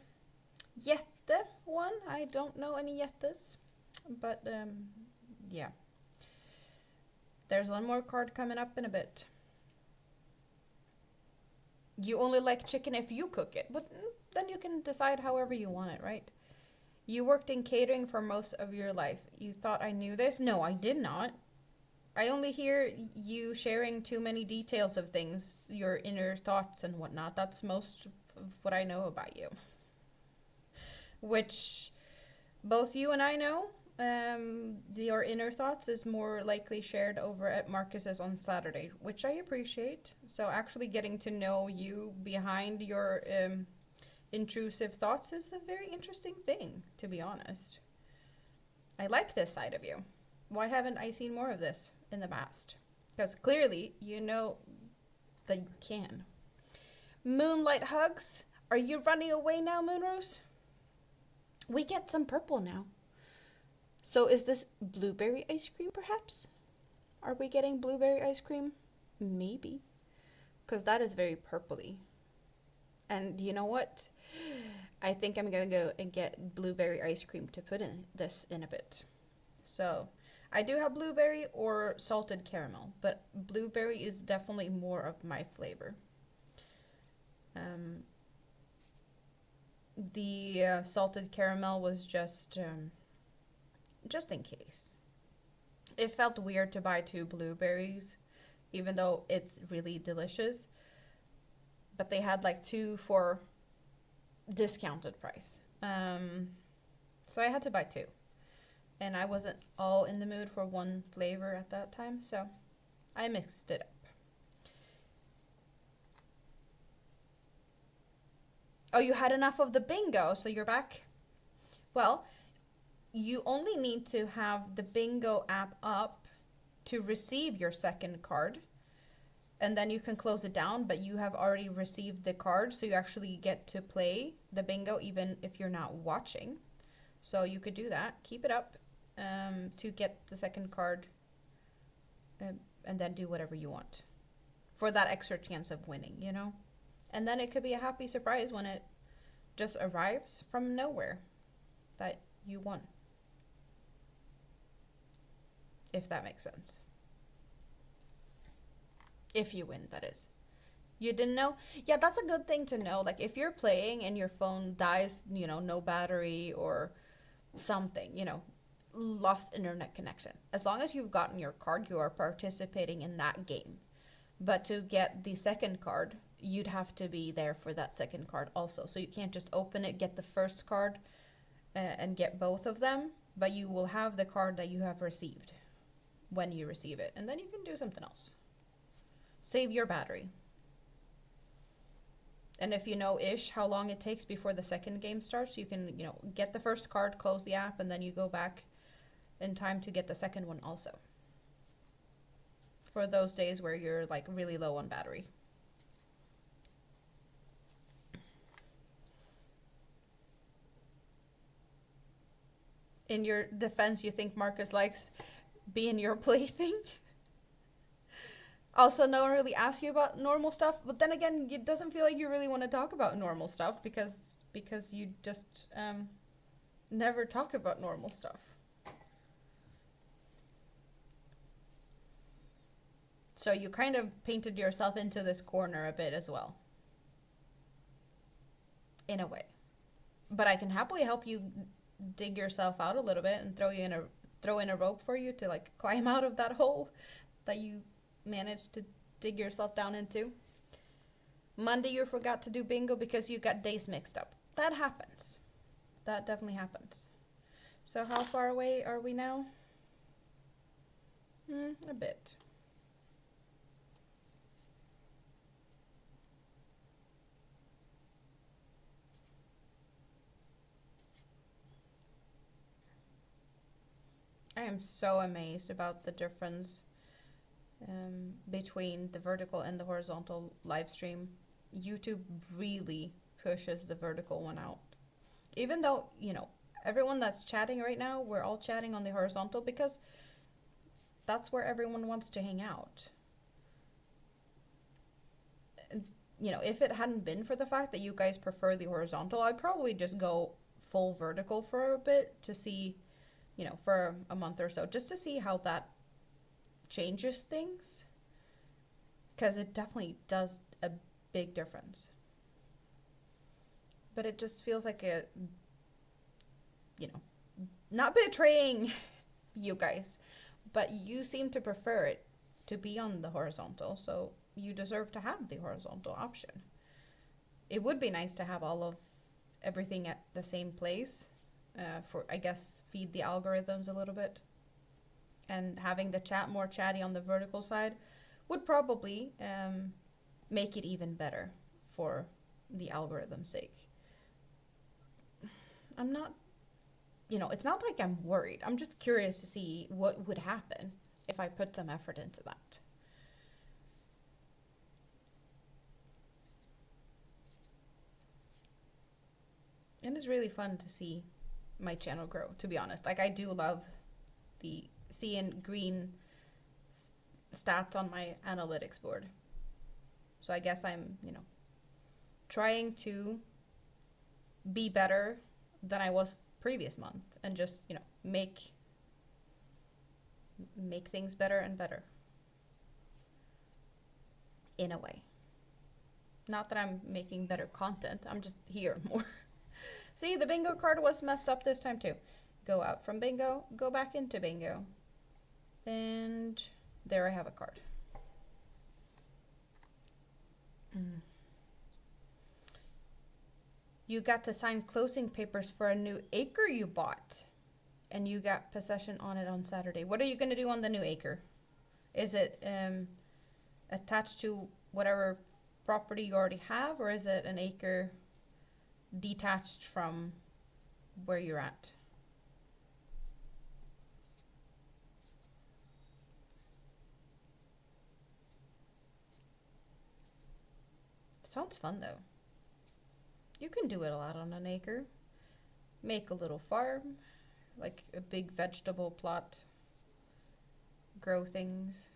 [SPEAKER 1] Jette one. I don't know any Jettes. But, yeah. There's one more card coming up in a bit. You only like chicken if you cook it. But then you can decide however you want it, right? You worked in catering for most of your life. You thought I knew this? No, I did not. I only hear you sharing too many details of things, your inner thoughts and whatnot. That's most of what I know about you, which both you and I know. Your inner thoughts is more likely shared over at Marcus's on Saturday, which I appreciate. So actually getting to know you behind your intrusive thoughts is a very interesting thing, to be honest. I like this side of you. Why haven't I seen more of this in the past? Because clearly you know that you can. Moonlight hugs. Are you running away now, Moonrose? We get some purple now. So is this blueberry ice cream, perhaps? Are we getting blueberry ice cream? Maybe. Because that is very purpley. And you know what? I think I'm going to go and get blueberry ice cream to put in this in a bit. So I do have blueberry or salted caramel, but blueberry is definitely more of my flavor. The salted caramel was just in case. It felt weird to buy 2 blueberries, even though it's really delicious. But they had like 2 for discounted price. So I had to buy 2. And I wasn't all in the mood for one flavor at that time, so I mixed it up. Oh, you had enough of the bingo, so you're back? Well, you only need to have the bingo app up to receive your second card. And then you can close it down, but you have already received the card, so you actually get to play the bingo even if you're not watching. So you could do that. Keep it up to get the second card and then do whatever you want for that extra chance of winning, you know? And then it could be a happy surprise when it just arrives from nowhere that you won. If that makes sense. If you win, that is. You didn't know? Yeah, that's a good thing to know. Like, if you're playing and your phone dies, you know, no battery or something, you know, lost internet connection. As long as you've gotten your card, you are participating in that game. But to get the second card, you'd have to be there for that second card also. So you can't just open it, get the first card, and get both of them. But you will have the card that you have received when you receive it. And then you can do something else. Save your battery. And if you know-ish how long it takes before the second game starts, you can, you know, get the first card, close the app, and then you go back in time to get the second one also. For those days where you're like really low on battery. In your defense, you think Marcus likes being your plaything? Also, no one really asks you about normal stuff, but then again, it doesn't feel like you really want to talk about normal stuff because you just never talk about normal stuff. So you kind of painted yourself into this corner a bit as well. In a way. But I can happily help you dig yourself out a little bit and throw in a rope for you to like climb out of that hole that you managed to dig yourself down into. Monday you forgot to do bingo because you got days mixed up. That happens. That definitely happens. So how far away are we now? A bit. I am so amazed about the difference between the vertical and the horizontal live stream. YouTube really pushes the vertical one out. Even though, you know, everyone that's chatting right now, we're all chatting on the horizontal because that's where everyone wants to hang out. And, you know, if it hadn't been for the fact that you guys prefer the horizontal, I'd probably just go full vertical for a bit to see, you know, for a month or so, just to see how that changes things. Because it definitely does a big difference. But it just feels like a, you know, not betraying you guys, but you seem to prefer it to be on the horizontal, so you deserve to have the horizontal option. it would be nice to have all of everything at the same place for, I guess, feed the algorithms a little bit. And having the chat more chatty on the vertical side would probably make it even better for the algorithm's sake. I'm not, it's not like I'm worried. I'm just curious to see what would happen if I put some effort into that. And it's really fun to see my channel grow, to be honest. Like, I do love seeing green stats on my analytics board. So I guess I'm, trying to be better than I was previous month and just, make things better and better. In a way. Not that I'm making better content, I'm just here more. See, the bingo card was messed up this time too. Go out from bingo, go back into bingo. And there I have a card. You got to sign closing papers for a new acre you bought. And you got possession on it on Saturday. What are you going to do on the new acre? Is it attached to whatever property you already have? Or is it an acre detached from where you're at? Sounds fun though. You can do it a lot on an acre. Make a little farm, like a big vegetable plot. Grow things.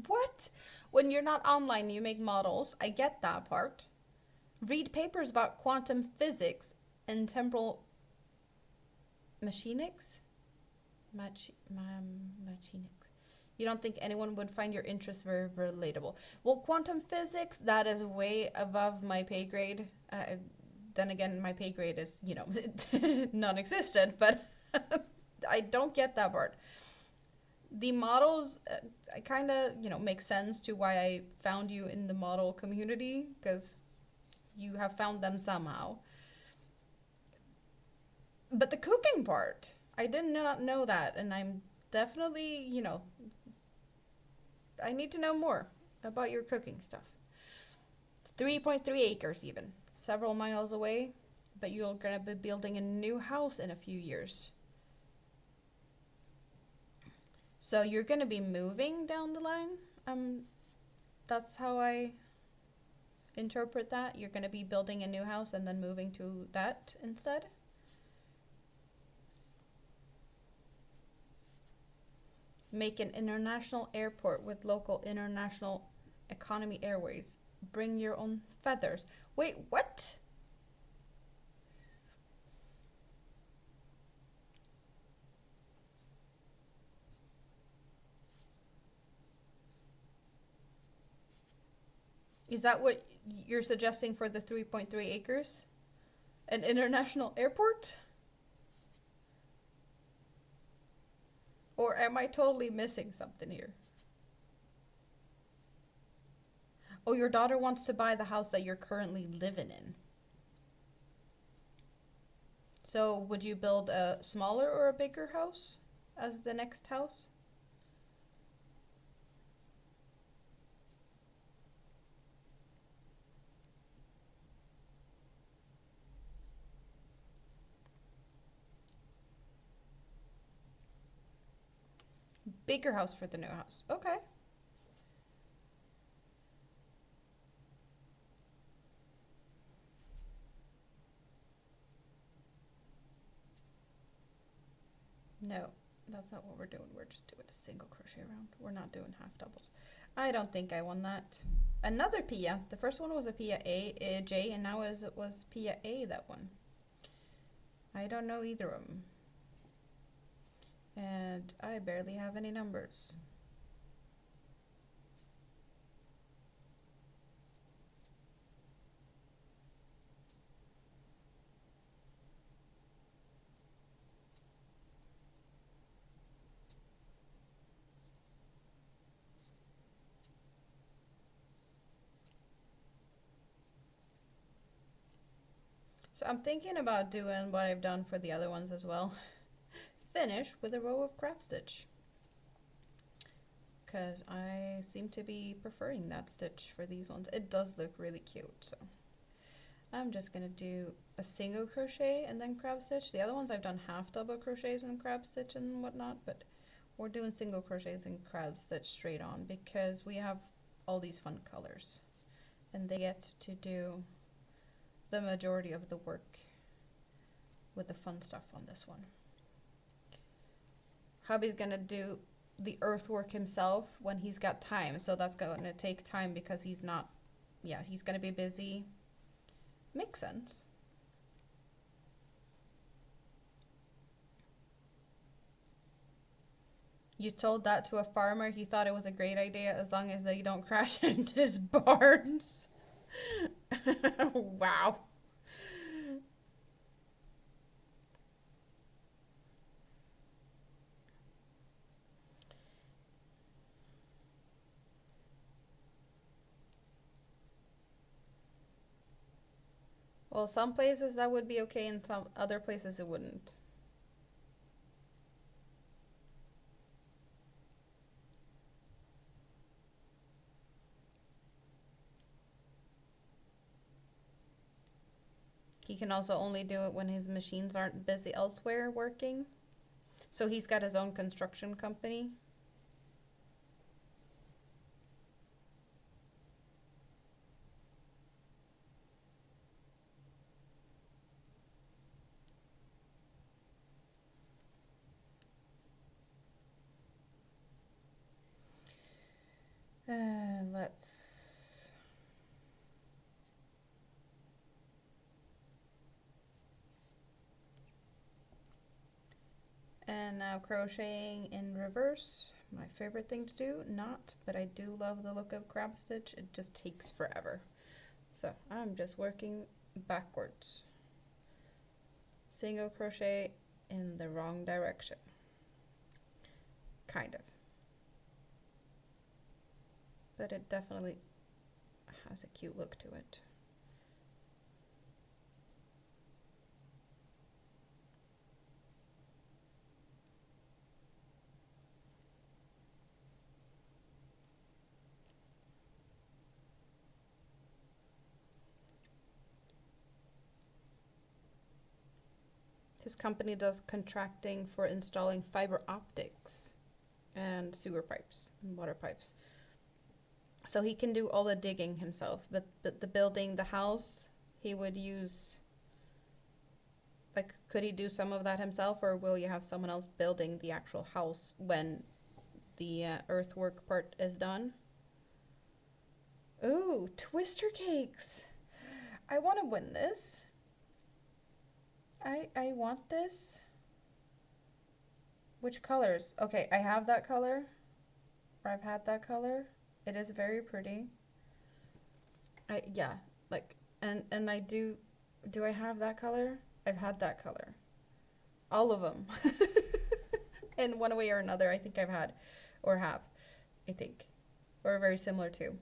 [SPEAKER 1] What? When you're not online, you make models. I get that part. Read papers about quantum physics and temporal mechanics? Mechanics. You don't think anyone would find your interest very relatable? Well, quantum physics, that is way above my pay grade. Then again, my pay grade is, non-existent, but I don't get that part. The models kind of, make sense to why I found you in the model community, because you have found them somehow. But the cooking part, I did not know that, and I'm definitely, I need to know more about your cooking stuff. 3.3 acres even, several miles away, but you're gonna be building a new house in a few years. So you're gonna be moving down the line? That's how I interpret that. You're gonna be building a new house and then moving to that instead? Make an international airport with local international economy airways. Bring your own feathers. Wait, what? Is that what you're suggesting for the 3.3 acres? An international airport? Or am I totally missing something here? Oh, your daughter wants to buy the house that you're currently living in. So would you build a smaller or a bigger house as the next house? Bigger house for the new house. Okay. No, that's not what we're doing. We're just doing a single crochet round. We're not doing half doubles. I don't think I won that. Another Pia. The first one was a Pia J, and now it was Pia A, that one. I don't know either of them. And I I barely have any numbers. So I'm thinking about doing what I've done for the other ones as well. Finish with a row of crab stitch. Because I seem to be preferring that stitch for these ones. It does look really cute, so. I'm just gonna do a single crochet and then crab stitch. The other ones I've done half double crochets and crab stitch and whatnot, but we're doing single crochets and crab stitch straight on because we have all these fun colors. And they get to do the majority of the work with the fun stuff on this one. Hubby's gonna do the earthwork himself when he's got time, so that's going to take time because he's not, yeah, he's gonna be busy. Makes sense. You told that to a farmer, he thought it was a great idea as long as they don't crash into his barns. Wow. Well, some places that would be okay and some other places it wouldn't. He can also only do it when his machines aren't busy elsewhere working. So he's got his own construction company. Let's... And now crocheting in reverse. My favorite thing to do, not, but I do love the look of crab stitch. It just takes forever. So I'm just working backwards. Single crochet in the wrong direction. Kind of. But it definitely has a cute look to it. His company does contracting for installing fiber optics and sewer pipes and water pipes. So he can do all the digging himself, but the building, the house, he would use, like, could he do some of that himself, or will you have someone else building the actual house when the earthwork part is done? Ooh, twister cakes. I want to win this. I want this. Which colors? Okay, I have that color. Or I've had that color. It is very pretty. Yeah, like, and I do I have that color? I've had that color. All of them. In one way or another, I think I've had, or have, I think. Or very similar to.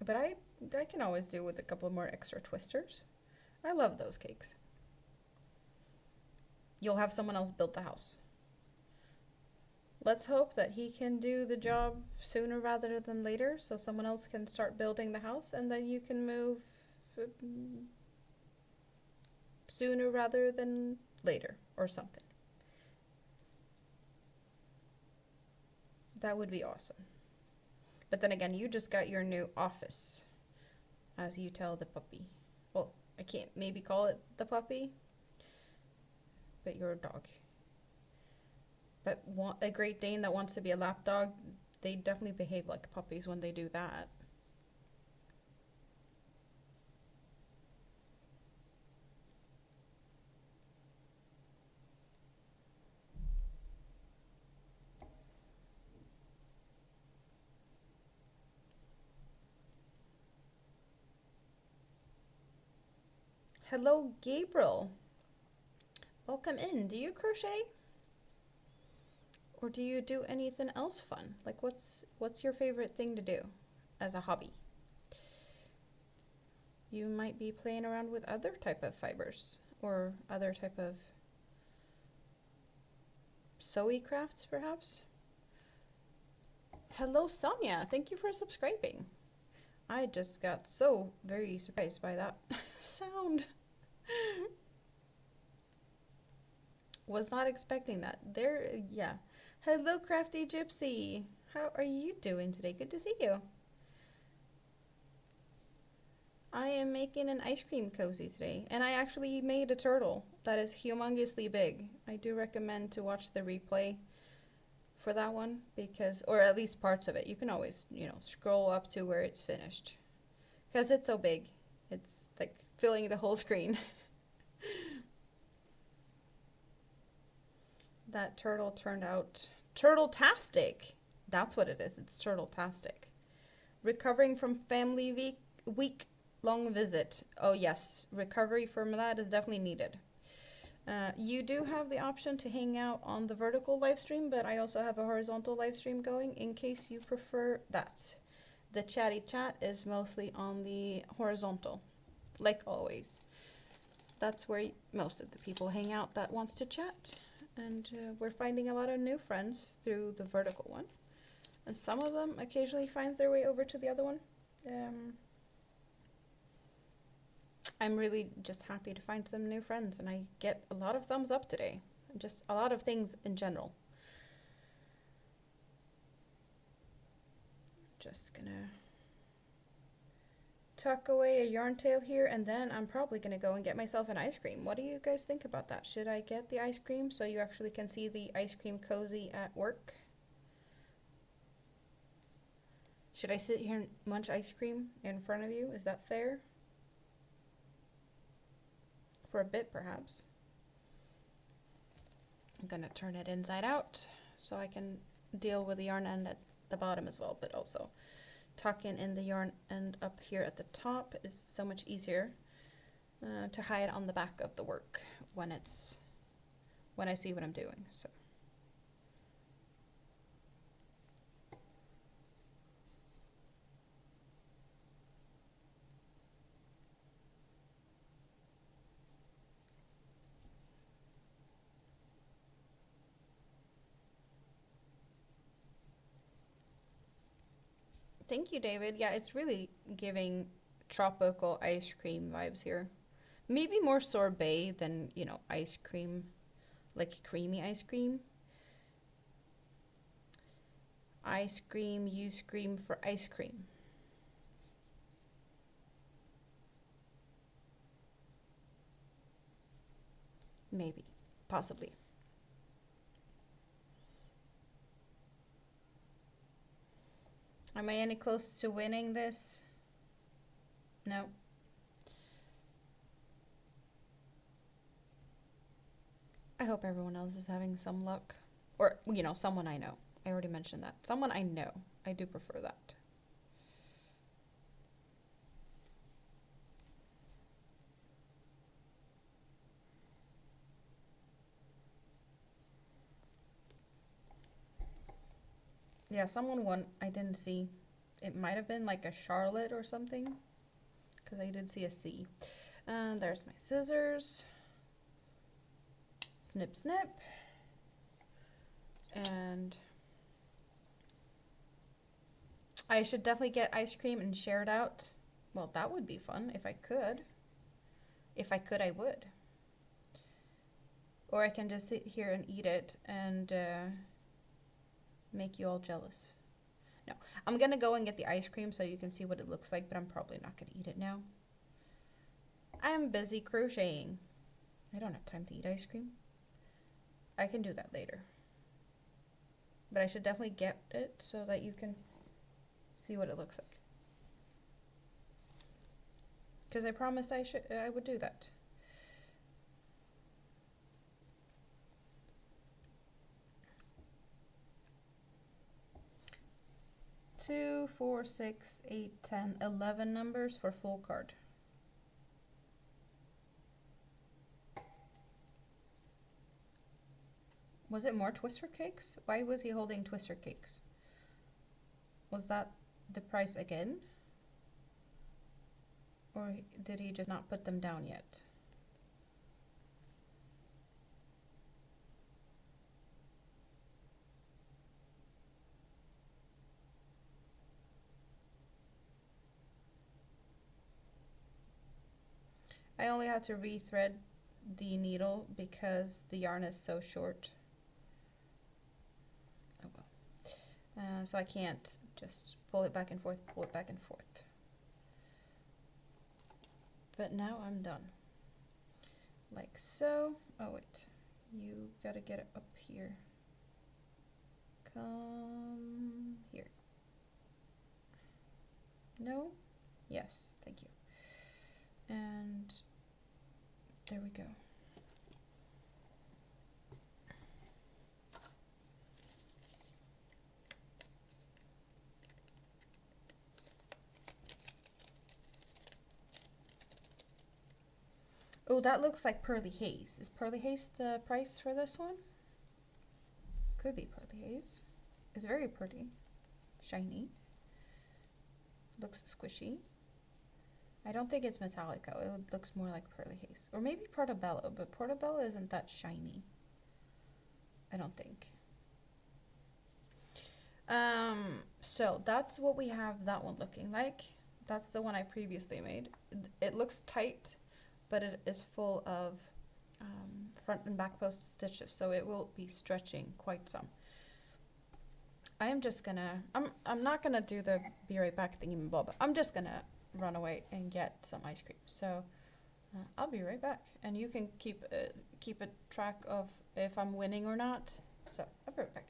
[SPEAKER 1] But I can always do with a couple more extra twisters. I love those cakes. You'll have someone else build the house. Let's hope that he can do the job sooner rather than later, so someone else can start building the house, and then you can move sooner rather than later, or something. That would be awesome. But then again, you just got your new office, as you tell the puppy. Well, I can't maybe call it the puppy, but your dog. But a Great Dane that wants to be a lap dog, they definitely behave like puppies when they do that. Hello, Gabriel. Welcome in. Do you crochet? Or do you do anything else fun? Like what's your favorite thing to do as a hobby? You might be playing around with other type of fibers or other type of sewy crafts perhaps. Hello, Sonia. Thank you for subscribing. I just got so very surprised by that sound. Was not expecting that. There, yeah. Hello, Crafty Gypsy. How are you doing today? Good to see you. I am making an ice cream cozy today, and I actually made a turtle that is humongously big. I do recommend to watch the replay for that one because, or at least parts of it. You can always, scroll up to where it's finished because it's so big. It's like filling the whole screen. That turtle turned out turtle-tastic. That's what it is. It's turtle-tastic. Recovering from family week long visit. Oh yes, recovery from that is definitely needed. You do have the option to hang out on the vertical live stream, but I also have a horizontal live stream going in case you prefer that. The chatty chat is mostly on the horizontal, like always. That's where most of the people hang out that wants to chat. And we're finding a lot of new friends through the vertical one. And some of them occasionally finds their way over to the other one. I'm really just happy to find some new friends, and I get a lot of thumbs up today. Just a lot of things in general. Just gonna tuck away a yarn tail here, and then I'm probably gonna go and get myself an ice cream. What do you guys think about that? Should I get the ice cream so you actually can see the ice cream cozy at work? Should I sit here and munch ice cream in front of you? Is that fair? For a bit, perhaps. I'm gonna turn it inside out so I can deal with the yarn end at the bottom as well, but also tucking in the yarn end up here at the top is so much easier to hide on the back of the work when I see what I'm doing. So thank you, David. Yeah, it's really giving tropical ice cream vibes here. Maybe more sorbet than, ice cream, like creamy ice cream. Ice cream, you scream for ice cream. Maybe, possibly. Am I any close to winning this? No. I hope everyone else is having some luck. Or, someone I know. I already mentioned that. Someone I know. I do prefer that. Yeah, someone won. I didn't see. It might have been like a Charlotte or something. Because I did see a C. And there's my scissors. Snip, snip. And I should definitely get ice cream and share it out. Well, that would be fun if I could. If I could, I would. Or I can just sit here and eat it and make you all jealous. No, I'm gonna go and get the ice cream so you can see what it looks like, but I'm probably not gonna eat it now. I'm busy crocheting. I don't have time to eat ice cream. I can do that later. But I should definitely get it so that you can see what it looks like. Because I promised I would do that. Two, 4, 6, 8, 10, 11 numbers for full card. Was it more Twister cakes? Why was he holding Twister cakes? Was that the price again? Or did he just not put them down yet? I only had to rethread the needle because the yarn is so short. Oh well. So I can't just pull it back and forth, pull it back and forth. But now I'm done. Like so. Oh wait, you gotta get it up here. Come here. No? Yes, thank you. And there we go. Oh, that looks like Pearly Haze. Is Pearly Haze the price for this one? Could be Pearly Haze. It's very pretty. Shiny. Looks squishy. I don't think it's Metallica. It looks more like Pearly Haze. Or maybe Portobello, but Portobello isn't that shiny. I don't think. So that's what we have that one looking like. That's the one I previously made. It looks tight, but it is full of front and back post stitches, so it will be stretching quite some. I am just gonna, I'm not gonna do the be right back thingy bob. I'm just gonna run away and get some ice cream. So I'll be right back, and you can keep a track of if I'm winning or not. So I'll be right back.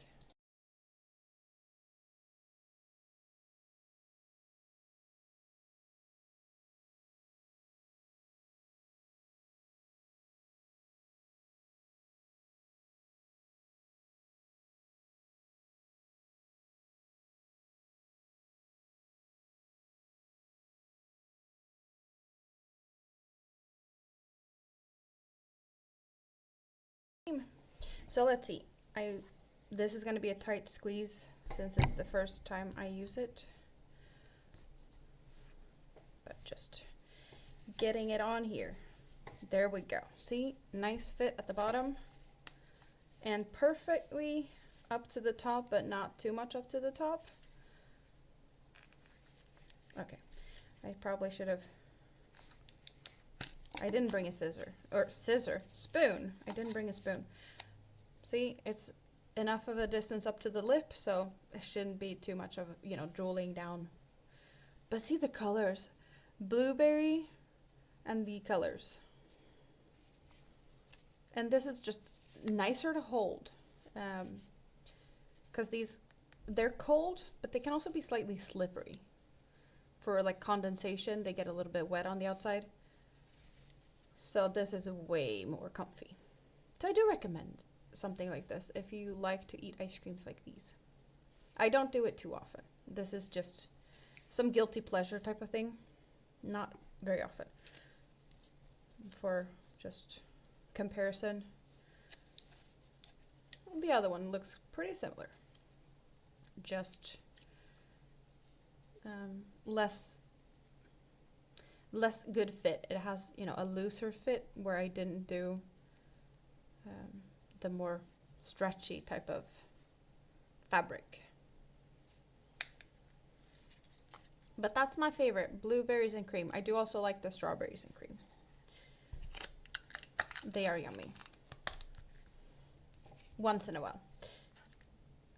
[SPEAKER 1] So let's see. This is going to be a tight squeeze since it's the first time I use it. But just getting it on here. There we go. See? Nice fit at the bottom. And perfectly up to the top, but not too much up to the top. Okay. I probably should have... I didn't bring a spoon. I didn't bring a spoon. See, it's enough of a distance up to the lip, so it shouldn't be too much of, you know, drooling down. But see the colors. Blueberry and the colors. And this is just nicer to hold. Because they're cold, but they can also be slightly slippery. For like condensation, they get a little bit wet on the outside. So this is way more comfy. So I do recommend something like this if you like to eat ice creams like these. I don't do it too often. This is just some guilty pleasure type of thing. Not very often. For just comparison. The other one looks pretty similar. Just less good fit. It has, you know, a looser fit where I didn't do the more stretchy type of fabric. But that's my favorite, blueberries and cream. I do also like the strawberries and cream. They are yummy. Once in a while.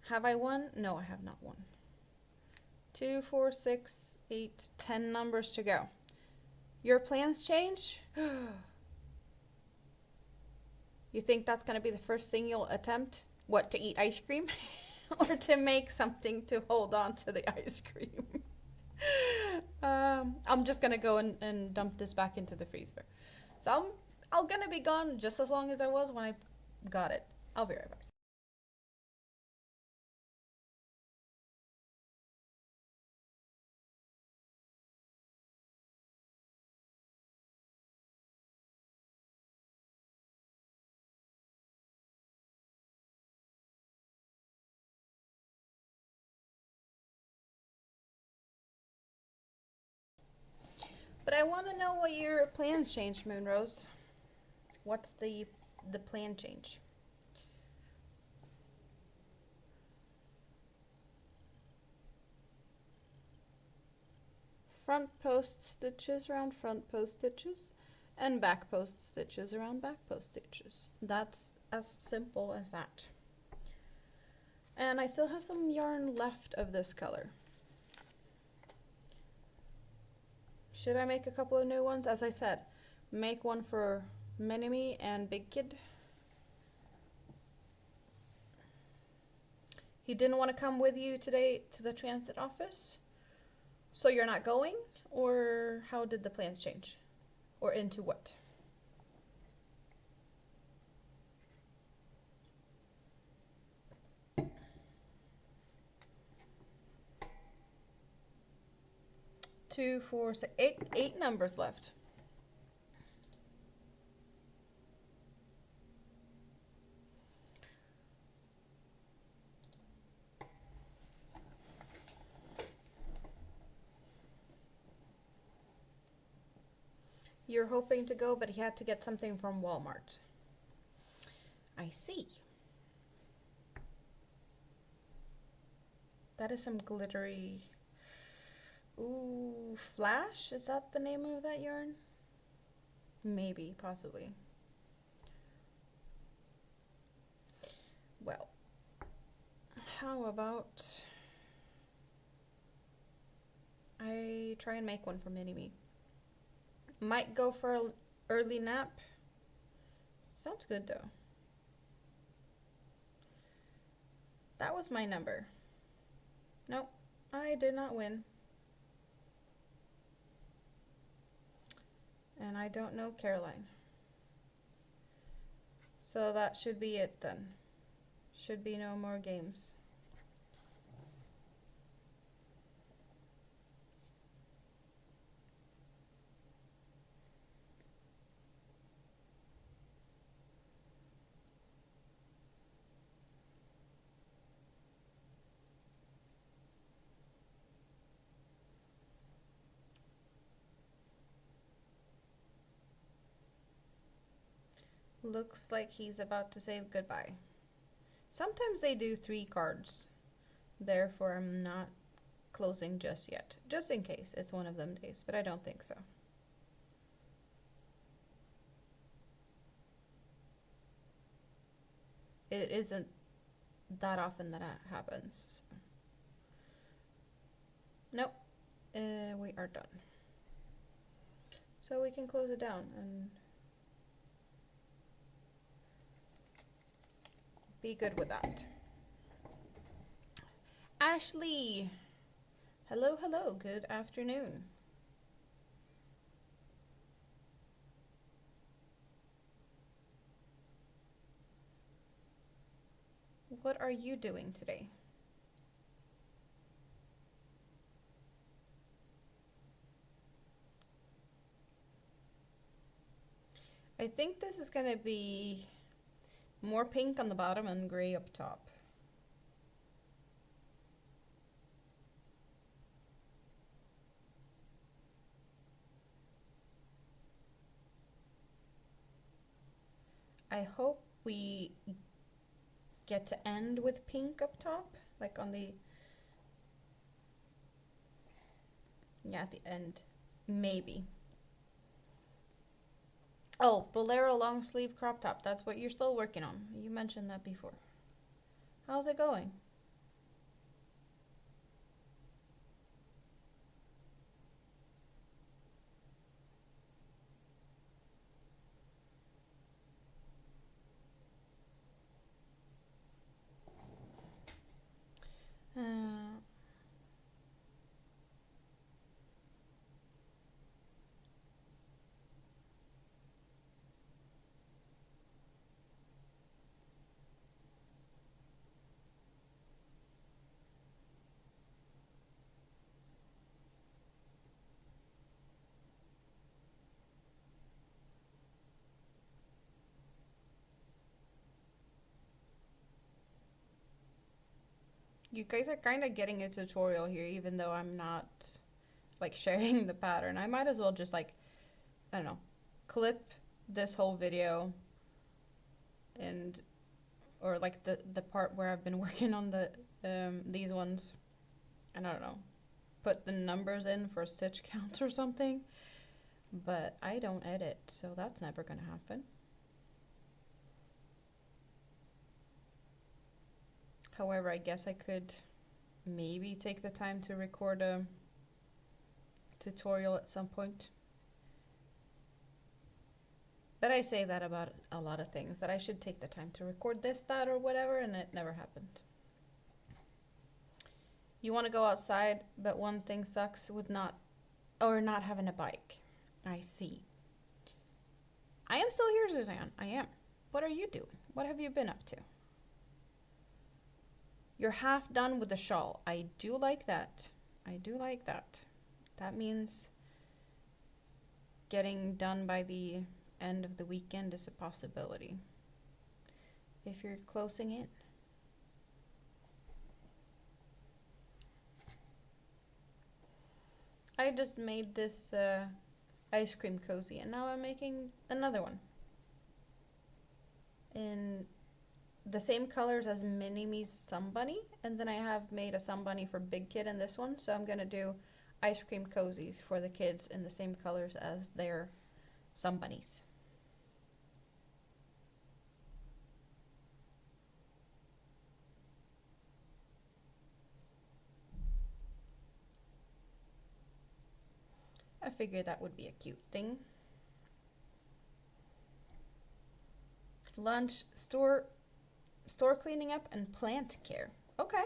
[SPEAKER 1] Have I won? No, I have not won. 2, 4, 6, 8, 10 numbers to go. Your plans change? You think that's going to be the first thing you'll attempt? What, to eat ice cream? Or to make something to hold on to the ice cream? I'm just going to go and dump this back into the freezer. So I'm going to be gone just as long as I was when I got it. I'll be right back. But I want to know what your plans changed, Moonrose. What's the plan change? Front post stitches around front post stitches and back post stitches around back post stitches. That's as simple as that. And I still have some yarn left of this color. Should I make a couple of new ones? As I said, make one for Mini-Me and Big Kid. He didn't want to come with you today to the transit office? So you're not going? Or how did the plans change? Or into what? Two, four, six, eight numbers left. You're hoping to go, but he had to get something from Walmart. I see. That is some glittery... Ooh, Flash? Is that the name of that yarn? Maybe, possibly. Well, how about I try and make one for Mini-Me? Might go for an early nap. Sounds good though. That was my number. Nope, I did not win. And I don't know Caroline. So that should be it then. Should be no more games. Looks like he's about to say goodbye. Sometimes they do 3 cards. Therefore, I'm not closing just yet. Just in case it's one of them days, but I don't think so. It isn't that often that happens. So. Nope. We are done. So we can close it down and be good with that. Ashley! Hello, hello, good afternoon. What are you doing today? I think this is gonna be more pink on the bottom and gray up top. I hope we get to end with pink up top, like on the, yeah, at the end, maybe. Oh, Bolero long sleeve crop top, that's what you're still working on. You mentioned that before. How's it going? You guys are kind of getting a tutorial here, even though I'm not like sharing the pattern. I might as well just like, I don't know, clip this whole video and or like the part where I've been working on the these ones, and I don't know, put the numbers in for stitch counts or something. But I don't edit, so that's never gonna happen. However, I guess I could maybe take the time to record a tutorial at some point. But I say that about a lot of things, that I should take the time to record this, that, or whatever, and it never happened. You want to go outside, but one thing sucks with not having a bike. I see. I am still here, Suzanne. I am. What are you doing? What have you been up to? You're half done with the shawl. I do like that. I do like that. That means getting done by the end of the weekend is a possibility. If you're closing in. I just made this ice cream cozy, and now I'm making another one in the same colors as Mini Me's Sun Bunny, and then I have made a Sun Bunny for Big Kid in this one, so I'm gonna do ice cream cozies for the kids in the same colors as their Sun Bunnies. I figured that would be a cute thing. Lunch, store cleaning up, and plant care. Okay.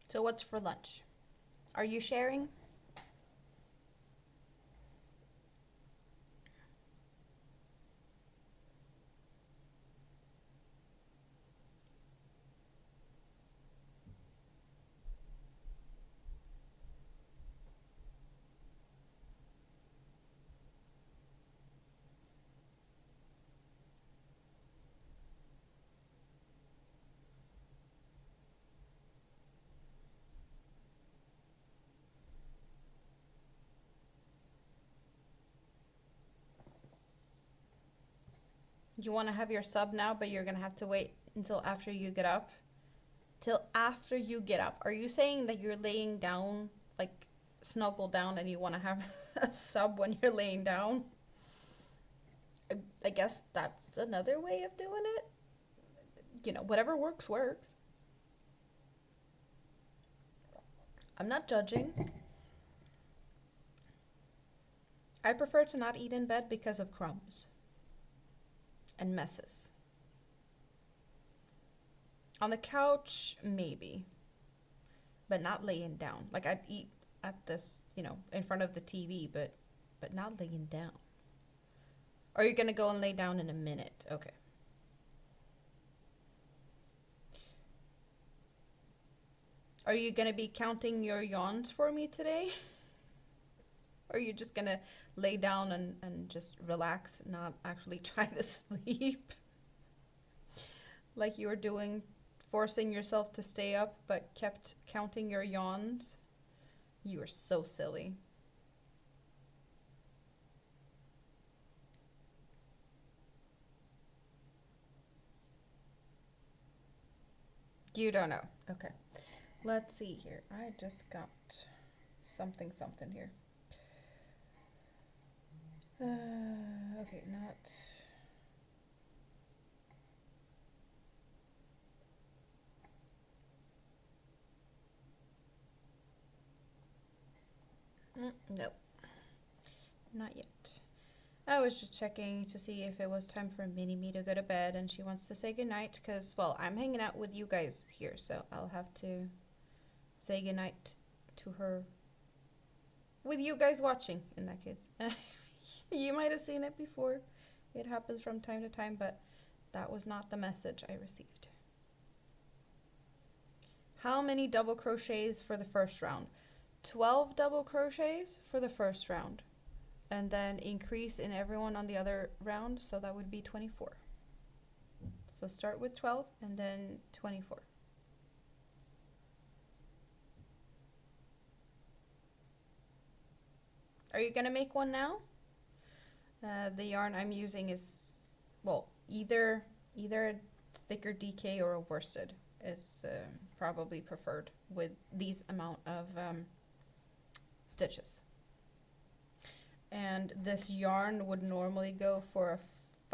[SPEAKER 1] So what's for lunch? Are you sharing? You want to have your sub now, but you're going to have to wait until after you get up? Till after you get up. Are you saying that you're laying down, like snuggle down, and you want to have a sub when you're laying down? I guess that's another way of doing it. You know, whatever works, works. I'm not judging. I prefer to not eat in bed because of crumbs and messes. On the couch, maybe, but not laying down. Like I'd eat at this, you know, in front of the TV, but not laying down. Or you're gonna go and lay down in a minute. Okay. Are you gonna be counting your yawns for me today? Or are you just gonna lay down and just relax, not actually try to sleep? Like you were doing, forcing yourself to stay up, but kept counting your yawns? You are so silly. You don't know. Okay. Let's see here. I just got something here. Okay, not... Nope. Not yet. I was just checking to see if it was time for Mini Me to go to bed, and she wants to say goodnight because, well, I'm hanging out with you guys here, so I'll have to say goodnight to her with you guys watching, in that case. You might have seen it before. It happens from time to time, but that was not the message I received. How many double crochets for the first round? 12 double crochets for the first round, and then increase in everyone on the other round, so that would be 24. So start with 12 and then 24. Are you gonna make one now? The yarn I'm using is, well, either thicker DK or a worsted is probably preferred with these amount of stitches. And this yarn would normally go for a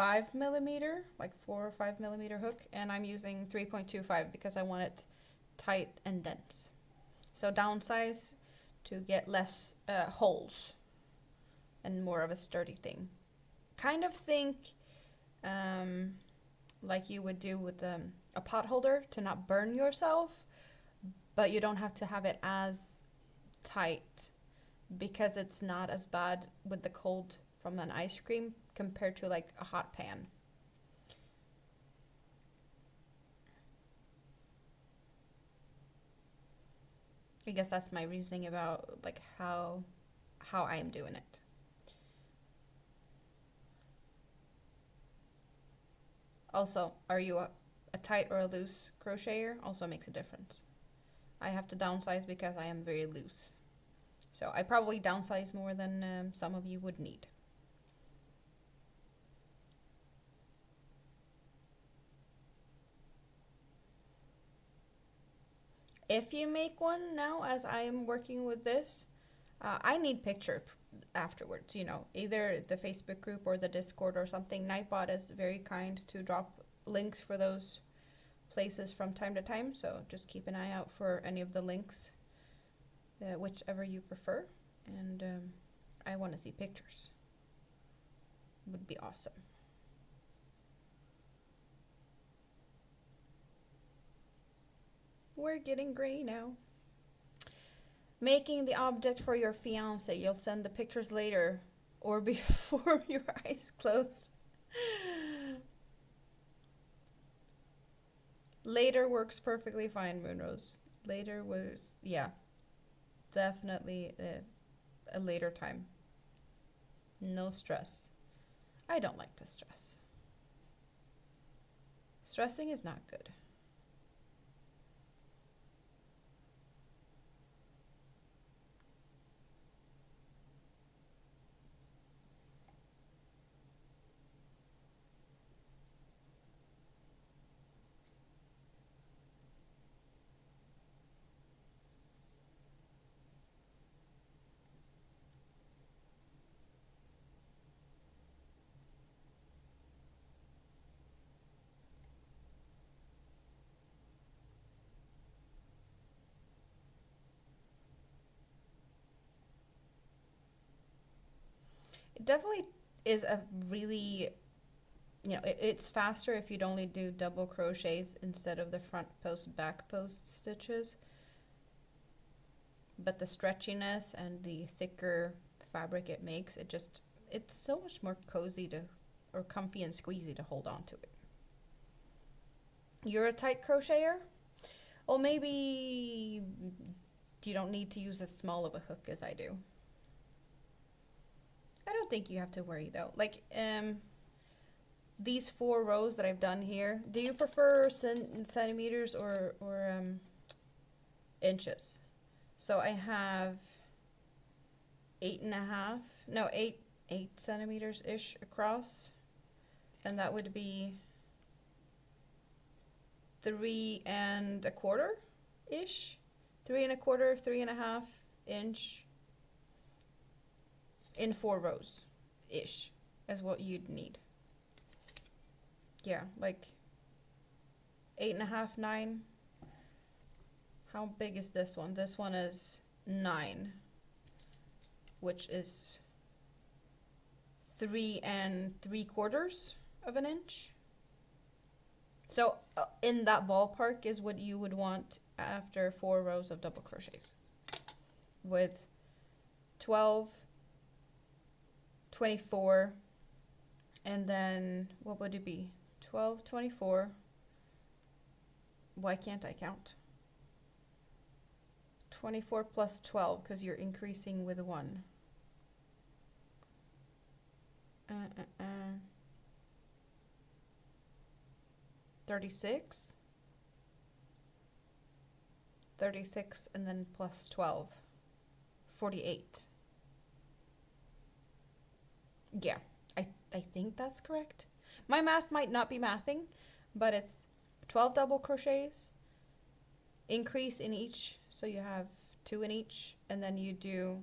[SPEAKER 1] 5mm, like 4 or 5mm hook, and I'm using 3.25 because I want it tight and dense. So downsize to get less holes and more of a sturdy thing. Kind of think like you would do with a pot holder to not burn yourself, but you don't have to have it as tight because it's not as bad with the cold from an ice cream compared to like a hot pan. I guess that's my reasoning about like how I am doing it. Also, are you a tight or a loose crocheter? Also makes a difference. I have to downsize because I am very loose. So I probably downsize more than some of you would need. If you make one now, as I am working with this, I need picture afterwards, you know, either the Facebook group or the Discord or something. Nightbot is very kind to drop links for those places from time to time, so just keep an eye out for any of the links, whichever you prefer, and I want to see pictures. Would be awesome. We're getting gray now. Making the object for your fiance. You'll send the pictures later or before your eyes closed. Later works perfectly fine, Moonrose. Later was, yeah, definitely a later time. No stress. I don't like to stress. Stressing is not good. It definitely is a really, you know, it's faster if you'd only do double crochets instead of the front post, back post stitches. But the stretchiness and the thicker fabric it makes, it's so much more cozy or comfy and squeezy to hold on to it. You're a tight crocheter? Well, maybe you don't need to use as small of a hook as I do. I don't think you have to worry though. Like, these 4 rows that I've done here, do you prefer centimeters or inches? So I have 8 centimeters-ish across, and that would be 3 1/4-ish, 3 1/4, 3.5 inch in 4 rows-ish is what you'd need. Yeah, like 8.5, 9. How big is this one? This one is 9, which is 3 3/4 of an inch. So in that ballpark is what you would want after 4 rows of double crochets with 12, 24, and then what would it be? 12, 24. Why can't I count? 24 plus 12 because you're increasing with 1. 36. 36 and then plus 12. 48. Yeah, I think that's correct. My math might not be mathing, but it's 12 double crochets, increase in each, so you have 2 in each, and then you do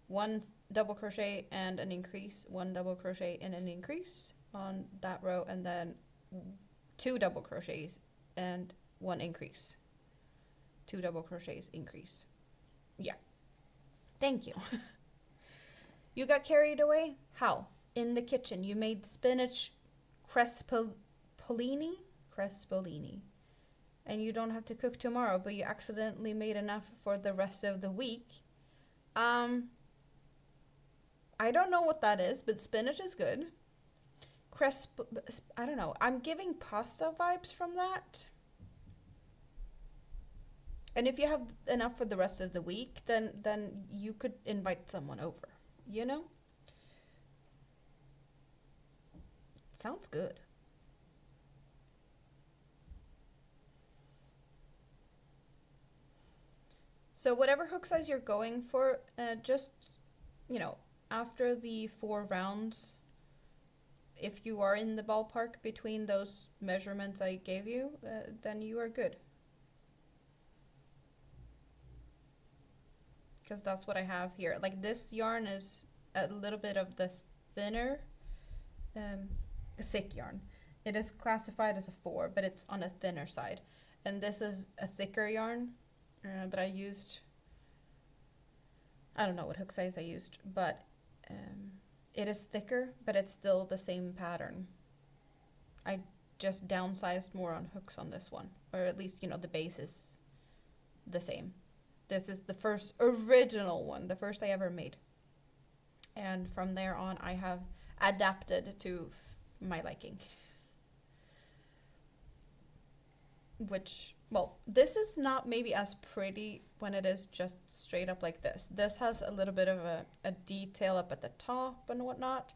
[SPEAKER 1] 1 double crochet and an increase, 1 double crochet and an increase on that row, and then 2 double crochets and 1 increase. 2 double crochets increase. Yeah. Thank you. You got carried away? How? In the kitchen. You made spinach crespolini? Crespolini. And you don't have to cook tomorrow, but you accidentally made enough for the rest of the week. I don't know what that is, but spinach is good. I don't know. I'm giving pasta vibes from that. And if you have enough for the rest of the week, then you could invite someone over, you know? Sounds good. So whatever hook size you're going for, just, you know, after the 4 rounds, if you are in the ballpark between those measurements I gave you, then you are good. Because that's what I have here. Like, this yarn is a little bit of the thinner, thick yarn. It is classified as a 4, but it's on a thinner side. And this is a thicker yarn, but I used, I don't know what hook size I used, but it is thicker, but it's still the same pattern. I just downsized more on hooks on this one, or at least, you know, the base is the same. This is the first original one, the first I ever made. And from there on, I have adapted to my liking. Which, well, this is not maybe as pretty when it is just straight up like this. This has a little bit of a detail up at the top and whatnot,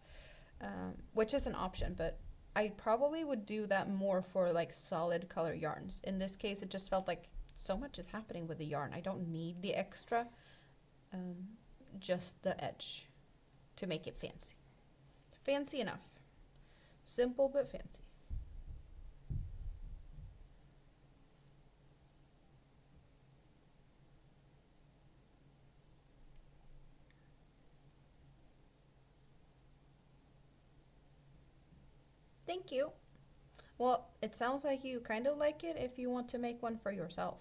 [SPEAKER 1] which is an option, but I probably would do that more for like solid color yarns. In this case, it just felt like so much is happening with the yarn. I don't need the extra, just the edge to make it fancy. Fancy enough. Simple but fancy. Thank you. Well, it sounds like you kind of like it if you want to make one for yourself.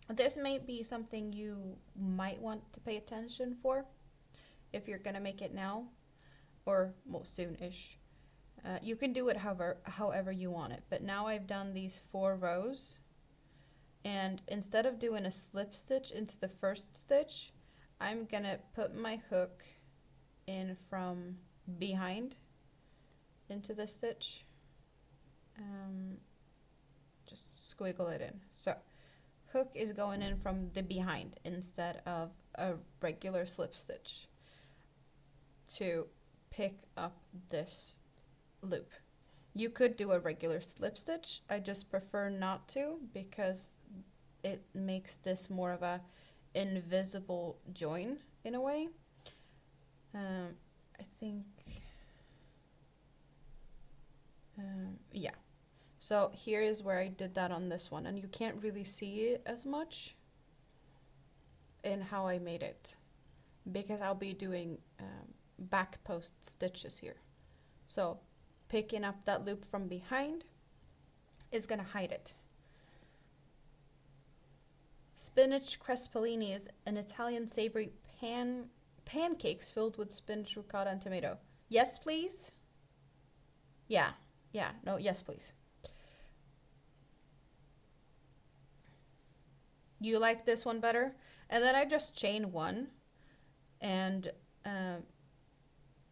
[SPEAKER 1] This may be something you might want to pay attention for if you're gonna make it now, or well, soon-ish. You can do it however you want it, but now I've done these 4 rows, and instead of doing a slip stitch into the first stitch, I'm gonna put my hook in from behind into the stitch. Just squiggle it in. So hook is going in from the behind instead of a regular slip stitch to pick up this loop. You could do a regular slip stitch. I just prefer not to because it makes this more of a invisible join in a way. I think yeah. So here is where I did that on this one, and you can't really see it as much in how I made it because I'll be doing back post stitches here. So picking up that loop from behind is gonna hide it. Spinach crespolini is an Italian savory pancakes filled with spinach, ricotta, and tomato. Yes, please? Yeah, no, yes, please. You like this one better? And then I just chain 1 and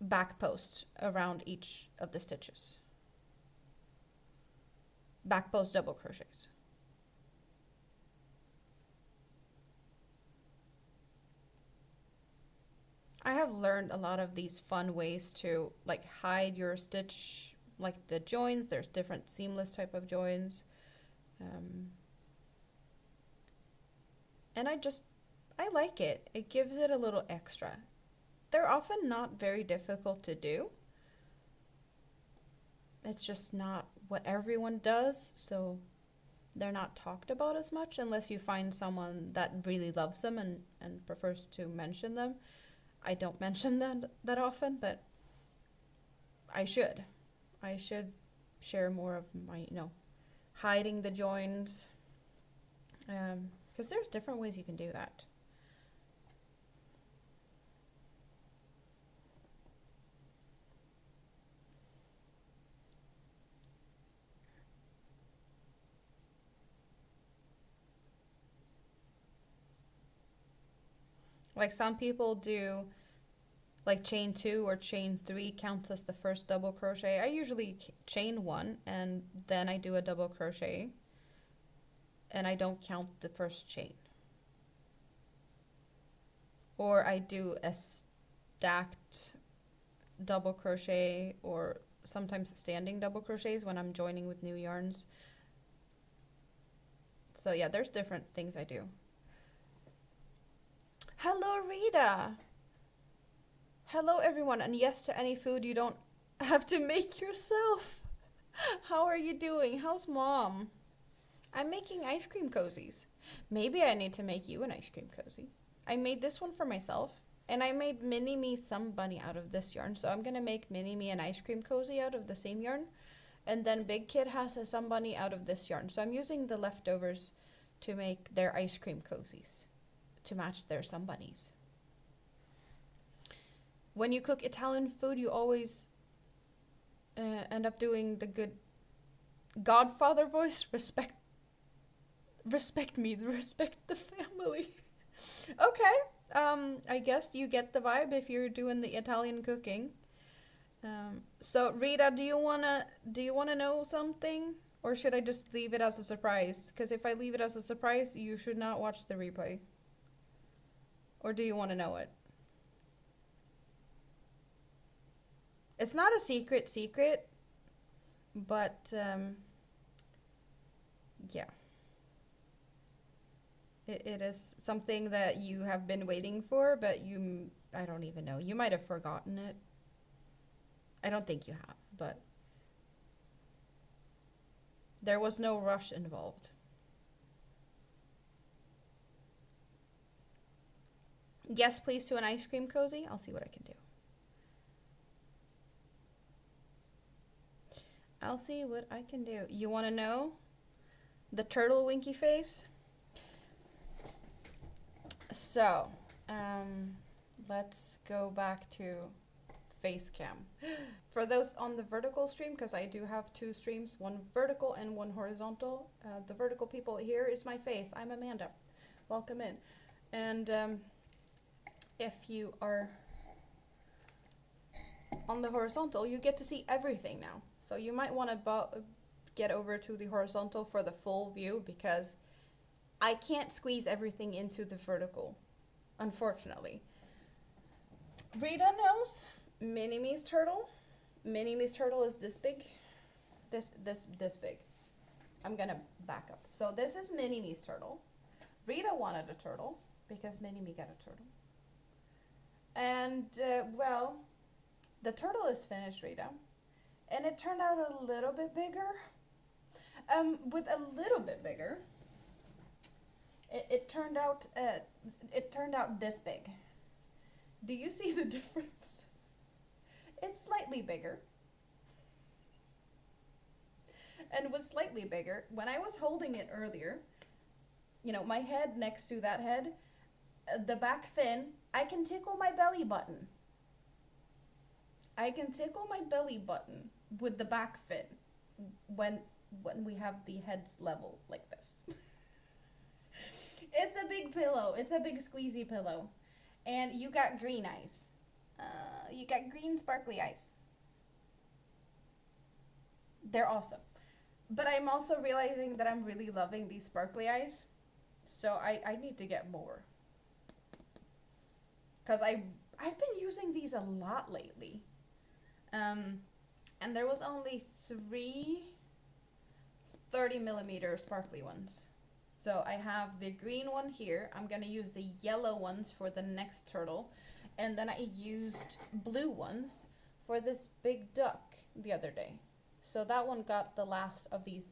[SPEAKER 1] back post around each of the stitches. Back post double crochets. I have learned a lot of these fun ways to like hide your stitch, like the joins. There's different seamless type of joins. And I like it. It gives it a little extra. They're often not very difficult to do. It's just not what everyone does, so they're not talked about as much unless you find someone that really loves them and prefers to mention them. I don't mention that often, but I should. I should share more of my, hiding the joins. Because there's different ways you can do that. Like some people do, like chain 2 or chain 3 counts as the first double crochet. I usually chain 1 and then I do a double crochet, and I don't count the first chain. Or I do a stacked double crochet, or sometimes standing double crochets when I'm joining with new yarns. So yeah, there's different things I do. Hello, Rita. Hello, everyone, and yes to any food you don't have to make yourself. How are you doing? How's mom? I'm making ice cream cozies. Maybe I need to make you an ice cream cozy. I made this one for myself, and I made Mini-Me some bunny out of this yarn, so I'm gonna make Mini-Me an ice cream cozy out of the same yarn, and then Big Kid has a some bunny out of this yarn, so I'm using the leftovers to make their ice cream cozies to match their some bunnies. When you cook Italian food, you always end up doing the good Godfather voice. Respect me, respect the family. Okay, I guess you get the vibe if you're doing the Italian cooking. So Rita, do you wanna know something, or should I just leave it as a surprise? Because if I leave it as a surprise, you should not watch the replay. Or do you want to know it? It's not a secret, but yeah. It is something that you have been waiting for, but I don't even know. You might have forgotten it. I don't think you have, but there was no rush involved. Yes, please, to an ice cream cozy. I'll see what I can do. I'll see what I can do. You want to know the turtle winky face? So, let's go back to face cam. For those on the vertical stream, because I do have two streams, one vertical and one horizontal. The vertical people, here is my face. I'm Amanda. Welcome in. And if you are on the horizontal, you get to see everything now. So you might want to get over to the horizontal for the full view, because I can't squeeze everything into the vertical, unfortunately. Rita knows Mini-Me's turtle. Mini-Me's turtle is this big. This big. I'm gonna back up. So this is Mini-Me's turtle. Rita wanted a turtle because Mini-Me got a turtle. And, well, the turtle is finished, Rita. And it turned out a little bit bigger. With a little bit bigger, it turned out this big. Do you see the difference? It's slightly bigger. And with slightly bigger, when I was holding it earlier, my head next to that head, the back fin, I can tickle my belly button. I can tickle my belly button with the back fin when we have the heads level like this. It's a big pillow. It's a big squeezy pillow. And you got green eyes. You got green sparkly eyes. They're awesome. But I'm also realizing that I'm really loving these sparkly eyes. So I need to get more. Because I've been using these a lot lately. And there was only 3 30mm sparkly ones. So I have the green one here. I'm going to use the yellow ones for the next turtle. And then I used blue ones for this big duck the other day. So that one got the last of these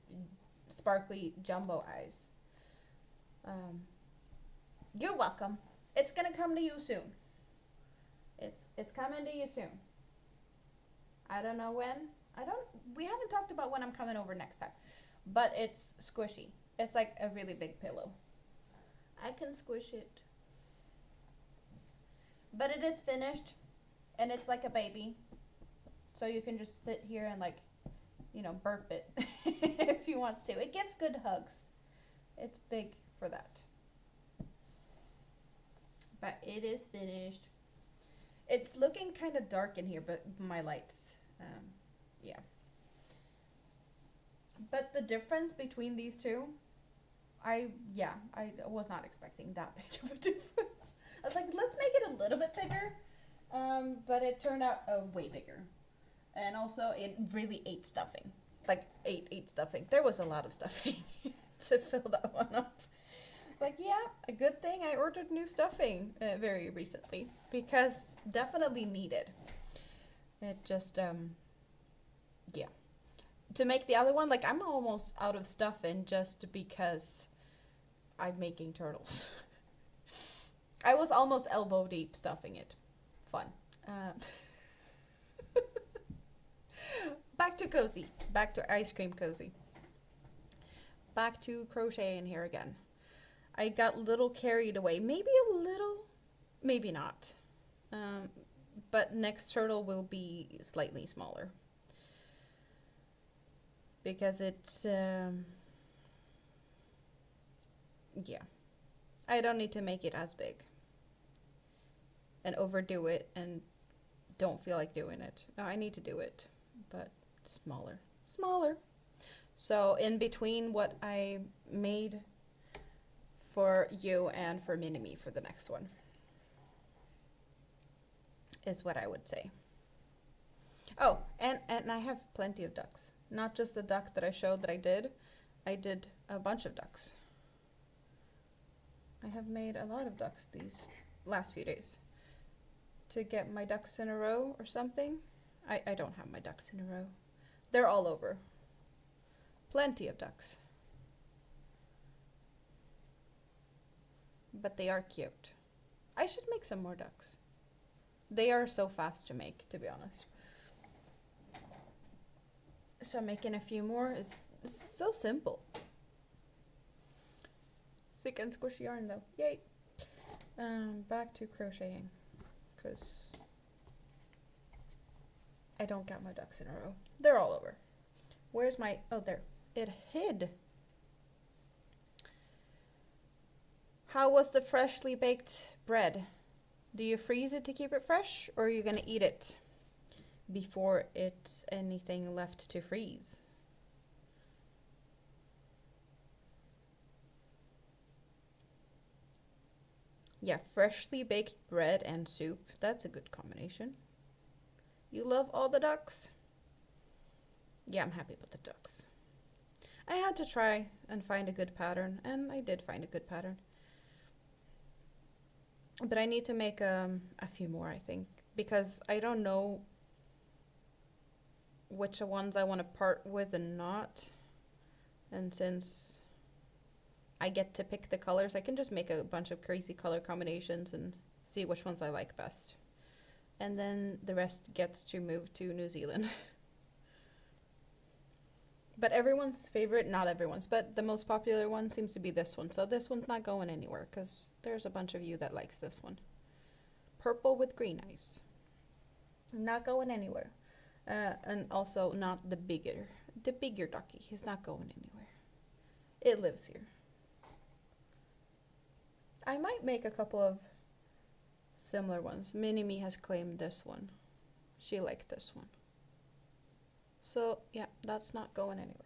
[SPEAKER 1] sparkly jumbo eyes. You're welcome. It's going to come to you soon. It's coming to you soon. I don't know when. We haven't talked about when I'm coming over next time. But it's squishy. It's like a really big pillow. I can squish it. But it is finished. And it's like a baby. So you can just sit here and like, you know, burp it if he wants to. It gives good hugs. It's big for that. But it is finished. It's looking kind of dark in here, but my lights, yeah. But the difference between these two, I was not expecting that big of a difference. I was like, let's make it a little bit bigger, but it turned out way bigger. And also, it really ate stuffing. Like, ate stuffing. There was a lot of stuffing to fill that one up. Like, yeah, a good thing I ordered new stuffing very recently. Because definitely needed. It just, yeah. To make the other one, like, I'm almost out of stuffing just because I'm making turtles. I was almost elbow deep stuffing it. Fun. Back to cozy. Back to ice cream cozy. Back to crochet in here again. I got a little carried away. Maybe a little, maybe not. But next turtle will be slightly smaller. Because it's, yeah. I don't need to make it as big. And overdo it and don't feel like doing it. No, I need to do it. But smaller. Smaller. So in between what I made for you and for Mini-Me for the next one is what I would say. Oh, and I have plenty of ducks. Not just the duck that I showed that I did. I did a bunch of ducks. I have made a lot of ducks these last few days. To get my ducks in a row or something. I don't have my ducks in a row. They're all over. Plenty of ducks. But they are cute. I should make some more ducks. They are so fast to make, to be honest. So making a few more is so simple. Thick and squishy yarn though. Yay! Back to crocheting. Because I don't got my ducks in a row. They're all over. Where's my... Oh, there. It hid. How was the freshly baked bread? Do you freeze it to keep it fresh? Or are you going to eat it before it's anything left to freeze? Yeah, freshly baked bread and soup. That's a good combination. You love all the ducks? Yeah, I'm happy with the ducks. I had to try and find a good pattern, and I did find a good pattern. But I need to make a few more, I think, because I don't know which ones I want to part with and not. And since I get to pick the colors, I can just make a bunch of crazy color combinations and see which ones I like best. And then the rest gets to move to New Zealand. But everyone's favorite, not everyone's, but the most popular one seems to be this one. So this one's not going anywhere because there's a bunch of you that likes this one. Purple with green eyes. Not going anywhere. And also not the bigger ducky. He's not going anywhere. It lives here. I might make a couple of similar ones. Mini-Me has claimed this one. She liked this one. So yeah, that's not going anywhere.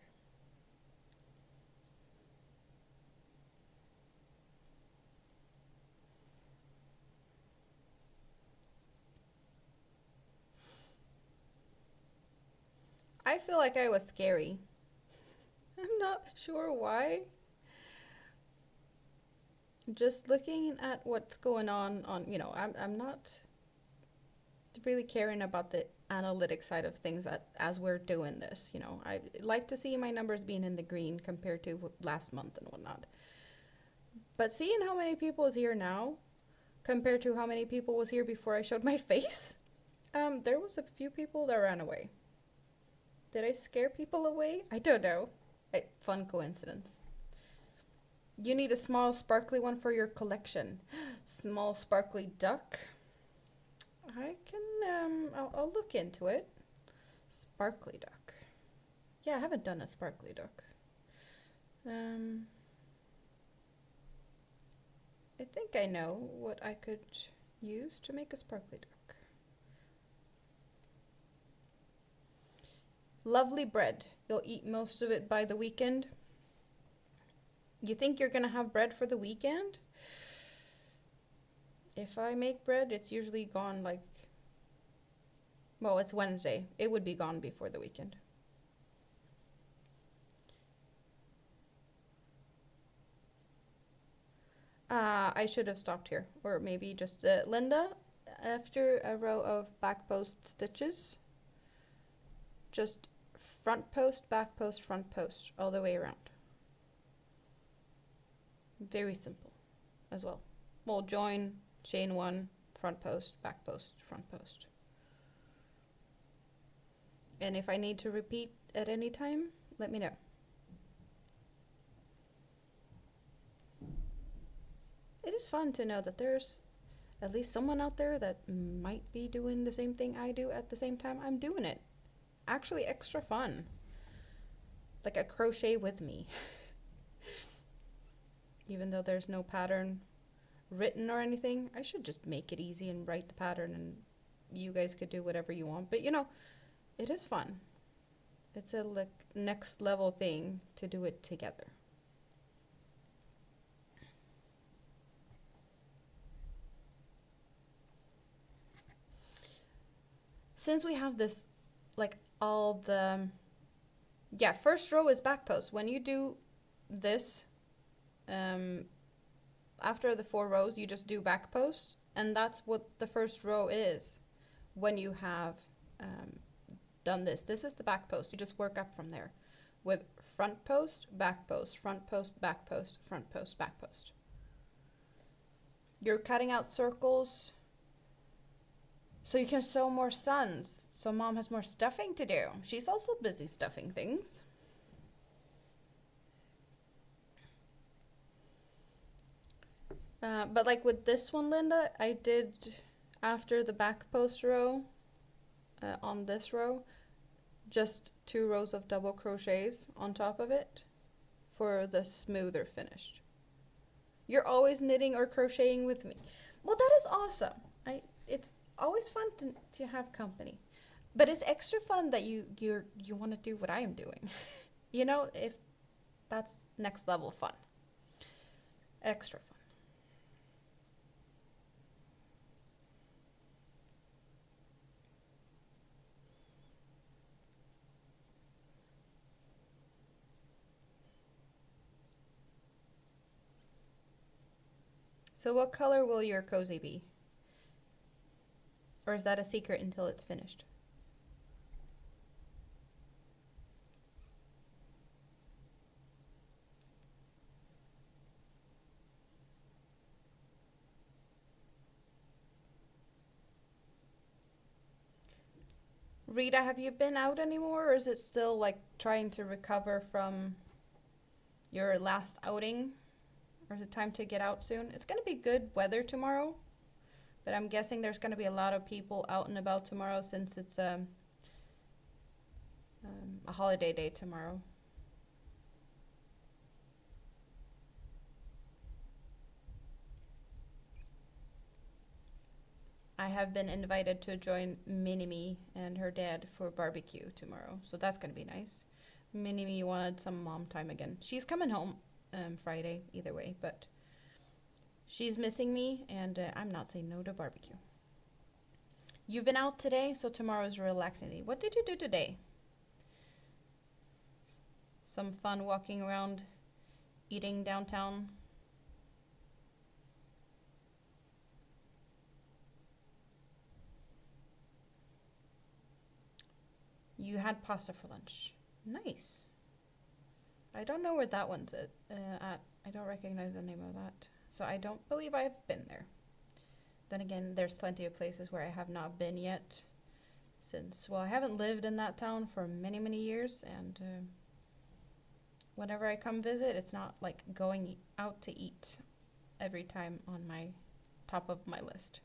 [SPEAKER 1] I feel like I was scary. I'm not sure why. Just looking at what's going on, I'm not really caring about the analytic side of things as we're doing this. I like to see my numbers being in the green compared to last month and whatnot. But seeing how many people is here now compared to how many people was here before I showed my face, there was a few people that ran away. Did I scare people away? I don't know. Fun coincidence. You need a small sparkly one for your collection. Small sparkly duck. I can, I'll look into it. Sparkly duck. Yeah, I haven't done a sparkly duck. I think I know what I could use to make a sparkly duck. Lovely bread. You'll eat most of it by the weekend. You think you're gonna have bread for the weekend? If I make bread, it's usually gone well, it's Wednesday. It would be gone before the weekend. I should have stopped here. Or maybe just, Linda, after a row of back post stitches, just front post, back post, front post, all the way around. Very simple as well. We'll join, chain one, front post, back post, front post. And if I need to repeat at any time, let me know. It is fun to know that there's at least someone out there that might be doing the same thing I do at the same time I'm doing it. Actually extra fun. Like a crochet with me. Even though there's no pattern written or anything, I should just make it easy and write the pattern and you guys could do whatever you want. But it is fun. It's a next level thing to do it together. Since we have this, first row is back post. When you do this, after the 4 rows, you just do back post, and that's what the first row is. When you have done this is the back post. You just work up from there with front post, back post, front post, back post, front post, back post. You're cutting out circles so you can sew more suns, so mom has more stuffing to do. She's also busy stuffing things. But like with this one, Linda, I did, after the back post row, on this row, just 2 rows of double crochets on top of it for the smoother finish. You're always knitting or crocheting with me. Well, that is awesome. It's always fun to have company, but it's extra fun that you want to do what I am doing. If that's next level fun, extra fun. So what color will your cozy be? Or is that a secret until it's finished? Rita, have you been out anymore, or is it still trying to recover from your last outing? Or is it time to get out soon? It's gonna be good weather tomorrow, but I'm guessing there's gonna be a lot of people out and about tomorrow since it's a holiday day tomorrow. I have been invited to join Minnie and her dad for barbecue tomorrow, so that's gonna be nice. Minnie wanted some mom time again. She's coming home Friday either way, but she's missing me, and I'm not saying no to barbecue. You've been out today, so tomorrow's a relaxing day. What did you do today? Some fun walking around, eating downtown. You had pasta for lunch. Nice. I don't know where that one's at. I don't recognize the name of that. So I don't believe I've been there. Then again, there's plenty of places where I have not been yet since, well, I haven't lived in that town for many, many years, and whenever I come visit, it's not like going out to eat every time on my top of my list.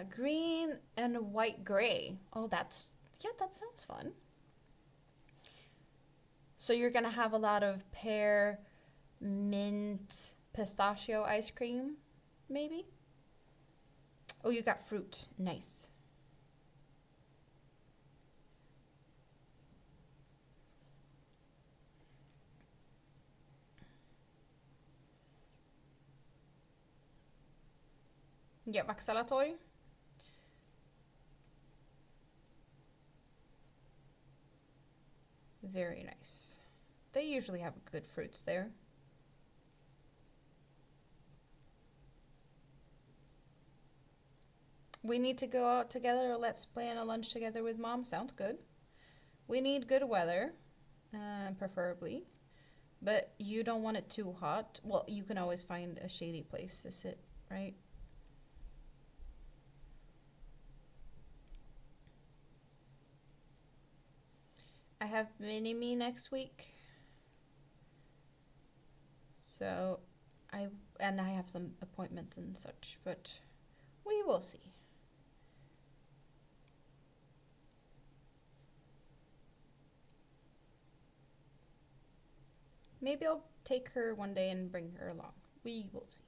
[SPEAKER 1] Green and white gray. Oh, that sounds fun. So you're gonna have a lot of pear, mint, pistachio ice cream, maybe? Oh, you got fruit. Nice. Ja, vaxalatorg. Very nice. They usually have good fruits there. We need to go out together. Let's plan a lunch together with Mom. Sounds good. We need good weather, preferably. But you don't want it too hot. Well, you can always find a shady place to sit, right? I have mini-me next week. So I have some appointments and such, but we will see. Maybe I'll take her one day and bring her along. We will see.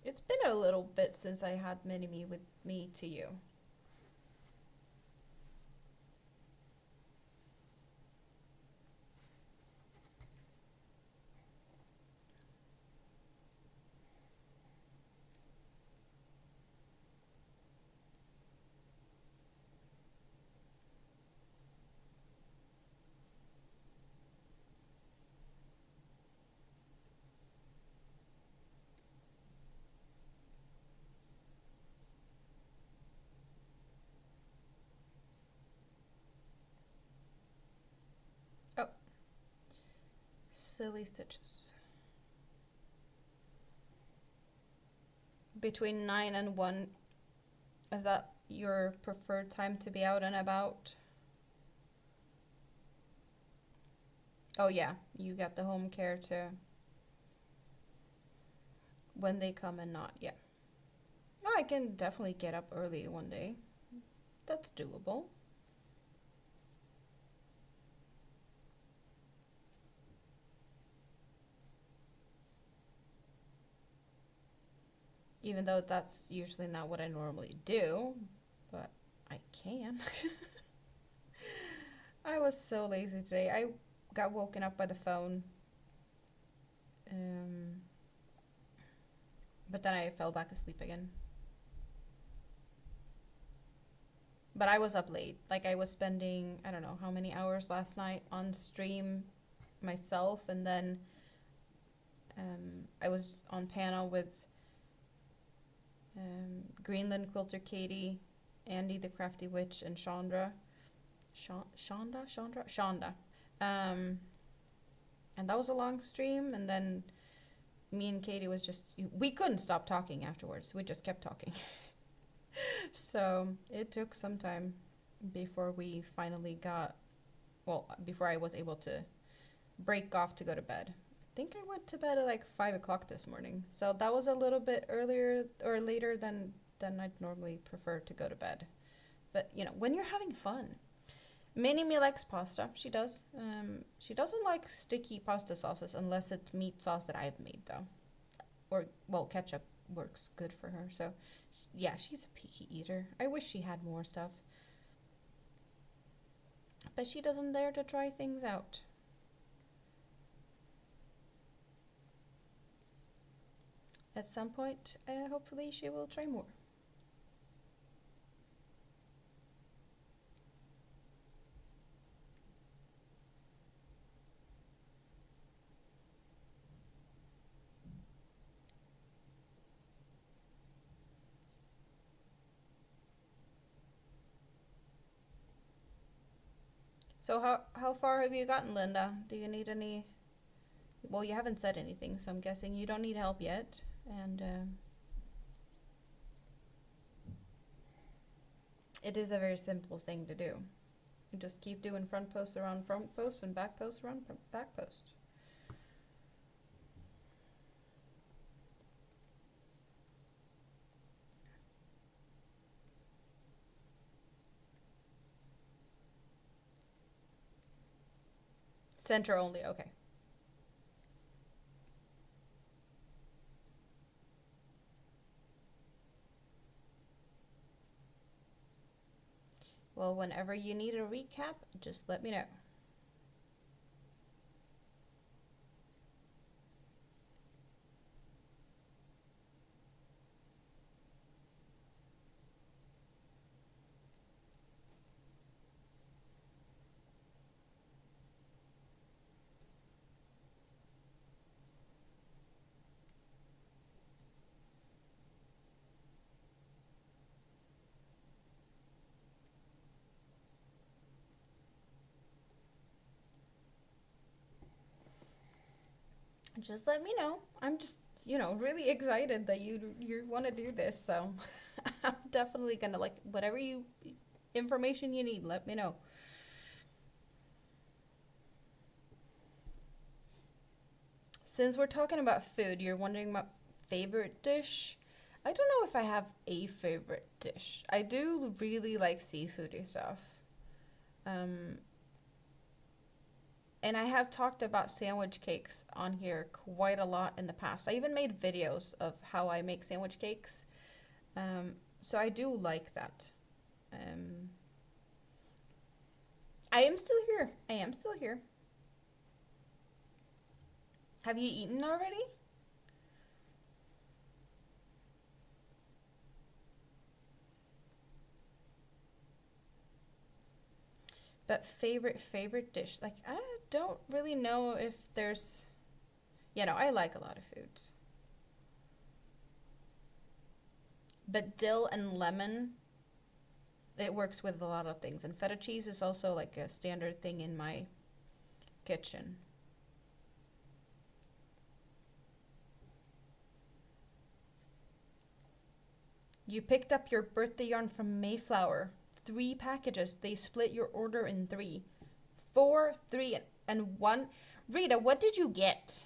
[SPEAKER 1] It's been a little bit since I had Mini-Me with me to you. Oh, silly stitches. Between 9 and 1, is that your preferred time to be out and about? Oh yeah, you got the home care to when they come and not, yeah. Oh, I can definitely get up early one day. That's doable. Even though that's usually not what I normally do, but I can. I was so lazy today. I got woken up by the phone. But then I fell back asleep again. But I was up late. Like I was spending, I don't know how many hours last night on stream myself, and then I was on panel with Greenland Quilter Katie, Andy the Crafty Witch, and Chandra. Shonda. And that was a long stream, and then me and Katie was we couldn't stop talking afterwards. We just kept talking. So it took some time before we finally before I was able to break off to go to bed. I think I went to bed at like 5 o'clock this morning. So that was a little bit earlier or later than I'd normally prefer to go to bed. But, when you're having fun, Mini-Me likes pasta. She does. She doesn't like sticky pasta sauces unless it's meat sauce that I've made, though. Or, well, ketchup works good for her. So, yeah, she's a picky eater. I wish she had more stuff. But she doesn't dare to try things out. At some point, hopefully she will try more. So how far have you gotten, Linda? Do you need any? Well, you haven't said anything, so I'm guessing you don't need help yet. And it is a very simple thing to do. You just keep doing front posts around front posts and back posts around back posts. Center only, okay. Well, whenever you need a recap, just let me know. Just let me know. I'm just, really excited that you want to do this. So I'm definitely gonna like whatever information you need. Let me know. Since we're talking about food, you're wondering my favorite dish. I don't know if I have a favorite dish. I do really like seafoody stuff. Um, And I have talked about sandwich cakes on here quite a lot in the past. I even made videos of how I make sandwich cakes. So I do like that. Um, I am still here. I am still here. Have you eaten already? But favorite dish. Like I don't really know if there's I like a lot of foods. But dill and lemon, it works with a lot of things. And feta cheese is also like a standard thing in my kitchen. You picked up your birthday yarn from Mayflower. 3 packages. They split your order in 3. 4, 3, and 1. Rita, what did you get?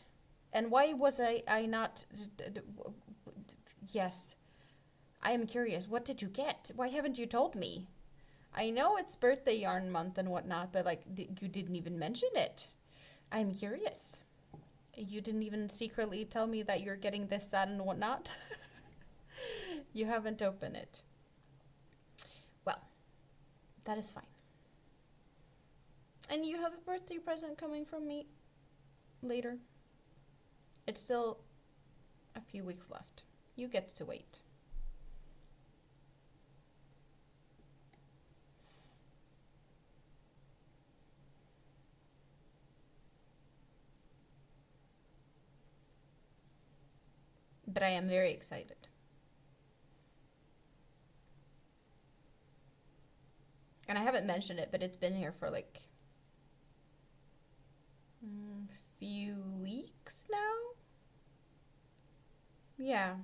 [SPEAKER 1] And why was I not... Yes. I am curious. What did you get? Why haven't you told me? I know it's birthday yarn month and whatnot, but like you didn't even mention it. I'm curious. You didn't even secretly tell me that you're getting this, that, and whatnot. You haven't opened it. Well, that is fine. And you have a birthday present coming from me later. It's still a few weeks left. You get to wait. But I am very excited. And I haven't mentioned it, but it's been here for like a few weeks now. Yeah,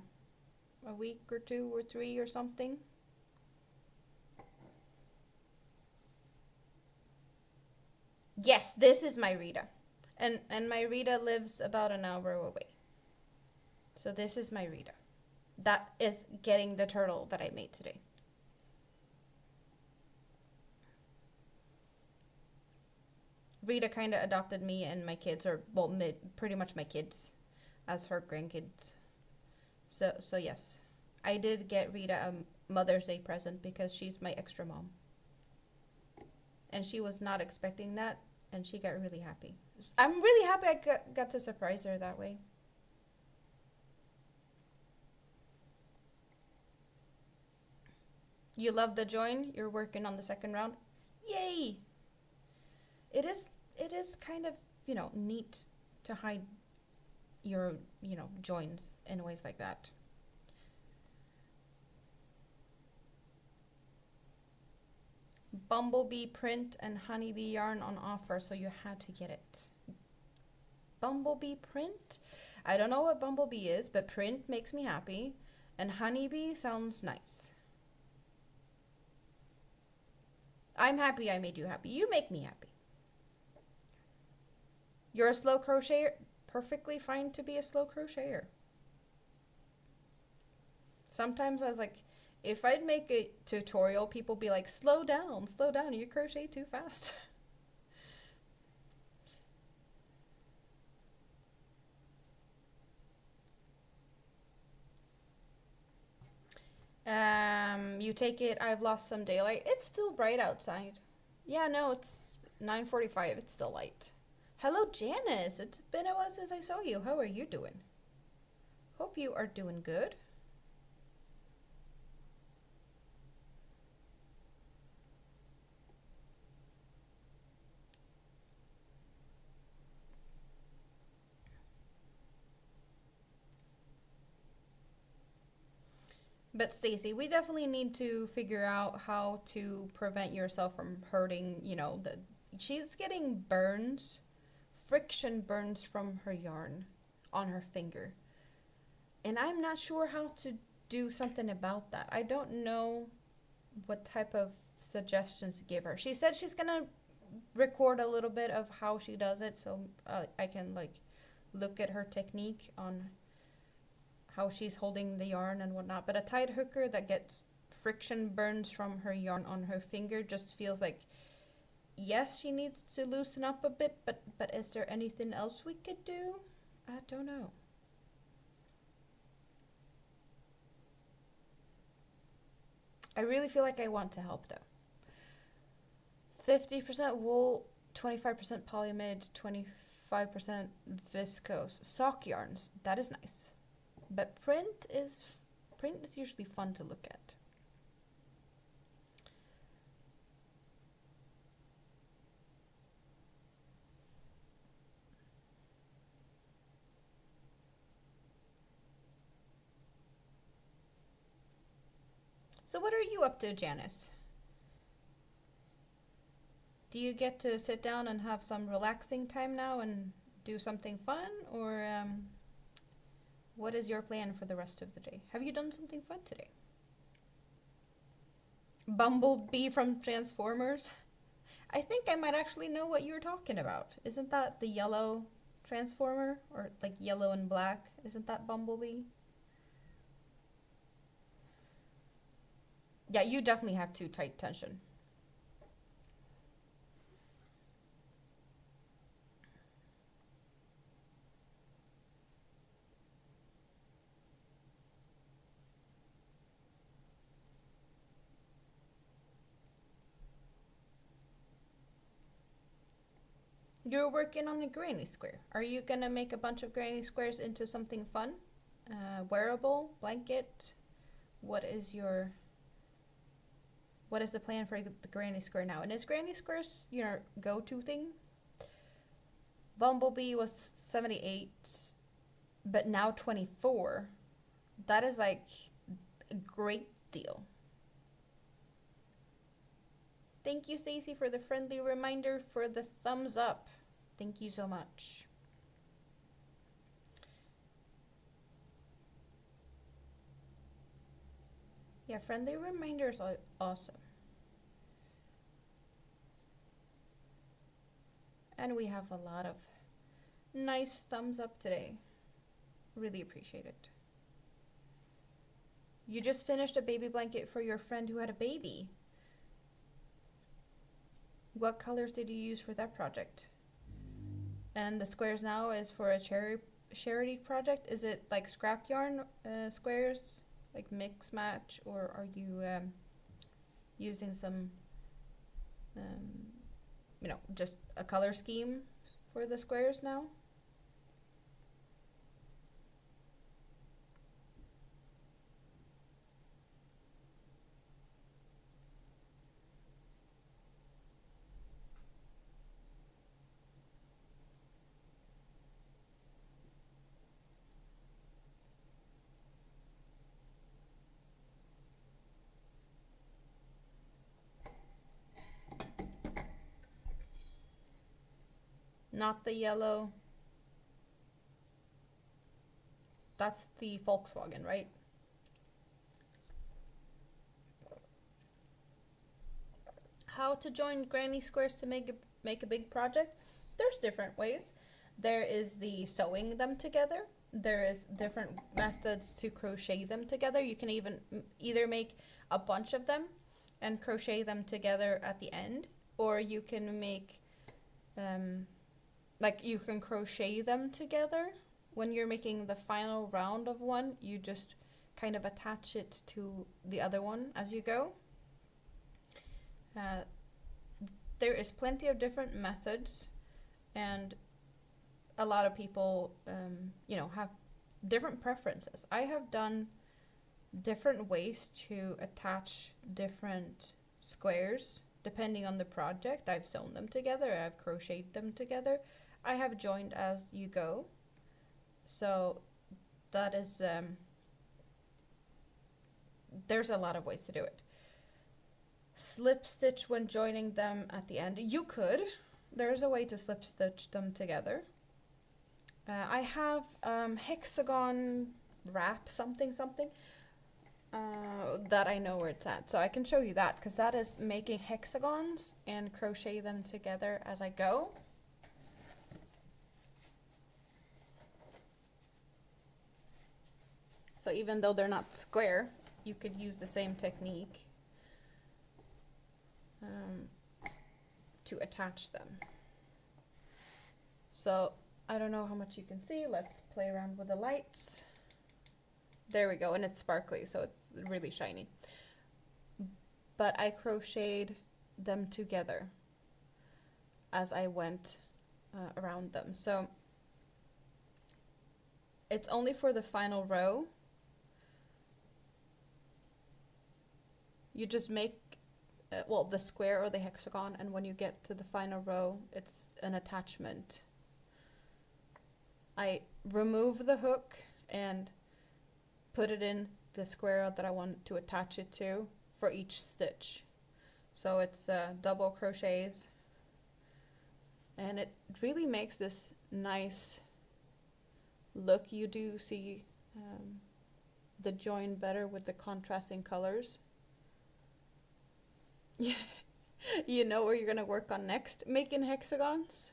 [SPEAKER 1] a week or 2 or 3 or something. Yes, this is my Rita. And my Rita lives about an hour away. So this is my Rita. That is getting the turtle that I made today. Rita kind of adopted me and my kids, or well, pretty much my kids, as her grandkids. So yes, I did get Rita a Mother's Day present because she's my extra mom, and she was not expecting that, and she got really happy. I'm really happy I got to surprise her that way. You love the join? You're working on the second round? Yay! It is kind of, neat to hide your, joins in ways like that. Bumblebee print and honeybee yarn on offer, so you had to get it. Bumblebee print? I don't know what bumblebee is, but print makes me happy, and honeybee sounds nice. I'm happy I made you happy. You make me happy. You're a slow crocheter. Perfectly fine to be a slow crocheter. Sometimes I was like, if I'd make a tutorial, people be like, slow down, you crochet too fast. You take it, I've lost some daylight. It's still bright outside. Yeah, no, it's 9:45. It's still light. Hello, Janice. It's been a while since I saw you. How are you doing? Hope you are doing good. But Stacy, we definitely need to figure out how to prevent yourself from hurting, she's getting burns, friction burns from her yarn on her finger. And I'm not sure how to do something about that. I don't know what type of suggestions to give her. She said she's going to record a little bit of how she does it, so I can look at her technique on how she's holding the yarn and whatnot. But a tide hooker that gets friction burns from her yarn on her finger just feels like, yes, she needs to loosen up a bit, but is there anything else we could do? I don't know. I really feel like I want to help though. 50% wool, 25% polyamide, 25% viscose. Sock yarns, that is nice. But print is usually fun to look at. So what are you up to, Janice? Do you get to sit down and have some relaxing time now and do something fun, or what is your plan for the rest of the day? Have you done something fun today? Bumblebee from Transformers? I think I might actually know what you're talking about. Isn't that the yellow Transformer? Or like yellow and black? Isn't that Bumblebee? Yeah, you definitely have too tight tension. You're working on a granny square. Are you gonna make a bunch of granny squares into something fun? Wearable, blanket? What is the plan for the granny square now? And is granny squares your go-to thing? Bumblebee was 78, but now 24. That is like a great deal. Thank you, Stacy, for the friendly reminder for the thumbs up. Thank you so much. Yeah, friendly reminders are awesome. And we have a lot of nice thumbs up today. Really appreciate it. You just finished a baby blanket for your friend who had a baby. What colors did you use for that project? And the squares now is for a charity project. Is it like scrap yarn squares, like mix match, or are you using some, you know, just a color scheme for the squares now? Not the yellow. That's the Volkswagen, right? How to join granny squares to make a big project? There's different ways. There is the sewing them together. There is different methods to crochet them together. You can even either make a bunch of them and crochet them together at the end, or you can make like you can crochet them together. When you're making the final round of one, you just kind of attach it to the other one as you go. There is plenty of different methods, and a lot of people, you know, have different preferences. I have done different ways to attach different squares depending on the project. I've sewn them together, I've crocheted them together, I have joined as you go. So that is, there's a lot of ways to do it. Slip stitch when joining them at the end. You could. There's a way to slip stitch them together. I have hexagon wrap something that I know where it's at. So I can show you that, because that is making hexagons and crochet them together as I go. So even though they're not square, you could use the same technique to attach them. So I don't know how much you can see. Let's play around with the lights. There we go, and it's sparkly, so it's really shiny. But I crocheted them together as I went around them. So it's only for the final row. You just make well, the square or the hexagon, and when you get to the final row, it's an attachment. I remove the hook and put it in the square that I want to attach it to for each stitch. So it's double crochets, and it really makes this nice look. You do see the join better with the contrasting colors. You know where you're gonna work on next, making hexagons.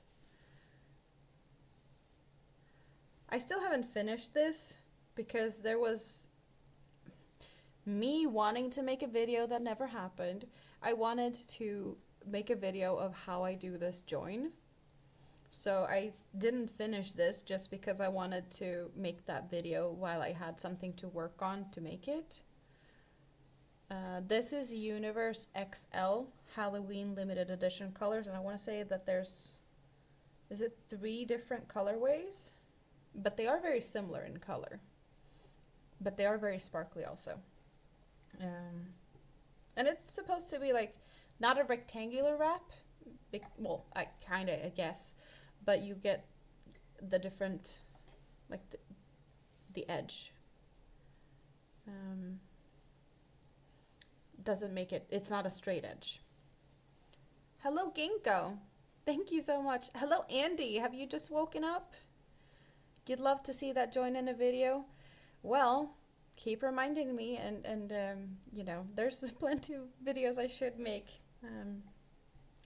[SPEAKER 1] I still haven't finished this because there was me wanting to make a video that never happened. I wanted to make a video of how I do this join. So I didn't finish this just because I wanted to make that video while I had something to work on to make it. This is Universe XL Halloween limited edition colors, and I want to say that there's, is it 3 different colorways? But they are very similar in color. But they are very sparkly also. And it's supposed to be like, not a rectangular wrap, well, I guess, but you get the different, like the edge. Doesn't make it, it's not a straight edge. Hello Ginkgo, thank you so much. Hello Andy, have you just woken up? You'd love to see that join in a video? Well, keep reminding me, and you know, there's plenty of videos I should make.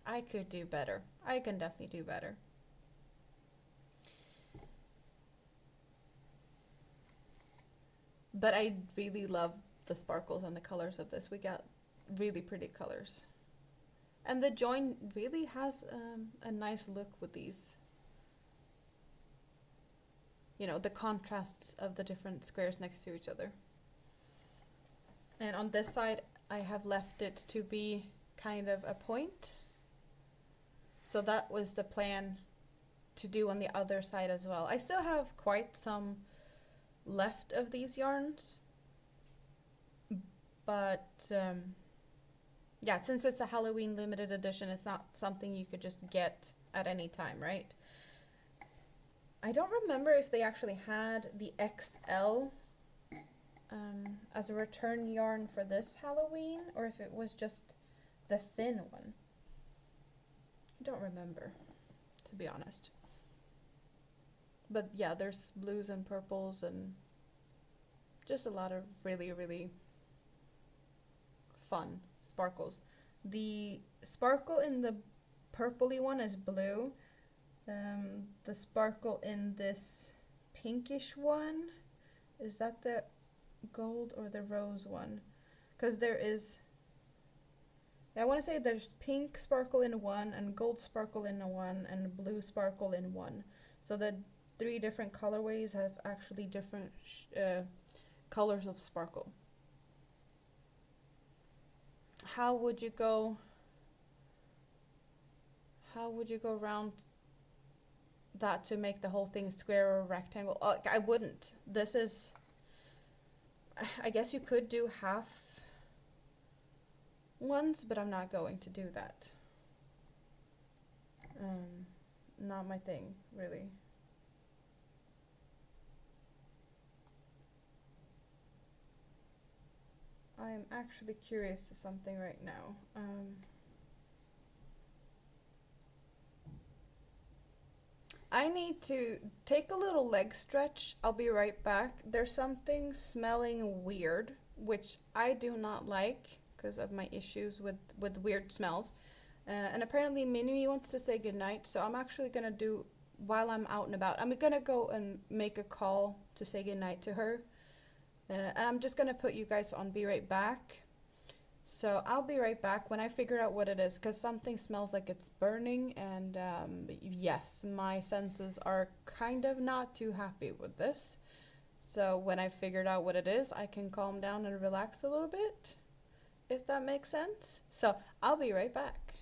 [SPEAKER 1] I could do better. I can definitely do better. But I really love the sparkles and the colors of this. We got really pretty colors. And the join really has a nice look with these you know, the contrasts of the different squares next to each other. And on this side, I have left it to be kind of a point. So that was the plan to do on the other side as well. I still have quite some left of these yarns, but yeah, since it's a Halloween limited edition, it's not something you could just get at any time, right? I don't remember if they actually had the XL as a return yarn for this Halloween, or if it was just the thin one. I don't remember, to be honest. But yeah, there's blues and purples and just a lot of really, really fun sparkles. The sparkle in the purpley one is blue. The sparkle in this pinkish one, is that the gold or the rose one? Because there is, I want to say there's pink sparkle in one and gold sparkle in one and blue sparkle in one. So the 3 different colorways have actually different colors of sparkle. How would you go around that to make the whole thing square or rectangle? I wouldn't. This is, I guess you could do half ones, but I'm not going to do that. Not my thing, really. I am actually curious to something right now. I need to take a little leg stretch. I'll be right back. There's something smelling weird, which I do not like because of my issues with weird smells. And apparently Minnie wants to say goodnight, so I'm actually gonna do, while I'm out and about, I'm gonna go and make a call to say goodnight to her. And I'm just gonna put you guys on be right back. So I'll be right back when I figure out what it is, because something smells like it's burning, and yes, my senses are kind of not too happy with this. So when I figured out what it is, I can calm down and relax a little bit, if that makes sense. So I'll be right back.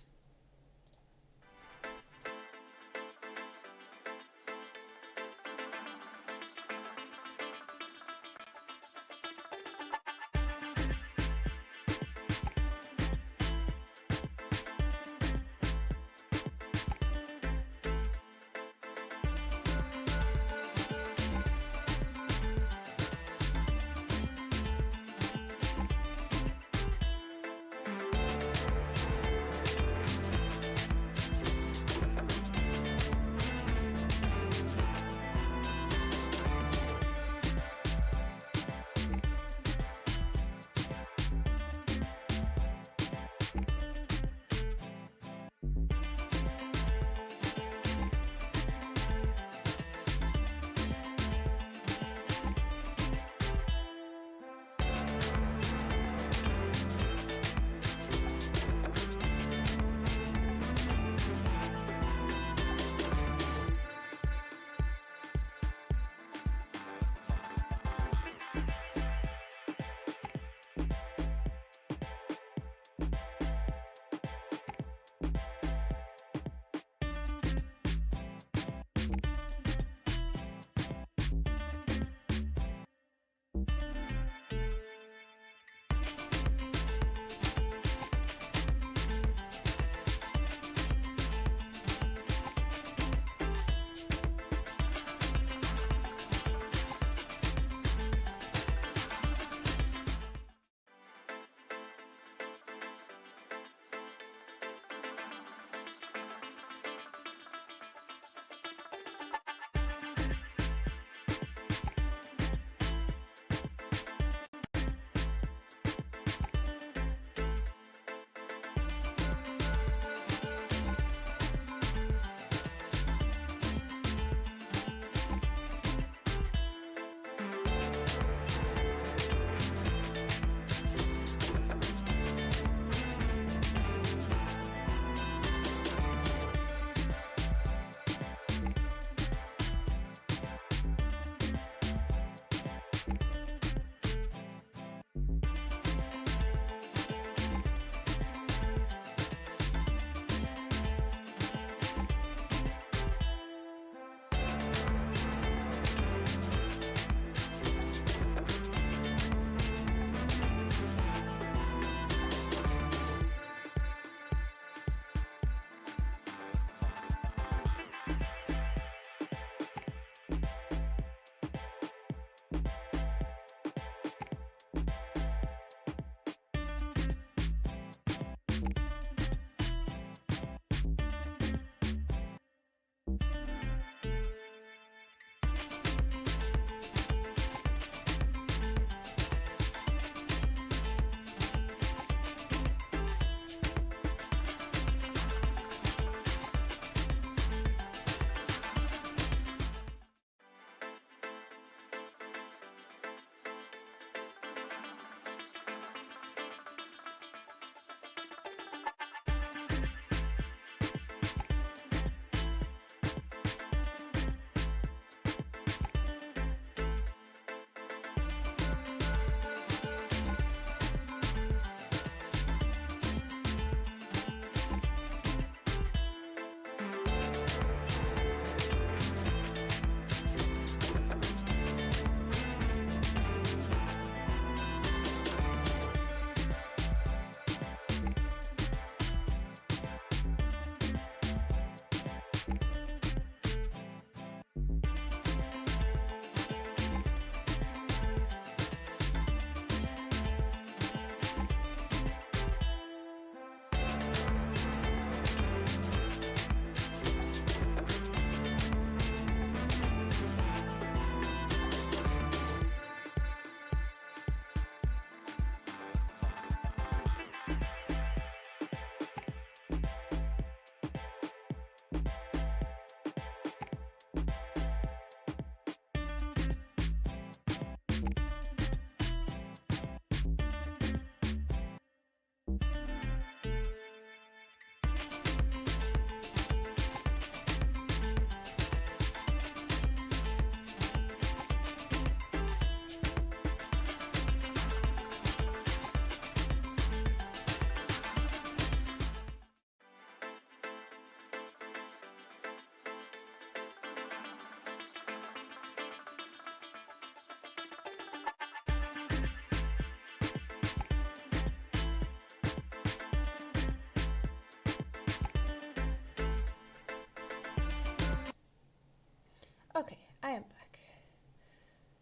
[SPEAKER 1] Okay, I am back.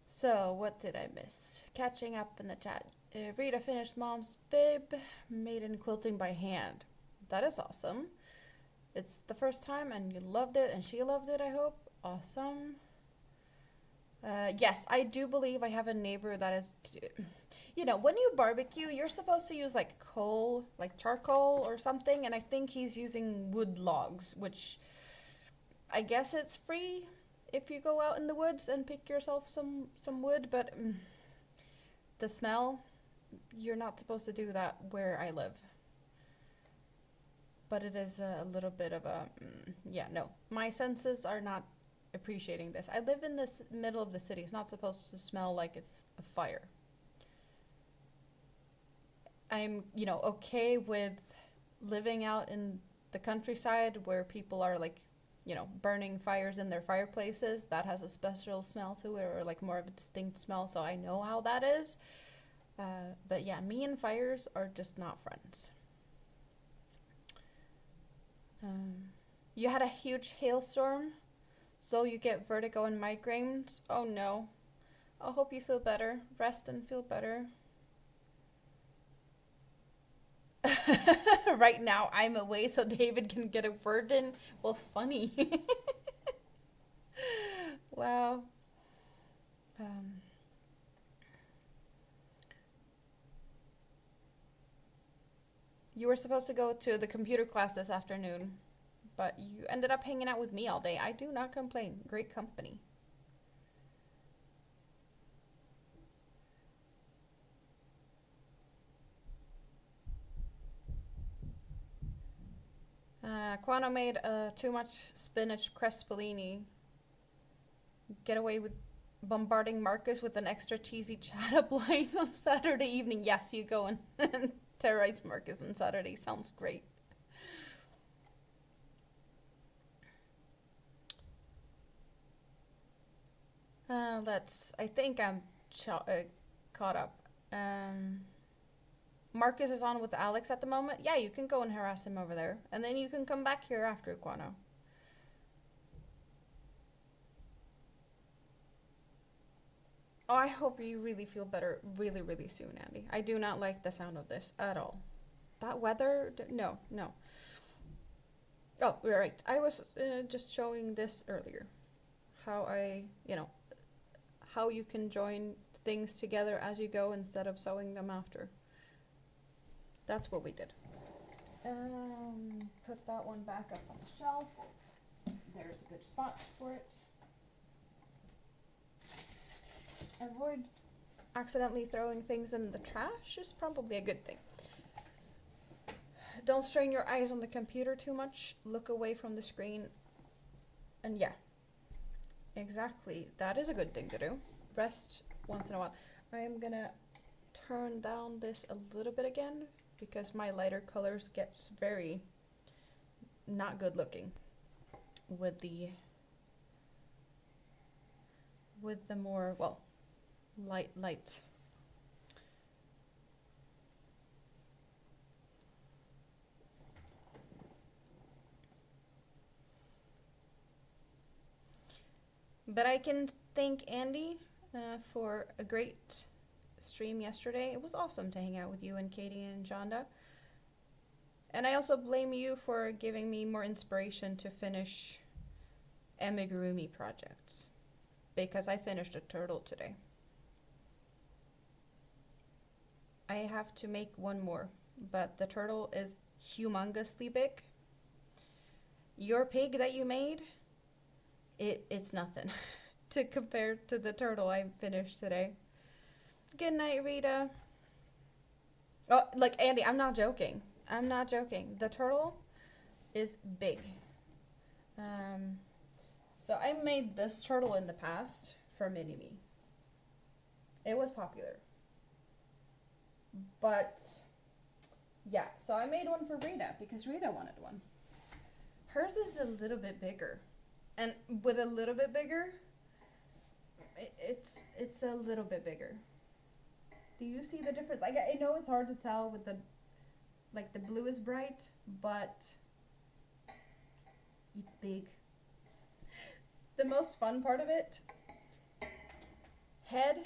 [SPEAKER 1] So, what did I miss? Catching up in the chat. Rita finished Mom's bib, made in quilting by hand. That is awesome. It's the first time and you loved it and she loved it, I hope. Awesome. Yes, I do believe I have a neighbor that is... You know, when you barbecue, you're supposed to use like coal, like charcoal or something, and I think he's using wood logs, which I guess it's free if you go out in the woods and pick yourself some wood, but the smell, you're not supposed to do that where I live. But it is a little bit of a, yeah, no. My senses are not appreciating this. I live in this middle of the city. It's not supposed to smell like it's a fire. I'm, you know, okay with living out in the countryside where people are like, you know, burning fires in their fireplaces. That has a special smell to it, or like more of a distinct smell, so I know how that is. But yeah, me and fires are just not friends. You had a huge hailstorm, so you get vertigo and migraines. Oh no. I hope you feel better. Rest and feel better. Right now, I'm away so David can get a word in. Well, funny. Wow. You were supposed to go to the computer class this afternoon, but you ended up hanging out with me all day. I do not complain. Great company. Quano made too much spinach crespellini. Get away with bombarding Marcus with an extra cheesy chat up line on Saturday evening. Yes, you go and terrorize Marcus on Saturday. Sounds great. I think I'm caught up. Marcus is on with Alex at the moment. Yeah, you can go and harass him over there. And then you can come back here after, Quano. Oh, I hope you really feel better really, really soon, Andy. I do not like the sound of this at all. That weather? No, no. Oh, you're right. I was just showing this earlier. How how you can join things together as you go instead of sewing them after. That's what we did. Put that one back up on the shelf. There's a good spot for it. Avoid accidentally throwing things in the trash is probably a good thing. Don't strain your eyes on the computer too much. Look away from the screen. And yeah, exactly. That is a good thing to do. Rest once in a while. I am gonna turn down this a little bit again because my lighter colors gets very not good looking with the more, well, light. But I can thank Andy for a great stream yesterday. It was awesome to hang out with you and Katie and Jonda. And I also blame you for giving me more inspiration to finish amigurumi projects, because I finished a turtle today. I have to make one more, but the turtle is humongously big. Your pig that you made, it's nothing to compare to the turtle I finished today. Good night, Rita. Oh, like, Andy, I'm not joking. I'm not joking. The turtle is big. So I made this turtle in the past for Mini-Me. It was popular. But, yeah, so I made one for Rita because Rita wanted one. Hers is a little bit bigger. And with a little bit bigger, it's a little bit bigger. Do you see the difference? Like, I know it's hard to tell with the, like, the blue is bright, but it's big. The most fun part of it, head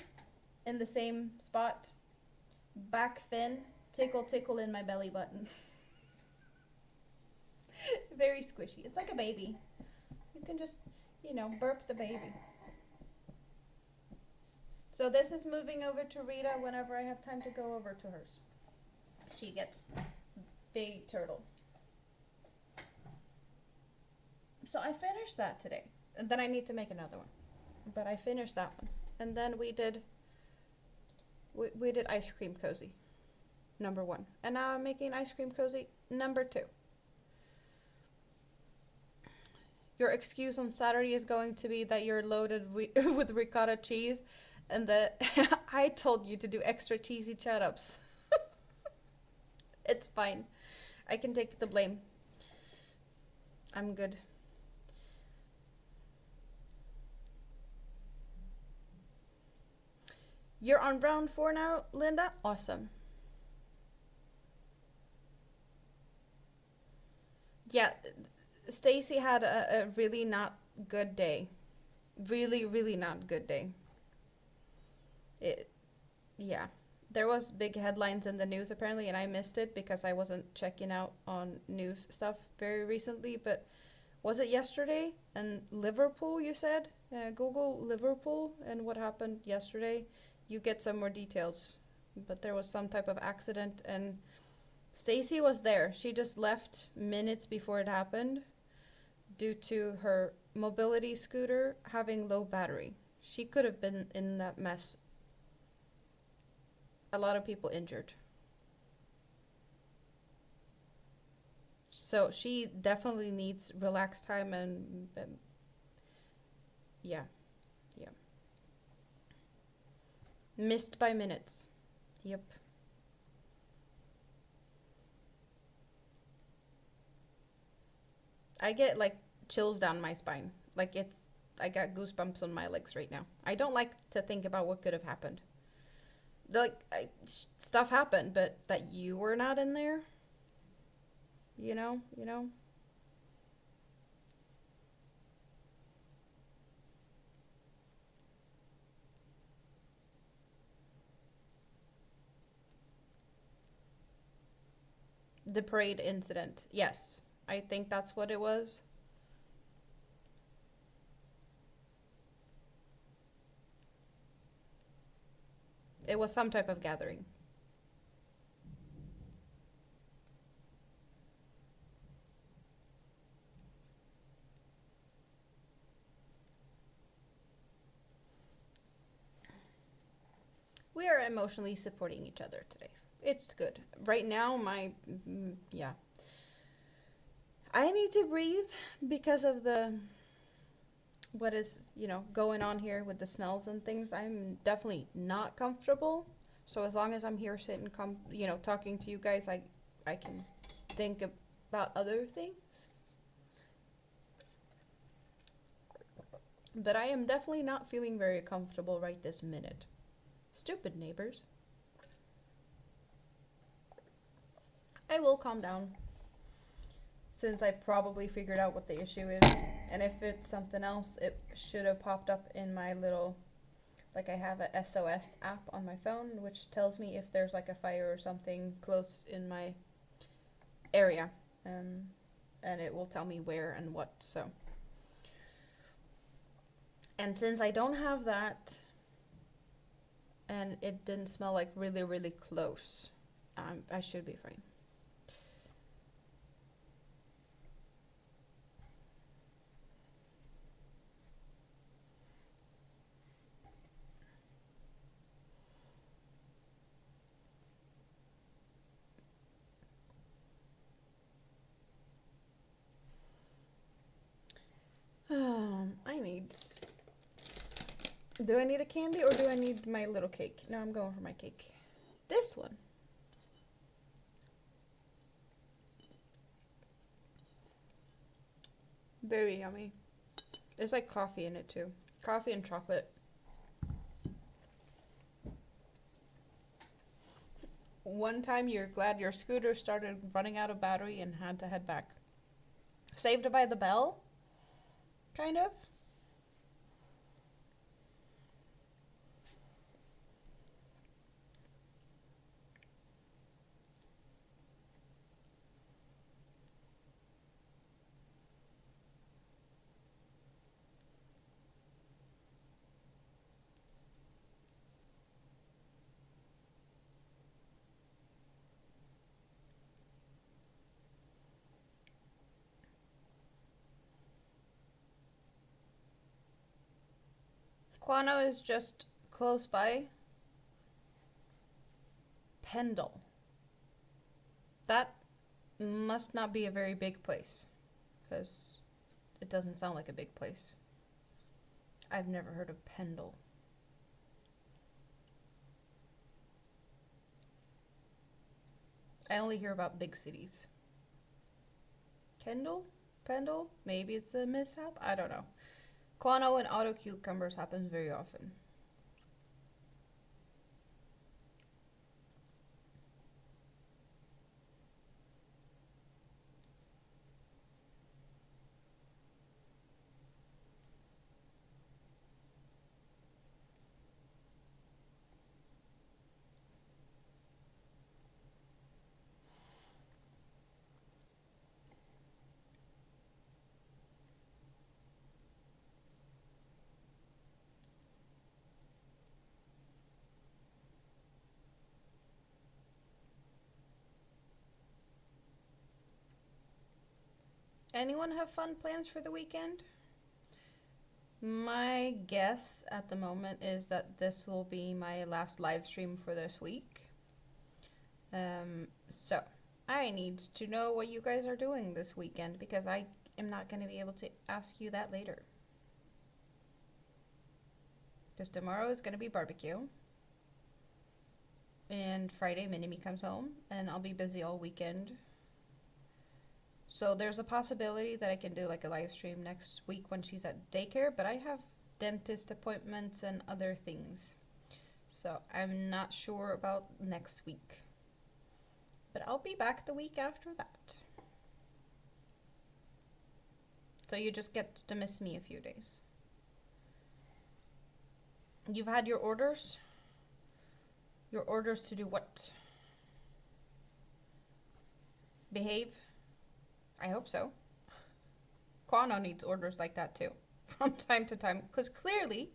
[SPEAKER 1] in the same spot, back fin, tickle tickle in my belly button. Very squishy. It's like a baby. You can just, you know, burp the baby. So this is moving over to Rita whenever I have time to go over to hers. She gets big turtle. So I finished that today. And then I need to make another one. But I finished that one. And then we did ice cream cozy number 1. And now I'm making ice cream cozy number 2. Your excuse on Saturday is going to be that you're loaded with ricotta cheese and that I told you to do extra cheesy chat-ups. It's fine. I can take the blame. I'm good. You're on round 4 now, Linda? Awesome. Yeah, Stacy had a really not good day. Really, really not good day. Yeah. There was big headlines in the news apparently, and I missed it because I wasn't checking out on news stuff very recently, but was it yesterday? And Liverpool, you said? Google Liverpool and what happened yesterday. You get some more details, but there was some type of accident and Stacy was there. She just left minutes before it happened due to her mobility scooter having low battery. She could have been in that mess. A lot of people injured. So she definitely needs relaxed time and yeah. Missed by minutes. Yep. I get like chills down my spine. Like I got goosebumps on my legs right now. I don't like to think about what could have happened. Like, stuff happened, but that you were not in there, you know? The parade incident. Yes, I think that's what it was. It was some type of gathering. We are emotionally supporting each other today. It's good. Right now, yeah. I need to breathe because of what is, going on here with the smells and things. I'm definitely not comfortable. So as long as I'm here sitting, talking to you guys, I can think about other things. But I am definitely not feeling very comfortable right this minute. Stupid neighbors. I will calm down, since I probably figured out what the issue is. And if it's something else, it should have popped up in my little, like I have a SOS app on my phone, which tells me if there's like a fire or something close in my area, and it will tell me where and what. So, and since I don't have that, and it didn't smell like really, really close, I should be fine. I need. Do I need a candy or do I need my little cake? No, I'm going for my cake. This one. Very yummy. There's like coffee in it too. Coffee and chocolate. One time you're glad your scooter started running out of battery and had to head back. Saved by the Bell? Kind of. Quano is just close by. Pendle. That must not be a very big place, because it doesn't sound like a big place. I've never heard of Pendle. I only hear about big cities. Kendall? Pendle? Maybe it's a mishap? I don't know. Quano and auto cucumbers happen very often. Anyone have fun plans for the weekend? My guess at the moment is that this will be my last live stream for this week. So I need to know what you guys are doing this weekend, because I am not going to be able to ask you that later. Because tomorrow is going to be barbecue. And Friday, Minimi comes home, and I'll be busy all weekend. So there's a possibility that I can do like a live stream next week when she's at daycare, but I have dentist appointments and other things. So I'm not sure about next week. But I'll be back the week after that. So you just get to miss me a few days. You've had your orders? Your orders to do what? Behave? I hope so. Quano needs orders like that too, from time to time, because clearly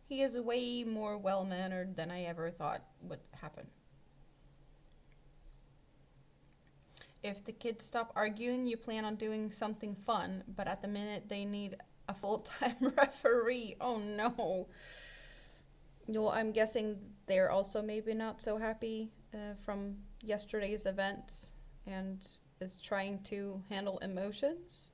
[SPEAKER 1] he is way more well-mannered than I ever thought would happen. If the kids stop arguing, you plan on doing something fun, but at the minute they need a full-time referee. Oh no. Well, I'm guessing they're also maybe not so happy from yesterday's events and is trying to handle emotions.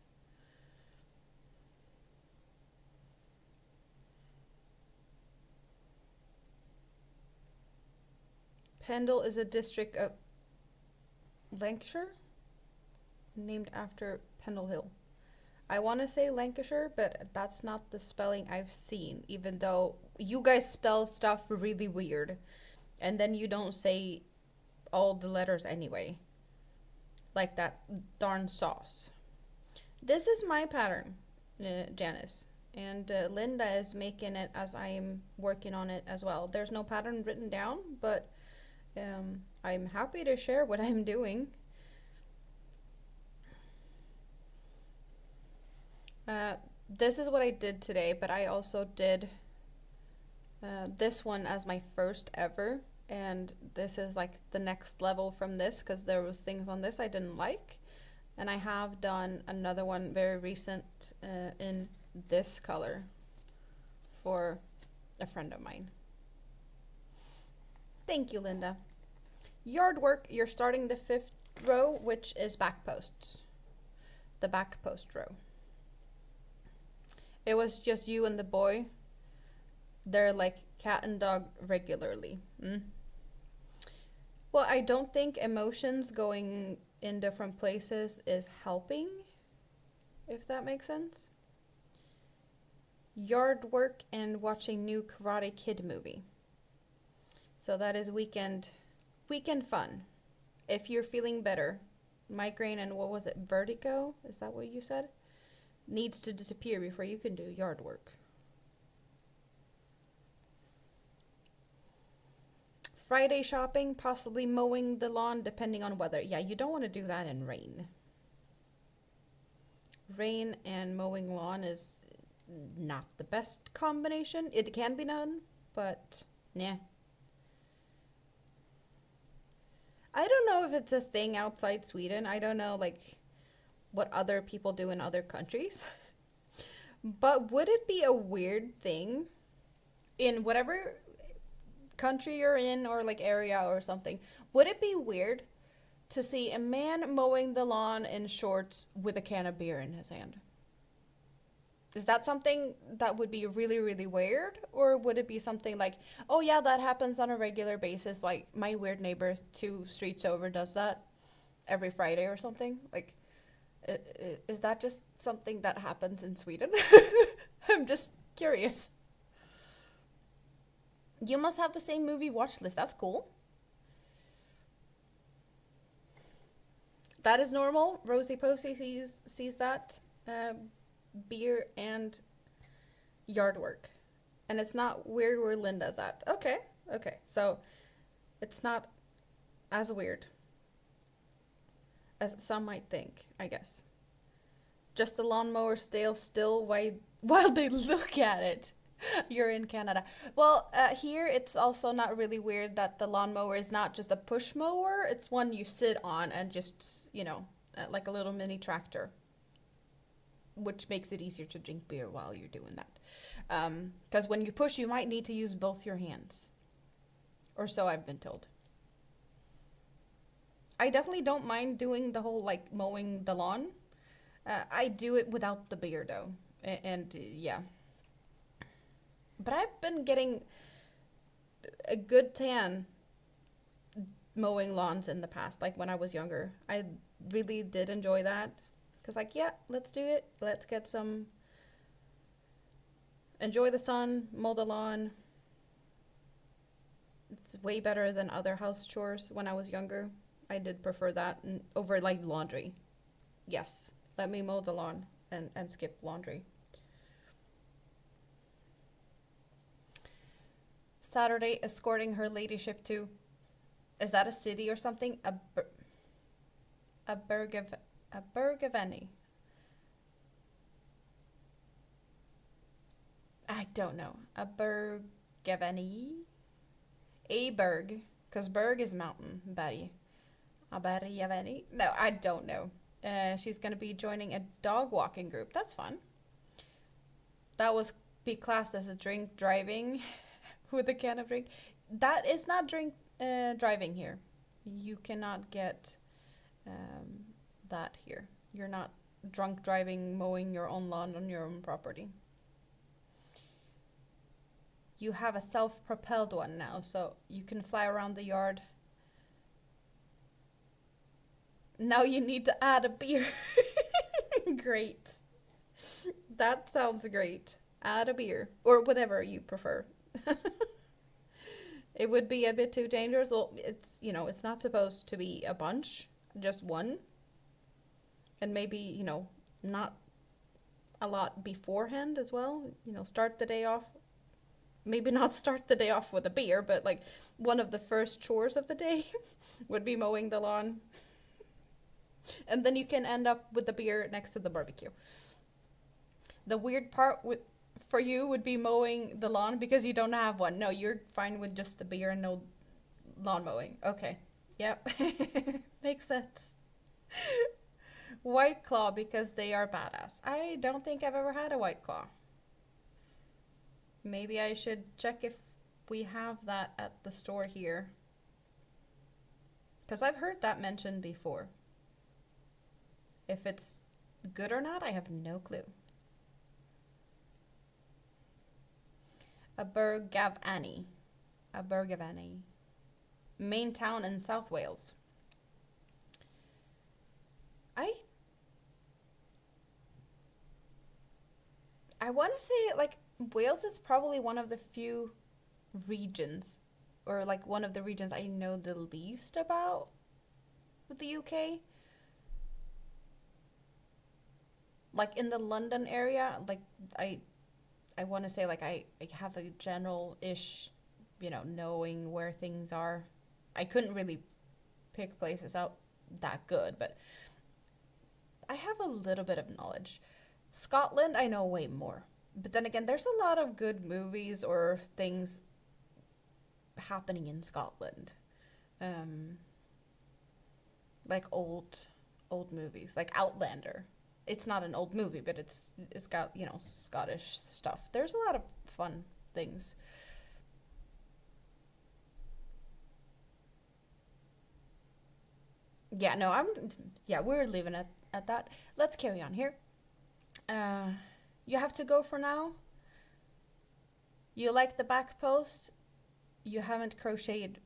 [SPEAKER 1] Pendle is a district of Lancashire, named after Pendle Hill. I want to say Lancashire, but that's not the spelling I've seen, even though you guys spell stuff really weird. And then you don't say all the letters anyway. Like that darn sauce. This is my pattern, Janice. And Linda is making it as I am working on it as well. There's no pattern written down, but I'm happy to share what I'm doing. This is what I did today, but I also did this one as my first ever, and this is like the next level from this because there was things on this I didn't like, and I have done another one very recent in this color for a friend of mine. Thank you, Linda. Yard work, you're starting the 5th row, which is back posts. The back post row. It was just you and the boy. They're like cat and dog regularly. Well, I don't think emotions going in different places is helping, if that makes sense. Yard work and watching new Karate Kid movie. So that is weekend fun. If you're feeling better, migraine and what was it, vertigo? Is that what you said? Needs to disappear before you can do yard work. Friday shopping, possibly mowing the lawn depending on weather. Yeah, you don't want to do that in rain. Rain and mowing lawn is not the best combination. It can be done, but yeah. I don't know if it's a thing outside Sweden. I don't know like what other people do in other countries. But would it be a weird thing in whatever country you're in or like area or something? Would it be weird to see a man mowing the lawn in shorts with a can of beer in his hand? Is that something that would be really, really weird? Or would it be something like, oh yeah, that happens on a regular basis. Like my weird neighbor 2 streets over does that every Friday or something? Like, is that just something that happens in Sweden? I'm just curious. You must have the same movie watch list. That's cool. That is normal. Rosie Posey sees that. Beer and yard work. And it's not weird where Linda's at. Okay. So it's not as weird as some might think, I guess. Just the lawnmower still while they look at it. You're in Canada. Well, here it's also not really weird that the lawnmower is not just a push mower. It's one you sit on and just, like a little mini tractor, which makes it easier to drink beer while you're doing that. Because when you push, you might need to use both your hands. Or so I've been told. I definitely don't mind doing the whole, like, mowing the lawn. I do it without the beer, though. And yeah. But I've been getting a good tan mowing lawns in the past, like when I was younger. I really did enjoy that. Because, like, yeah, let's do it. Let's get some... Enjoy the sun, mow the lawn. It's way better than other house chores when I was younger. I did prefer that over, like, laundry. Yes, let me mow the lawn and skip laundry. Saturday, escorting her ladyship to... Is that a city or something? A Bergaveni. I don't know. A Bergaveni? A berg. Because berg is mountain. Berg. A Bergaveni? No, I don't know. She's going to be joining a dog walking group. That's fun. That was be classed as a drink driving with a can of drink. That is not drink driving here. You cannot get that here. You're not drunk driving, mowing your own lawn on your own property. You have a self-propelled one now, so you can fly around the yard. Now you need to add a beer. Great. That sounds great. Add a beer. Or whatever you prefer. It would be a bit too dangerous. Well, it's not supposed to be a bunch. Just one. And maybe, not a lot beforehand as well. Start the day off. Maybe not start the day off with a beer, but like one of the first chores of the day would be mowing the lawn. And then you can end up with the beer next to the barbecue. The weird part with for you would be mowing the lawn because you don't have one. No, you're fine with just the beer and no lawn mowing. Okay. Yep. Makes sense. White Claw because they are badass. I don't think I've ever had a White Claw. Maybe I should check if we have that at the store here. Because I've heard that mentioned before. If it's good or not, I have no clue. Abergavenny. Abergavenny. Main town in South Wales. I want to say like Wales is probably one of the few regions or like one of the regions I know the least about with the UK. Like in the London area, like I want to say like I have a general-ish, knowing where things are. I couldn't really pick places out that good, but I have a little bit of knowledge. Scotland, I know way more. But then again, there's a lot of good movies or things happening in Scotland. Like old movies, like Outlander. It's not an old movie, but it's got, Scottish stuff. There's a lot of fun things. Yeah, no, we're leaving it at that. Let's carry on here. Uh, you have to go for now. You like the back post. You haven't crocheted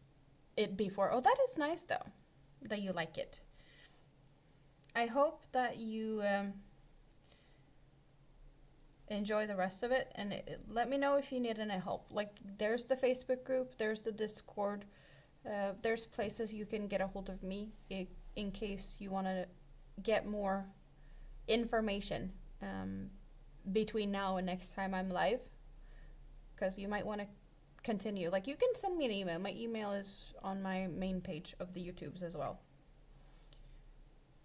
[SPEAKER 1] it before. Oh, that is nice though, that you like it. I hope that you enjoy the rest of it, and let me know if you need any help. Like, there's the Facebook group, there's the Discord, there's places you can get a hold of me in case you want to get more information between now and next time I'm live, because you might want to continue. Like, you can send me an email. My email is on my main page of the YouTubes as well,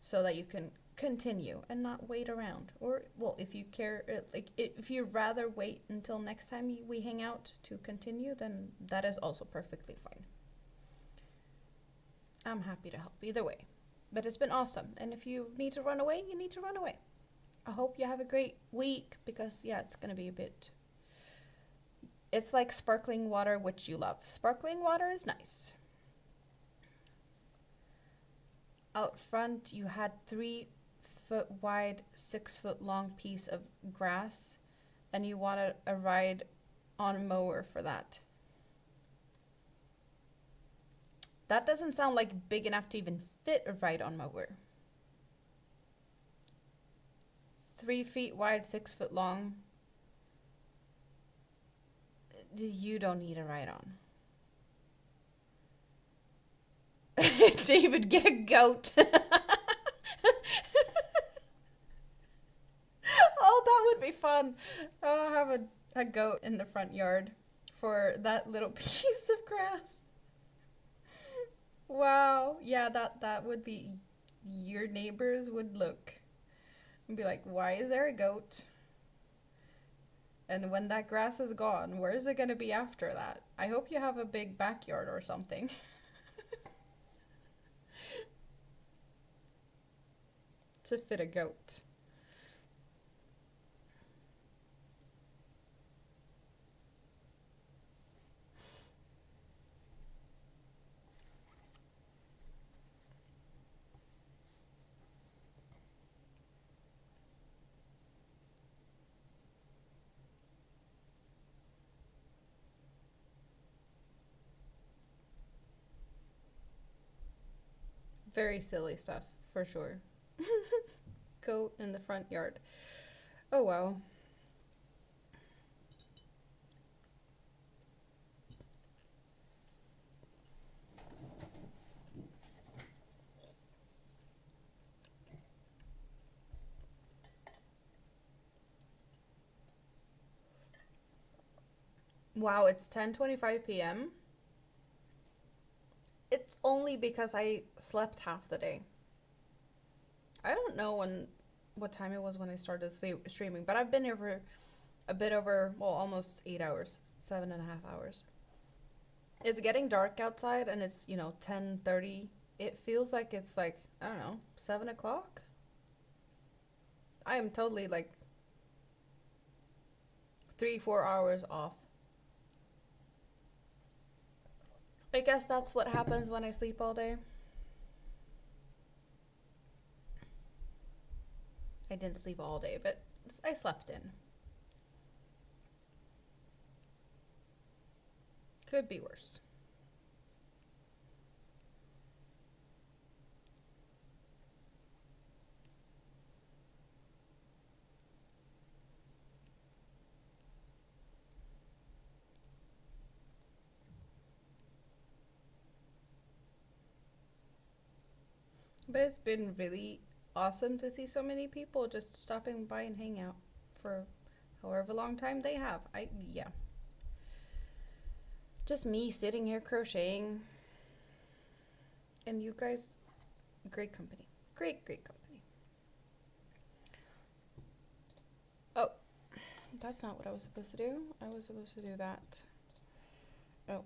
[SPEAKER 1] so that you can continue and not wait around. Or, well, if you care, like, if you'd rather wait until next time we hang out to continue, then that is also perfectly fine. I'm happy to help either way. But it's been awesome. And if you need to run away, you need to run away. I hope you have a great week, because, yeah, it's going to be a bit... It's like sparkling water, which you love. Sparkling water is nice. Out front, you had 3-foot wide, 6-foot long piece of grass, and you wanted a ride on a mower for that. That doesn't sound like big enough to even fit a ride on mower. 3 feet wide, 6 foot long. You don't need a ride on. David, get a goat. Oh, that would be fun. I'll have a goat in the front yard for that little piece of grass. Wow. Yeah, that would be... Your neighbors would look and be like, why is there a goat? And when that grass is gone, where is it going to be after that? I hope you have a big backyard or something. To fit a goat. Very silly stuff, for sure. Goat in the front yard. Oh, wow. Wow, it's 10:25 p.m. It's only because I slept half the day. I don't know what time it was when I started streaming, but I've been here for a bit over, well, almost 8 hours, 7.5 hours. It's getting dark outside and it's, 10:30. It feels like it's like, I don't know, 7 o'clock. I am totally like 3-4 hours off. I guess that's what happens when I sleep all day. I didn't sleep all day, but I slept in. Could be worse. But it's been really awesome to see so many people just stopping by and hang out for however long time they have. Yeah. Just me sitting here crocheting. And you guys, great company. Great company. Oh, that's not what I was supposed to do. I was supposed to do that. Oh, well.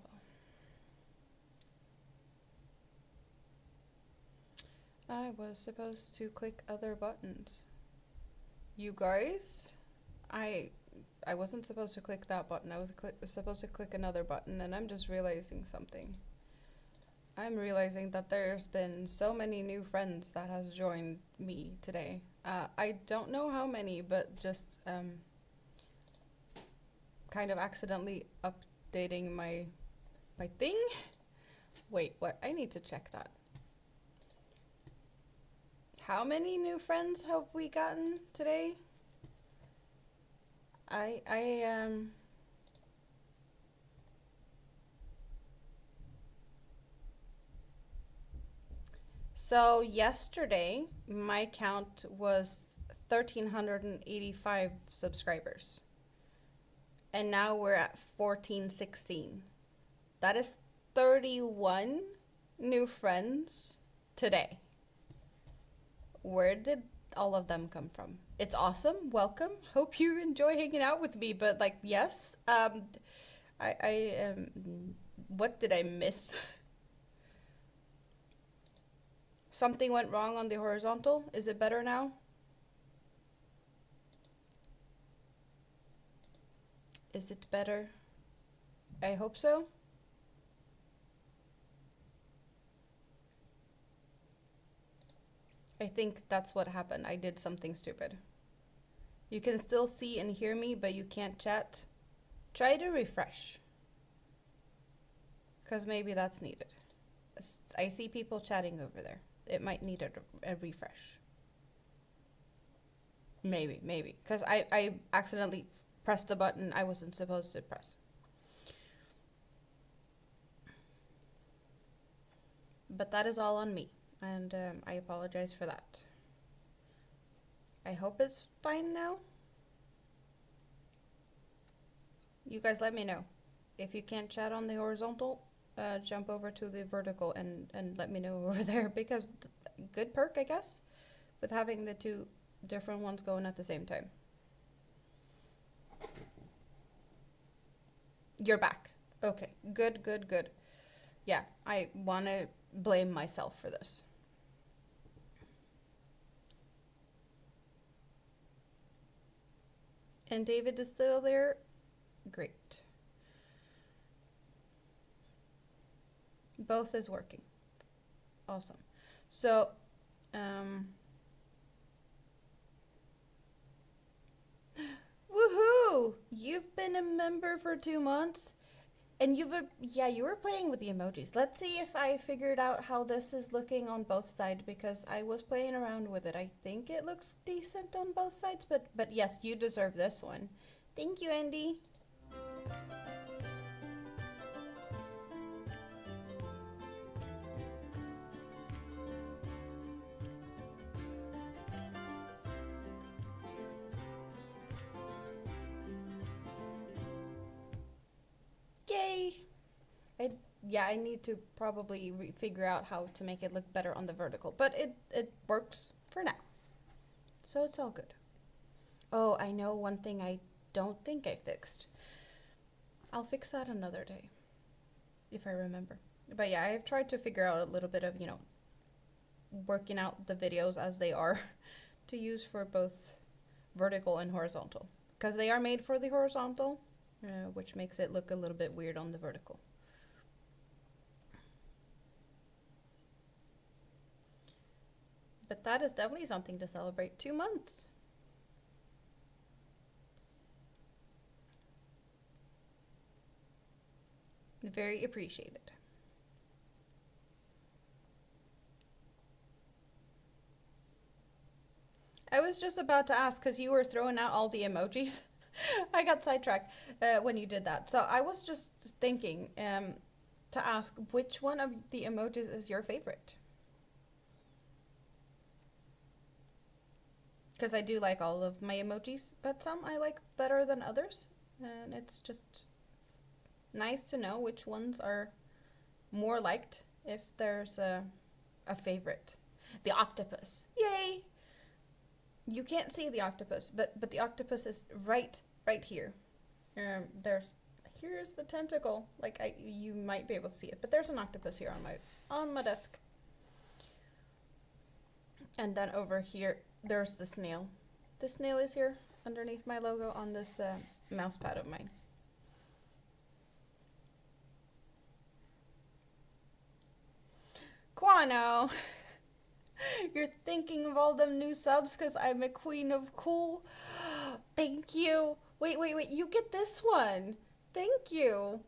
[SPEAKER 1] I was supposed to click other buttons. You guys, I wasn't supposed to click that button. I was supposed to click another button, and I'm just realizing something. I'm realizing that there's been so many new friends that has joined me today. I don't know how many, but just kind of accidentally updating my thing. Wait, what? I need to check that. How many new friends have we gotten today? So yesterday my count was 1,385 subscribers. And now we're at 1,416. That is 31 new friends today. Where did all of them come from? It's awesome. Welcome. Hope you enjoy hanging out with me. But like, yes. What did I miss? Something went wrong on the horizontal. Is it better now? Is it better? I hope so. I think that's what happened. I did something stupid. You can still see and hear me, but you can't chat. Try to refresh. Because maybe that's needed. I see people chatting over there. It might need a refresh. Maybe. Because I accidentally pressed the button I wasn't supposed to press. But that is all on me. And I apologize for that. I hope it's fine now. You guys let me know. If you can't chat on the horizontal, jump over to the vertical and let me know over there. Because good perk, I guess, with having the two different ones going at the same time. You're back. Okay, good. Yeah, I want to blame myself for this. And David is still there. Great. Both is working. Awesome. So, woohoo! You've been a member for 2 months. And you were playing with the emojis. Let's see if I figured out how this is looking on both sides, because I was playing around with it. I think it looks decent on both sides, but yes, you deserve this one. Thank you, Andy. Yay! I need to probably figure out how to make it look better on the vertical, but it works for now. So it's all good. Oh, I know one thing I don't think I fixed. I'll fix that another day, if I remember. But yeah, I've tried to figure out a little bit of, working out the videos as they are to use for both vertical and horizontal. Because they are made for the horizontal, which makes it look a little bit weird on the vertical. But that is definitely something to celebrate. 2 months. Very appreciated. I was just about to ask because you were throwing out all the emojis. I got sidetracked when you did that. So I was just thinking to ask which one of the emojis is your favorite? Because I do like all of my emojis, but some I like better than others. And it's just nice to know which ones are more liked if there's a favorite. The octopus. Yay! You can't see the octopus, but the octopus is right here. Here's the tentacle. Like you might be able to see it, but there's an octopus here on my desk. And then over here, there's the snail. The snail is here underneath my logo on this mouse pad of mine. Quano! You're thinking of all them new subs because I'm a queen of cool. Thank you. Wait. You get this one. Thank you.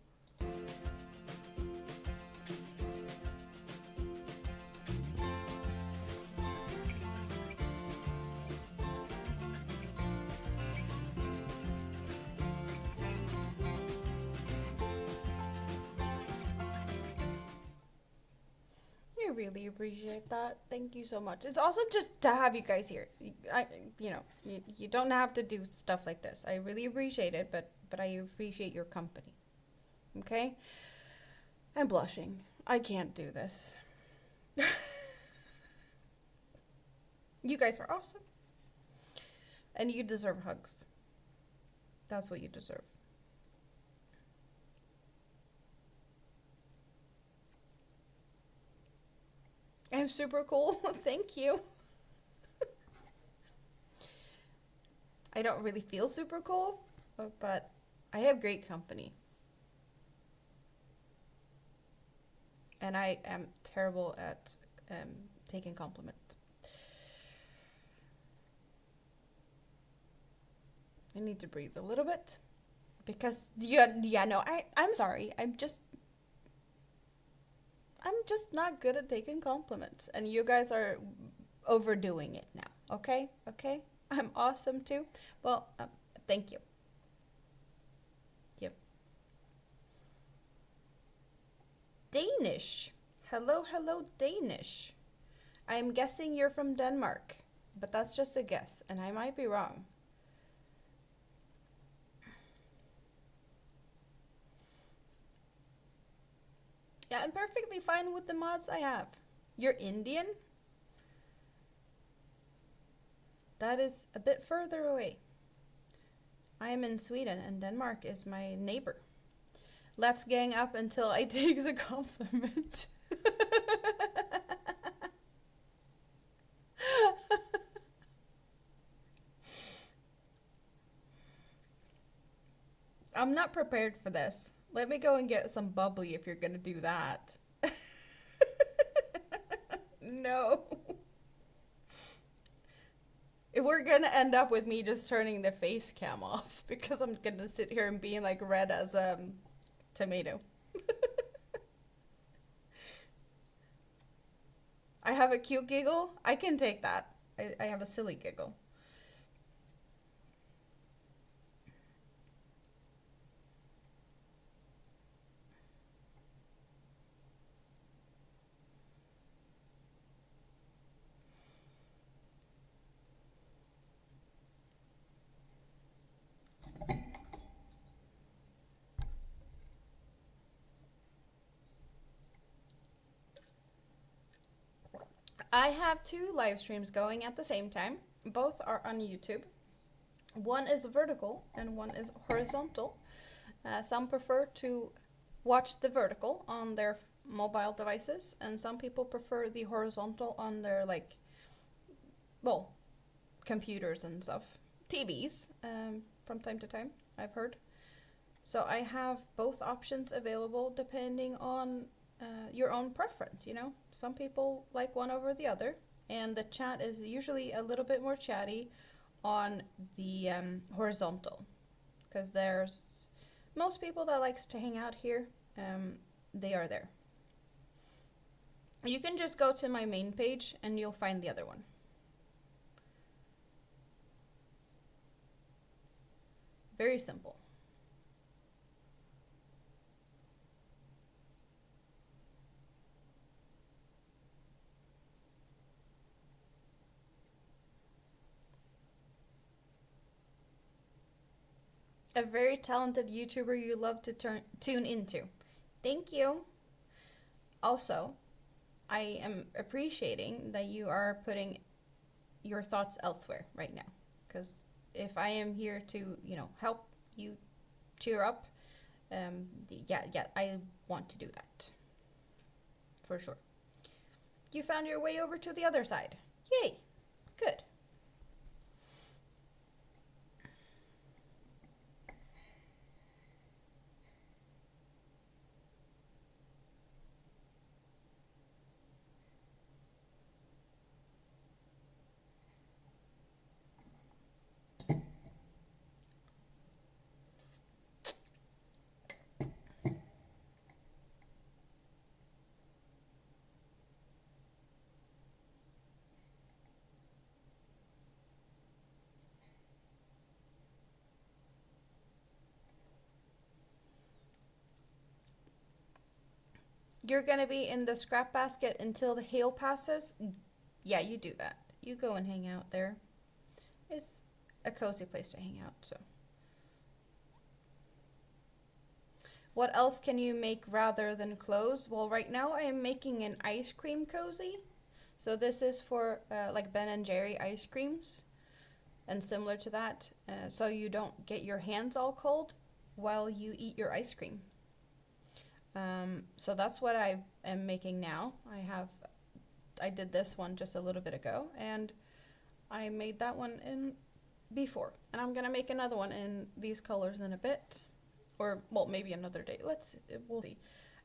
[SPEAKER 1] I really appreciate that. Thank you so much. It's awesome just to have you guys here. You don't have to do stuff like this. I really appreciate it, but I appreciate your company. Okay? I'm blushing. I can't do this. You guys are awesome. And you deserve hugs. That's what you deserve. I'm super cool. Thank you. I don't really feel super cool, but I have great company. And I am terrible at taking compliments. I need to breathe a little bit because I'm sorry. I'm just not good at taking compliments, and you guys are overdoing it now. Okay? I'm awesome too. Well, thank you. Yep. Danish. Hello, Danish. I'm guessing you're from Denmark, but that's just a guess, and I might be wrong. Yeah, I'm perfectly fine with the mods I have. You're Indian? That is a bit further away. I am in Sweden and Denmark is my neighbor. Let's gang up until I take a compliment. I'm not prepared for this. Let me go and get some bubbly if you're gonna do that. No. We're gonna end up with me just turning the face cam off because I'm gonna sit here and being like red as tomato. I have a cute giggle. I can take that. I have a silly giggle. I have 2 live streams going at the same time. Both are on YouTube. One is vertical and one is horizontal. Some prefer to watch the vertical on their mobile devices, and some people prefer the horizontal on their, like, well, computers and stuff. TVs, from time to time, I've heard. So I have both options available depending on your own preference, you know? Some people like one over the other, and the chat is usually a little bit more chatty on the horizontal, because there's most people that likes to hang out here, they are there. You can just go to my main page and you'll find the other one. Very simple. A very talented YouTuber you love to tune into. Thank you. Also, I am appreciating that you are putting your thoughts elsewhere right now, because if I am here to, you know, help you cheer up, yeah, I want to do that for sure. You found your way over to the other side. Yay! Good. You're gonna be in the scrap basket until the hail passes? Yeah, you do that. You go and hang out there. It's a cozy place to hang out, so. What else can you make rather than clothes? Well, right now I am making an ice cream cozy. So this is for like Ben and Jerry ice creams and similar to that, so you don't get your hands all cold while you eat your ice cream. So that's what I am making now. I did this one just a little bit ago, and I made that one in before. And I'm gonna make another one in these colors in a bit. Or, well, maybe another day. We'll see.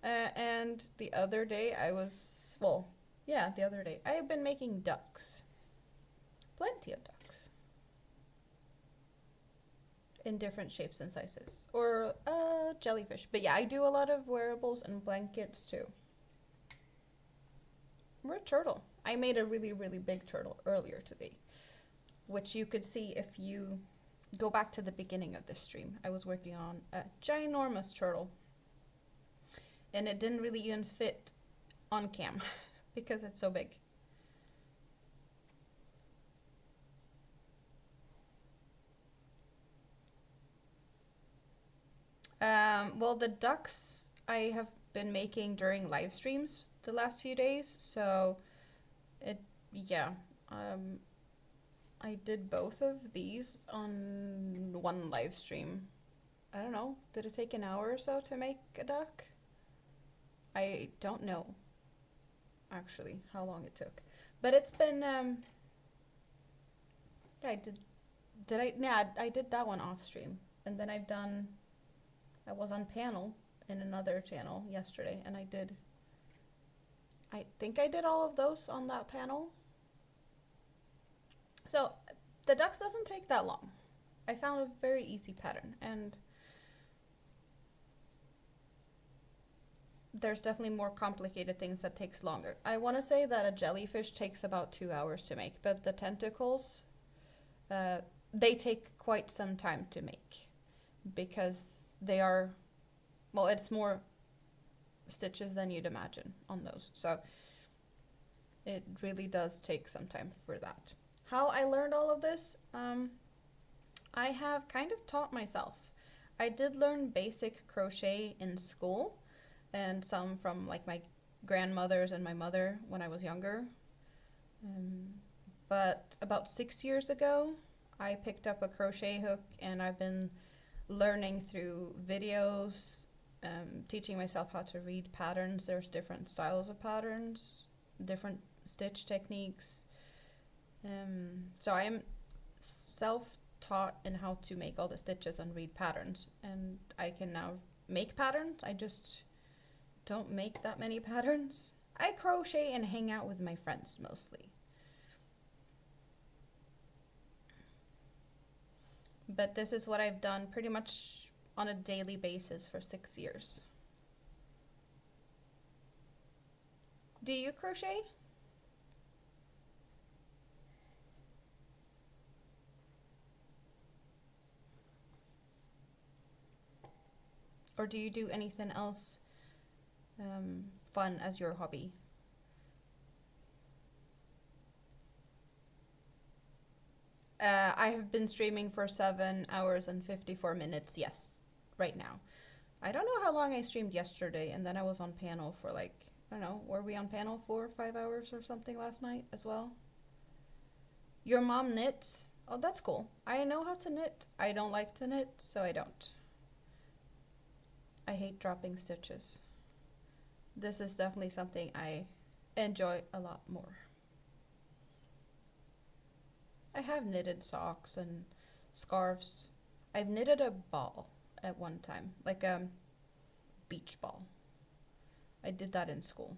[SPEAKER 1] And the other day the other day, I have been making ducks. Plenty of ducks. In different shapes and sizes. Or jellyfish. But yeah, I do a lot of wearables and blankets too. We're a turtle. I made a really, really big turtle earlier today, which you could see if you go back to the beginning of this stream. I was working on a ginormous turtle, and it didn't really even fit on cam because it's so big. Well, the ducks I have been making during live streams the last few days, so yeah. I did both of these on one live stream. I don't know, did it take an hour or so to make a duck? I don't know, actually, how long it took. But it's been, yeah, I did that one off stream. And then I was on panel in another channel yesterday, and I think I did all of those on that panel. So the ducks doesn't take that long. I found a very easy pattern, and there's definitely more complicated things that takes longer. I want to say that a jellyfish takes about 2 hours to make, but the tentacles, they take quite some time to make because they are, well, it's more stitches than you'd imagine on those. So it really does take some time for that. How I learned all of this, I have kind of taught myself. I did learn basic crochet in school, and some from like my grandmothers and my mother when I was younger. But about 6 years ago, I picked up a crochet hook and I've been learning through videos, teaching myself how to read patterns. There's different styles of patterns, different stitch techniques. So I am self-taught in how to make all the stitches and read patterns, and I can now make patterns. I just don't make that many patterns. I crochet and hang out with my friends mostly. But this is what I've done pretty much on a daily basis for 6 years. Do you crochet? Or do you do anything else fun as your hobby? I have been streaming for 7 hours and 54 minutes, yes, right now. I don't know how long I streamed yesterday, and then I was on panel for like, I don't know, were we on panel 4 or 5 hours or something last night as well? Your mom knits? Oh, that's cool. I know how to knit. I don't like to knit, so I don't. I hate dropping stitches. This is definitely something I enjoy a lot more. I have knitted socks and scarves. I've knitted a ball at one time, like a beach ball. I did that in school.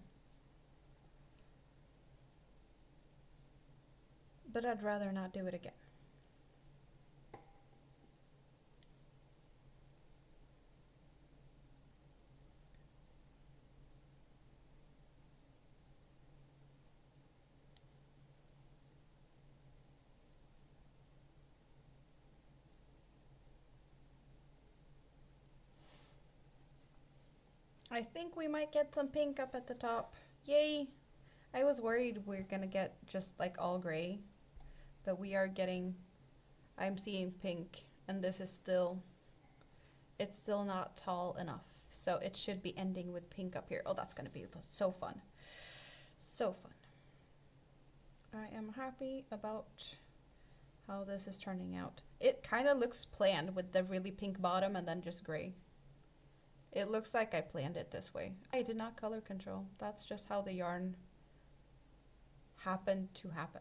[SPEAKER 1] But I'd rather not do it again. I think we might get some pink up at the top. Yay! I was worried we're gonna get just like all gray, but we are getting, I'm seeing pink, and this is still, it's still not tall enough. So it should be ending with pink up here. Oh, that's gonna be so fun. So fun. I am happy about how this is turning out. It kind of looks planned with the really pink bottom and then just gray. It looks like I planned it this way. I did not color control. That's just how the yarn happened to happen.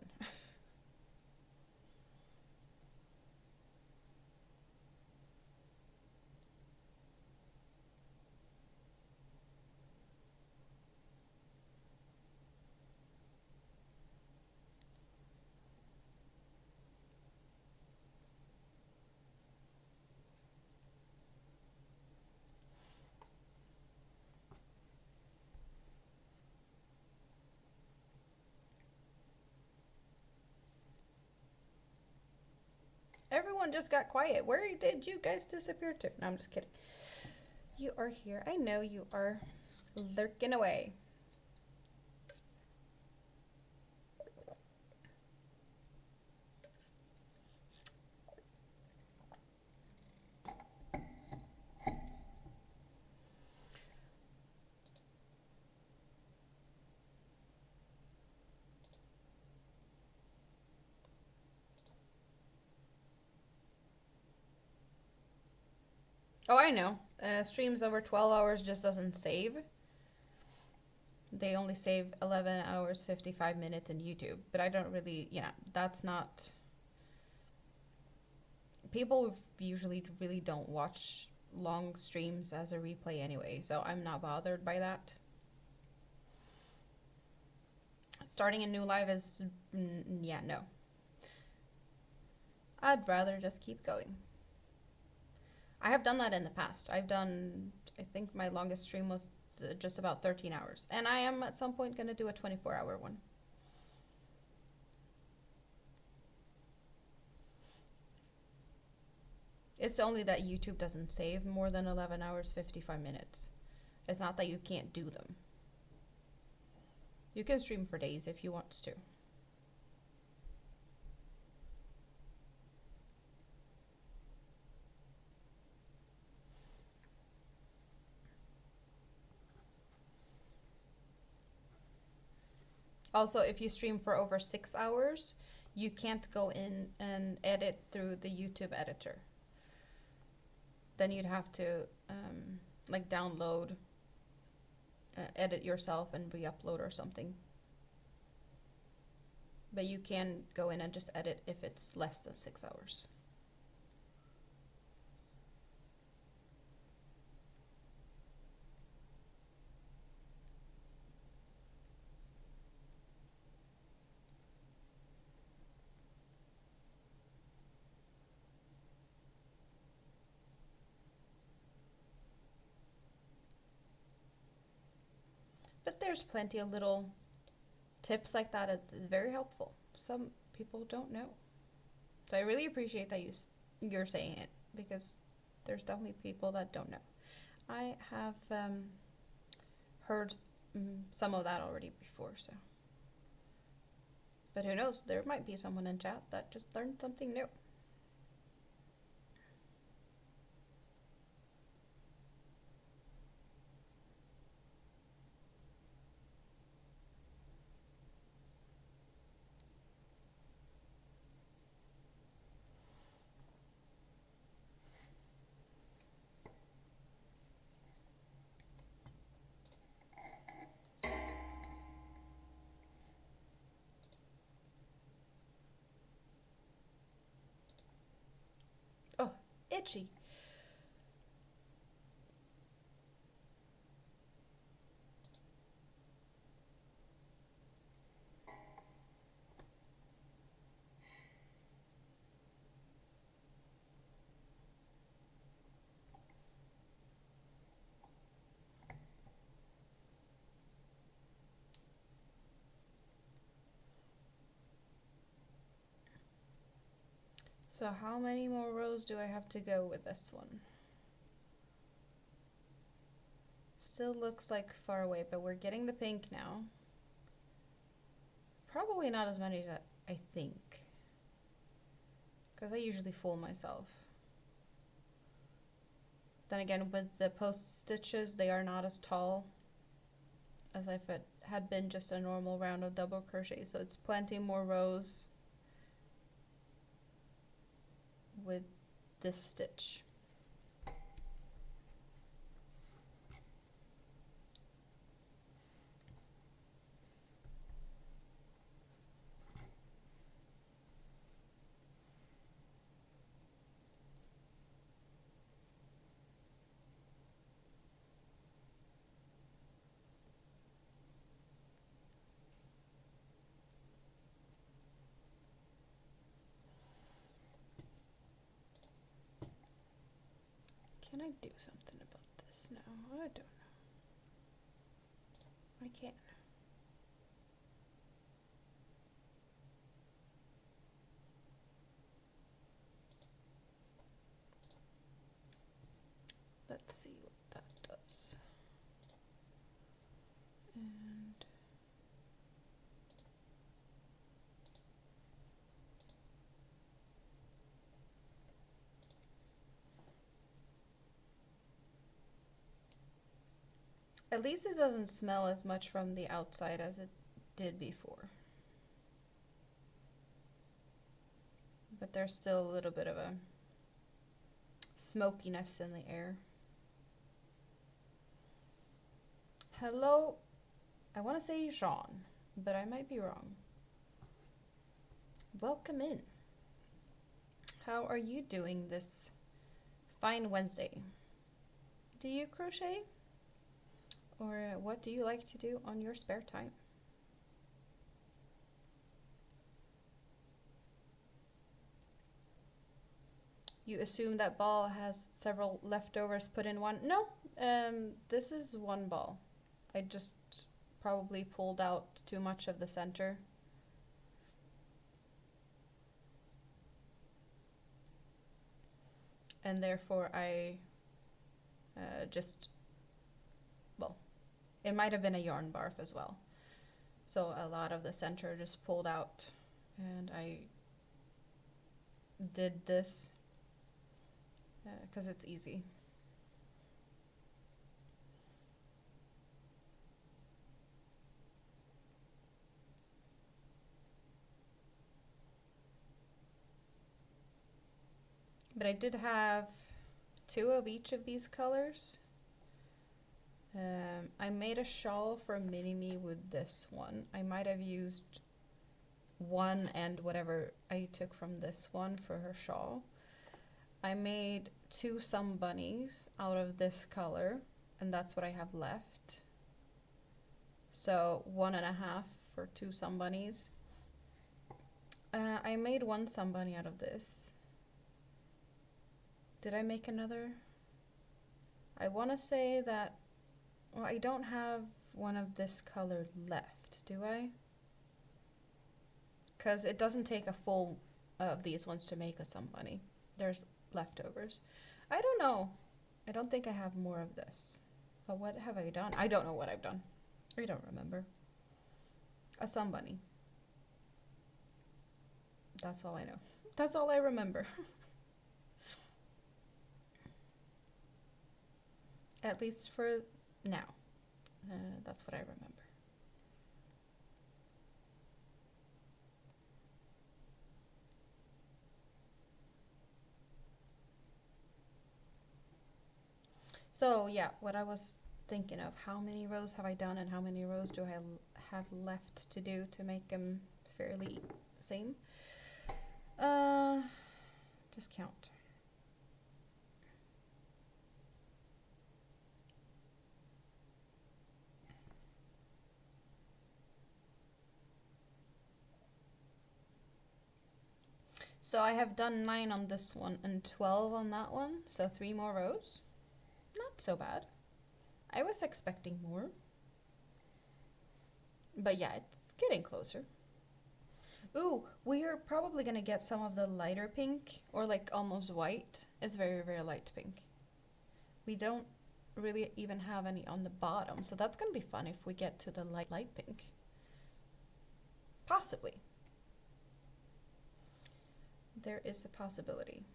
[SPEAKER 1] Everyone just got quiet. Where did you guys disappear to? No, I'm just kidding. You are here. I know you are lurking away. Oh, I know. Streams over 12 hours just doesn't save. They only save 11 hours, 55 minutes in YouTube. But I don't really, that's not... People usually really don't watch long streams as a replay anyway, so I'm not bothered by that. Starting a new live is, no. I'd rather just keep going. I have done that in the past. I think my longest stream was just about 13 hours. And I am at some point going to do a 24-hour one. It's only that YouTube doesn't save more than 11 hours, 55 minutes. It's not that you can't do them. You can stream for days if you want to. Also, if you stream for over 6 hours, you can't go in and edit through the YouTube editor. Then you'd have to like download, edit yourself and re-upload or something. But you can go in and just edit if it's less than 6 hours. But there's plenty of little tips like that. It's very helpful. Some people don't know. So I really appreciate that you're saying it, because there's definitely people that don't know. I have heard some of that already before, so. But who knows? There might be someone in chat that just learned something new. Oh, itchy. So how many more rows do I have to go with this one? Still looks like far away, but we're getting the pink now. Probably not as many as I think, because I usually fool myself. Then again, with the post stitches, they are not as tall as if it had been just a normal round of double crochet, so it's plenty more rows with this stitch. Can I do something about this now? I don't know. I can. Let's see what that does. And at least it doesn't smell as much from the outside as it did before. But there's still a little bit of a smokiness in the air. Hello, I want to say Jean, but I might be wrong. Welcome in. How are you doing this fine Wednesday? Do you crochet? Or what do you like to do on your spare time? You assume that ball has several leftovers put in one? No, this is one ball. I just probably pulled out too much of the center. And therefore I it might have been a yarn barf as well. So a lot of the center just pulled out, and I did this because it's easy. But I did have 2 of each of these colors. I made a shawl for Mini-Me with this one. I might have used one and whatever I took from this one for her shawl. I made 2 Some Bunnies out of this color, and that's what I have left. So 1.5 for 2 Some Bunnies. I made 1 Some Bunny out of this. Did I make another? I want to say that, well, I don't have one of this color left, do I? Because it doesn't take a full of these ones to make a Some Bunny. There's leftovers. I don't know. I don't think I have more of this. But what have I done? I don't know what I've done. I don't remember. A Some Bunny. That's all I know. That's all I remember. At least for now. That's what I remember. So yeah, what I was thinking of, how many rows have I done and how many rows do I have left to do to make them fairly the same? Just count. So I have done 9 on this one and 12 on that one, so 3 more rows. Not so bad. I was expecting more. But yeah, it's getting closer. Ooh, we are probably gonna get some of the lighter pink, or like almost white. It's very, very light pink. We don't really even have any on the bottom, so that's gonna be fun if we get to the light pink. Possibly. There is a possibility.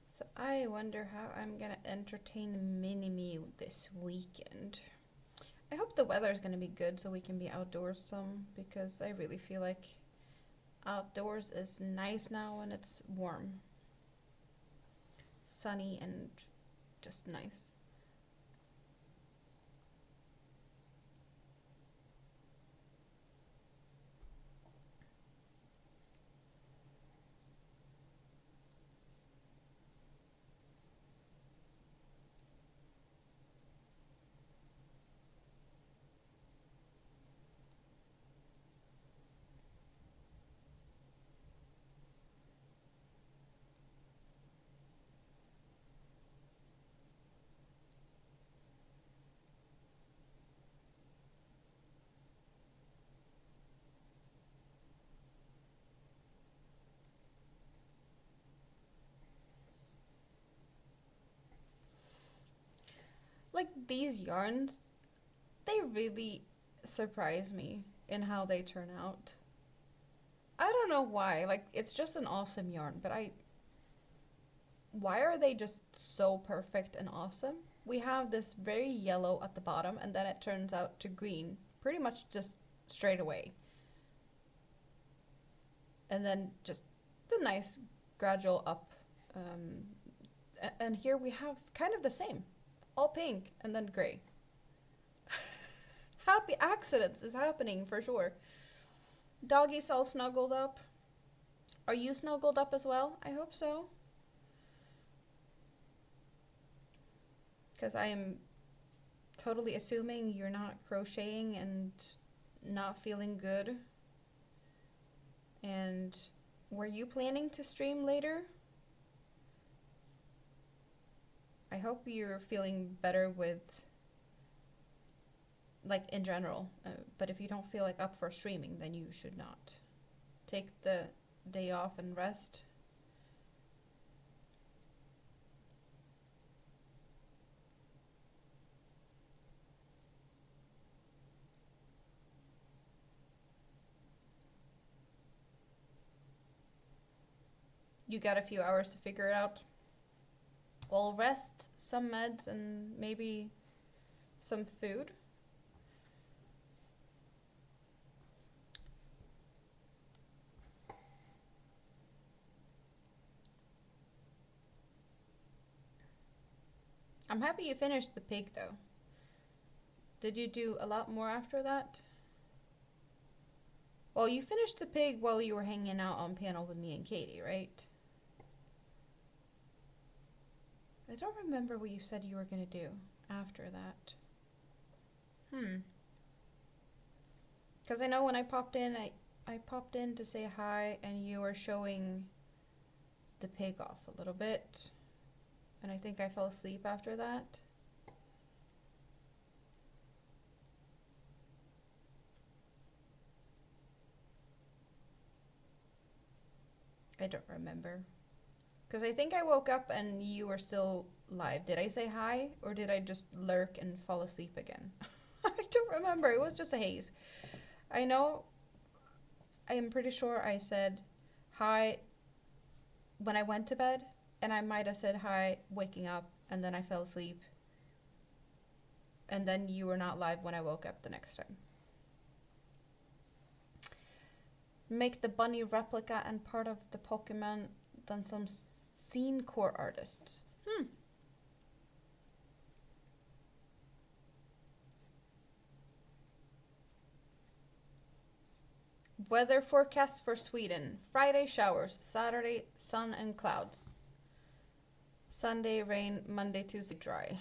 [SPEAKER 1] So I wonder how I'm gonna entertain Mini-Me this weekend. I hope the weather is gonna be good so we can be outdoors some, because I really feel like outdoors is nice now when it's warm. Sunny and just nice. Like these yarns, they really surprise me in how they turn out. I don't know why, like it's just an awesome yarn, but why are they just so perfect and awesome? We have this very yellow at the bottom and then it turns out to green pretty much just straight away. And then just the nice gradual up. And here we have kind of the same. All pink and then gray. Happy accidents is happening for sure. Doggy's all snuggled up. Are you snuggled up as well? I hope so. Because I am totally assuming you're not crocheting and not feeling good. And were you planning to stream later? I hope you're feeling better with, like, in general. But if you don't feel like up for streaming, then you should not. Take the day off and rest. You got a few hours to figure it out. Well, rest, some meds, and maybe some food. I'm happy you finished the pig, though. Did you do a lot more after that? Well, you finished the pig while you were hanging out on panel with me and Katie, right? I don't remember what you said you were going to do after that. Because I know when I popped in, I popped in to say hi, and you were showing the pig off a little bit. And I think I fell asleep after that. I don't remember. Because I think I woke up and you were still live. Did I say hi, or did I just lurk and fall asleep again? I don't remember. It was just a haze. I know, I am pretty sure I said hi when I went to bed, and I might have said hi waking up, and then I fell asleep. And then you were not live when I woke up the next time. Make the bunny replica and part of the Pokemon than some scene core artists. Weather forecast for Sweden. Friday showers, Saturday sun and clouds. Sunday rain, Monday, Tuesday dry.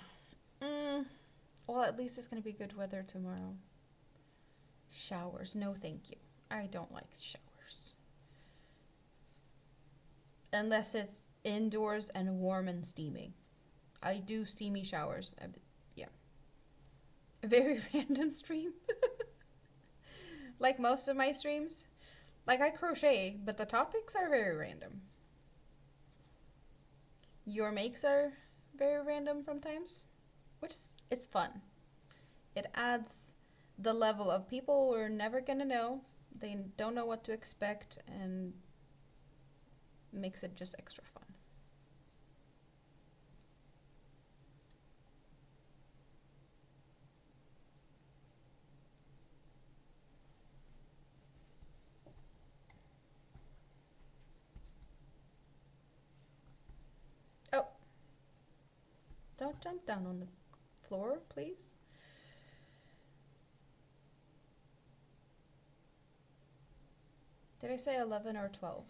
[SPEAKER 1] Well, at least it's going to be good weather tomorrow. Showers, no thank you. I don't like showers. Unless it's indoors and warm and steamy. I do steamy showers. Yeah. A very random stream. Like most of my streams. Like I crochet, but the topics are very random. Your makes are very random sometimes, which is, it's fun. It adds the level of people we're never gonna know. They don't know what to expect, and makes it just extra fun. Oh, don't jump down on the floor, please. Did I say 11 or 12?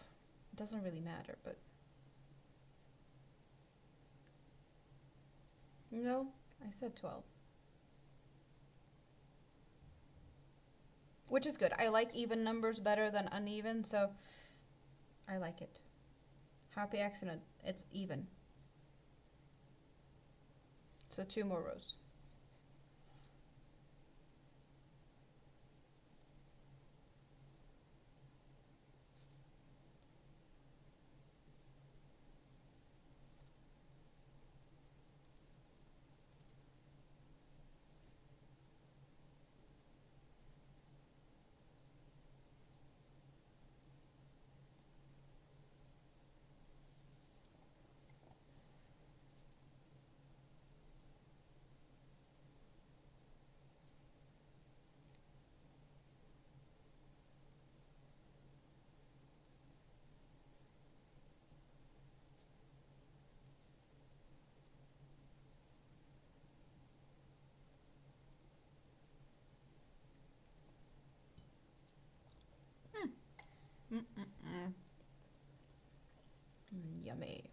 [SPEAKER 1] It doesn't really matter, but... No, I said 12. Which is good. I like even numbers better than uneven, so I like it. Happy accident. It's even. So 2 more rows. Yummy.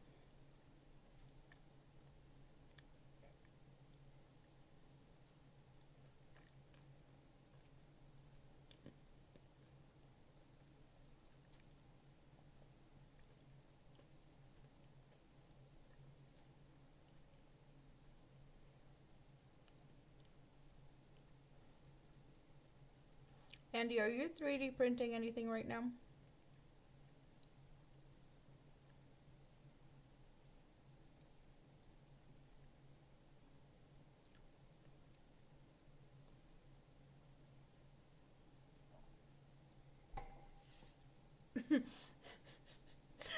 [SPEAKER 1] Andy, are you 3D printing anything right now?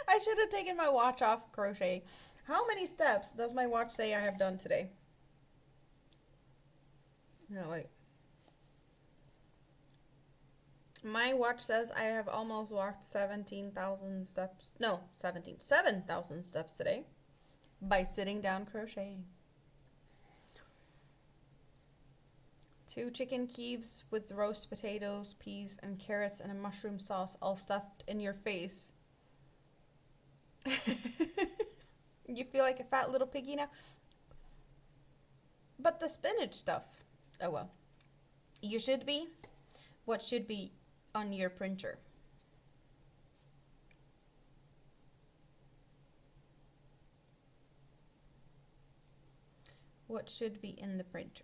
[SPEAKER 1] I should have taken my watch off crochet. How many steps does my watch say I have done today? No, wait. My watch says I have almost walked 17,000 steps. No, 7,000 steps today by sitting down crocheting. 2 chicken Kieves with roast potatoes, peas, and carrots and a mushroom sauce all stuffed in your face. You feel like a fat little piggy now? But the spinach stuff. Oh well. You should be. What should be on your printer? What should be in the printer?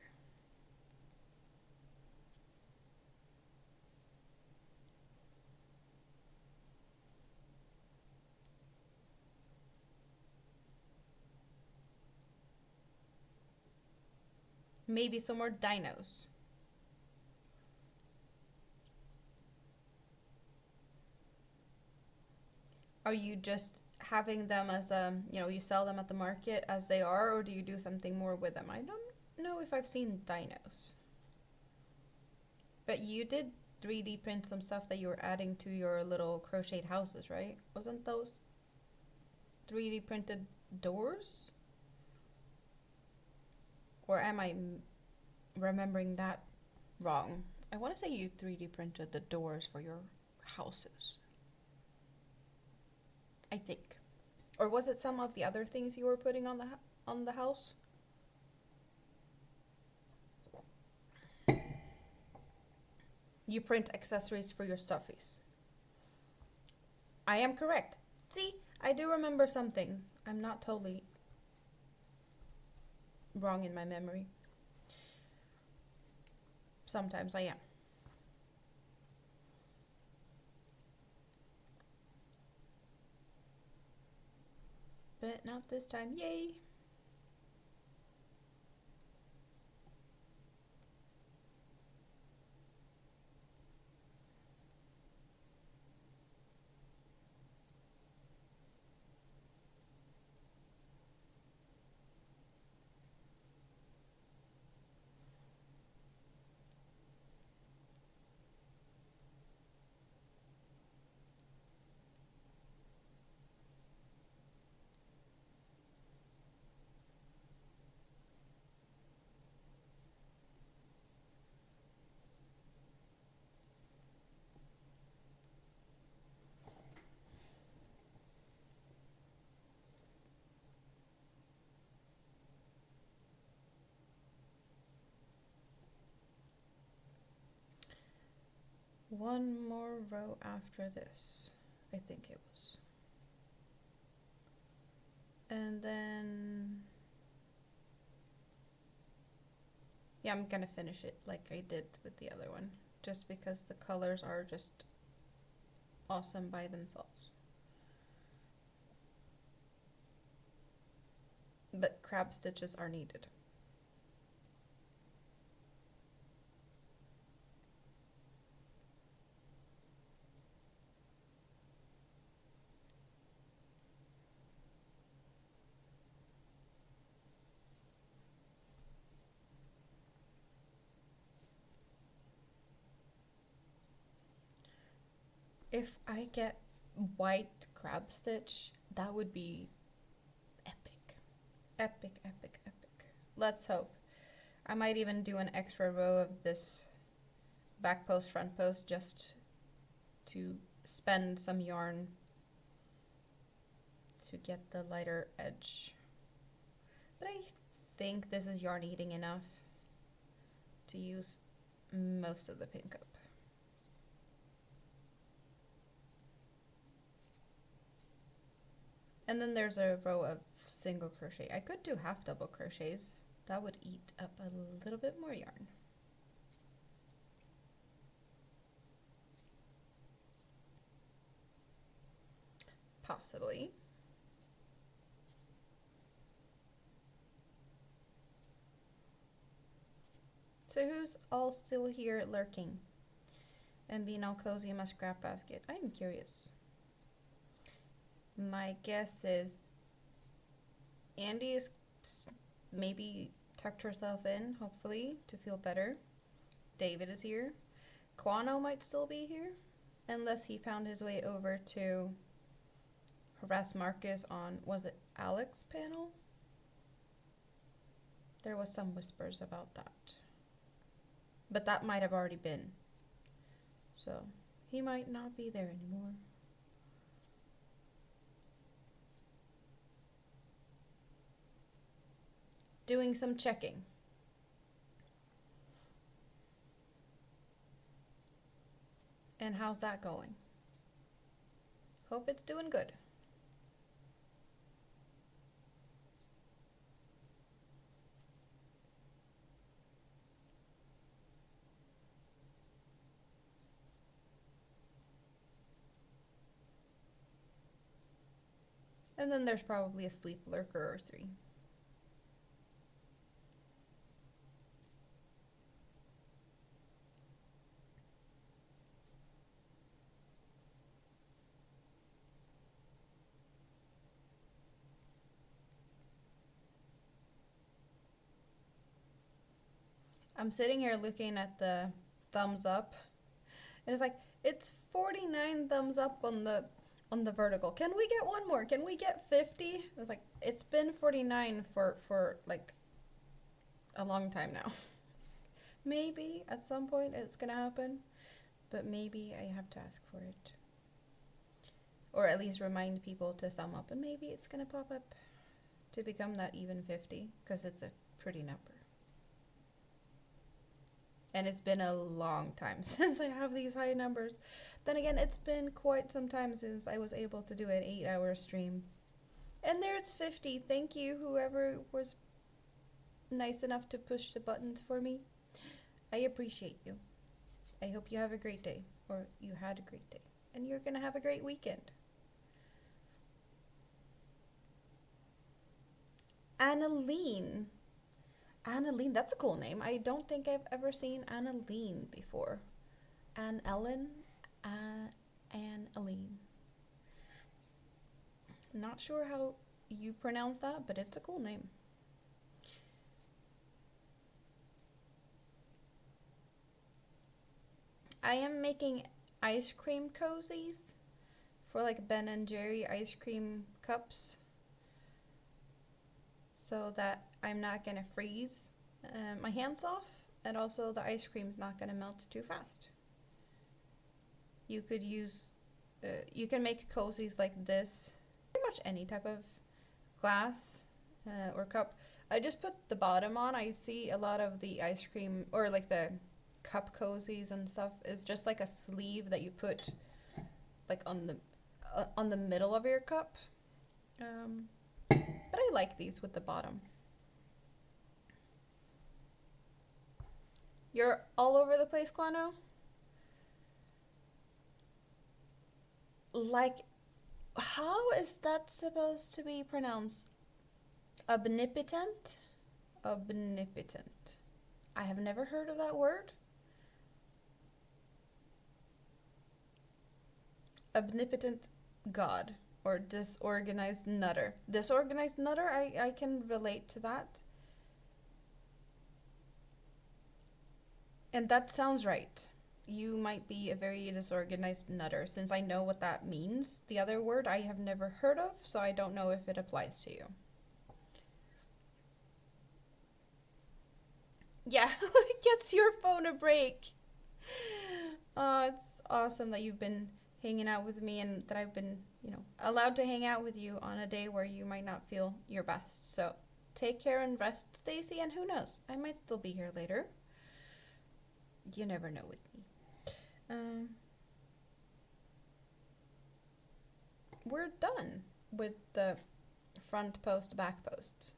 [SPEAKER 1] Maybe some more dinos. Are you just having them as you sell them at the market as they are, or do you do something more with them? I don't know if I've seen dinos. But you did 3D print some stuff that you were adding to your little crocheted houses, right? Wasn't those 3D printed doors? Or am I remembering that wrong? I want to say you 3D printed the doors for your houses. I think. Or was it some of the other things you were putting on the house? You print accessories for your stuffies. I am correct. See, I do remember some things. I'm not totally wrong in my memory. Sometimes I am. But not this time. Yay! One more row after this, I think it was. And then, yeah, I'm gonna finish it like I did with the other one, just because the colors are just awesome by themselves. But crab stitches are needed. If I get white crab stitch, that would be epic. Epic, epic, epic. Let's hope. I might even do an extra row of this back post, front post, just to spend some yarn to get the lighter edge. But I think this is yarn eating enough to use most of the pink up. And then there's a row of single crochet. I could do half double crochets. That would eat up a little bit more yarn. Possibly. So who's all still here lurking and being all cozy in my scrap basket? I'm curious. My guess is Andy's maybe tucked herself in, hopefully, to feel better. David is here. Quano might still be here, unless he found his way over to harass Marcus on, was it Alex's panel? There was some whispers about that. But that might have already been. So, he might not be there anymore. Doing some checking. And how's that going? Hope it's doing good. And then there's probably a sleep lurker or 3. I'm sitting here looking at the thumbs up, and it's like, it's 49 thumbs up on the vertical. Can we get one more? Can we get 50? It's like, it's been 49 for like a long time now. Maybe at some point it's gonna happen, but maybe I have to ask for it. Or at least remind people to thumb up, and maybe it's gonna pop up to become that even 50, because it's a pretty number. And it's been a long time since I have these high numbers. Then again, it's been quite some time since I was able to do an 8-hour stream. And there it's 50. Thank you, whoever was nice enough to push the buttons for me. I appreciate you. I hope you have a great day, or you had a great day, and you're gonna have a great weekend. Annaline. Annaline, that's a cool name. I don't think I've ever seen Annaline before. Anne Ellen, Annaline. Not sure how you pronounce that, but it's a cool name. I am making ice cream cozies for like Ben and Jerry ice cream cups, so that I'm not gonna freeze my hands off, and also the ice cream's not gonna melt too fast. You could use, you can make cozies like this, pretty much any type of glass or cup. I just put the bottom on. I see a lot of the ice cream, or like the cup cozies and stuff, is just like a sleeve that you put like on the middle of your cup. But I like these with the bottom. You're all over the place, Quano? Like, how is that supposed to be pronounced? Omnipotent? Omnipotent. I have never heard of that word. Omnipotent God, or disorganized nutter. Disorganized nutter, I can relate to that. And that sounds right. You might be a very disorganized nutter, since I know what that means. The other word I have never heard of, so I don't know if it applies to you. Yeah, it gets your phone a break. It's awesome that you've been hanging out with me, and that I've been, allowed to hang out with you on a day where you might not feel your best. So take care and rest, Stacy, and who knows, I might still be here later. You never know with me. We're done with the front post, back posts.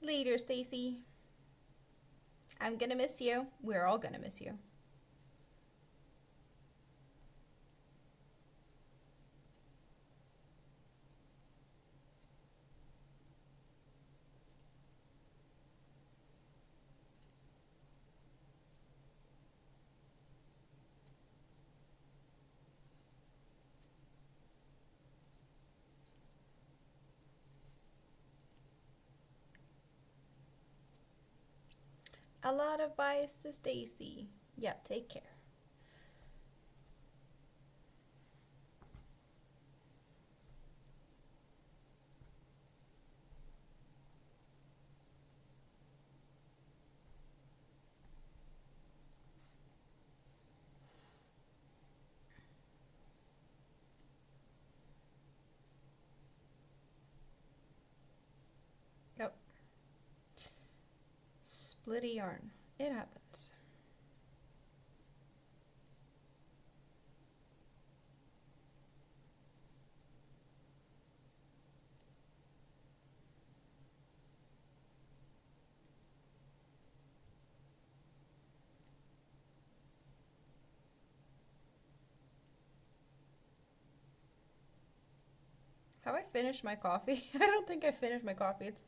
[SPEAKER 1] Later, Stacy. I'm gonna miss you. We're all gonna miss you. A lot of bias to Stacy. Yeah, take care. Yep. Splitty yarn. It happens. Have I finished my coffee? I don't think I finished my coffee. It's,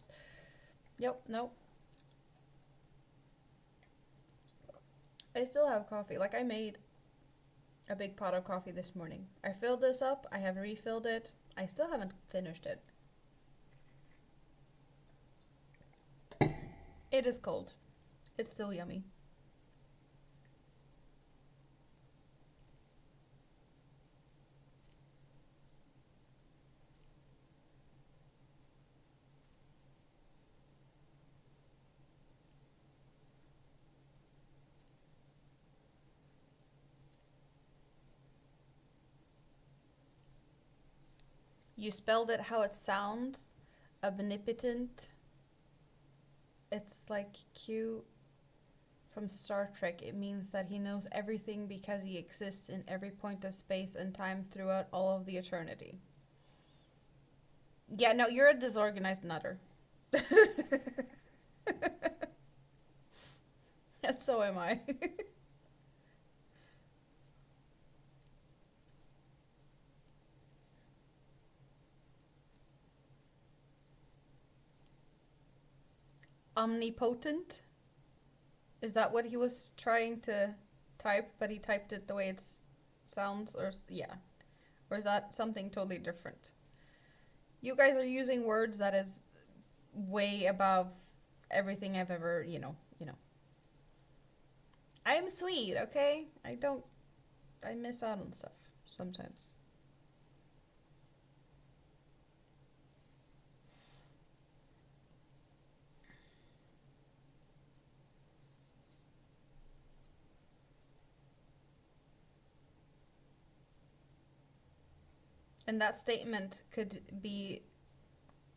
[SPEAKER 1] yep, nope. I still have coffee. Like, I made a big pot of coffee this morning. I filled this up. I have refilled it. I still haven't finished it. It is cold. It's still yummy. You spelled it how it sounds. Omnipotent. It's like Q from Star Trek. It means that he knows everything because he exists in every point of space and time throughout all of the eternity. Yeah, no, you're a disorganized nutter. And so am I. Omnipotent? Is that what he was trying to type, but he typed it the way it sounds? Or, yeah. Or is that something totally different? You guys are using words that is way above everything I've ever, I'm sweet, okay? I miss out on stuff sometimes. And that statement could be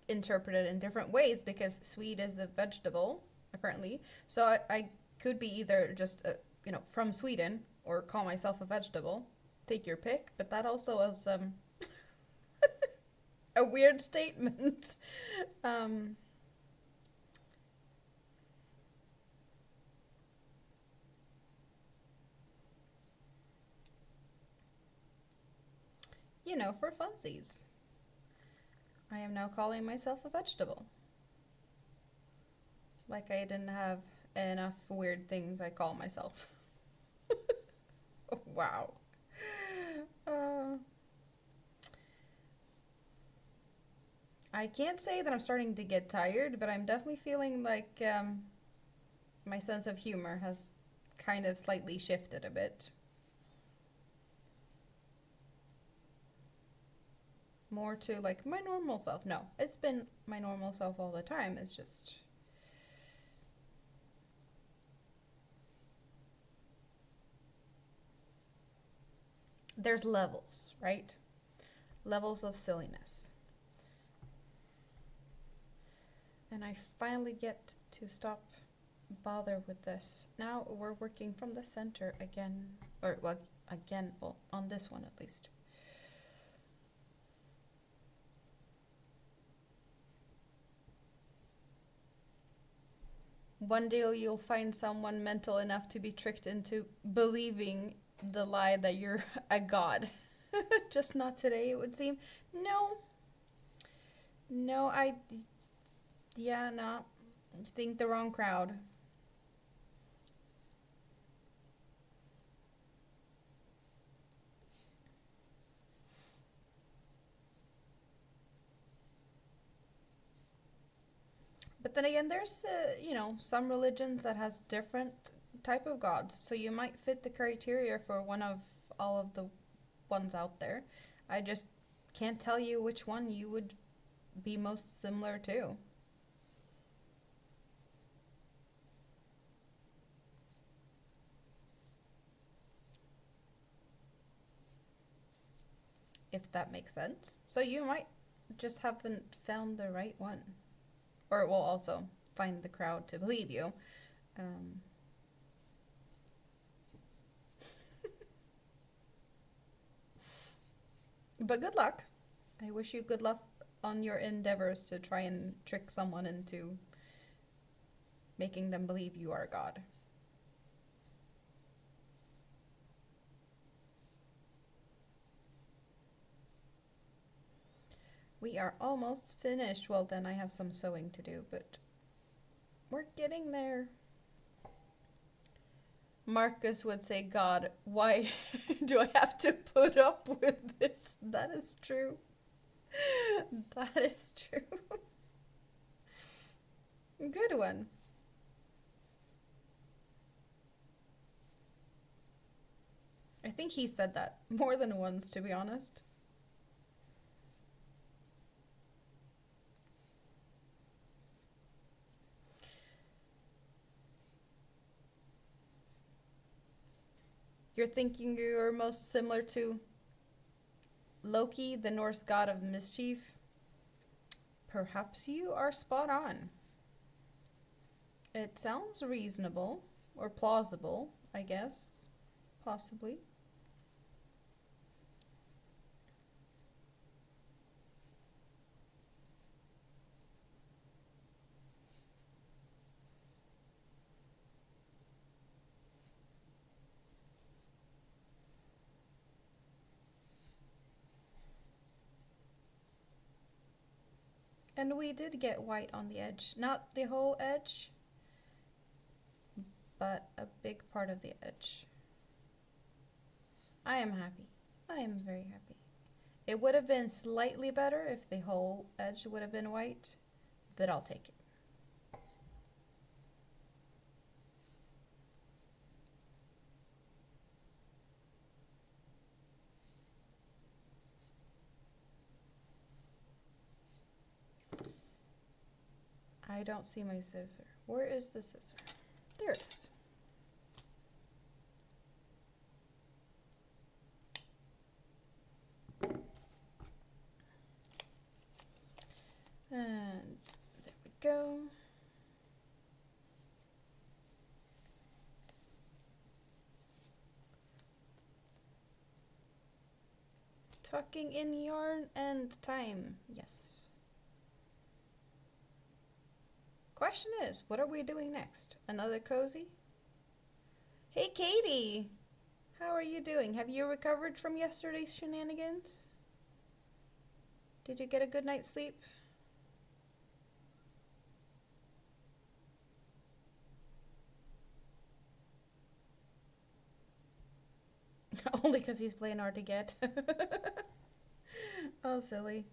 [SPEAKER 1] interpreted in different ways because sweet is a vegetable, apparently. So I could be either just, from Sweden or call myself a vegetable. Take your pick. But that also is a weird statement. um, for funsies. I am now calling myself a vegetable. Like I didn't have enough weird things I call myself. Wow. Uh, I can't say that I'm starting to get tired, but I'm definitely feeling like my sense of humor has kind of slightly shifted a bit. More to like my normal self. No, it's been my normal self all the time. It's just there's levels, right? Levels of silliness. And I finally get to stop bother with this. Now we're working from the center again, or well, again, well, on this one at least. One day you'll find someone mental enough to be tricked into believing the lie that you're a god. Just not today, it would seem. No. No, yeah, no. Think the wrong crowd. But then again, there's you know, some religions that has different type of gods, so you might fit the criteria for one of all of the ones out there. I just can't tell you which one you would be most similar to. If that makes sense. So you might just haven't found the right one. Or it will also find the crowd to believe you. Um, but good luck. I wish you good luck on your endeavors to try and trick someone into making them believe you are God. We are almost finished. Well, then I have some sewing to do, but we're getting there. Marcus would say, God, why do I have to put up with this? That is true. That is true. Good one. I think he said that more than once, to be honest. You're thinking you're most similar to Loki, the Norse god of mischief? Perhaps you are spot on. It sounds reasonable, or plausible, I guess. Possibly. And we did get white on the edge. Not the whole edge, but a big part of the edge. I am happy. I am very happy. It would have been slightly better if the whole edge would have been white, but I'll take it. I don't see my scissor. Where is the scissor? There it is. And there we go. Tucking in yarn and time. Yes. Question is, what are we doing next? Another cozy? Hey, Katie! How are you doing? Have you recovered from yesterday's shenanigans? Did you get a good night's sleep? Only because he's playing hard to get. Oh, silly.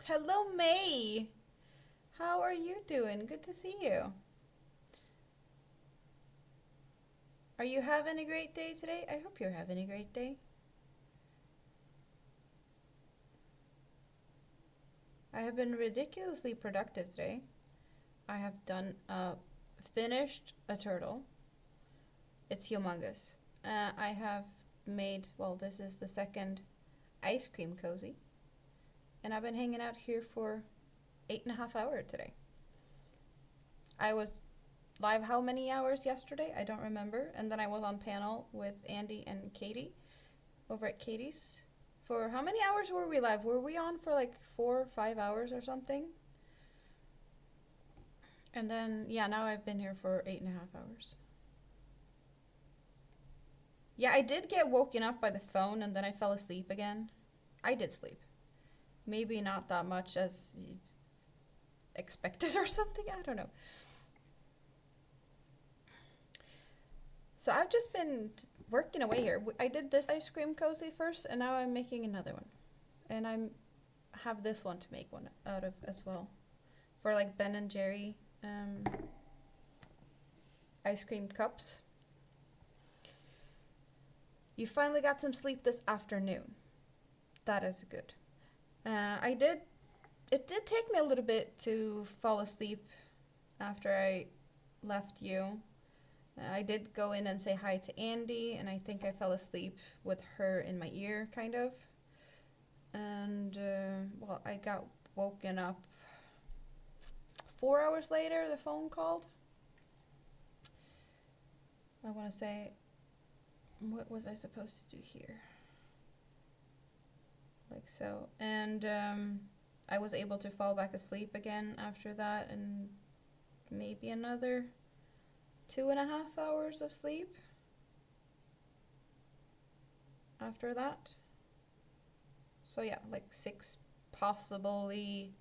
[SPEAKER 1] Hello, May. How are you doing? Good to see you. Are you having a great day today? I hope you're having a great day. I have been ridiculously productive today. I have done finished a turtle. It's humongous. I have made, well, this is the second ice cream cozy. And I've been hanging out here for 8.5 hours today. I was live how many hours yesterday? I don't remember. And then I was on panel with Andy and Katie over at Katie's. For how many hours were we live? Were we on for like 4 or 5 hours or something? And then, yeah, now I've been here for 8.5 hours. Yeah, I did get woken up by the phone and then I fell asleep again. I did sleep. Maybe not that much as expected or something. I don't know. So I've just been working away here. I did this ice cream cozy first, and now I'm making another one. And I have this one to make one out of as well. For like Ben and Jerry ice cream cups. You finally got some sleep this afternoon. That is good. It did take me a little bit to fall asleep after I left you. I did go in and say hi to Andy, and I think I fell asleep with her in my ear, kind of. And, well, I got woken up 4 hours later, the phone called. I want to say, what was I supposed to do here? Like so. And I was able to fall back asleep again after that, and maybe another 2.5 hours of sleep after that. So yeah, like 6, possibly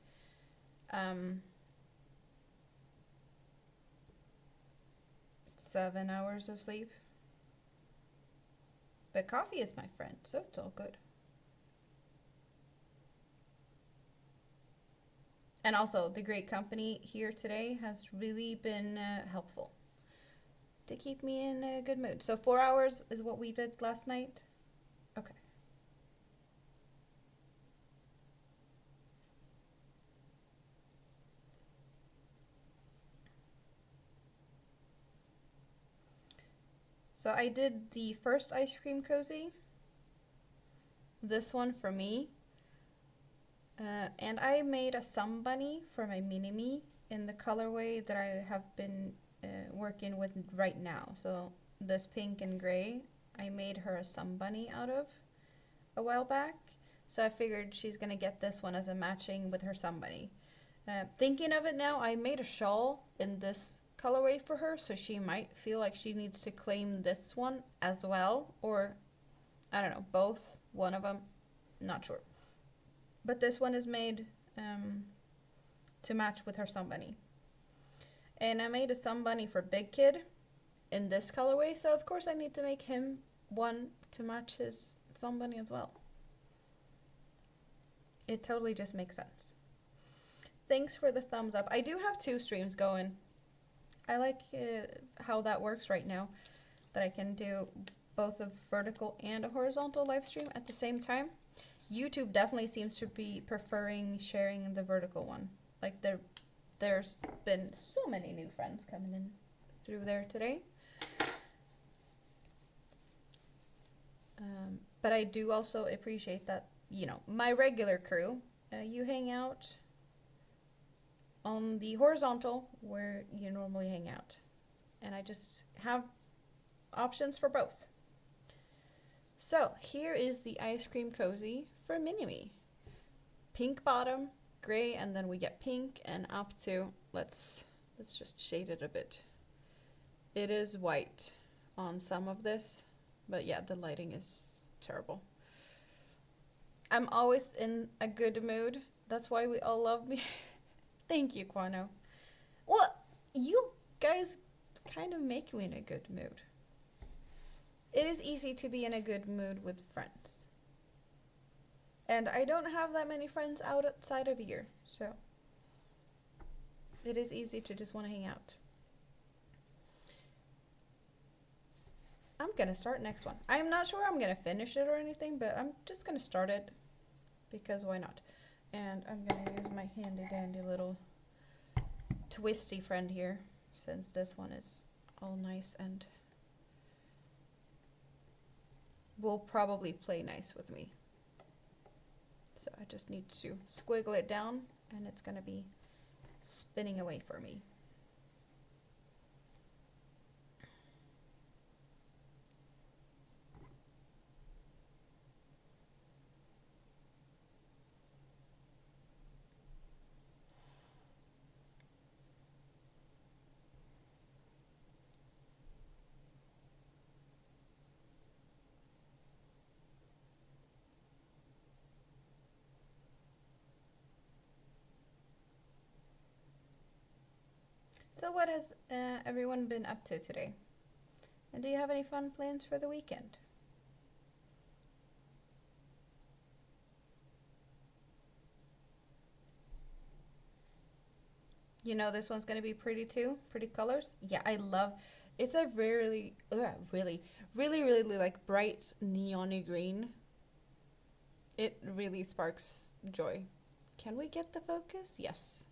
[SPEAKER 1] 7 hours of sleep. But coffee is my friend, so it's all good. And also, the great company here today has really been helpful to keep me in a good mood. So 4 hours is what we did last night. Okay. So I did the first ice cream cozy. This one for me. And I made a sun bunny for my mini-me in the colorway that I have been working with right now. So this pink and gray, I made her a sun bunny out of a while back. So I figured she's gonna get this one as a matching with her sun bunny. Thinking of it now, I made a shawl in this colorway for her, so she might feel like she needs to claim this one as well, or I don't know, both, one of them, not sure. But this one is made to match with her sun bunny. And I made a sun bunny for Big Kid in this colorway, so of course I need to make him one to match his sun bunny as well. It totally just makes sense. Thanks for the thumbs up. I do have 2 streams going. I like how that works right now, that I can do both a vertical and a horizontal live stream at the same time. YouTube definitely seems to be preferring sharing the vertical one. Like there's been so many new friends coming in through there today. But I do also appreciate that, you know, my regular crew, you hang out on the horizontal where you normally hang out. And I just have options for both. So here is the ice cream cozy for Mini-Me. Pink bottom, gray, and then we get pink and up to, let's just shade it a bit. It is white on some of this, but yeah, the lighting is terrible. I'm always in a good mood. That's why we all love me. Thank you, Quano. Well, you guys kind of make me in a good mood. It is easy to be in a good mood with friends. And I don't have that many friends outside of here, so it is easy to just want to hang out. I'm gonna start next one. I'm not sure I'm gonna finish it or anything, but I'm just gonna start it because why not? And I'm gonna use my handy dandy little twisty friend here, since this one is all nice and will probably play nice with me. So I just need to squiggle it down and it's gonna be spinning away for me. So what has everyone been up to today? And do you have any fun plans for the weekend? You know this one's gonna be pretty too. Pretty colors. Yeah, I love. It's a really like bright neony green. It really sparks joy. Can we get the focus? Yes.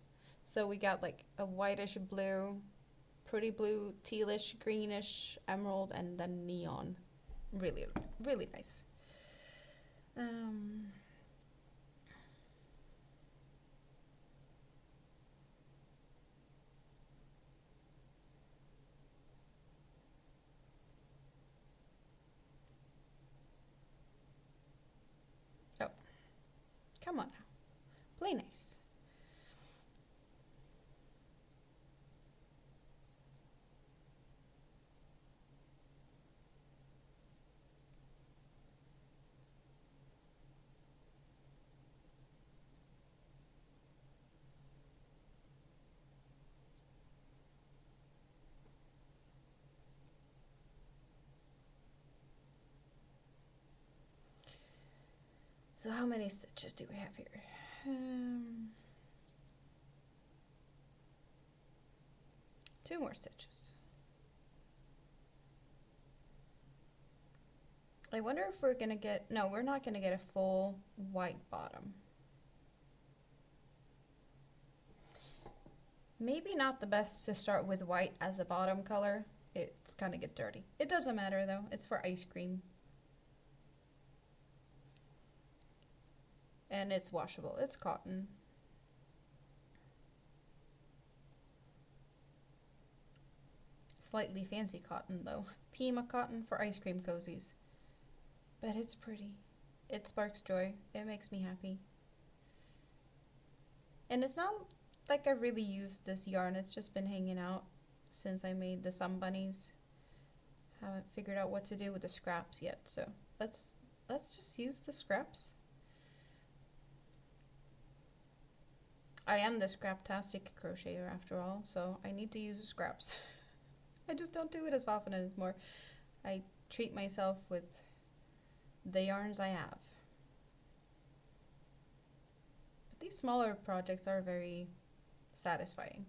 [SPEAKER 1] So we got like a whitish blue, pretty blue, tealish, greenish, emerald, and then neon. Really, really nice. Um, oh, come on now. Play nice. So how many stitches do we have here? 2 more stitches. I wonder if we're gonna get, no, we're not gonna get a full white bottom. Maybe not the best to start with white as a bottom color. It's gonna get dirty. It doesn't matter though, it's for ice cream. And it's washable, it's cotton. Slightly fancy cotton though. Pima cotton for ice cream cozies. But it's pretty. It sparks joy. It makes me happy. And it's not like I really used this yarn. It's just been hanging out since I made the sun bunnies. Haven't figured out what to do with the scraps yet, so let's just use the scraps. I am the scraptastic crocheter after all, so I need to use the scraps. I just don't do it as often anymore. I treat myself with the yarns I have. But these smaller projects are very satisfying.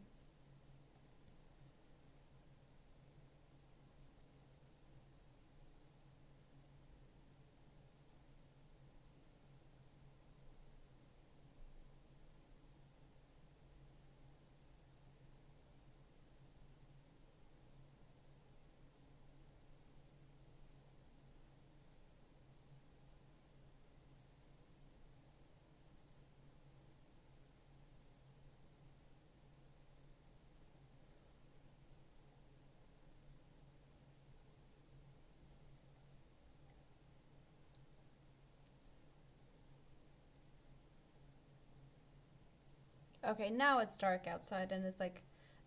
[SPEAKER 1] Okay, now it's dark outside and it's like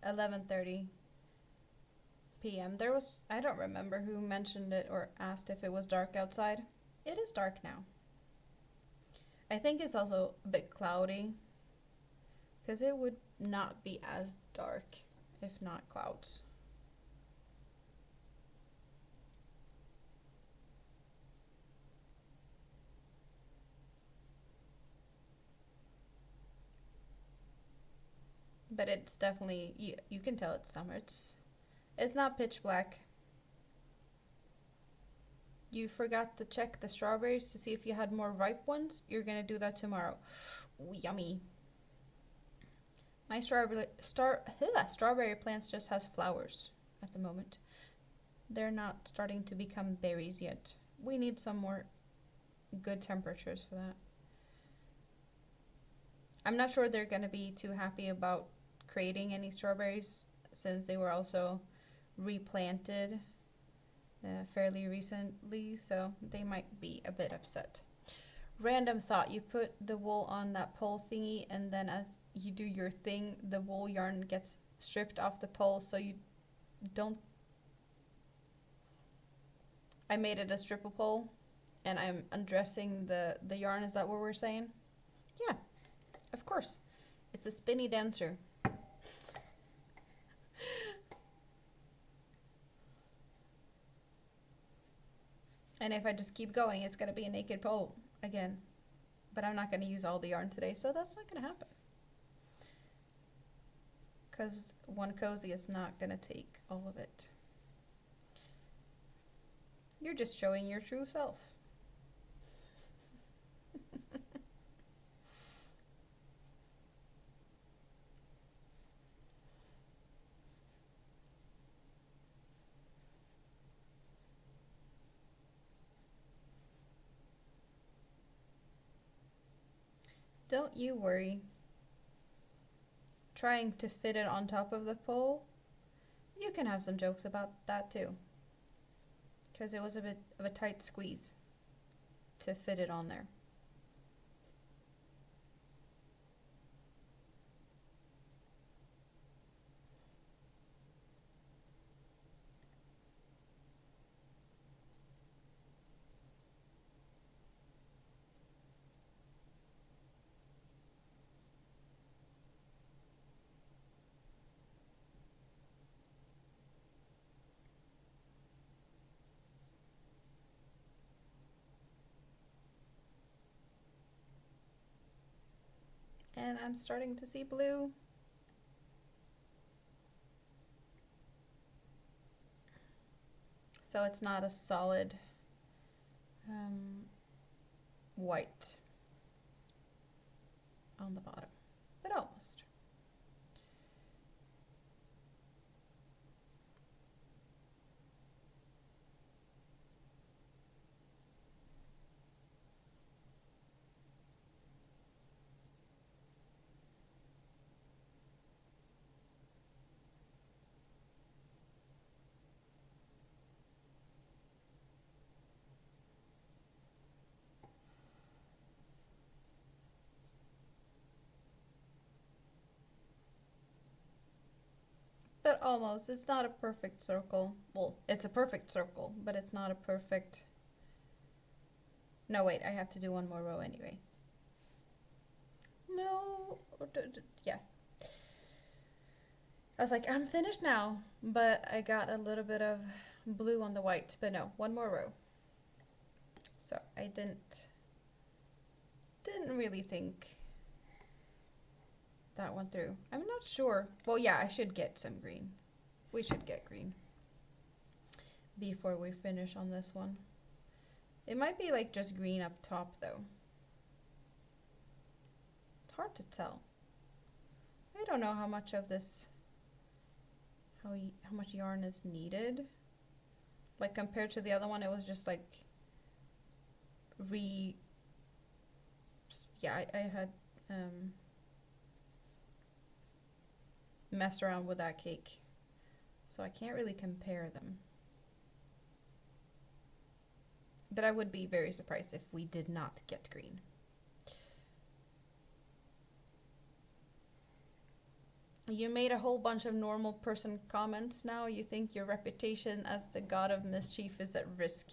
[SPEAKER 1] 11:30 p.m. There was, I don't remember who mentioned it or asked if it was dark outside. It is dark now. I think it's also a bit cloudy because it would not be as dark if not clouds. But it's definitely, you can tell it's summer. It's not pitch black. You forgot to check the strawberries to see if you had more ripe ones. You're gonna do that tomorrow. Ooh, yummy. My strawberry plants just has flowers at the moment. They're not starting to become berries yet. We need some more good temperatures for that. I'm not sure they're gonna be too happy about creating any strawberries since they were also replanted fairly recently, so they might be a bit upset. Random thought, you put the wool on that pole thingy and then as you do your thing, the wool yarn gets stripped off the pole so you don't... I made it a stripple pole and I'm undressing the yarn, is that what we're saying? Yeah, of course. It's a spinny dancer. And if I just keep going, it's going to be a naked pole again. But I'm not going to use all the yarn today, so that's not going to happen. Because one cozy is not going to take all of it. You're just showing your true self. Don't you worry. Trying to fit it on top of the pole, you can have some jokes about that too. Because it was a bit of a tight squeeze to fit it on there. And I'm starting to see blue. So it's not a solid white on the bottom, but almost. But almost. It's not a perfect circle. Well, it's a perfect circle, but it's not a perfect... No, wait, I have to do one more row anyway. No, yeah. I was like, I'm finished now, but I got a little bit of blue on the white, but no, one more row. So I didn't really think that one through. I'm not sure. Well, yeah, I should get some green. We should get green before we finish on this one. It might be like just green up top though. It's hard to tell. I don't know how much of this, how much yarn is needed. Like compared to the other one, it was just like I had messed around with that cake, so I can't really compare them. But I would be very surprised if we did not get green. You made a whole bunch of normal person comments now. You think your reputation as the god of mischief is at risk.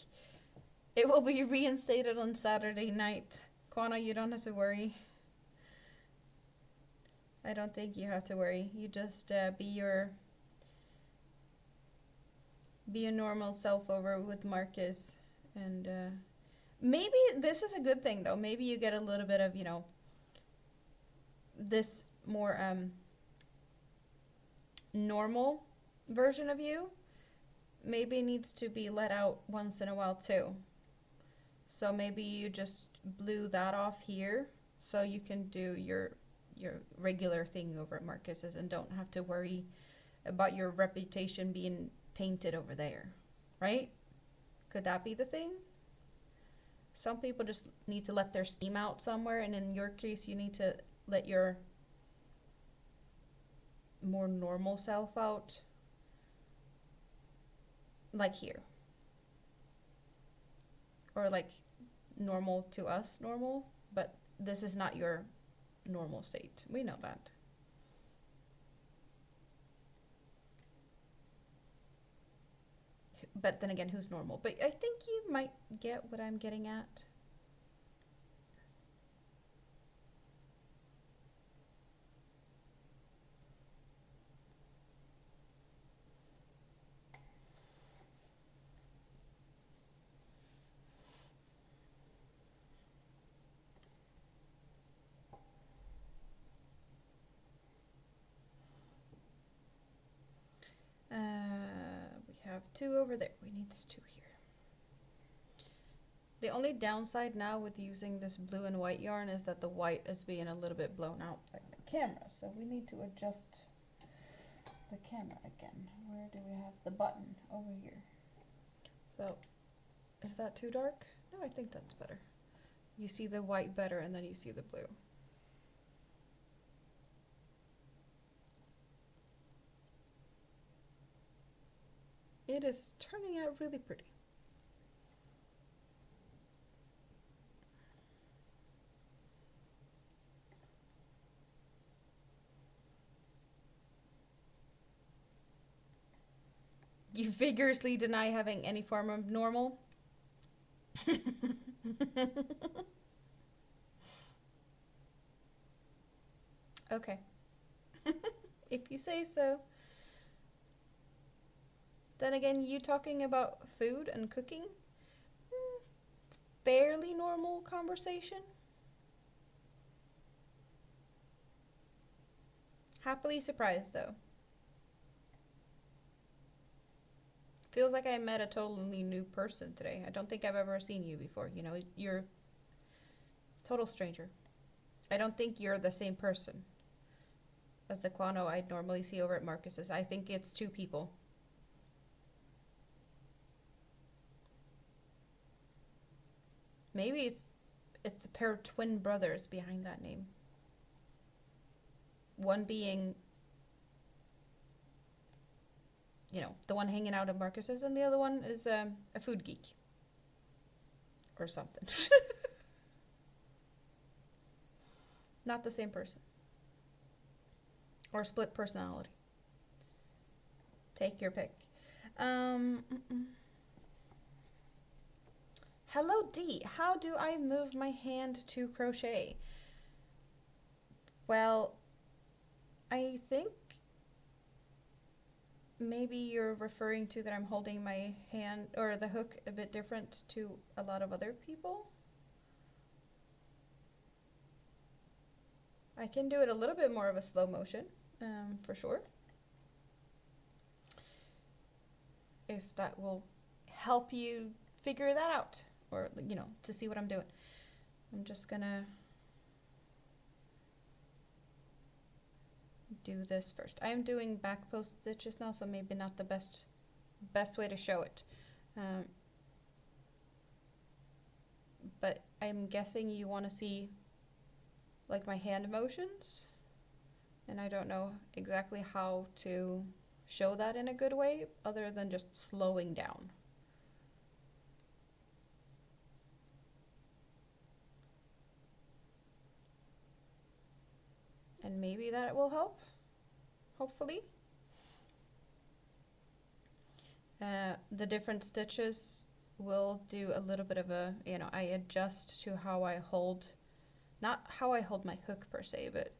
[SPEAKER 1] It will be reinstated on Saturday night. Kwana, you don't have to worry. I don't think you have to worry. You just be your normal self over with Marcus. And maybe this is a good thing though. Maybe you get a little bit of, you know, this more normal version of you. Maybe it needs to be let out once in a while too. So maybe you just blew that off here so you can do your regular thing over at Marcus's and don't have to worry about your reputation being tainted over there, right? Could that be the thing? Some people just need to let their steam out somewhere, and in your case you need to let your more normal self out, like here, or like normal to us normal, but this is not your normal state. We know that. But then again, who's normal? But I think you might get what I'm getting at. have 2 over there. We need 2 here. The only downside now with using this blue and white yarn is that the white is being a little bit blown out by the camera. So we need to adjust the camera again. Where do we have the button? Over here. So, is that too dark? No, I think that's better. You see the white better and then you see the blue. It is turning out really pretty. You vigorously deny having any form of normal? Okay. If you say so. Then again, you talking about food and cooking? Fairly normal conversation. Happily surprised though. Feels like I met a totally new person today. I don't think I've ever seen you before. You know, you're a total stranger. I don't think you're the same person as the Quano I'd normally see over at Marcus's. I think it's 2 people. Maybe it's a pair of twin brothers behind that name. One being, you know, the one hanging out at Marcus's, and the other one is a food geek. Or something. Not the same person. Or split personality. Take your pick. Hello D, how do I move my hand to crochet? Well, I think maybe you're referring to that I'm holding my hand or the hook a bit different to a lot of other people. I can do it a little bit more of a slow motion, for sure. If that will help you figure that out, or, you know, to see what I'm doing. I'm just gonna do this first. I am doing back post stitches now, so maybe not the best way to show it. But I'm guessing you want to see like my hand motions, and I don't know exactly how to show that in a good way other than just slowing down. And maybe that will help, hopefully. The different stitches will do a little bit of a, you know, I adjust to how I hold, not how I hold my hook per se, but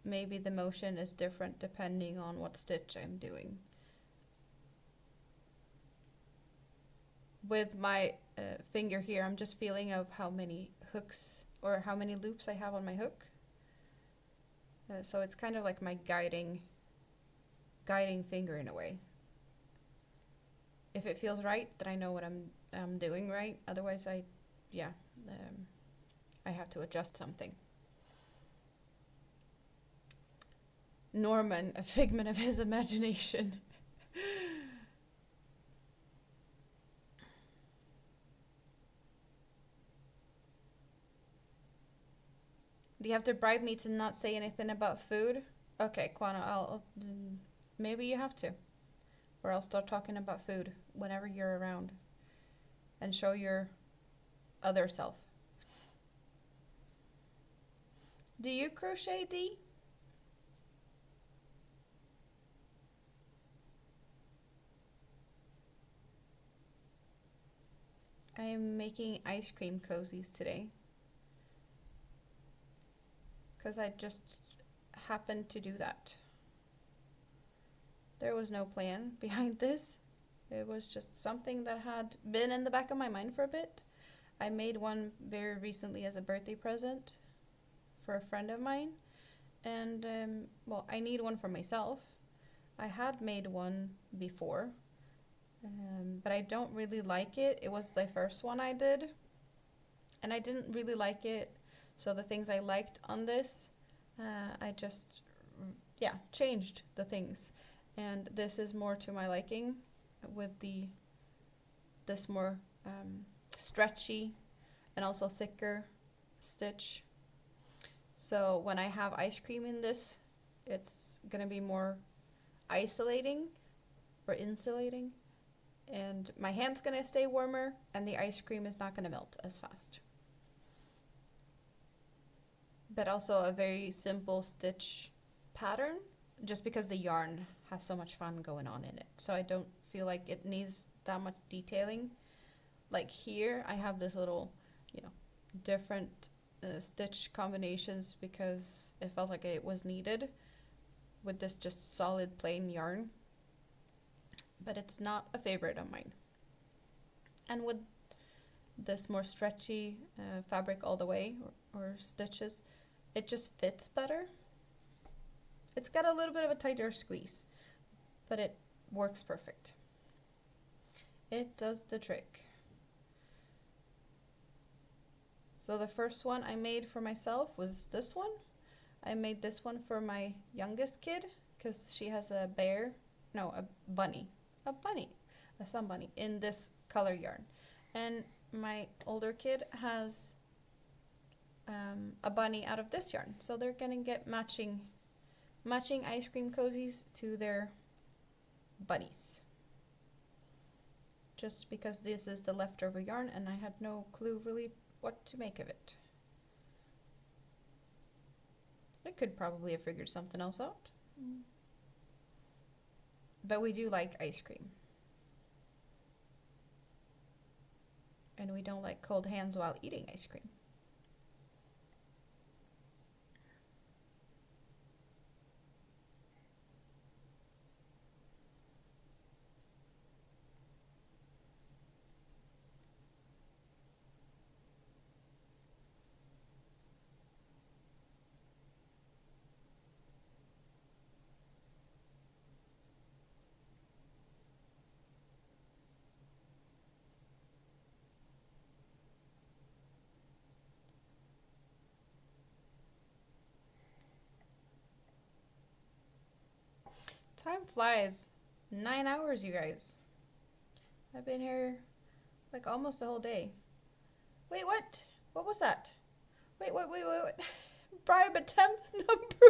[SPEAKER 1] maybe the motion is different depending on what stitch I'm doing. With my finger here, I'm just feeling of how many hooks or how many loops I have on my hook. So it's kind of like my guiding finger in a way. If it feels right, then I know what I'm doing right. Otherwise, I have to adjust something. Norman, a figment of his imagination. Do you have to bribe me to not say anything about food? Okay, Quana, maybe you have to. Or I'll start talking about food whenever you're around. And show your other self. Do you crochet, D? I am making ice cream cozies today. Because I just happened to do that. There was no plan behind this. It was just something that had been in the back of my mind for a bit. I made one very recently as a birthday present for a friend of mine. And, well, I need one for myself. I had made one before, but I don't really like it. It was the first one I did, and I didn't really like it. So the things I liked on this, I just, yeah, changed the things. And this is more to my liking with this more stretchy and also thicker stitch. So when I have ice cream in this, it's gonna be more isolating or insulating, and my hand's gonna stay warmer and the ice cream is not gonna melt as fast. But also a very simple stitch pattern, just because the yarn has so much fun going on in it. So I don't feel like it needs that much detailing. Like here I have this little, different stitch combinations because it felt like it was needed with this just solid plain yarn, but it's not a favorite of mine. And with this more stretchy fabric all the way, or stitches, it just fits better. It's got a little bit of a tighter squeeze, but it works perfect. It does the trick. So the first one I made for myself was this one. I made this one for my youngest kid because she has a sun bunny in this color yarn. And my older kid has a bunny out of this yarn. So they're gonna get matching ice cream cozies to their bunnies. Just because this is the leftover yarn and I had no clue really what to make of it. I could probably have figured something else out. But we do like ice cream. And we don't like cold hands while eating ice cream. Time flies. 9 hours, you guys. I've been here like almost the whole day. Wait, what? What was that? Wait. Bribe attempt number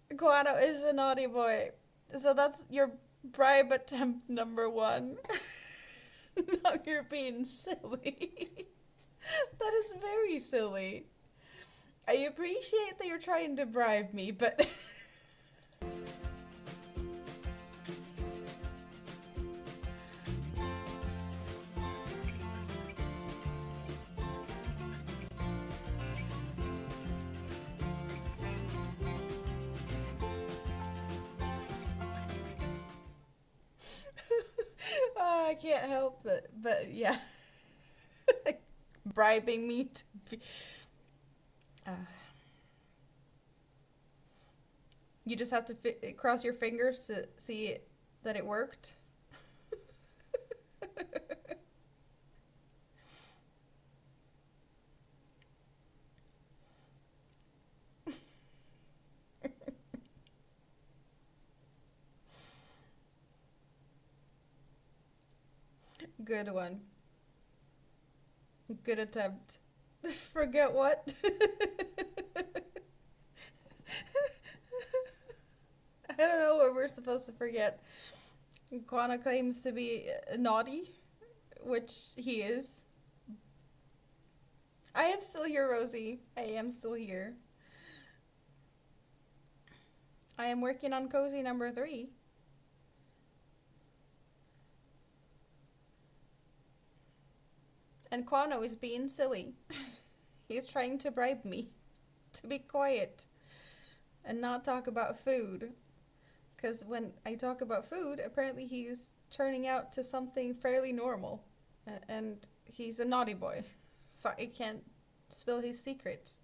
[SPEAKER 1] 1. Guano is a naughty boy. So that's your bribe attempt number 1. Now you're being silly. That is very silly. I appreciate that you're trying to bribe me, but... Oh, I can't help it, but yeah. Bribing me to be... You just have to cross your fingers to see that it worked. Good one. Good attempt. Forget what? I don't know what we're supposed to forget. Guana claims to be naughty, which he is. I am still here, Rosie. I am still here. I am working on cozy number 3. And Quano is being silly. He's trying to bribe me to be quiet and not talk about food. Because when I talk about food, apparently he's turning out to something fairly normal. And he's a naughty boy. So I can't spill his secrets.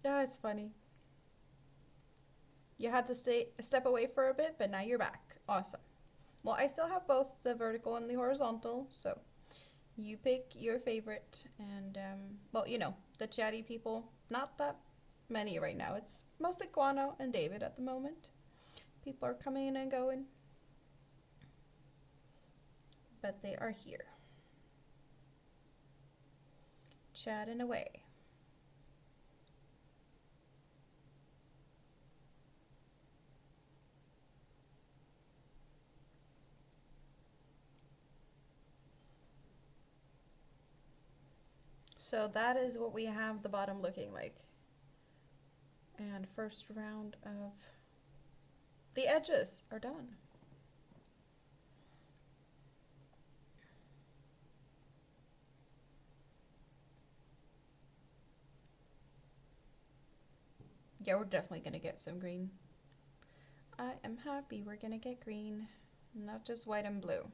[SPEAKER 1] Yeah, it's funny. You had to step away for a bit, but now you're back. Awesome. Well, I still have both the vertical and the horizontal, so you pick your favorite. And, well, you know, the chatty people, not that many right now. It's mostly Guano and David at the moment. People are coming and going, but they are here. Chatting away. So that is what we have the bottom looking like. And first round of the edges are done. Yeah, we're definitely gonna get some green. I am happy we're gonna get green, not just white and blue.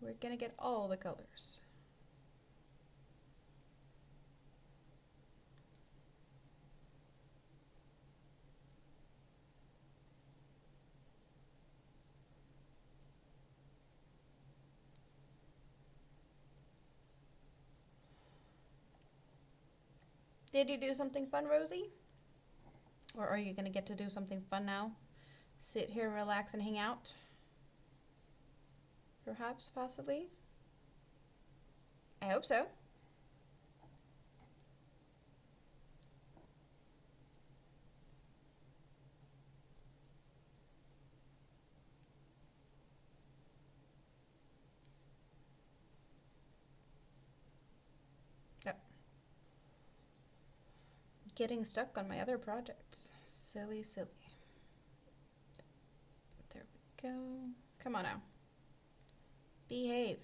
[SPEAKER 1] We're gonna get all the colors. Did you do something fun, Rosie? Or are you gonna get to do something fun now? Sit here and relax and hang out? Perhaps, possibly? I hope so. Yep. Getting stuck on my other projects. Silly, silly. There we go. Come on now. Behave.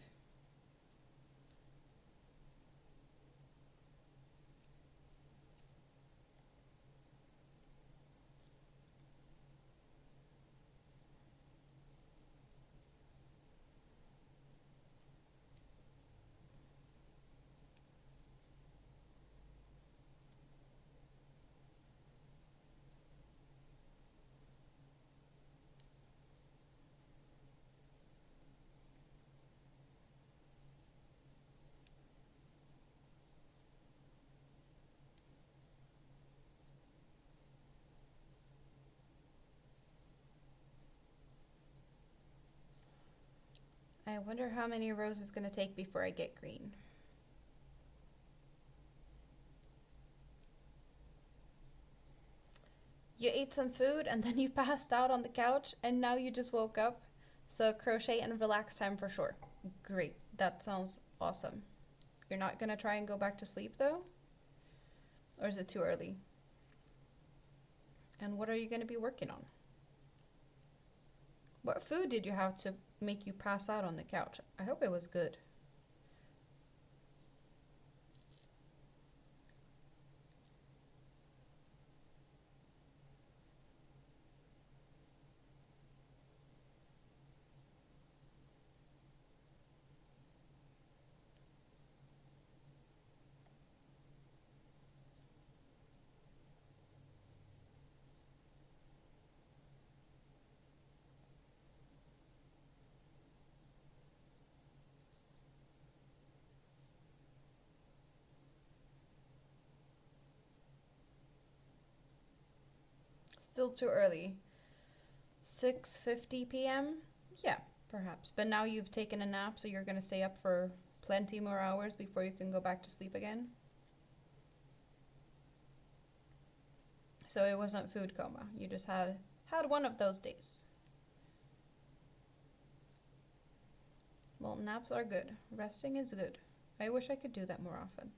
[SPEAKER 1] I wonder how many rows it's gonna take before I get green. You ate some food and then you passed out on the couch and now you just woke up. So crochet and relax time for sure. Great. That sounds awesome. You're not gonna try and go back to sleep though? Or is it too early? And what are you gonna be working on? What food did you have to make you pass out on the couch? I hope it was good. Still too early. 6:50 p.m.? Yeah, perhaps. But now you've taken a nap, so you're gonna stay up for plenty more hours before you can go back to sleep again? So it wasn't food coma. You just had one of those days. Well, naps are good. Resting is good. I wish I could do that more often.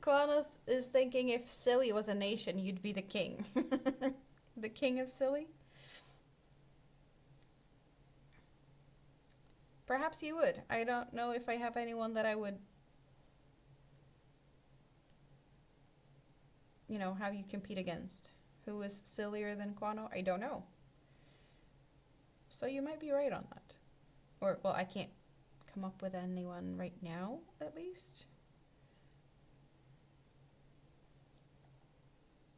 [SPEAKER 1] Koanos is thinking if Silly was a nation, you'd be the king. The king of Silly? Perhaps you would. I don't know if I have anyone that I would, you know, have you compete against. Who is sillier than Quano? I don't know. So you might be right on that. Or, well, I can't come up with anyone right now, at least.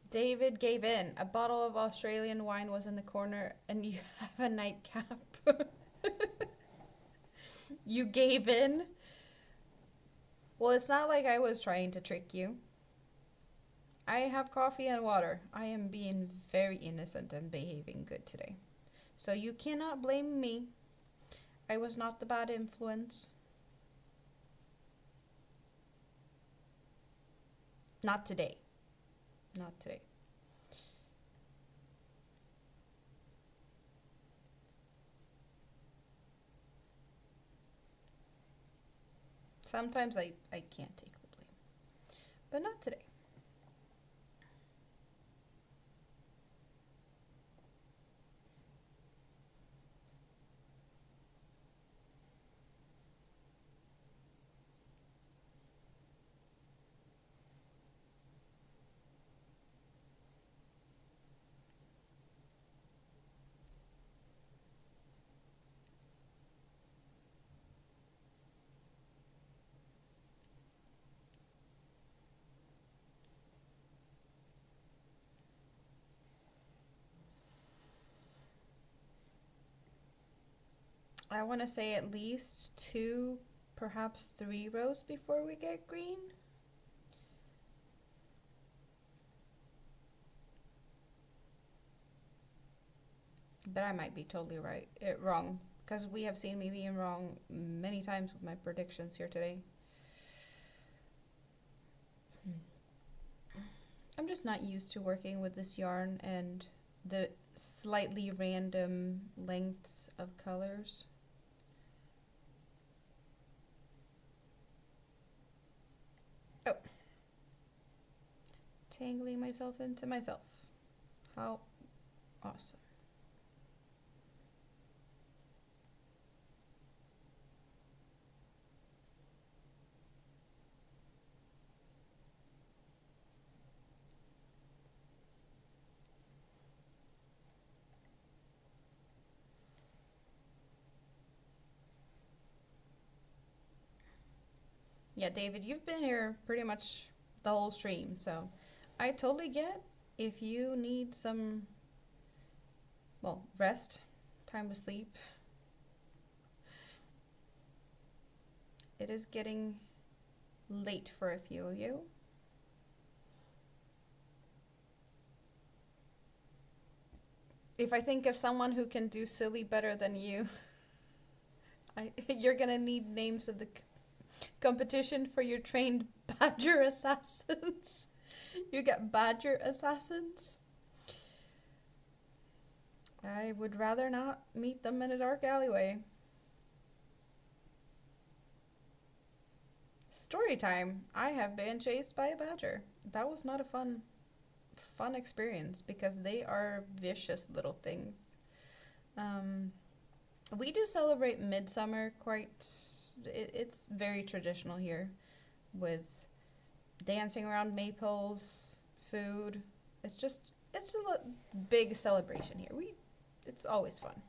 [SPEAKER 1] David gave in. A bottle of Australian wine was in the corner, and you have a nightcap. You gave in? Well, it's not like I was trying to trick you. I have coffee and water. I am being very innocent and behaving good today. So you cannot blame me. I was not the bad influence. Not today. Not today. Sometimes I can't take the blame. But not today. I want to say at least 2, perhaps 3 rows before we get green. But I might be totally wrong, because we have seen me being wrong many times with my predictions here today. I'm just not used to working with this yarn and the slightly random lengths of colors. Oh. Tangling myself into myself. How awesome. Yeah, David, you've been here pretty much the whole stream, so I totally get if you need some, well, rest, time to sleep. It is getting late for a few of you. If I think of someone who can do silly better than you, you're gonna need names of the competition for your trained badger assassins. You get badger assassins. I would rather not meet them in a dark alleyway. Story time. I have been chased by a badger. That was not a fun experience because they are vicious little things. We do celebrate midsummer quite. It's very traditional here, with dancing around maypoles, food. It's a big celebration here. It's always fun.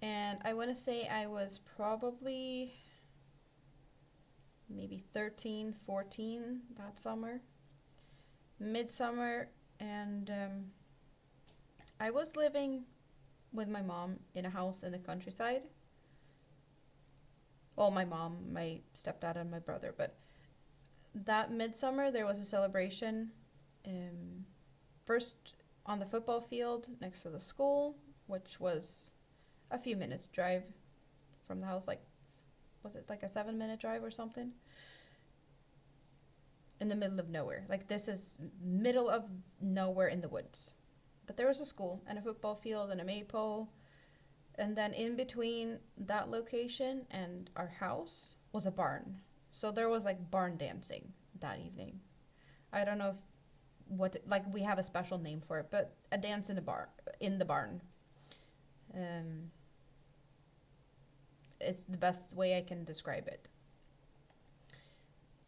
[SPEAKER 1] And I want to say I was probably maybe 13, 14 that summer, midsummer, and I was living with my mom in a house in the countryside. Well, my mom, my stepdad, and my brother. But that midsummer, there was a celebration. First on the football field next to the school, which was a few minutes drive from the house. Like, was it like a 7-minute drive or something? In the middle of nowhere. Like, this is middle of nowhere in the woods. But there was a school and a football field and a maypole. And then in between that location and our house was a barn. So there was like barn dancing that evening. I don't know if we have a special name for it, but a dance in the barn. It's the best way I can describe it.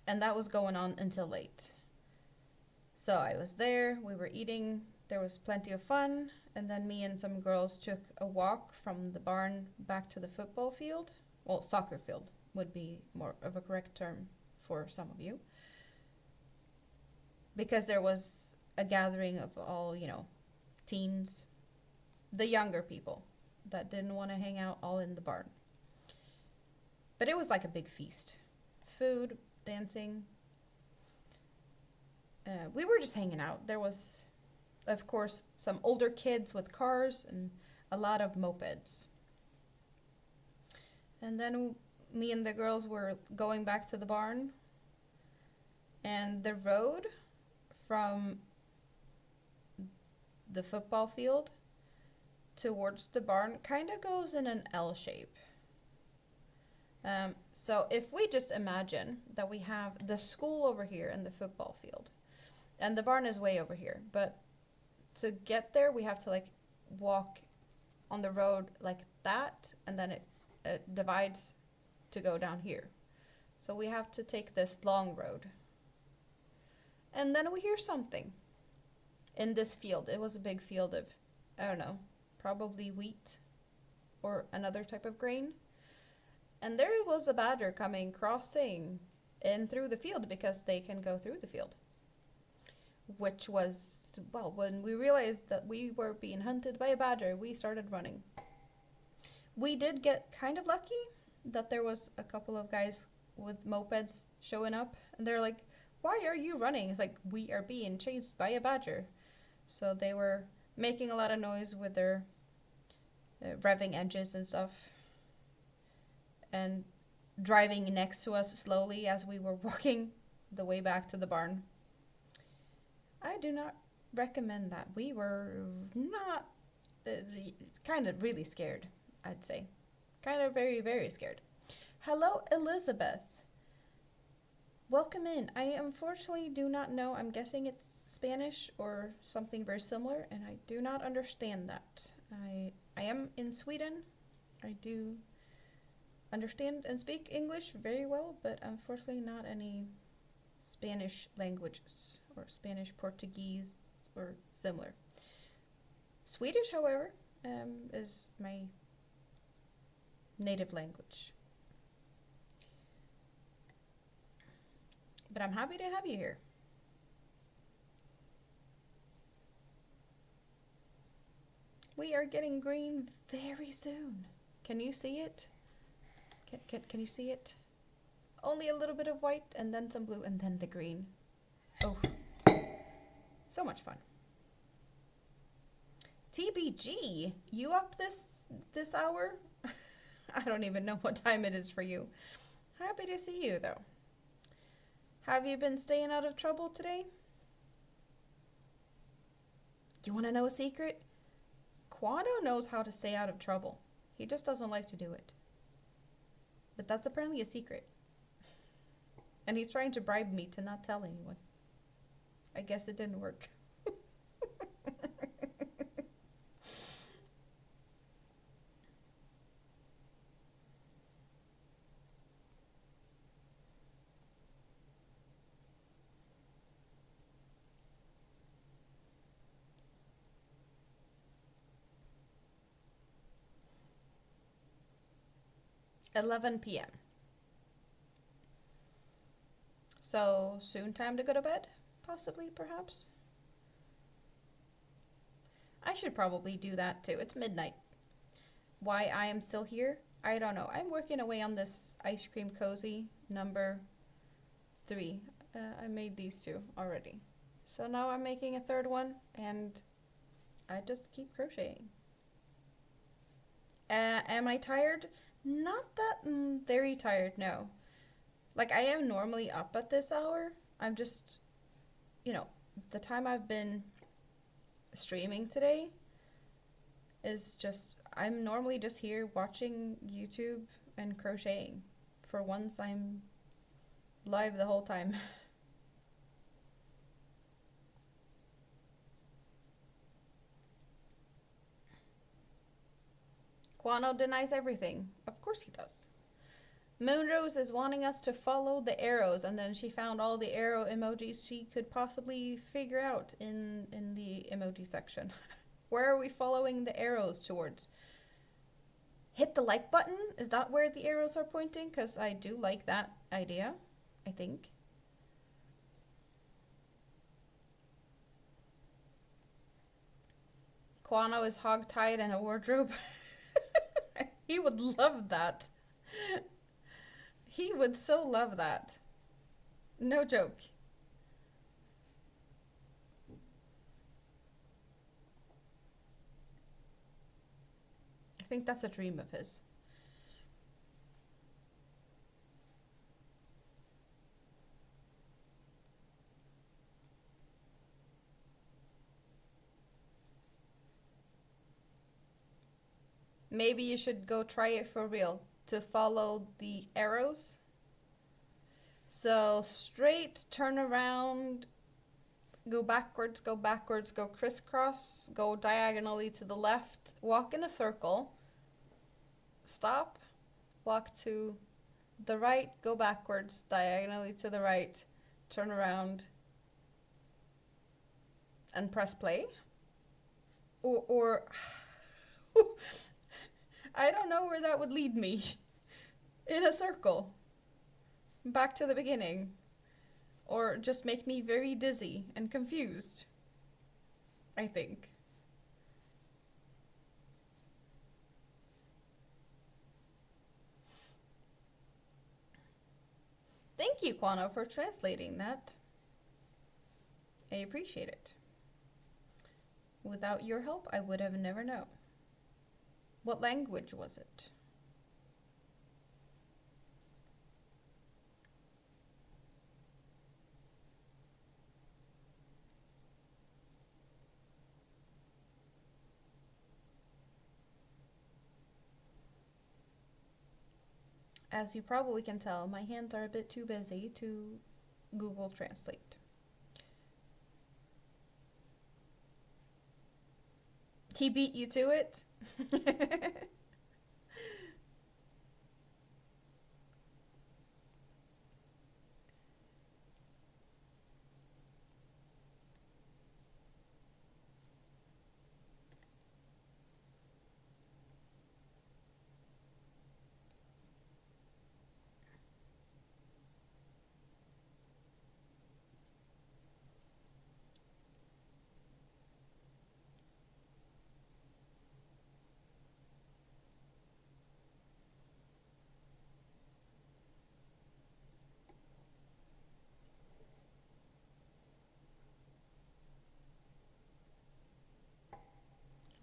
[SPEAKER 1] And that was going on until late. So I was there, we were eating, there was plenty of fun, and then me and some girls took a walk from the barn back to the football field. Well, soccer field. would be more of a correct term for some of you. Because there was a gathering of all, teens, the younger people that didn't want to hang out all in the barn. But it was like a big feast. Food, dancing. We were just hanging out. There was, of course, some older kids with cars and a lot of mopeds. And then me and the girls were going back to the barn. And the road from the football field towards the barn kind of goes in an L shape. So if we just imagine that we have the school over here and the football field, and the barn is way over here, but to get there we have to like walk on the road like that, and then it divides to go down here. So we have to take this long road. And then we hear something in this field. It was a big field of, I don't know, probably wheat or another type of grain. And there was a badger crossing in through the field because they can go through the field. Which was, well, when we realized that we were being hunted by a badger, we started running. We did get kind of lucky that there was a couple of guys with mopeds showing up. And they're like, why are you running? It's like, we are being chased by a badger. So they were making a lot of noise with their revving edges and stuff. And driving next to us slowly as we were walking the way back to the barn. I do not recommend that. We were not kind of really scared, I'd say. Kind of very, very scared. Hello, Elizabeth. Welcome in. I unfortunately do not know. I'm guessing it's Spanish or something very similar, and I do not understand that. I am in Sweden. I do understand and speak English very well, but unfortunately not any Spanish languages or Spanish, Portuguese, or similar. Swedish, however, is my native language. But I'm happy to have you here. We are getting green very soon. Can you see it? Can you see it? Only a little bit of white and then some blue and then the green. Oh, so much fun. TBG, you up this hour? I don't even know what time it is for you. Happy to see you though. Have you been staying out of trouble today? You want to know a secret? Quado knows how to stay out of trouble. He just doesn't like to do it. But that's apparently a secret. And he's trying to bribe me to not tell anyone. I guess it didn't work. 11 p.m. So soon time to go to bed? Possibly, perhaps? I should probably do that too. It's midnight. Why I am still here? I don't know. I'm working away on this ice cream cozy number 3. I made these 2 already. So now I'm making a third one and I just keep crocheting. Am I tired? Not that very tired, no. Like, I am normally up at this hour. I'm just, the time I've been streaming today is just, I'm normally just here watching YouTube and crocheting. For once, I'm live the whole time. Quano denies everything. Of course he does. Moonrose is wanting us to follow the arrows, and then she found all the arrow emojis she could possibly figure out in the emoji section. Where are we following the arrows towards? hit the like button. Is that where the arrows are pointing? Because I do like that idea, I think. Quano is hogtied in a wardrobe. He would love that. He would so love that. No joke. I think that's a dream of his. Maybe you should go try it for real to follow the arrows. So straight, turn around, go backwards, go crisscross, go diagonally to the left, walk in a circle, stop, walk to the right, go backwards, diagonally to the right, turn around, and press play. Or I don't know where that would lead me. In a circle. Back to the beginning. Or just make me very dizzy and confused. I think. Thank you, Quano, for translating that. I appreciate it. Without your help, I would have never known. What language was it? As you probably can tell, my hands are a bit too busy to Google Translate. He beat you to it?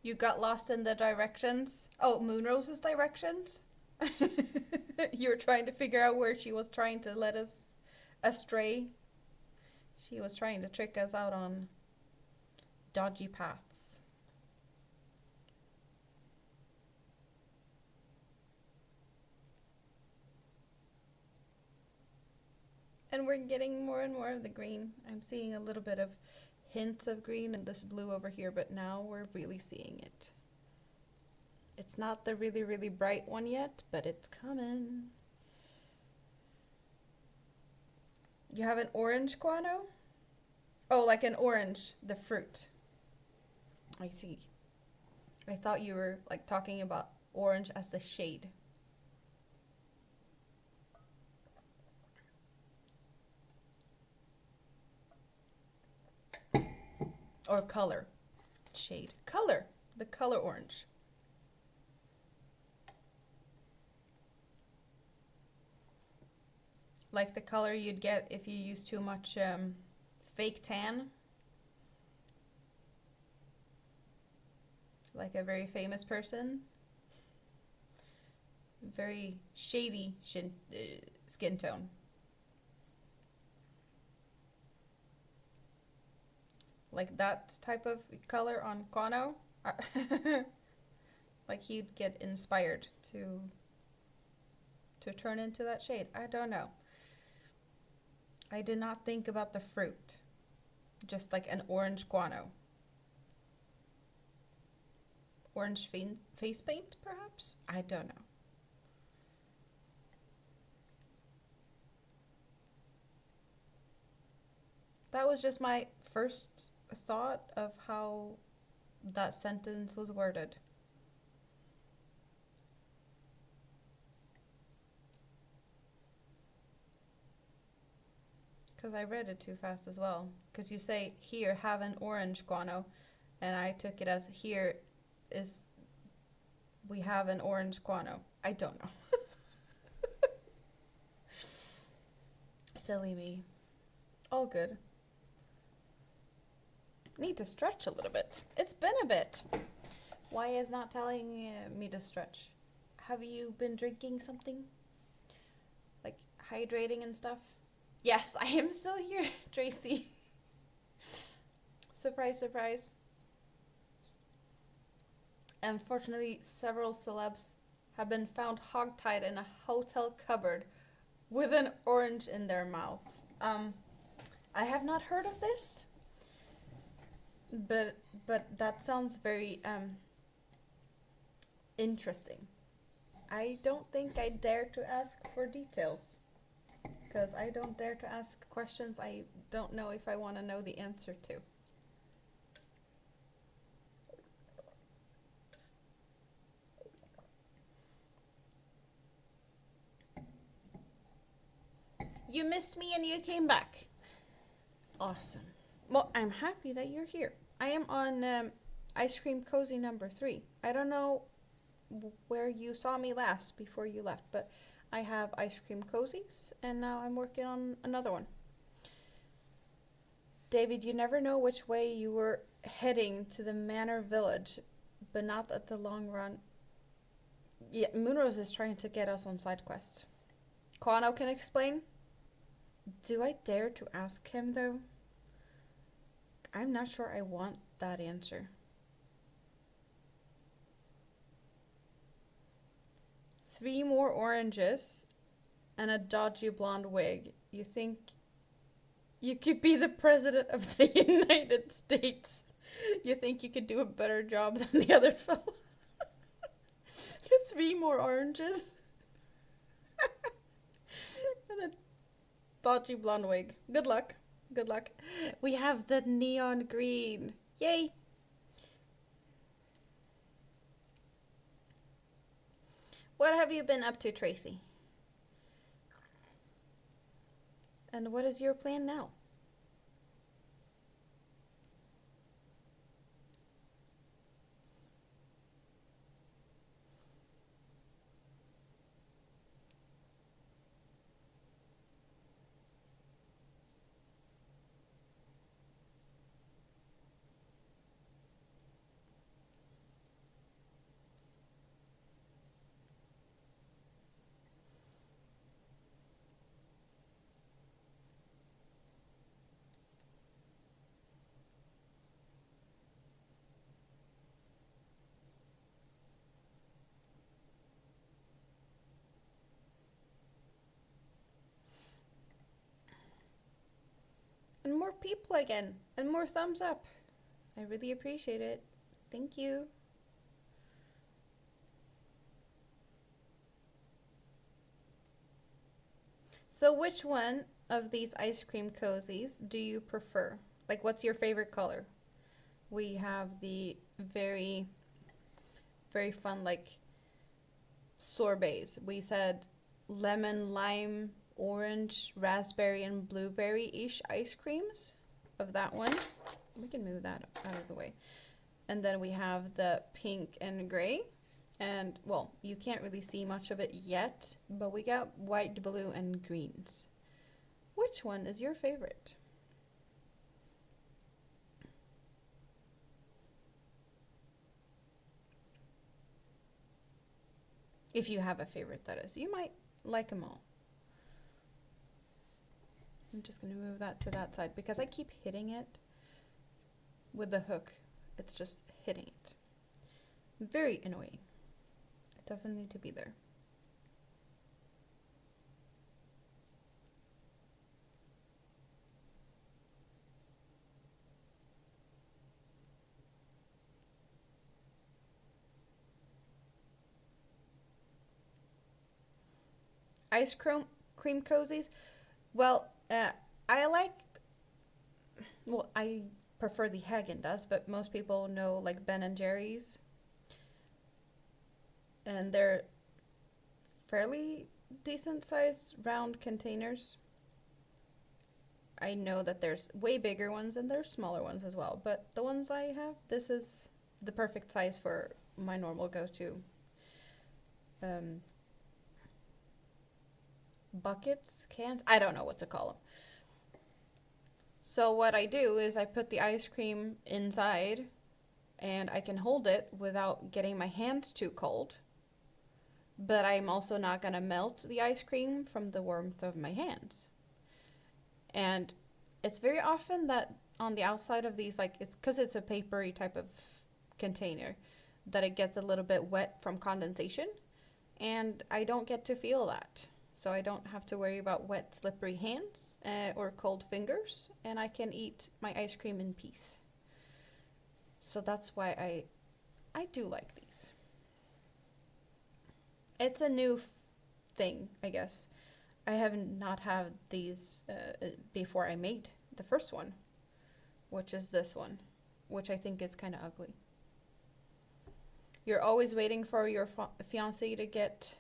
[SPEAKER 1] You got lost in the directions? Oh, Moonrose's directions? You were trying to figure out where she was trying to let us astray. She was trying to trick us out on dodgy paths. And we're getting more and more of the green. I'm seeing a little bit of hints of green and this blue over here, but now we're really seeing it. It's not the really, really bright one yet, but it's coming. You have an orange, Quano? Oh, like an orange, the fruit. I see. I thought you were like talking about orange as the shade. Or color. Shade. Color. The color orange. Like the color you'd get if you use too much fake tan. Like a very famous person. Very shady skin tone. Like that type of color on Quano. Like he'd get inspired to turn into that shade. I don't know. I did not think about the fruit. Just like an orange Quano. Orange face paint, perhaps? I don't know. That was just my first thought of how that sentence was worded. Because I read it too fast as well. Because you say, here, have an orange guano. And I took it as, here is, we have an orange guano. I don't know. Silly me. All good. Need to stretch a little bit. It's been a bit. Why is not telling me to stretch? Have you been drinking something? Like hydrating and stuff? Yes, I am still here, Tracy. Surprise, surprise. Unfortunately, several celebs have been found hogtied in a hotel cupboard with an orange in their mouths. I have not heard of this, but that sounds very interesting. I don't think I dare to ask for details, because I don't dare to ask questions I don't know if I want to know the answer to. You missed me and you came back. Awesome. Well, I'm happy that you're here. I am on ice cream cozy number 3. I don't know where you saw me last before you left, but I have ice cream cozies and now I'm working on another one. David, you never know which way you were heading to the Manor Village, but not at the long run. Yeah, Moonrose is trying to get us on side quests. Kwano can explain. Do I dare to ask him though? I'm not sure I want that answer. 3 more oranges and a dodgy blonde wig. You think you could be the president of the United States? You think you could do a better job than the other fellow? 3 more oranges and a dodgy blonde wig. Good luck. Good luck. We have the neon green. Yay! What have you been up to, Tracy? And what is your plan now? And more people again, and more thumbs up. I really appreciate it. Thank you. So which one of these ice cream cozies do you prefer? Like, what's your favorite color? We have the very, very fun, like, sorbets. We said lemon, lime, orange, raspberry, and blueberry-ish ice creams of that one. We can move that out of the way. And then we have the pink and gray. And, well, you can't really see much of it yet, but we got white, blue, and greens. Which one is your favorite? If you have a favorite, that is. You might like them all. I'm just going to move that to that side because I keep hitting it with the hook. It's just hitting it. Very annoying. It doesn't need to be there. Ice cream cozies? Well, I like, well, I prefer the Haagen-Dazs, but most people know like Ben and Jerry's. And they're fairly decent sized round containers. I know that there's way bigger ones and there's smaller ones as well, but the ones I have, this is the perfect size for my normal go-to buckets, cans, I don't know what to call them. So what I do is I put the ice cream inside and I can hold it without getting my hands too cold. But I'm also not going to melt the ice cream from the warmth of my hands. And it's very often that on the outside of these, like it's because it's a papery type of container, that it gets a little bit wet from condensation. And I don't get to feel that. So I don't have to worry about wet, slippery hands or cold fingers. And I can eat my ice cream in peace. So that's why I do like these. It's a new thing, I guess. I have not had these before I made the first one, which is this one, which I think is kind of ugly. You're always waiting for your fiancé to get...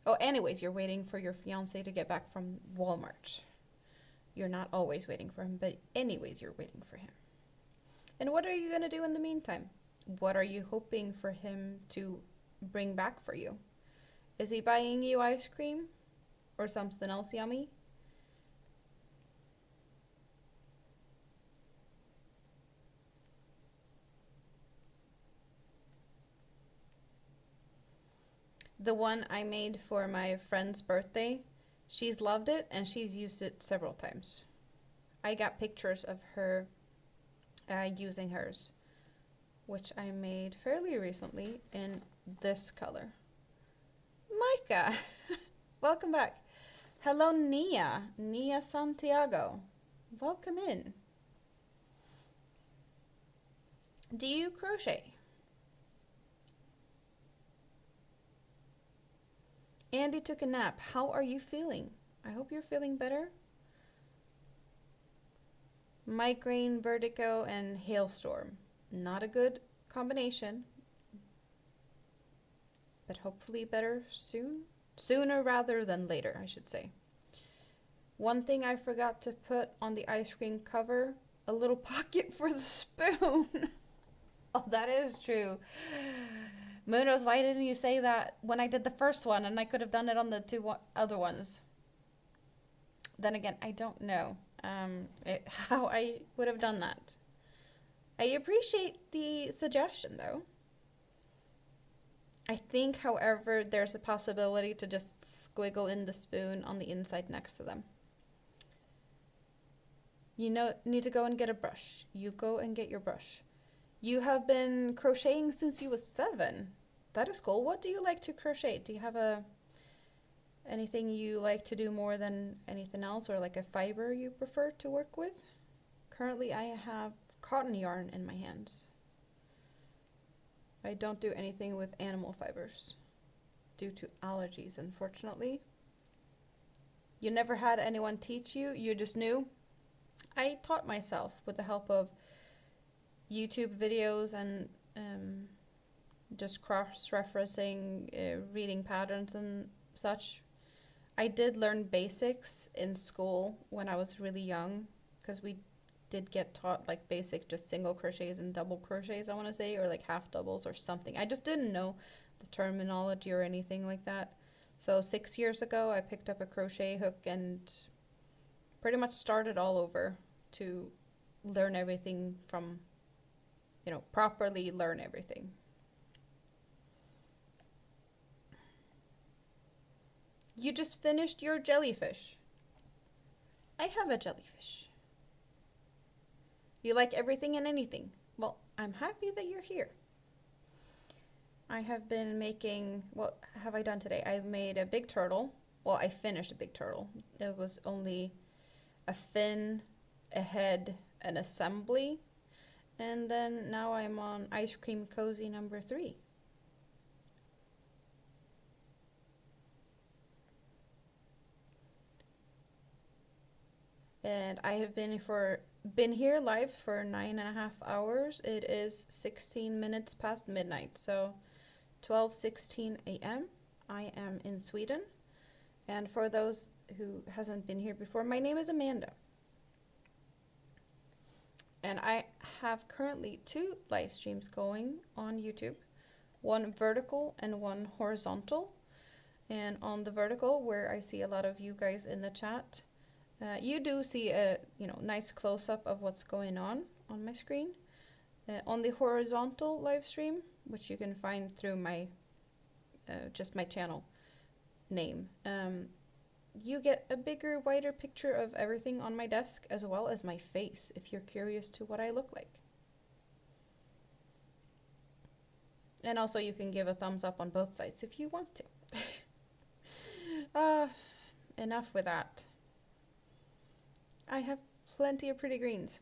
[SPEAKER 1] Oh, anyways, you're waiting for your fiancé to get back from Walmart. You're not always waiting for him, but anyways, you're waiting for him. And what are you going to do in the meantime? What are you hoping for him to bring back for you? Is he buying you ice cream or something else yummy? The one I made for my friend's birthday, she's loved it and she's used it several times. I got pictures of her using hers, which I made fairly recently in this color. Micah, welcome back. Hello, Nia Santiago. Welcome in. Do you crochet? Andy took a nap. How are you feeling? I hope you're feeling better. Migraine, vertigo, and hailstorm. Not a good combination, but hopefully better soon. Sooner rather than later, I should say. One thing I forgot to put on the ice cream cover, a little pocket for the spoon. Oh, that is true. Moonos, why didn't you say that when I did the first one and I could have done it on the two other ones? Then again, I don't know how I would have done that. I appreciate the suggestion, though. I think, however, there's a possibility to just squiggle in the spoon on the inside next to them. You need to go and get a brush. You go and get your brush. You have been crocheting since you was 7. That is cool. What do you like to crochet? Do you have anything you like to do more than anything else, or like a fiber you prefer to work with? Currently, I have cotton yarn in my hands. I don't do anything with animal fibers due to allergies, unfortunately. You never had anyone teach you, you just knew? I taught myself with the help of YouTube videos and just cross-referencing, reading patterns and such. I did learn basics in school when I was really young, because we did get taught like basic just single crochets and double crochets, I want to say, or like half doubles or something. I just didn't know the terminology or anything like that. So 6 years ago, I picked up a crochet hook and pretty much started all over to learn everything from, properly learn everything. You just finished your jellyfish. I have a jellyfish. You like everything and anything. Well, I'm happy that you're here. I have been making, what have I done today? I've made a big turtle. Well, I finished a big turtle. It was only a fin, a head, an assembly. And then now I'm on ice cream cozy number 3. And I have been here live for 9.5 hours. It is 16 minutes past midnight, so 12:16 a.m. I am in Sweden. And for those who hasn't been here before, my name is Amanda. And I have currently 2 live streams going on YouTube, one vertical and one horizontal. And on the vertical, where I see a lot of you guys in the chat, you do see a nice close-up of what's going on my screen. On the horizontal live stream, which you can find through my just my channel name, you get a bigger, wider picture of everything on my desk, as well as my face, if you're curious to what I look like. And also you can give a thumbs up on both sides if you want to. Enough with that. I have plenty of pretty greens.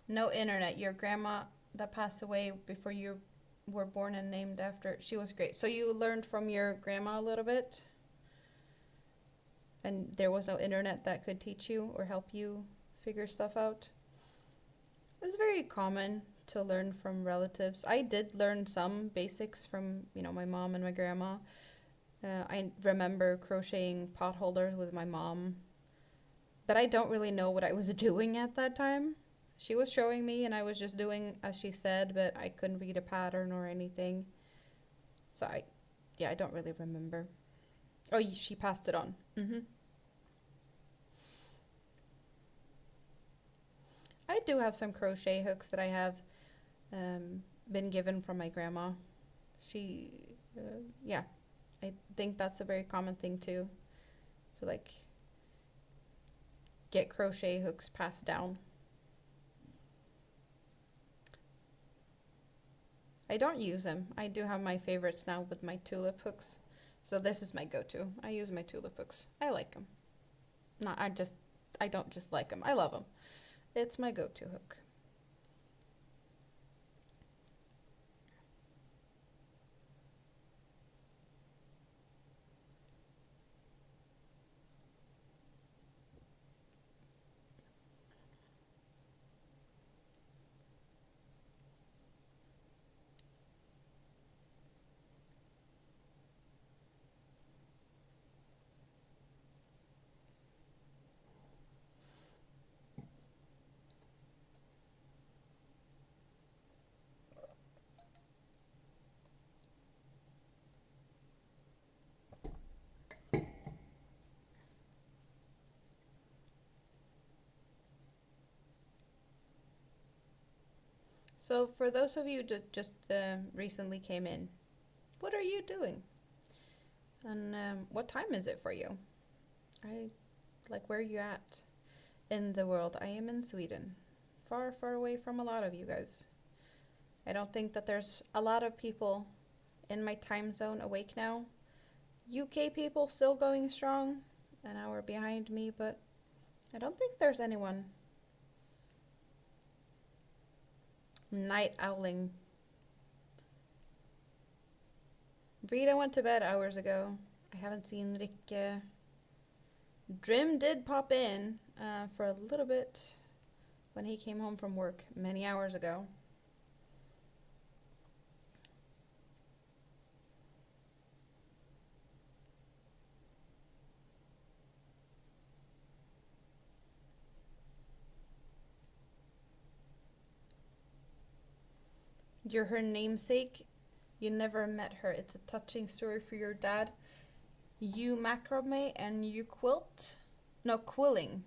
[SPEAKER 1] No internet. Your grandma that passed away before you were born and named after, she was great. So you learned from your grandma a little bit? And there was no internet that could teach you or help you figure stuff out? It's very common to learn from relatives. I did learn some basics from, my mom and my grandma. I remember crocheting pot holders with my mom, but I don't really know what I was doing at that time. She was showing me and I was just doing as she said, but I couldn't read a pattern or anything. So I don't really remember. Oh, she passed it on. I do have some crochet hooks that I have been given from my grandma. I think that's a very common thing too, to like get crochet hooks passed down. I don't use them. I do have my favorites now with my tulip hooks. So this is my go-to. I use my tulip hooks. I like them. I don't just like them. I love them. It's my go-to hook. So for those of you that just recently came in, what are you doing? And what time is it for you? Where are you at in the world? I am in Sweden, far, far away from a lot of you guys. I don't think that there's a lot of people in my time zone awake now. UK people still going strong, an hour behind me, but I don't think there's anyone night owling. Rita went to bed hours ago. I haven't seen Rikke. Drim did pop in for a little bit when he came home from work many hours ago. You're her namesake. You never met her. It's a touching story for your dad. You macrame and you quilt? No, quilling.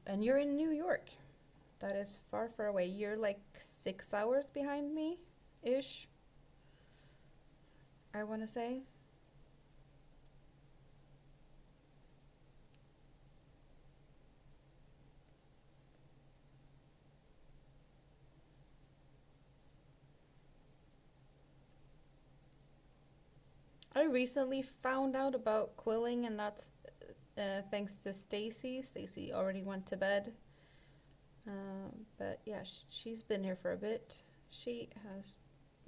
[SPEAKER 1] And you're in New York. That is far, far away. You're like 6 hours behind me-ish, I want to say. I recently found out about quilling, and that's thanks to Stacy. Stacy already went to bed. But yeah, she's been here for a bit. She has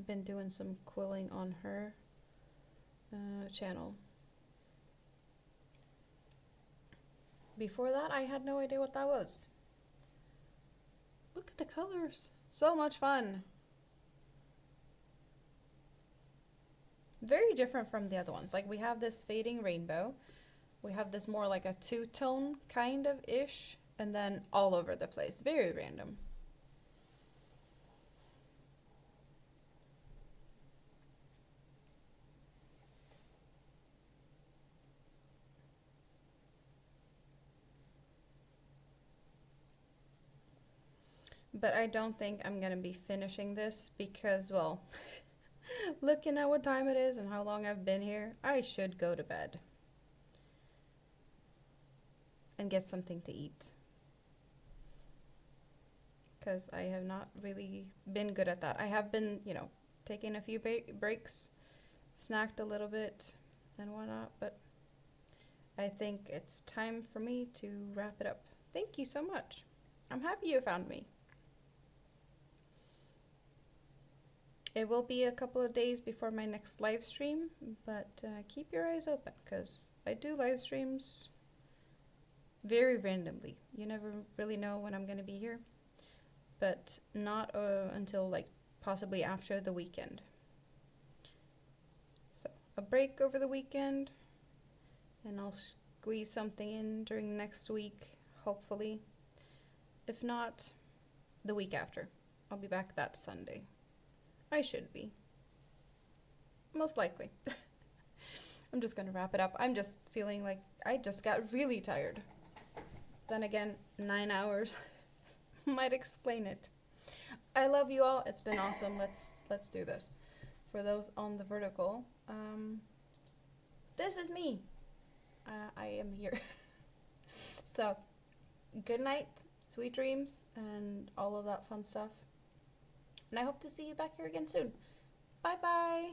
[SPEAKER 1] been doing some quilling on her channel. Before that, I had no idea what that was. Look at the colors. So much fun. Very different from the other ones. Like we have this fading rainbow. We have this more like a two-tone kind of ish, and then all over the place. Very random. But I don't think I'm gonna be finishing this because, well, looking at what time it is and how long I've been here, I should go to bed and get something to eat. Because I have not really been good at that. I have been, you know, taking a few breaks, snacked a little bit and whatnot, but I think it's time for me to wrap it up. Thank you so much. I'm happy you found me. It will be a couple of days before my next live stream, but keep your eyes open because I do live streams very randomly. You never really know when I'm going to be here, but not until like possibly after the weekend. So a break over the weekend, and I'll squeeze something in during next week, hopefully. If not, the week after. I'll be back that Sunday. I should be. Most likely. I'm just gonna wrap it up. I'm just feeling like I just got really tired. Then again, 9 hours might explain it. I love you all. It's been awesome. Let's do this. For those on the vertical, this is me. I am here. So, good night, sweet dreams, and all of that fun stuff. And I hope to see you back here again soon. Bye bye.